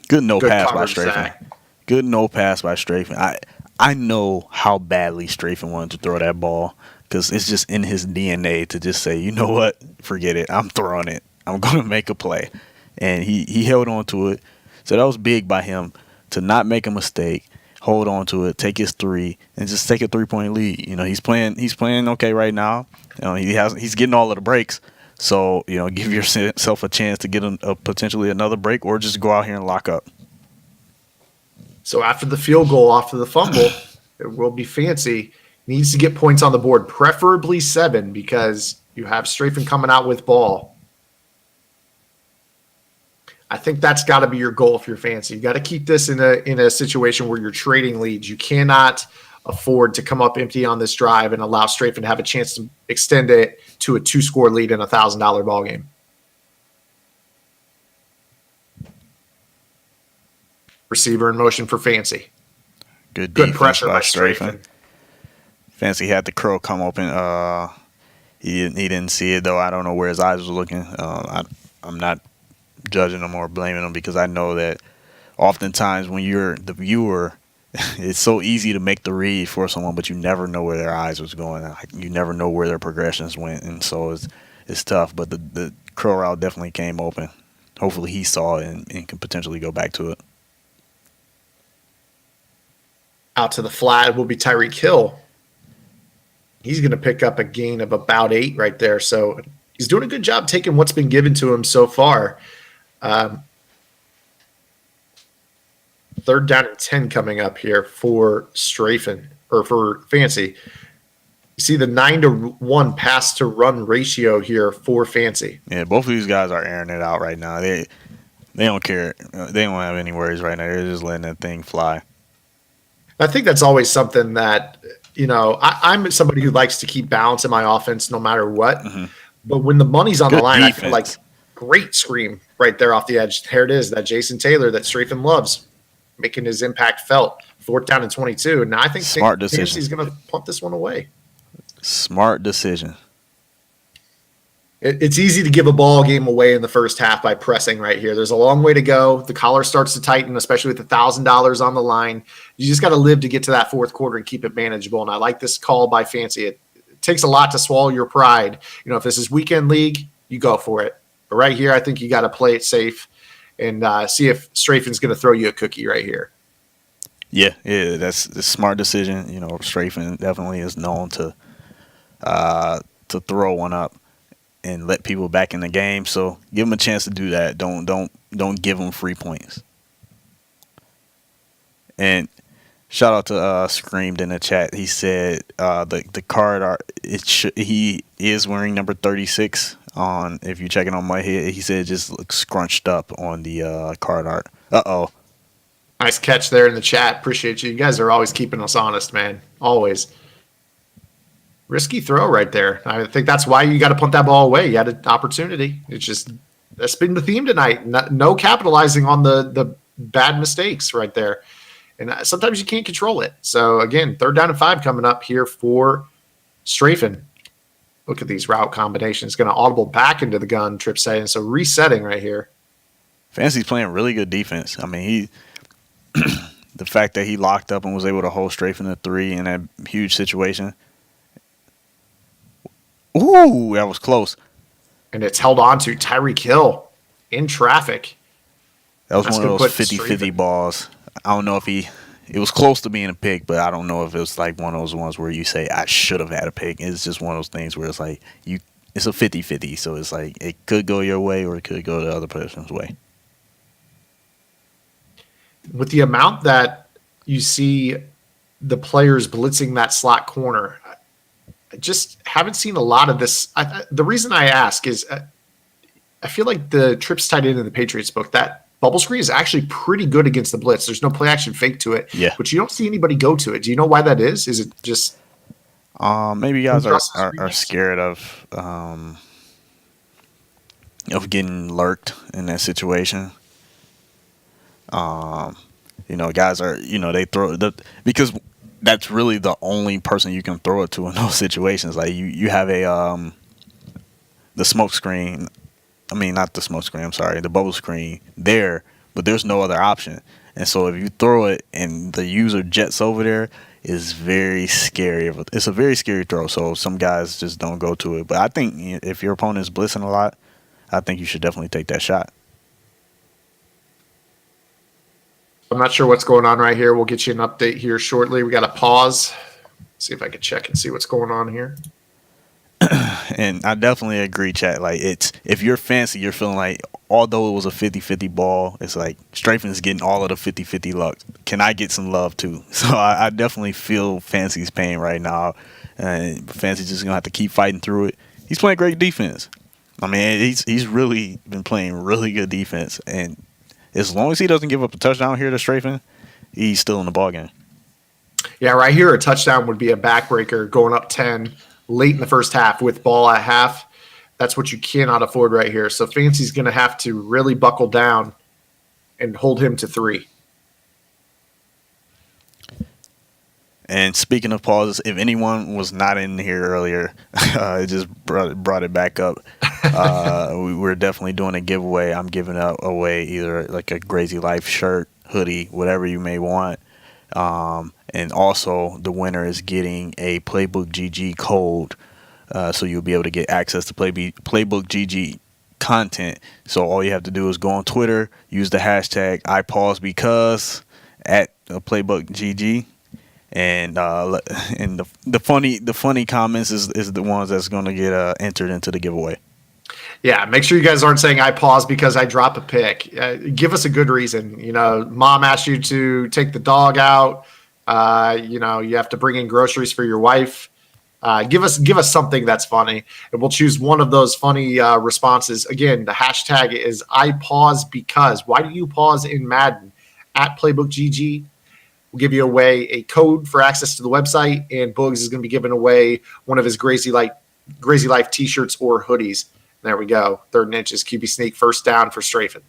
Good no pass by coverage, Strafen. Zach. Good no pass by Strafen. I know how badly Strafen wanted to throw that ball because it's just in his DNA to just say, you know what, forget it. I'm throwing it. I'm going to make a play. And he held on to it. So that was big by him to not make a mistake, hold on to it, take his 3, and just take a 3-point lead. He's playing okay right now. He's getting all of the breaks. So, give yourself a chance to get a potentially another break or just go out here and lock up. So after the field goal, after the fumble, it will be Fancy. Needs to get points on the board, preferably 7, because you have Strafen coming out with ball. I think that's got to be your goal if you're Fancy. You got to keep this in a situation where you're trading leads. You cannot afford to come up empty on this drive and allow Strafen to have a chance to extend it to a 2-score lead in a $1,000 ball game. Receiver in motion for Fancy. Good pressure by Strafen. Fancy had the curl come open. He didn't see it though. I don't know where his eyes was looking. I'm not judging him or blaming him because I know that oftentimes when you're the viewer, it's so easy to make the read for someone, but you never know where their eyes was going. You never know where their progressions went, and so it's tough. But the curl route definitely came open. Hopefully he saw it and can potentially go back to it. Out to the flat will be Tyreek Hill. He's going to pick up a gain of about 8 right there. So he's doing a good job taking what's been given to him so far. 3rd down and 10 coming up here for Strafen or for Fancy. You see the 9-to-1 pass to run ratio here for Fancy. Yeah, both of these guys are airing it out right now. They don't care. They don't have any worries right now. They're just letting that thing fly. I think that's always something that, I'm somebody who likes to keep balance in my offense no matter what. Mm-hmm. But when the money's on Good the line, defense. I feel like great scream right there off the edge. There it is, that Jason Taylor that Strafen loves, making his impact felt. 4th down and 22. Now I think Smart decision. Fancy's going to punt this one away. Smart decision. It's easy to give a ball game away in the first half by pressing right here. There's a long way to go. The collar starts to tighten, especially with the $1,000 on the line. You just got to live to get to that 4th quarter and keep it manageable. And I like this call by Fancy. It takes a lot to swallow your pride. If this is weekend league, you go for it. But right here, I think you got to play it safe and see if Strafen's going to throw you a cookie right here. Yeah, that's a smart decision. Strafen definitely is known to throw one up and let people back in the game. So give them a chance to do that. Don't give them free points. And shout out to Screamed in the chat. He said the card he is wearing number 36 on. If you check it on my head, he said it just looks scrunched up on the card art. Uh-oh. Nice catch there in the chat. Appreciate you. You guys are always keeping us honest, man. Always. Risky throw right there. I think that's why you got to punt that ball away. You had an opportunity. It's just that's been the theme tonight. No capitalizing on the bad mistakes right there. And sometimes you can't control it. So again, 3rd down and 5 coming up here for Strafen. Look at these route combinations. Going to audible back into the gun, Trip saying. So resetting right here. Fancy's playing really good defense. I mean, the fact that he locked up and was able to hold Strafen at 3 in that huge situation. Ooh, that was close. And it's held on to Tyreek Hill in traffic. That was That's one of gonna those put 50-50 Strafen. balls. I don't know if it was close to being a pick, but I don't know if it was like one of those ones where you say, I should have had a pick. It's just one of those things where it's like, it's a 50-50. So it's like, it could go your way or it could go the other person's way. With the amount that you see the players blitzing that slot corner, I just haven't seen a lot of this. The reason I ask is I feel like the trips tight end in the Patriots book, that bubble screen is actually pretty good against the blitz. There's no play action fake to it, Yeah. but you don't see anybody go to it. Do you know why that is? Is it just Maybe you guys Trust are screens? scared of getting lurked in that situation. Guys are, they throw because that's really the only person you can throw it to in those situations. Like you have the smoke screen. I mean, not the smoke screen. I'm sorry, the bubble screen there, but there's no other option. And so if you throw it and the user jets over there, is very scary. It's a very scary throw. So some guys just don't go to it. But I think if your opponent is blitzing a lot, I think you should definitely take that shot. I'm not sure what's going on right here. We'll get you an update here shortly. We got to pause. See if I can check and see what's going on here. And I definitely agree, chat. Like, if you're fancy, you're feeling like, although it was a 50-50 ball, it's like Strafen's getting all of the 50-50 luck. Can I get some love too? So I definitely feel Fancy's pain right now. And Fancy's just gonna have to keep fighting through it. He's playing great defense. I mean, he's really been playing really good defense. And as long as he doesn't give up a touchdown here to Strafen, he's still in the ballgame. Yeah, right here, a touchdown would be a backbreaker going up 10 late in the first half with ball at half. That's what you cannot afford right here. So Fancy's going to have to really buckle down and hold him to 3. And speaking of pauses, if anyone was not in here earlier, it just brought it back up. We're definitely doing a giveaway. I'm giving away either like a Crazy Life shirt, hoodie, whatever you may want. And also the winner is getting a Playbook GG code. So you'll be able to get access to Playbook GG content. So all you have to do is go on Twitter, use the hashtag #IPauseBecause at Playbook GG. And the funny comments is the ones that's going to get entered into the giveaway. Yeah, make sure you guys aren't saying I pause because I drop a pick. Give us a good reason. Mom asked you to take the dog out. You have to bring in groceries for your wife. Give us something that's funny, and we'll choose one of those funny responses. Again, the hashtag is I pause because. Why do you pause in Madden? At PlaybookGG. We'll give you away a code for access to the website, and Boogs is going to be giving away one of his Crazy Life t-shirts or hoodies. There we go. 3rd and inches, QB sneak, first down for Strafen.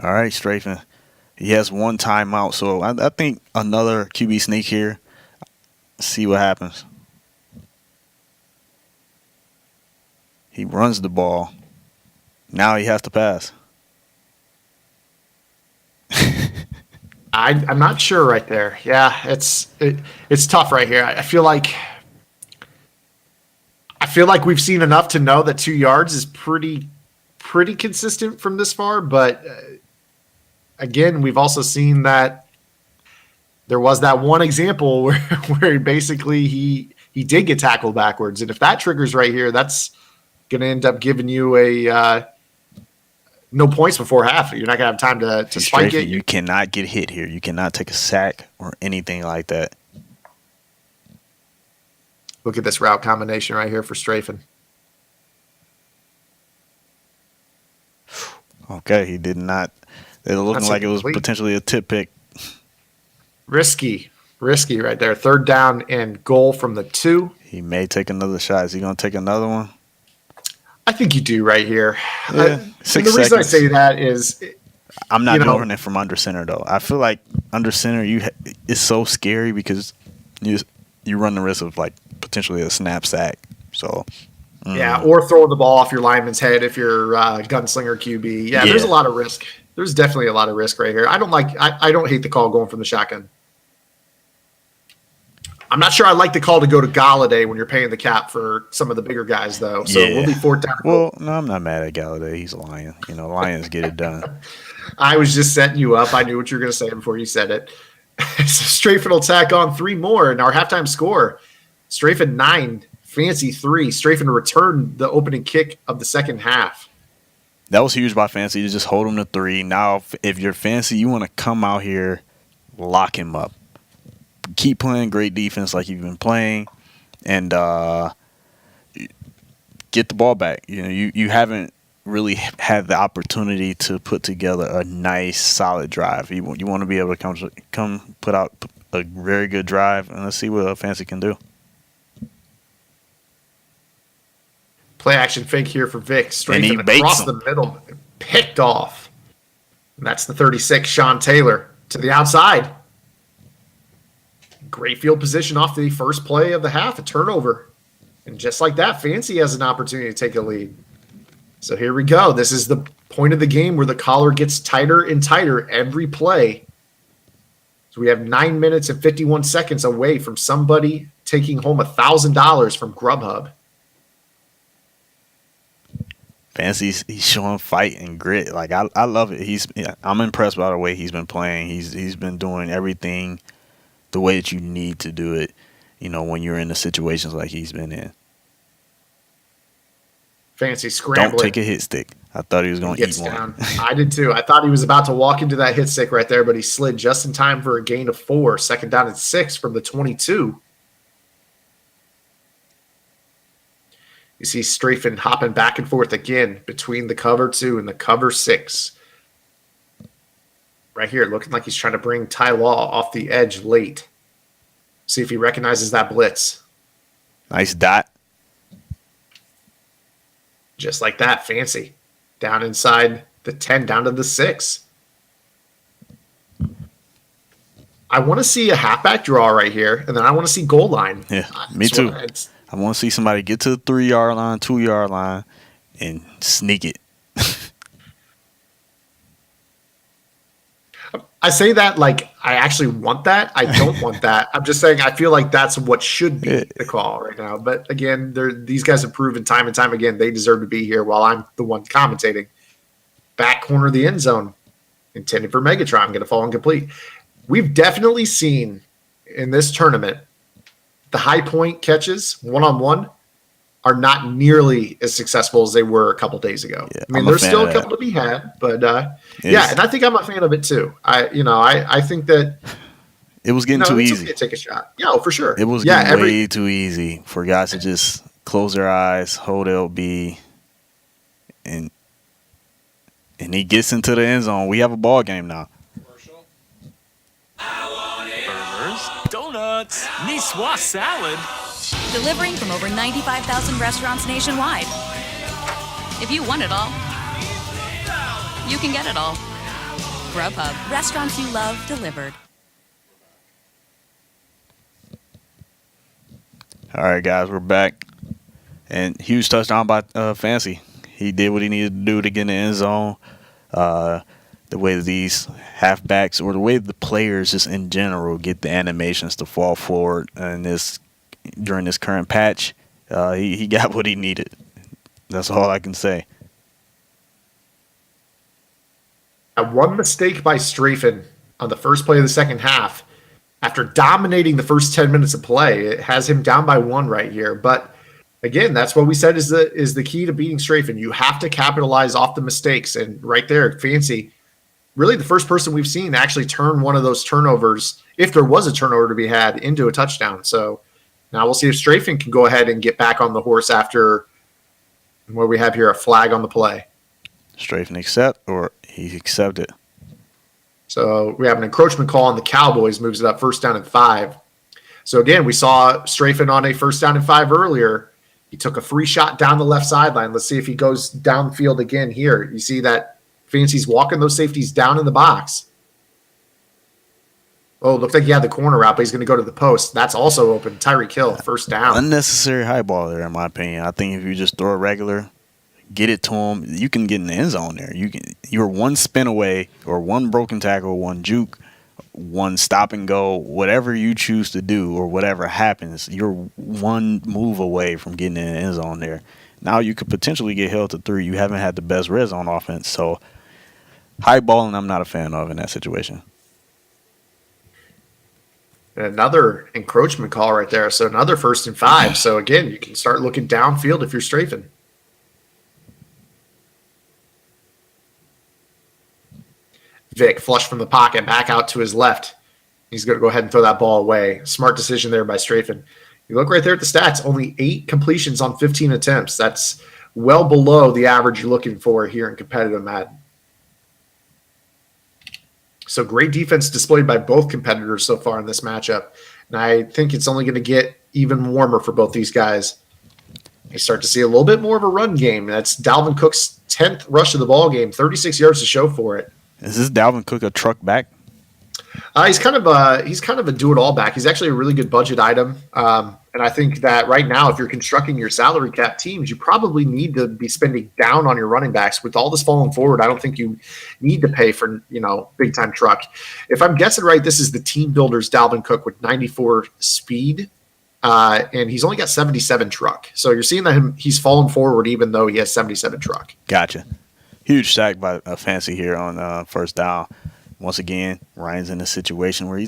All right, Strafen. He has one timeout, so I think another QB sneak here. See what happens. He runs the ball. Now he has to pass. I'm not sure right there. Yeah, it's tough right here. I feel like we've seen enough to know that 2 yards is pretty consistent from this far. But again, we've also seen that there was that one example where basically he did get tackled backwards, and if that triggers right here, that's going to end up giving you a no points before half. You're not going to have time to spike it. You cannot get hit here. You cannot take a sack or anything like that. Look at this route combination right here for Strafen. Okay, he did not. It looked That's like it was incomplete. potentially a tip pick. Risky right there. Third down and goal from the 2. He may take another shot. Is he going to take another one? I think you do right here. Yeah, And 6 the reason I seconds. say that is, I'm not you know- doing it from under center though. I feel like under center it's so scary because you run the risk of like potentially a snap sack. So yeah, or throwing the ball off your lineman's head if you're gunslinger QB. Yeah, there's a Yeah. lot of risk. There's definitely a lot of risk right here. I don't hate the call going from the shotgun. I'm not sure I like the call to go to Galladay when you're paying the cap for some of the bigger guys, though. So Yeah. we'll be 4th down. well, no, I'm not mad at Galladay. He's a Lion. Lions get it done. I was just setting you up. I knew what you were going to say before you said it. So Strafen will tack on 3 more in our halftime score. Strafen 9, Fancy 3. Strafen returned the opening kick of the second half. That was huge by Fancy to just hold him to 3. Now, if you're Fancy, you want to come out here, lock him up. Keep playing great defense like you've been playing, and get the ball back. You haven't really had the opportunity to put together a nice, solid drive. You want to be able to come put out a very good drive, and let's see what Fancy can do. Play action fake here for Vic. And he Strafen baits across him. the middle. Picked off. And that's the 36, Sean Taylor, to the outside. Great field position off the first play of the half, a turnover. And just like that, Fancy has an opportunity to take a lead. So here we go. This is the point of the game where the collar gets tighter and tighter every play. So we have 9 minutes and 51 seconds away from somebody taking home $1,000 from Grubhub. Fancy's he's showing fight and grit. Like I love it. I'm impressed by the way he's been playing. He's been doing everything the way that you need to do it, when you're in the situations like he's been in. Fancy scrambling. Don't take a hit stick. I thought he was going to Gets eat one. down. I did too. I thought he was about to walk into that hit stick right there, but he slid just in time for a gain of 4. Second down and 6 from the 22. You see Strafen hopping back and forth again between the cover 2 and the cover 6. Right here, looking like he's trying to bring Ty Law off the edge late. See if he recognizes that blitz. Nice dot. Just like that, Fancy. Down inside the 10, down to the 6. I want to see a halfback draw right here, and then I want to see goal line. Yeah, me too. I want to see somebody get to the 3-yard line, 2-yard line, and sneak it. I say that like I actually want that. I don't want that. I'm just saying I feel like that's what should be the call right now. But again, these guys have proven time and time again they deserve to be here while I'm the one commentating. Back corner of the end zone, intended for Megatron, going to fall incomplete. We've definitely seen in this tournament the high point catches one-on-one are not nearly as successful as they were a couple days ago. Yeah, I mean, I'm a there's fan still of a that. couple to be had, but yeah, and I think I'm a fan of it too. I think that It was getting it's too okay easy. to take a shot. Yeah, for sure. It was getting way too easy for guys to just close their eyes, hold LB, and he gets into the end zone. We have a ball game now. Burgers, donuts, Niçoise salad. Delivering from over 95,000 restaurants nationwide. If you want it all, you can get it all. Grubhub, restaurants you love delivered. All right, guys, we're back. And huge touchdown by Fancy. He did what he needed to do to get in the end zone. The way that these halfbacks or the way the players just in general get the animations to fall forward during this current patch, he got what he needed. That's all I can say. One mistake by Strafen on the first play of the second half, after dominating the first 10 minutes of play, it has him down by 1 right here. But again, that's what we said is the key to beating Strafen. You have to capitalize off the mistakes. And right there, Fancy, really the first person we've seen actually turn one of those turnovers, if there was a turnover to be had, into a touchdown. So now we'll see if Strafen can go ahead and get back on the horse after what we have here, a flag on the play. Strafen accept, or he accepted. So we have an encroachment call on the Cowboys, moves it up 1st down and 5. So again, we saw Strafen on a 1st down and 5 earlier. He took a free shot down the left sideline. Let's see if he goes downfield again here. You see that Fancy's walking those safeties down in the box. Oh, looked like he had the corner out, but he's going to go to the post. That's also open. Tyreek Hill, 1st down. Unnecessary high ball there, in my opinion. I think if you just throw a regular, get it to him, you can get in the end zone there. You're one spin away, or one broken tackle, one juke, one stop and go, whatever you choose to do or whatever happens, you're one move away from getting in the end zone there. Now you could potentially get held to 3. You haven't had the best red zone offense, so high balling I'm not a fan of in that situation. Another encroachment call right there. So another 1st and 5. So again, you can start looking downfield if you're strafing. Vic flush from the pocket, back out to his left. He's going to go ahead and throw that ball away. Smart decision there by Strafen. You look right there at the stats, only 8 completions on 15 attempts. That's well below the average you're looking for here in competitive Madden. So great defense displayed by both competitors so far in this matchup. And I think it's only going to get even warmer for both these guys. You start to see a little bit more of a run game. That's Dalvin Cook's 10th rush of the ball game, 36 yards to show for it. Is this Dalvin Cook a truck back? He's kind of a do-it-all back. He's actually a really good budget item. And I think that right now, if you're constructing your salary cap teams, you probably need to be spending down on your running backs. With all this falling forward, I don't think you need to pay for, big-time truck. If I'm guessing right, this is the team builder's Dalvin Cook with 94 speed, and he's only got 77 truck. So you're seeing that he's fallen forward even though he has 77 truck. Gotcha. Huge sack by Fancy here on 1st down. Once again, Ryan's in a situation where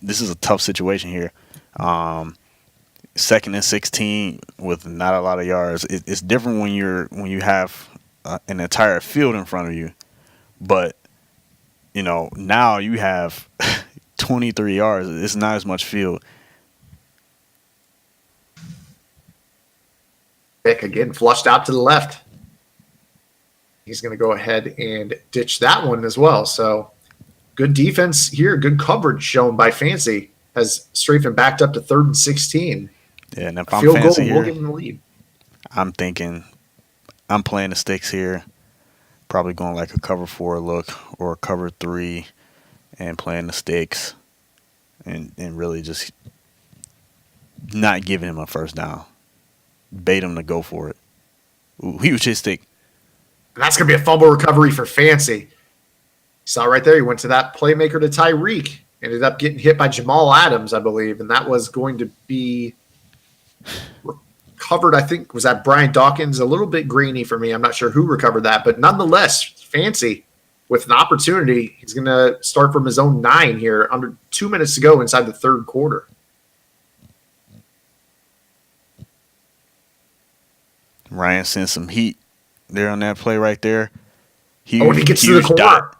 this is a tough situation here. 2nd and 16 with not a lot of yards. It's different when you have an entire field in front of you, but now you have 23 yards. It's not as much field. Pick again, flushed out to the left. He's going to go ahead and ditch that one as well. So good defense here, good coverage shown by Fancy as Strafen backed up to 3rd and 16. Yeah, and if I'm Fancy here, we'll give him the lead. I'm thinking I'm playing the sticks here, probably going like a cover 4 look or a cover 3 and playing the sticks and really just not giving him a 1st down. Bait him to go for it. Ooh, huge hit stick. And that's going to be a fumble recovery for Fancy. You saw right there, he went to that playmaker to Tyreek. Ended up getting hit by Jamal Adams, I believe, and that was going to be recovered, I think, was that Brian Dawkins? A little bit grainy for me. I'm not sure who recovered that, but nonetheless, Fancy with an opportunity. He's going to start from his own 9 here, under 2 minutes to go inside the 3rd quarter. Ryan sent some heat there on that play right there. And he gets to the corner. Dot.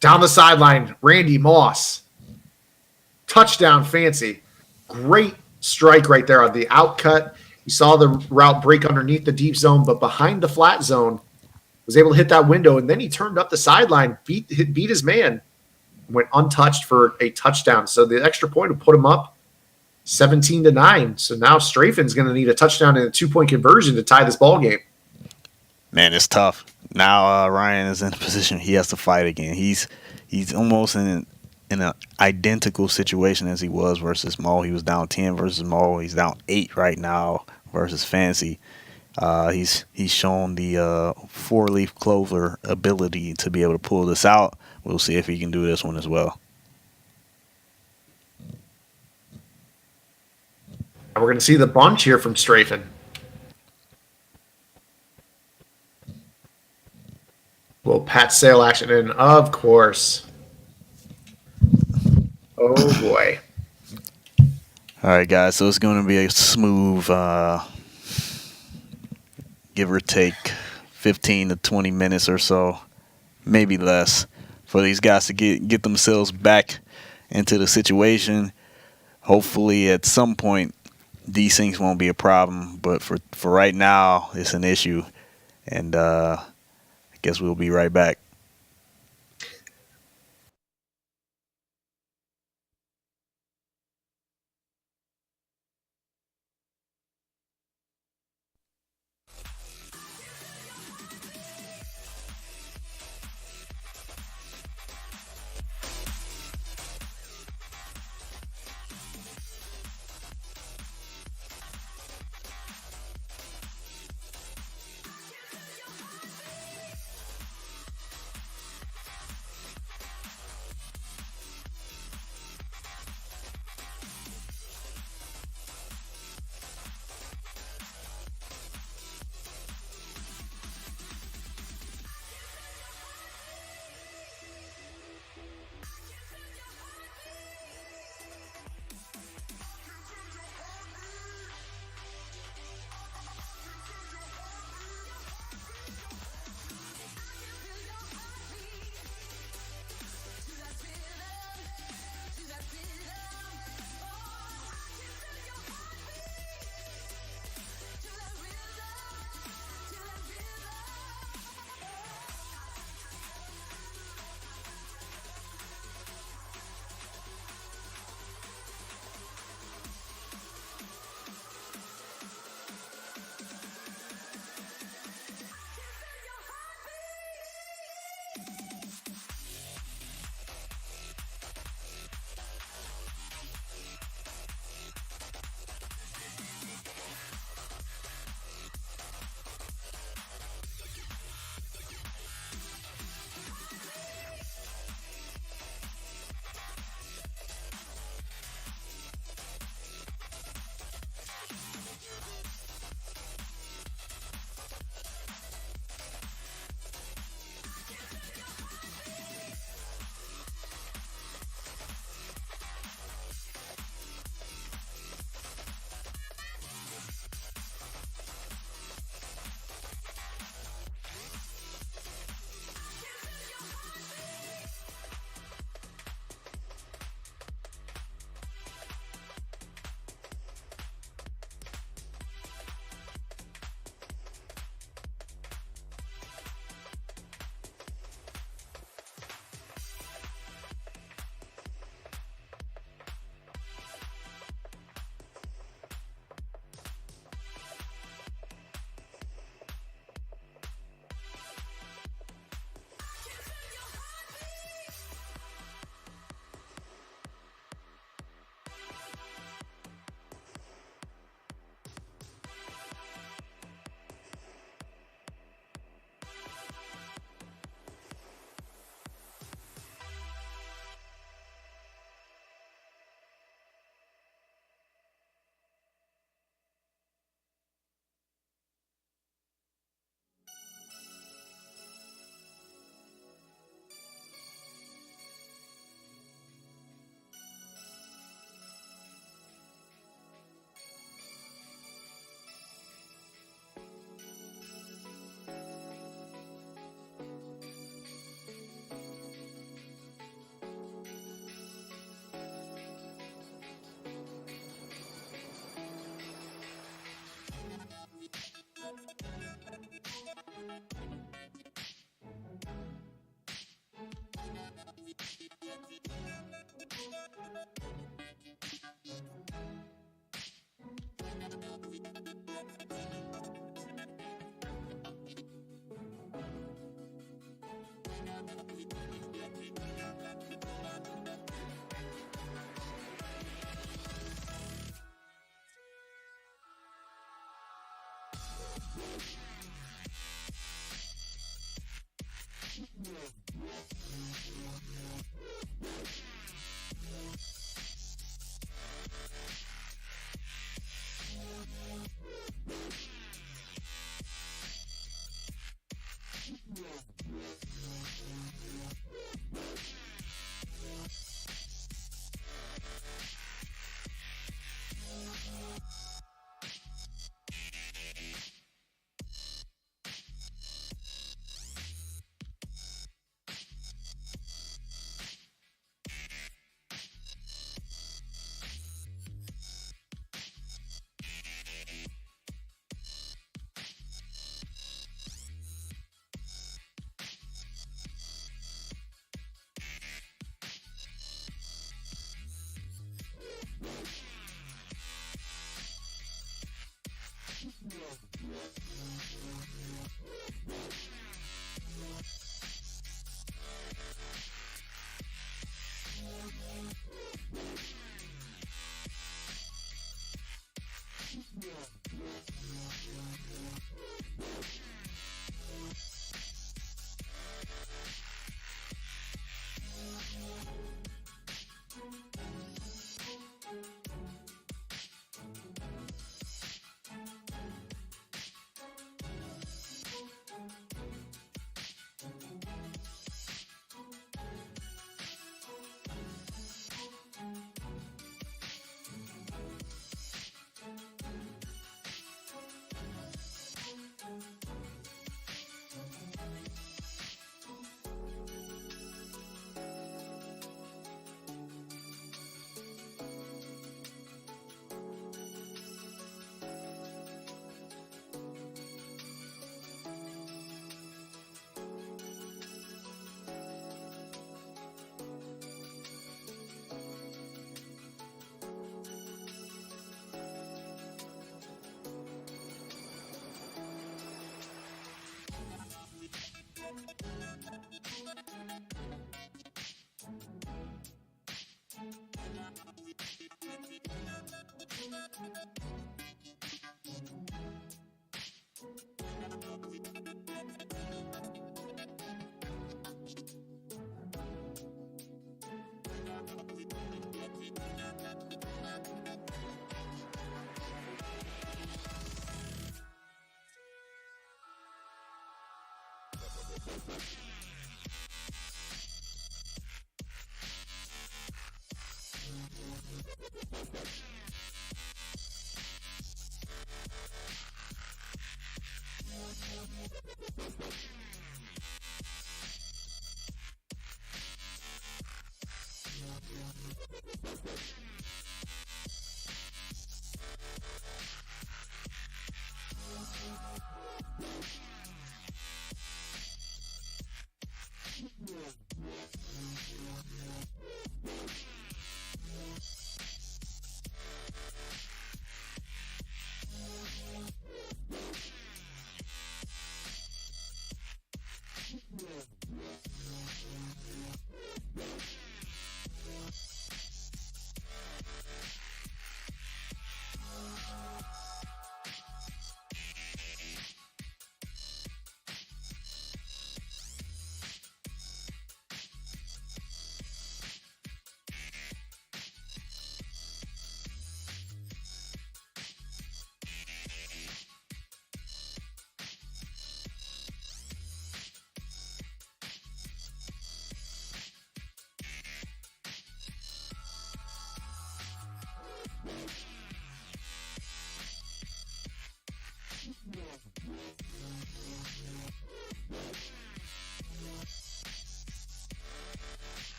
Down the sideline, Randy Moss. Touchdown, Fancy. Great strike right there on the outcut. You saw the route break underneath the deep zone, but behind the flat zone, was able to hit that window, and then he turned up the sideline, beat his man, went untouched for a touchdown. So the extra point would put him up 17-9. So now Strafen's going to need a touchdown and a 2-point conversion to tie this ball game. Man, it's tough. Now Ryan is in a position he has to fight again. He's almost in an identical situation as he was versus Mo. He was down 10 versus Mo. He's down 8 right now versus Fancy. He's shown the 4-leaf clover ability to be able to pull this out. We'll see if he can do this one as well. And we're going to see the bunch here from Strafen. Well, Pat Sale action in, of course. Oh, boy. All right, guys, so it's going to be a smooth, give or take 15 to 20 minutes or so, maybe less, for these guys to get themselves back into the situation. Hopefully at some point these things won't be a problem, but for right now it's an issue, and I guess we'll be right back.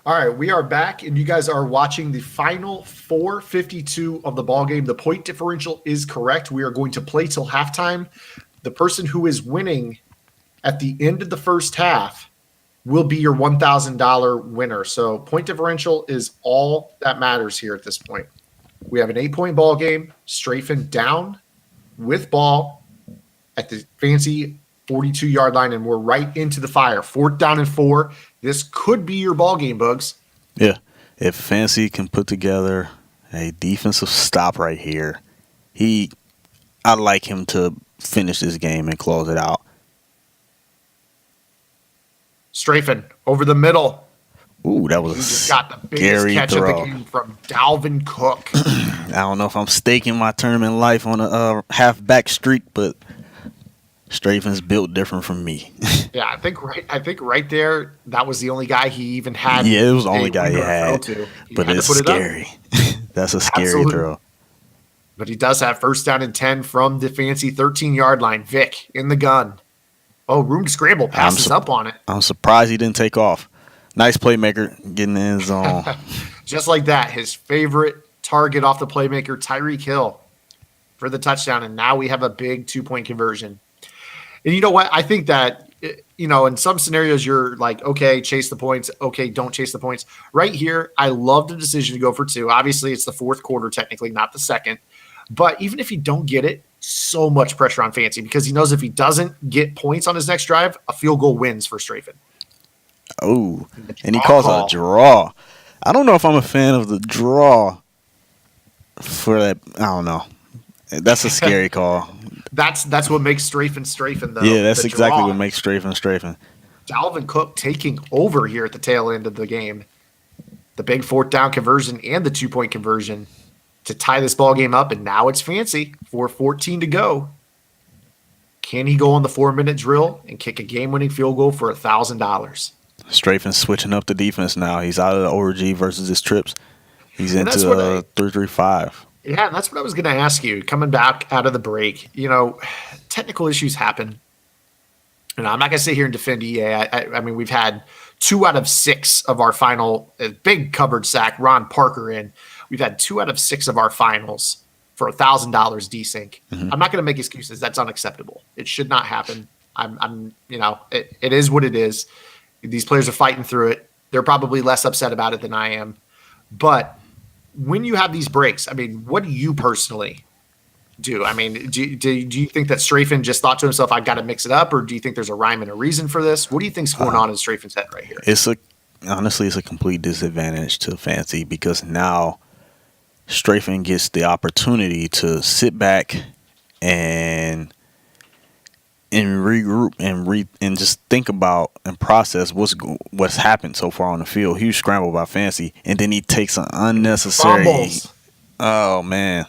All right, we are back, and you guys are watching the final 4:52 of the ball game. The point differential is correct. We are going to play till halftime. The person who is winning at the end of the first half will be your $1,000 winner. So point differential is all that matters here at this point. We have an 8-point ball game. Strafen down with ball at the fancy 42-yard line, and we're right into the fire. 4th down and 4. This could be your ball game, Bugs. Yeah. If Fancy can put together a defensive stop right here, I'd like him to finish this game and close it out. Strafen over the middle. Ooh, that was He a just got the biggest scary catch throw. of the game from Dalvin Cook. I don't know if I'm staking my tournament life on a halfback streak, but Strafen's built different from me. Yeah, I think right there, that was the only guy he even had. Yeah, it was the only guy he winner had. throw to. He But had to it's put it up. scary. That's a scary Absolutely. throw. But he does have 1st down and 10 from the fancy 13-yard line. Vic in the gun. Oh, room to scramble. Passes up on it. I'm surprised he didn't take off. Nice playmaker getting in his zone. Just like that, his favorite target off the playmaker, Tyreek Hill, for the touchdown. And now we have a big 2-point conversion. And you know what? I think that, in some scenarios, you're like, okay, chase the points. Okay, don't chase the points. Right here, I love the decision to go for 2. Obviously, it's the 4th quarter, technically, not the 2nd. But even if you don't get it, so much pressure on Fancy because he knows if he doesn't get points on his next drive, a field goal wins for Strafen. Oh, and he calls a draw. I don't know if I'm a fan of the draw for that. I don't know. That's a scary call. That's what makes Strafen, though. Yeah, that's the exactly draw. what makes Strafen. Dalvin Cook taking over here at the tail end of the game. The big 4th down conversion and the 2-point conversion to tie this ball game up, and now it's Fancy. 4:14 to go. Can he go on the 4-minute drill and kick a game-winning field goal for $1,000? Strafen's switching up the defense now. He's out of the ORG versus his trips. He's And that's into what I- 3-3-5. Yeah, and that's what I was going to ask you. Coming back out of the break, technical issues happen. And I'm not going to sit here and defend EA. I mean, we've had 2 out of 6 of our final big covered sack, Ron Parker in. We've had 2 out of 6 of our finals for $1,000 desync. Mm-hmm. I'm not going to make excuses. That's unacceptable. It should not happen. It is what it is. These players are fighting through it. They're probably less upset about it than I am. But when you have these breaks, I mean, what do you personally do? I mean, do you think that Strafen just thought to himself, I got to mix it up, or do you think there's a rhyme and a reason for this? What do you think's going on in Strafen's head right here? Honestly, it's a complete disadvantage to Fancy because now Strafen gets the opportunity to sit back and regroup and just think about and process what's happened so far on the field. Huge scramble by Fancy, and then he takes an unnecessary. Fumbles. Oh man,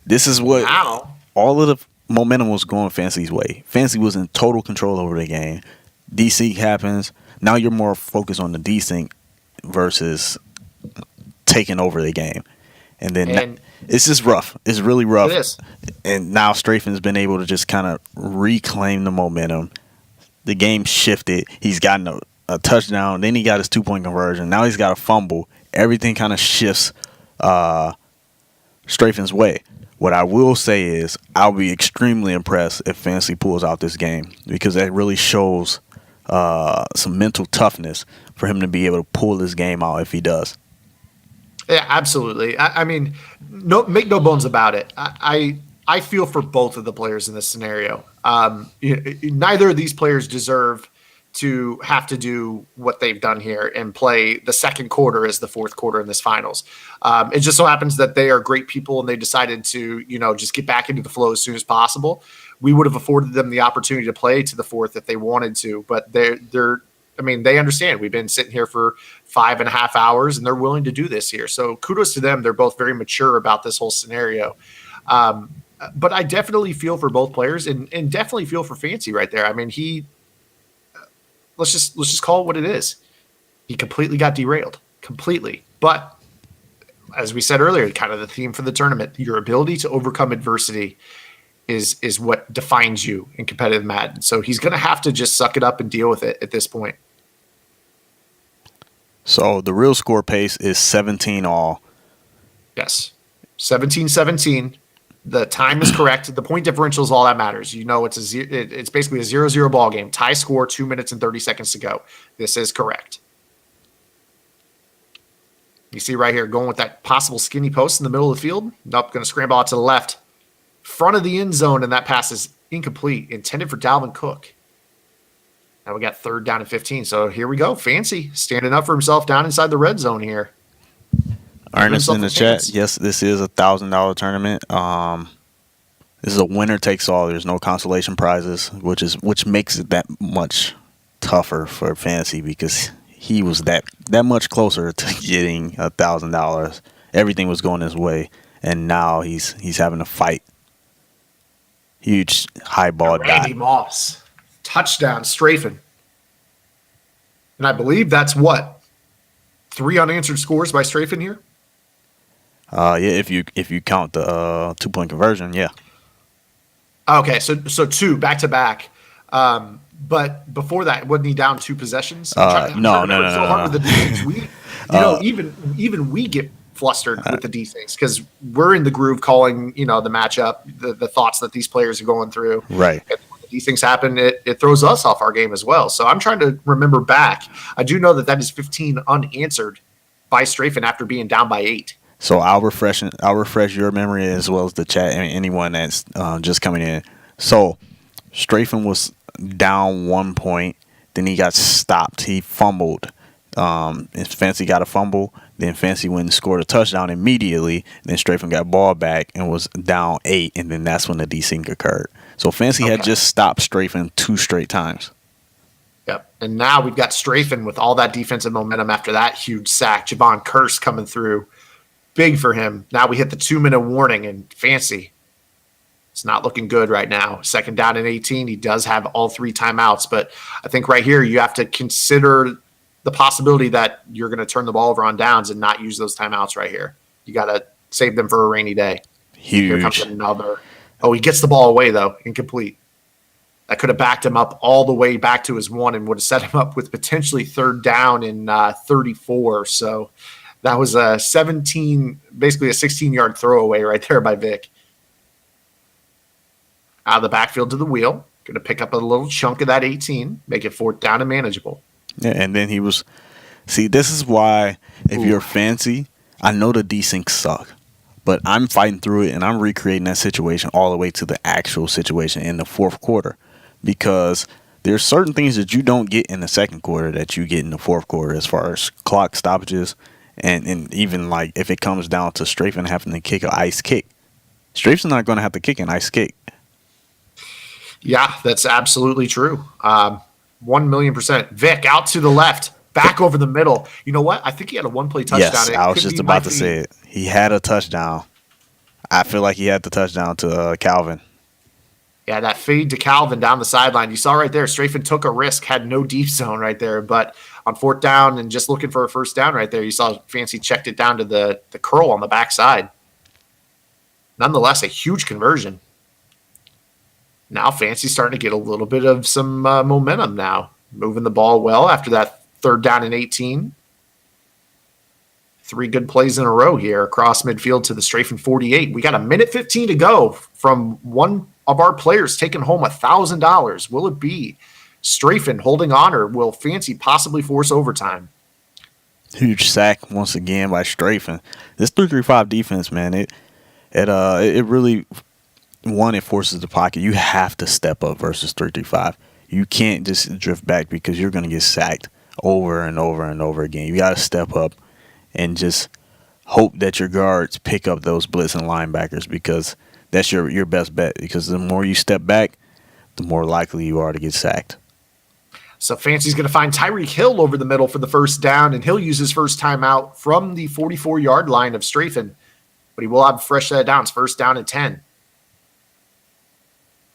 this is what Wow. all of the momentum was going Fancy's way. Fancy was in total control over the game. Desync happens. Now you're more focused on the desync versus taking over the game. And then it's just rough. It's really rough. It is. And now Strafen's been able to just kind of reclaim the momentum. The game shifted. He's gotten a touchdown. Then he got his 2-point conversion. Now he's got a fumble. Everything kind of shifts Strafen's way. What I will say is I'll be extremely impressed if Fancy pulls out this game because that really shows some mental toughness for him to be able to pull this game out if he does. Yeah, absolutely. I mean, make no bones about it. I feel for both of the players in this scenario. Neither of these players deserve to have to do what they've done here and play the second quarter as the fourth quarter in this finals. It just so happens that they are great people and they decided to, just get back into the flow as soon as possible. We would have afforded them the opportunity to play to the fourth if they wanted to, but they understand. We've been sitting here for 5.5 hours and they're willing to do this here. So kudos to them. They're both very mature about this whole scenario. But I definitely feel for both players and definitely feel for Fancy right there. I mean, let's just call it what it is. He completely got derailed, completely. But as we said earlier, kind of the theme for the tournament, your ability to overcome adversity is what defines you in competitive Madden. So he's going to have to just suck it up and deal with it at this point. So the real score pace is 17 all. Yes. 17-17. The time is correct. The point differential is all that matters. You know, it's basically a 0-0 ball game. Tie score, 2 minutes and 30 seconds to go. This is correct. You see right here, going with that possible skinny post in the middle of the field. Nope, going to scramble out to the left. Front of the end zone, and that pass is incomplete. Intended for Dalvin Cook. Now we got 3rd down and 15. So here we go. Fancy standing up for himself down inside the red zone here. Ernest in the chat. Yes, this is a $1,000 tournament. This is a winner takes all. There's no consolation prizes, which makes it that much tougher for fantasy because he was that much closer to getting $1,000. Everything was going his way, and now he's having to fight. Huge high ball Randy dot. Moss, touchdown, strafing, and I believe that's what 3 unanswered scores by strafing here. Yeah, if you count the 2-point conversion, yeah. Okay, so 2 back to back. But before that, wasn't he down 2 possessions? No. With the defense. Even we get flustered with the defense because we're in the groove calling, the matchup, the thoughts that these players are going through. Right. And when these things happen, it throws us off our game as well. So I'm trying to remember back. I do know that is 15 unanswered by Strafen after being down by 8. So I'll refresh your memory as well as the chat and anyone that's just coming in. So Strafen was down 1 point, then he got stopped. He fumbled. Fancy got a fumble, then Fancy went and scored a touchdown immediately. Then Strafen got ball back and was down 8, and then that's when the desync occurred. So Fancy had just stopped Strafen 2 straight times. Yep. And now we've got Strafen with all that defensive momentum after that huge sack. Javon Curse coming through. Big for him. Now we hit the 2-minute warning, and Fancy, it's not looking good right now. 2nd down and 18. He does have all 3 timeouts, but I think right here you have to consider the possibility that you're going to turn the ball over on downs and not use those timeouts right here. You got to save them for a rainy day. Huge. Here comes another. Oh, he gets the ball away, though. Incomplete. That could have backed him up all the way back to his 1 and would have set him up with potentially 3rd down in 34. So that was a 16-yard throwaway right there by Vic. Out of the backfield to the wheel. Going to pick up a little chunk of that 18, make it 4th down and manageable. Yeah, and then he was. See, this is why if you're Fancy, I know the desyncs suck, but I'm fighting through it and I'm recreating that situation all the way to the actual situation in the 4th quarter, because there's certain things that you don't get in the 2nd quarter that you get in the 4th quarter as far as clock stoppages, and even like if it comes down to Strafen having to kick an ice kick, Strafen's not going to have to kick an ice kick. Yeah, that's absolutely true. 1,000,000%. Vic out to the left, back over the middle. You know what? I think he had a 1-play touchdown. Yes, I was just about to say it. He had a touchdown. I feel like he had the touchdown to Calvin. Yeah, that fade to Calvin down the sideline. You saw right there, Strafen took a risk, had no deep zone right there. But on 4th down and just looking for a 1st down right there, you saw Fancy checked it down to the curl on the backside. Nonetheless, a huge conversion. Now Fancy's starting to get a little bit of some momentum now. Moving the ball well after that 3rd down and 18. 3 good plays in a row here across midfield to the Strafen 48. We got 1:15 to go from one of our players taking home $1,000. Will it be Strafen holding on, or will Fancy possibly force overtime? Huge sack once again by Strafen. This 3-3-5 defense, man, it really, one, it forces the pocket. You have to step up versus 3-3-5. You can't just drift back because you're going to get sacked over and over and over again. You got to step up and just hope that your guards pick up those blitzing linebackers, because that's your best bet, because the more you step back, the more likely you are to get sacked. So Fancy's going to find Tyreek Hill over the middle for the 1st down, and he'll use his first timeout from the 44-yard line of Strafen. But he will have a fresh set of downs. 1st down and 10.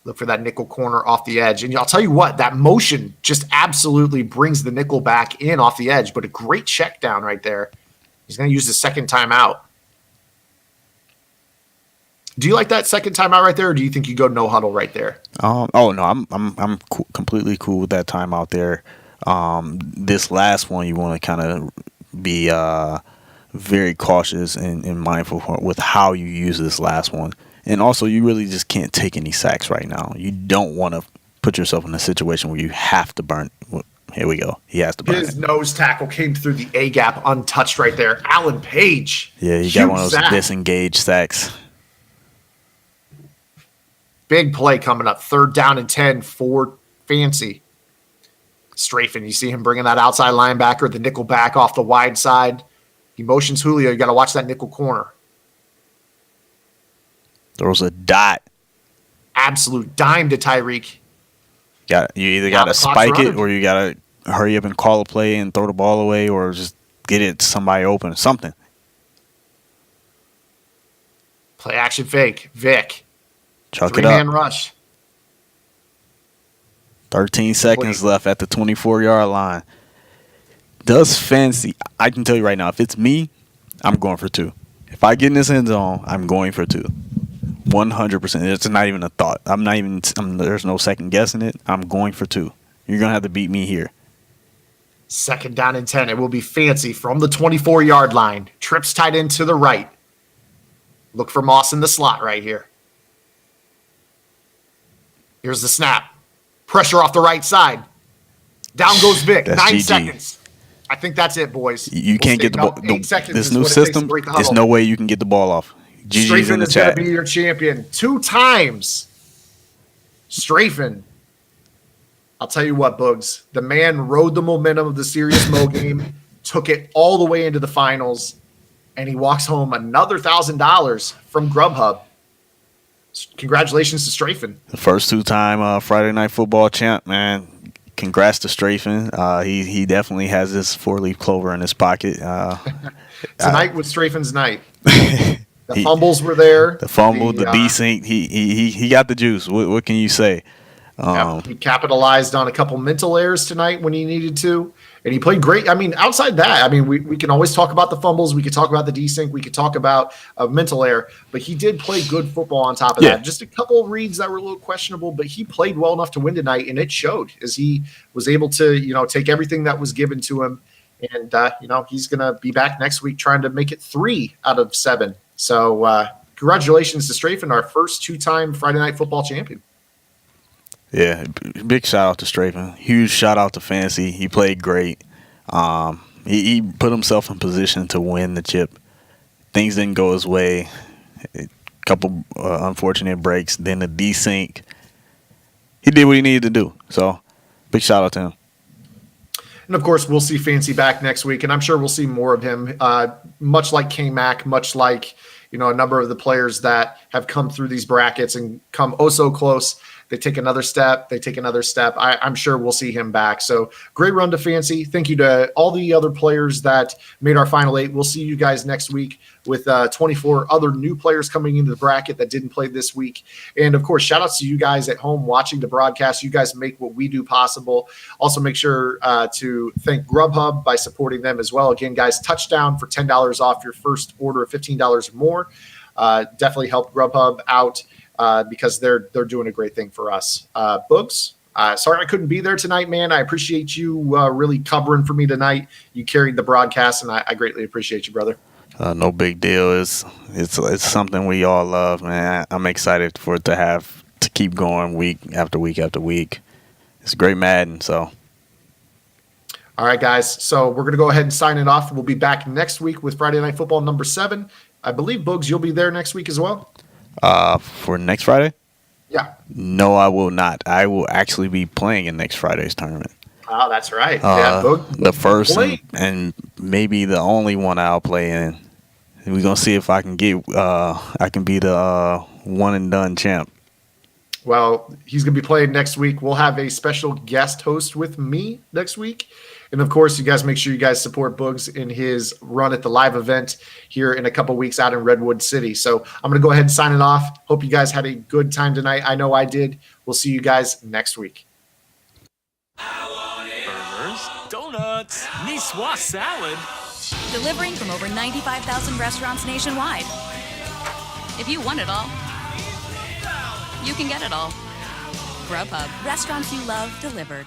Look for that nickel corner off the edge. And I'll tell you what, that motion just absolutely brings the nickel back in off the edge, but a great check down right there. He's going to use the 2nd timeout. Do you like that 2nd timeout right there, or do you think you go no huddle right there? Oh no, I'm completely cool with that timeout there. This last one, you want to kind of be very cautious and mindful with how you use this last one. And also, you really just can't take any sacks right now. You don't want to put yourself in a situation where you have to burn. Here we go. He has to burn His it. nose tackle came through the A gap untouched right there. Alan Page. Yeah, he Huge got one of those sack. disengaged sacks. Big play coming up. 3rd down and 10 for Fancy. Strafing, you see him bringing that outside linebacker, the nickel back off the wide side. He motions Julio. You got to watch that nickel corner. Throws a dot. Absolute dime to Tyreek. You either Now got to the clock's spike it running. or you got to hurry up and call a play and throw the ball away or just get it to somebody open. Something. Play action fake. Vic. Chuck it 3-man up. rush. 13 seconds left at the 24-yard line. Does Fancy, I can tell you right now, if it's me, I'm going for 2. If I get in this end zone, I'm going for 2. 100%. It's not even a thought. There's no second guessing it. I'm going for 2. You're going to have to beat me here. 2nd down and 10. It will be Fancy from the 24-yard line. Trips tight end to the right. Look for Moss in the slot right here. Here's the snap. Pressure off the right side. Down goes Vic. That's 9 GG. seconds. I think that's it, boys. You can't get the ball. 8 seconds This is new what it takes to system, break the there's huddle. no way you can get the ball off. GG's Strafen in the is going chat. to be your champion 2 times. Strafen. I'll tell you what, Bugs. The man rode the momentum of the Serious Mo game, took it all the way into the finals, and he walks home another $1,000 from Grubhub. Congratulations to Strafen. The first 2-time Friday Night Football champ, man. Congrats to Strafen. He definitely has this 4-leaf clover in his pocket. Tonight was Strafen's night. The fumbles were there. The fumble, the desync. He got the juice. What can you say? He capitalized on a couple mental errors tonight when he needed to, and he played great. I mean, outside that, I mean, we can always talk about the fumbles. We could talk about the desync. We could talk about a mental error, but he did play good football on top of that. Just a couple of reads that were a little questionable, but he played well enough to win tonight, and it showed as he was able to, take everything that was given to him. And, he's going to be back next week trying to make it 3 out of 7. So congratulations to Strafen, our first 2-time Friday Night Football champion. Yeah, big shout out to Strafen. Huge shout out to Fancy. He played great. He put himself in position to win the chip. Things didn't go his way. A couple unfortunate breaks. Then the desync. He did what he needed to do. So big shout out to him. And of course, we'll see Fancy back next week, and I'm sure we'll see more of him. Much like K-Mac, much like a number of the players that have come through these brackets and come oh so close. They take another step. They take another step. I'm sure we'll see him back. So great run to Fancy. Thank you to all the other players that made our Final 8. We'll see you guys next week with 24 other new players coming into the bracket that didn't play this week. And, of course, shout-outs to you guys at home watching the broadcast. You guys make what we do possible. Also make sure to thank Grubhub by supporting them as well. Again, guys, touchdown for $10 off your first order of $15 or more. Definitely help Grubhub out. Because they're doing a great thing for us. Boogs, sorry I couldn't be there tonight, man. I appreciate you really covering for me tonight. You carried the broadcast, and I greatly appreciate you, brother. No big deal. It's something we all love, man. I'm excited for it to keep going week after week after week. It's great Madden, so. All right, guys. So we're going to go ahead and sign it off. We'll be back next week with Friday Night Football number 7. I believe, Boogs, you'll be there next week as well. For next Friday? Yeah. No, I will not. I will actually be playing in next Friday's tournament. Oh, that's right. Yeah, Boog, the first and maybe the only one I'll play in. We're gonna see if I can get I can be the one and done champ. Well, he's going to be playing next week. We'll have a special guest host with me next week. And, of course, you guys make sure you guys support Boogs in his run at the live event here in a couple weeks out in Redwood City. So I'm going to go ahead and sign it off. Hope you guys had a good time tonight. I know I did. We'll see you guys next week. Burgers, donuts, niçoise salad. Delivering from over 95,000 restaurants nationwide. If you want it all, you can get it all. Grubhub, restaurants you love delivered.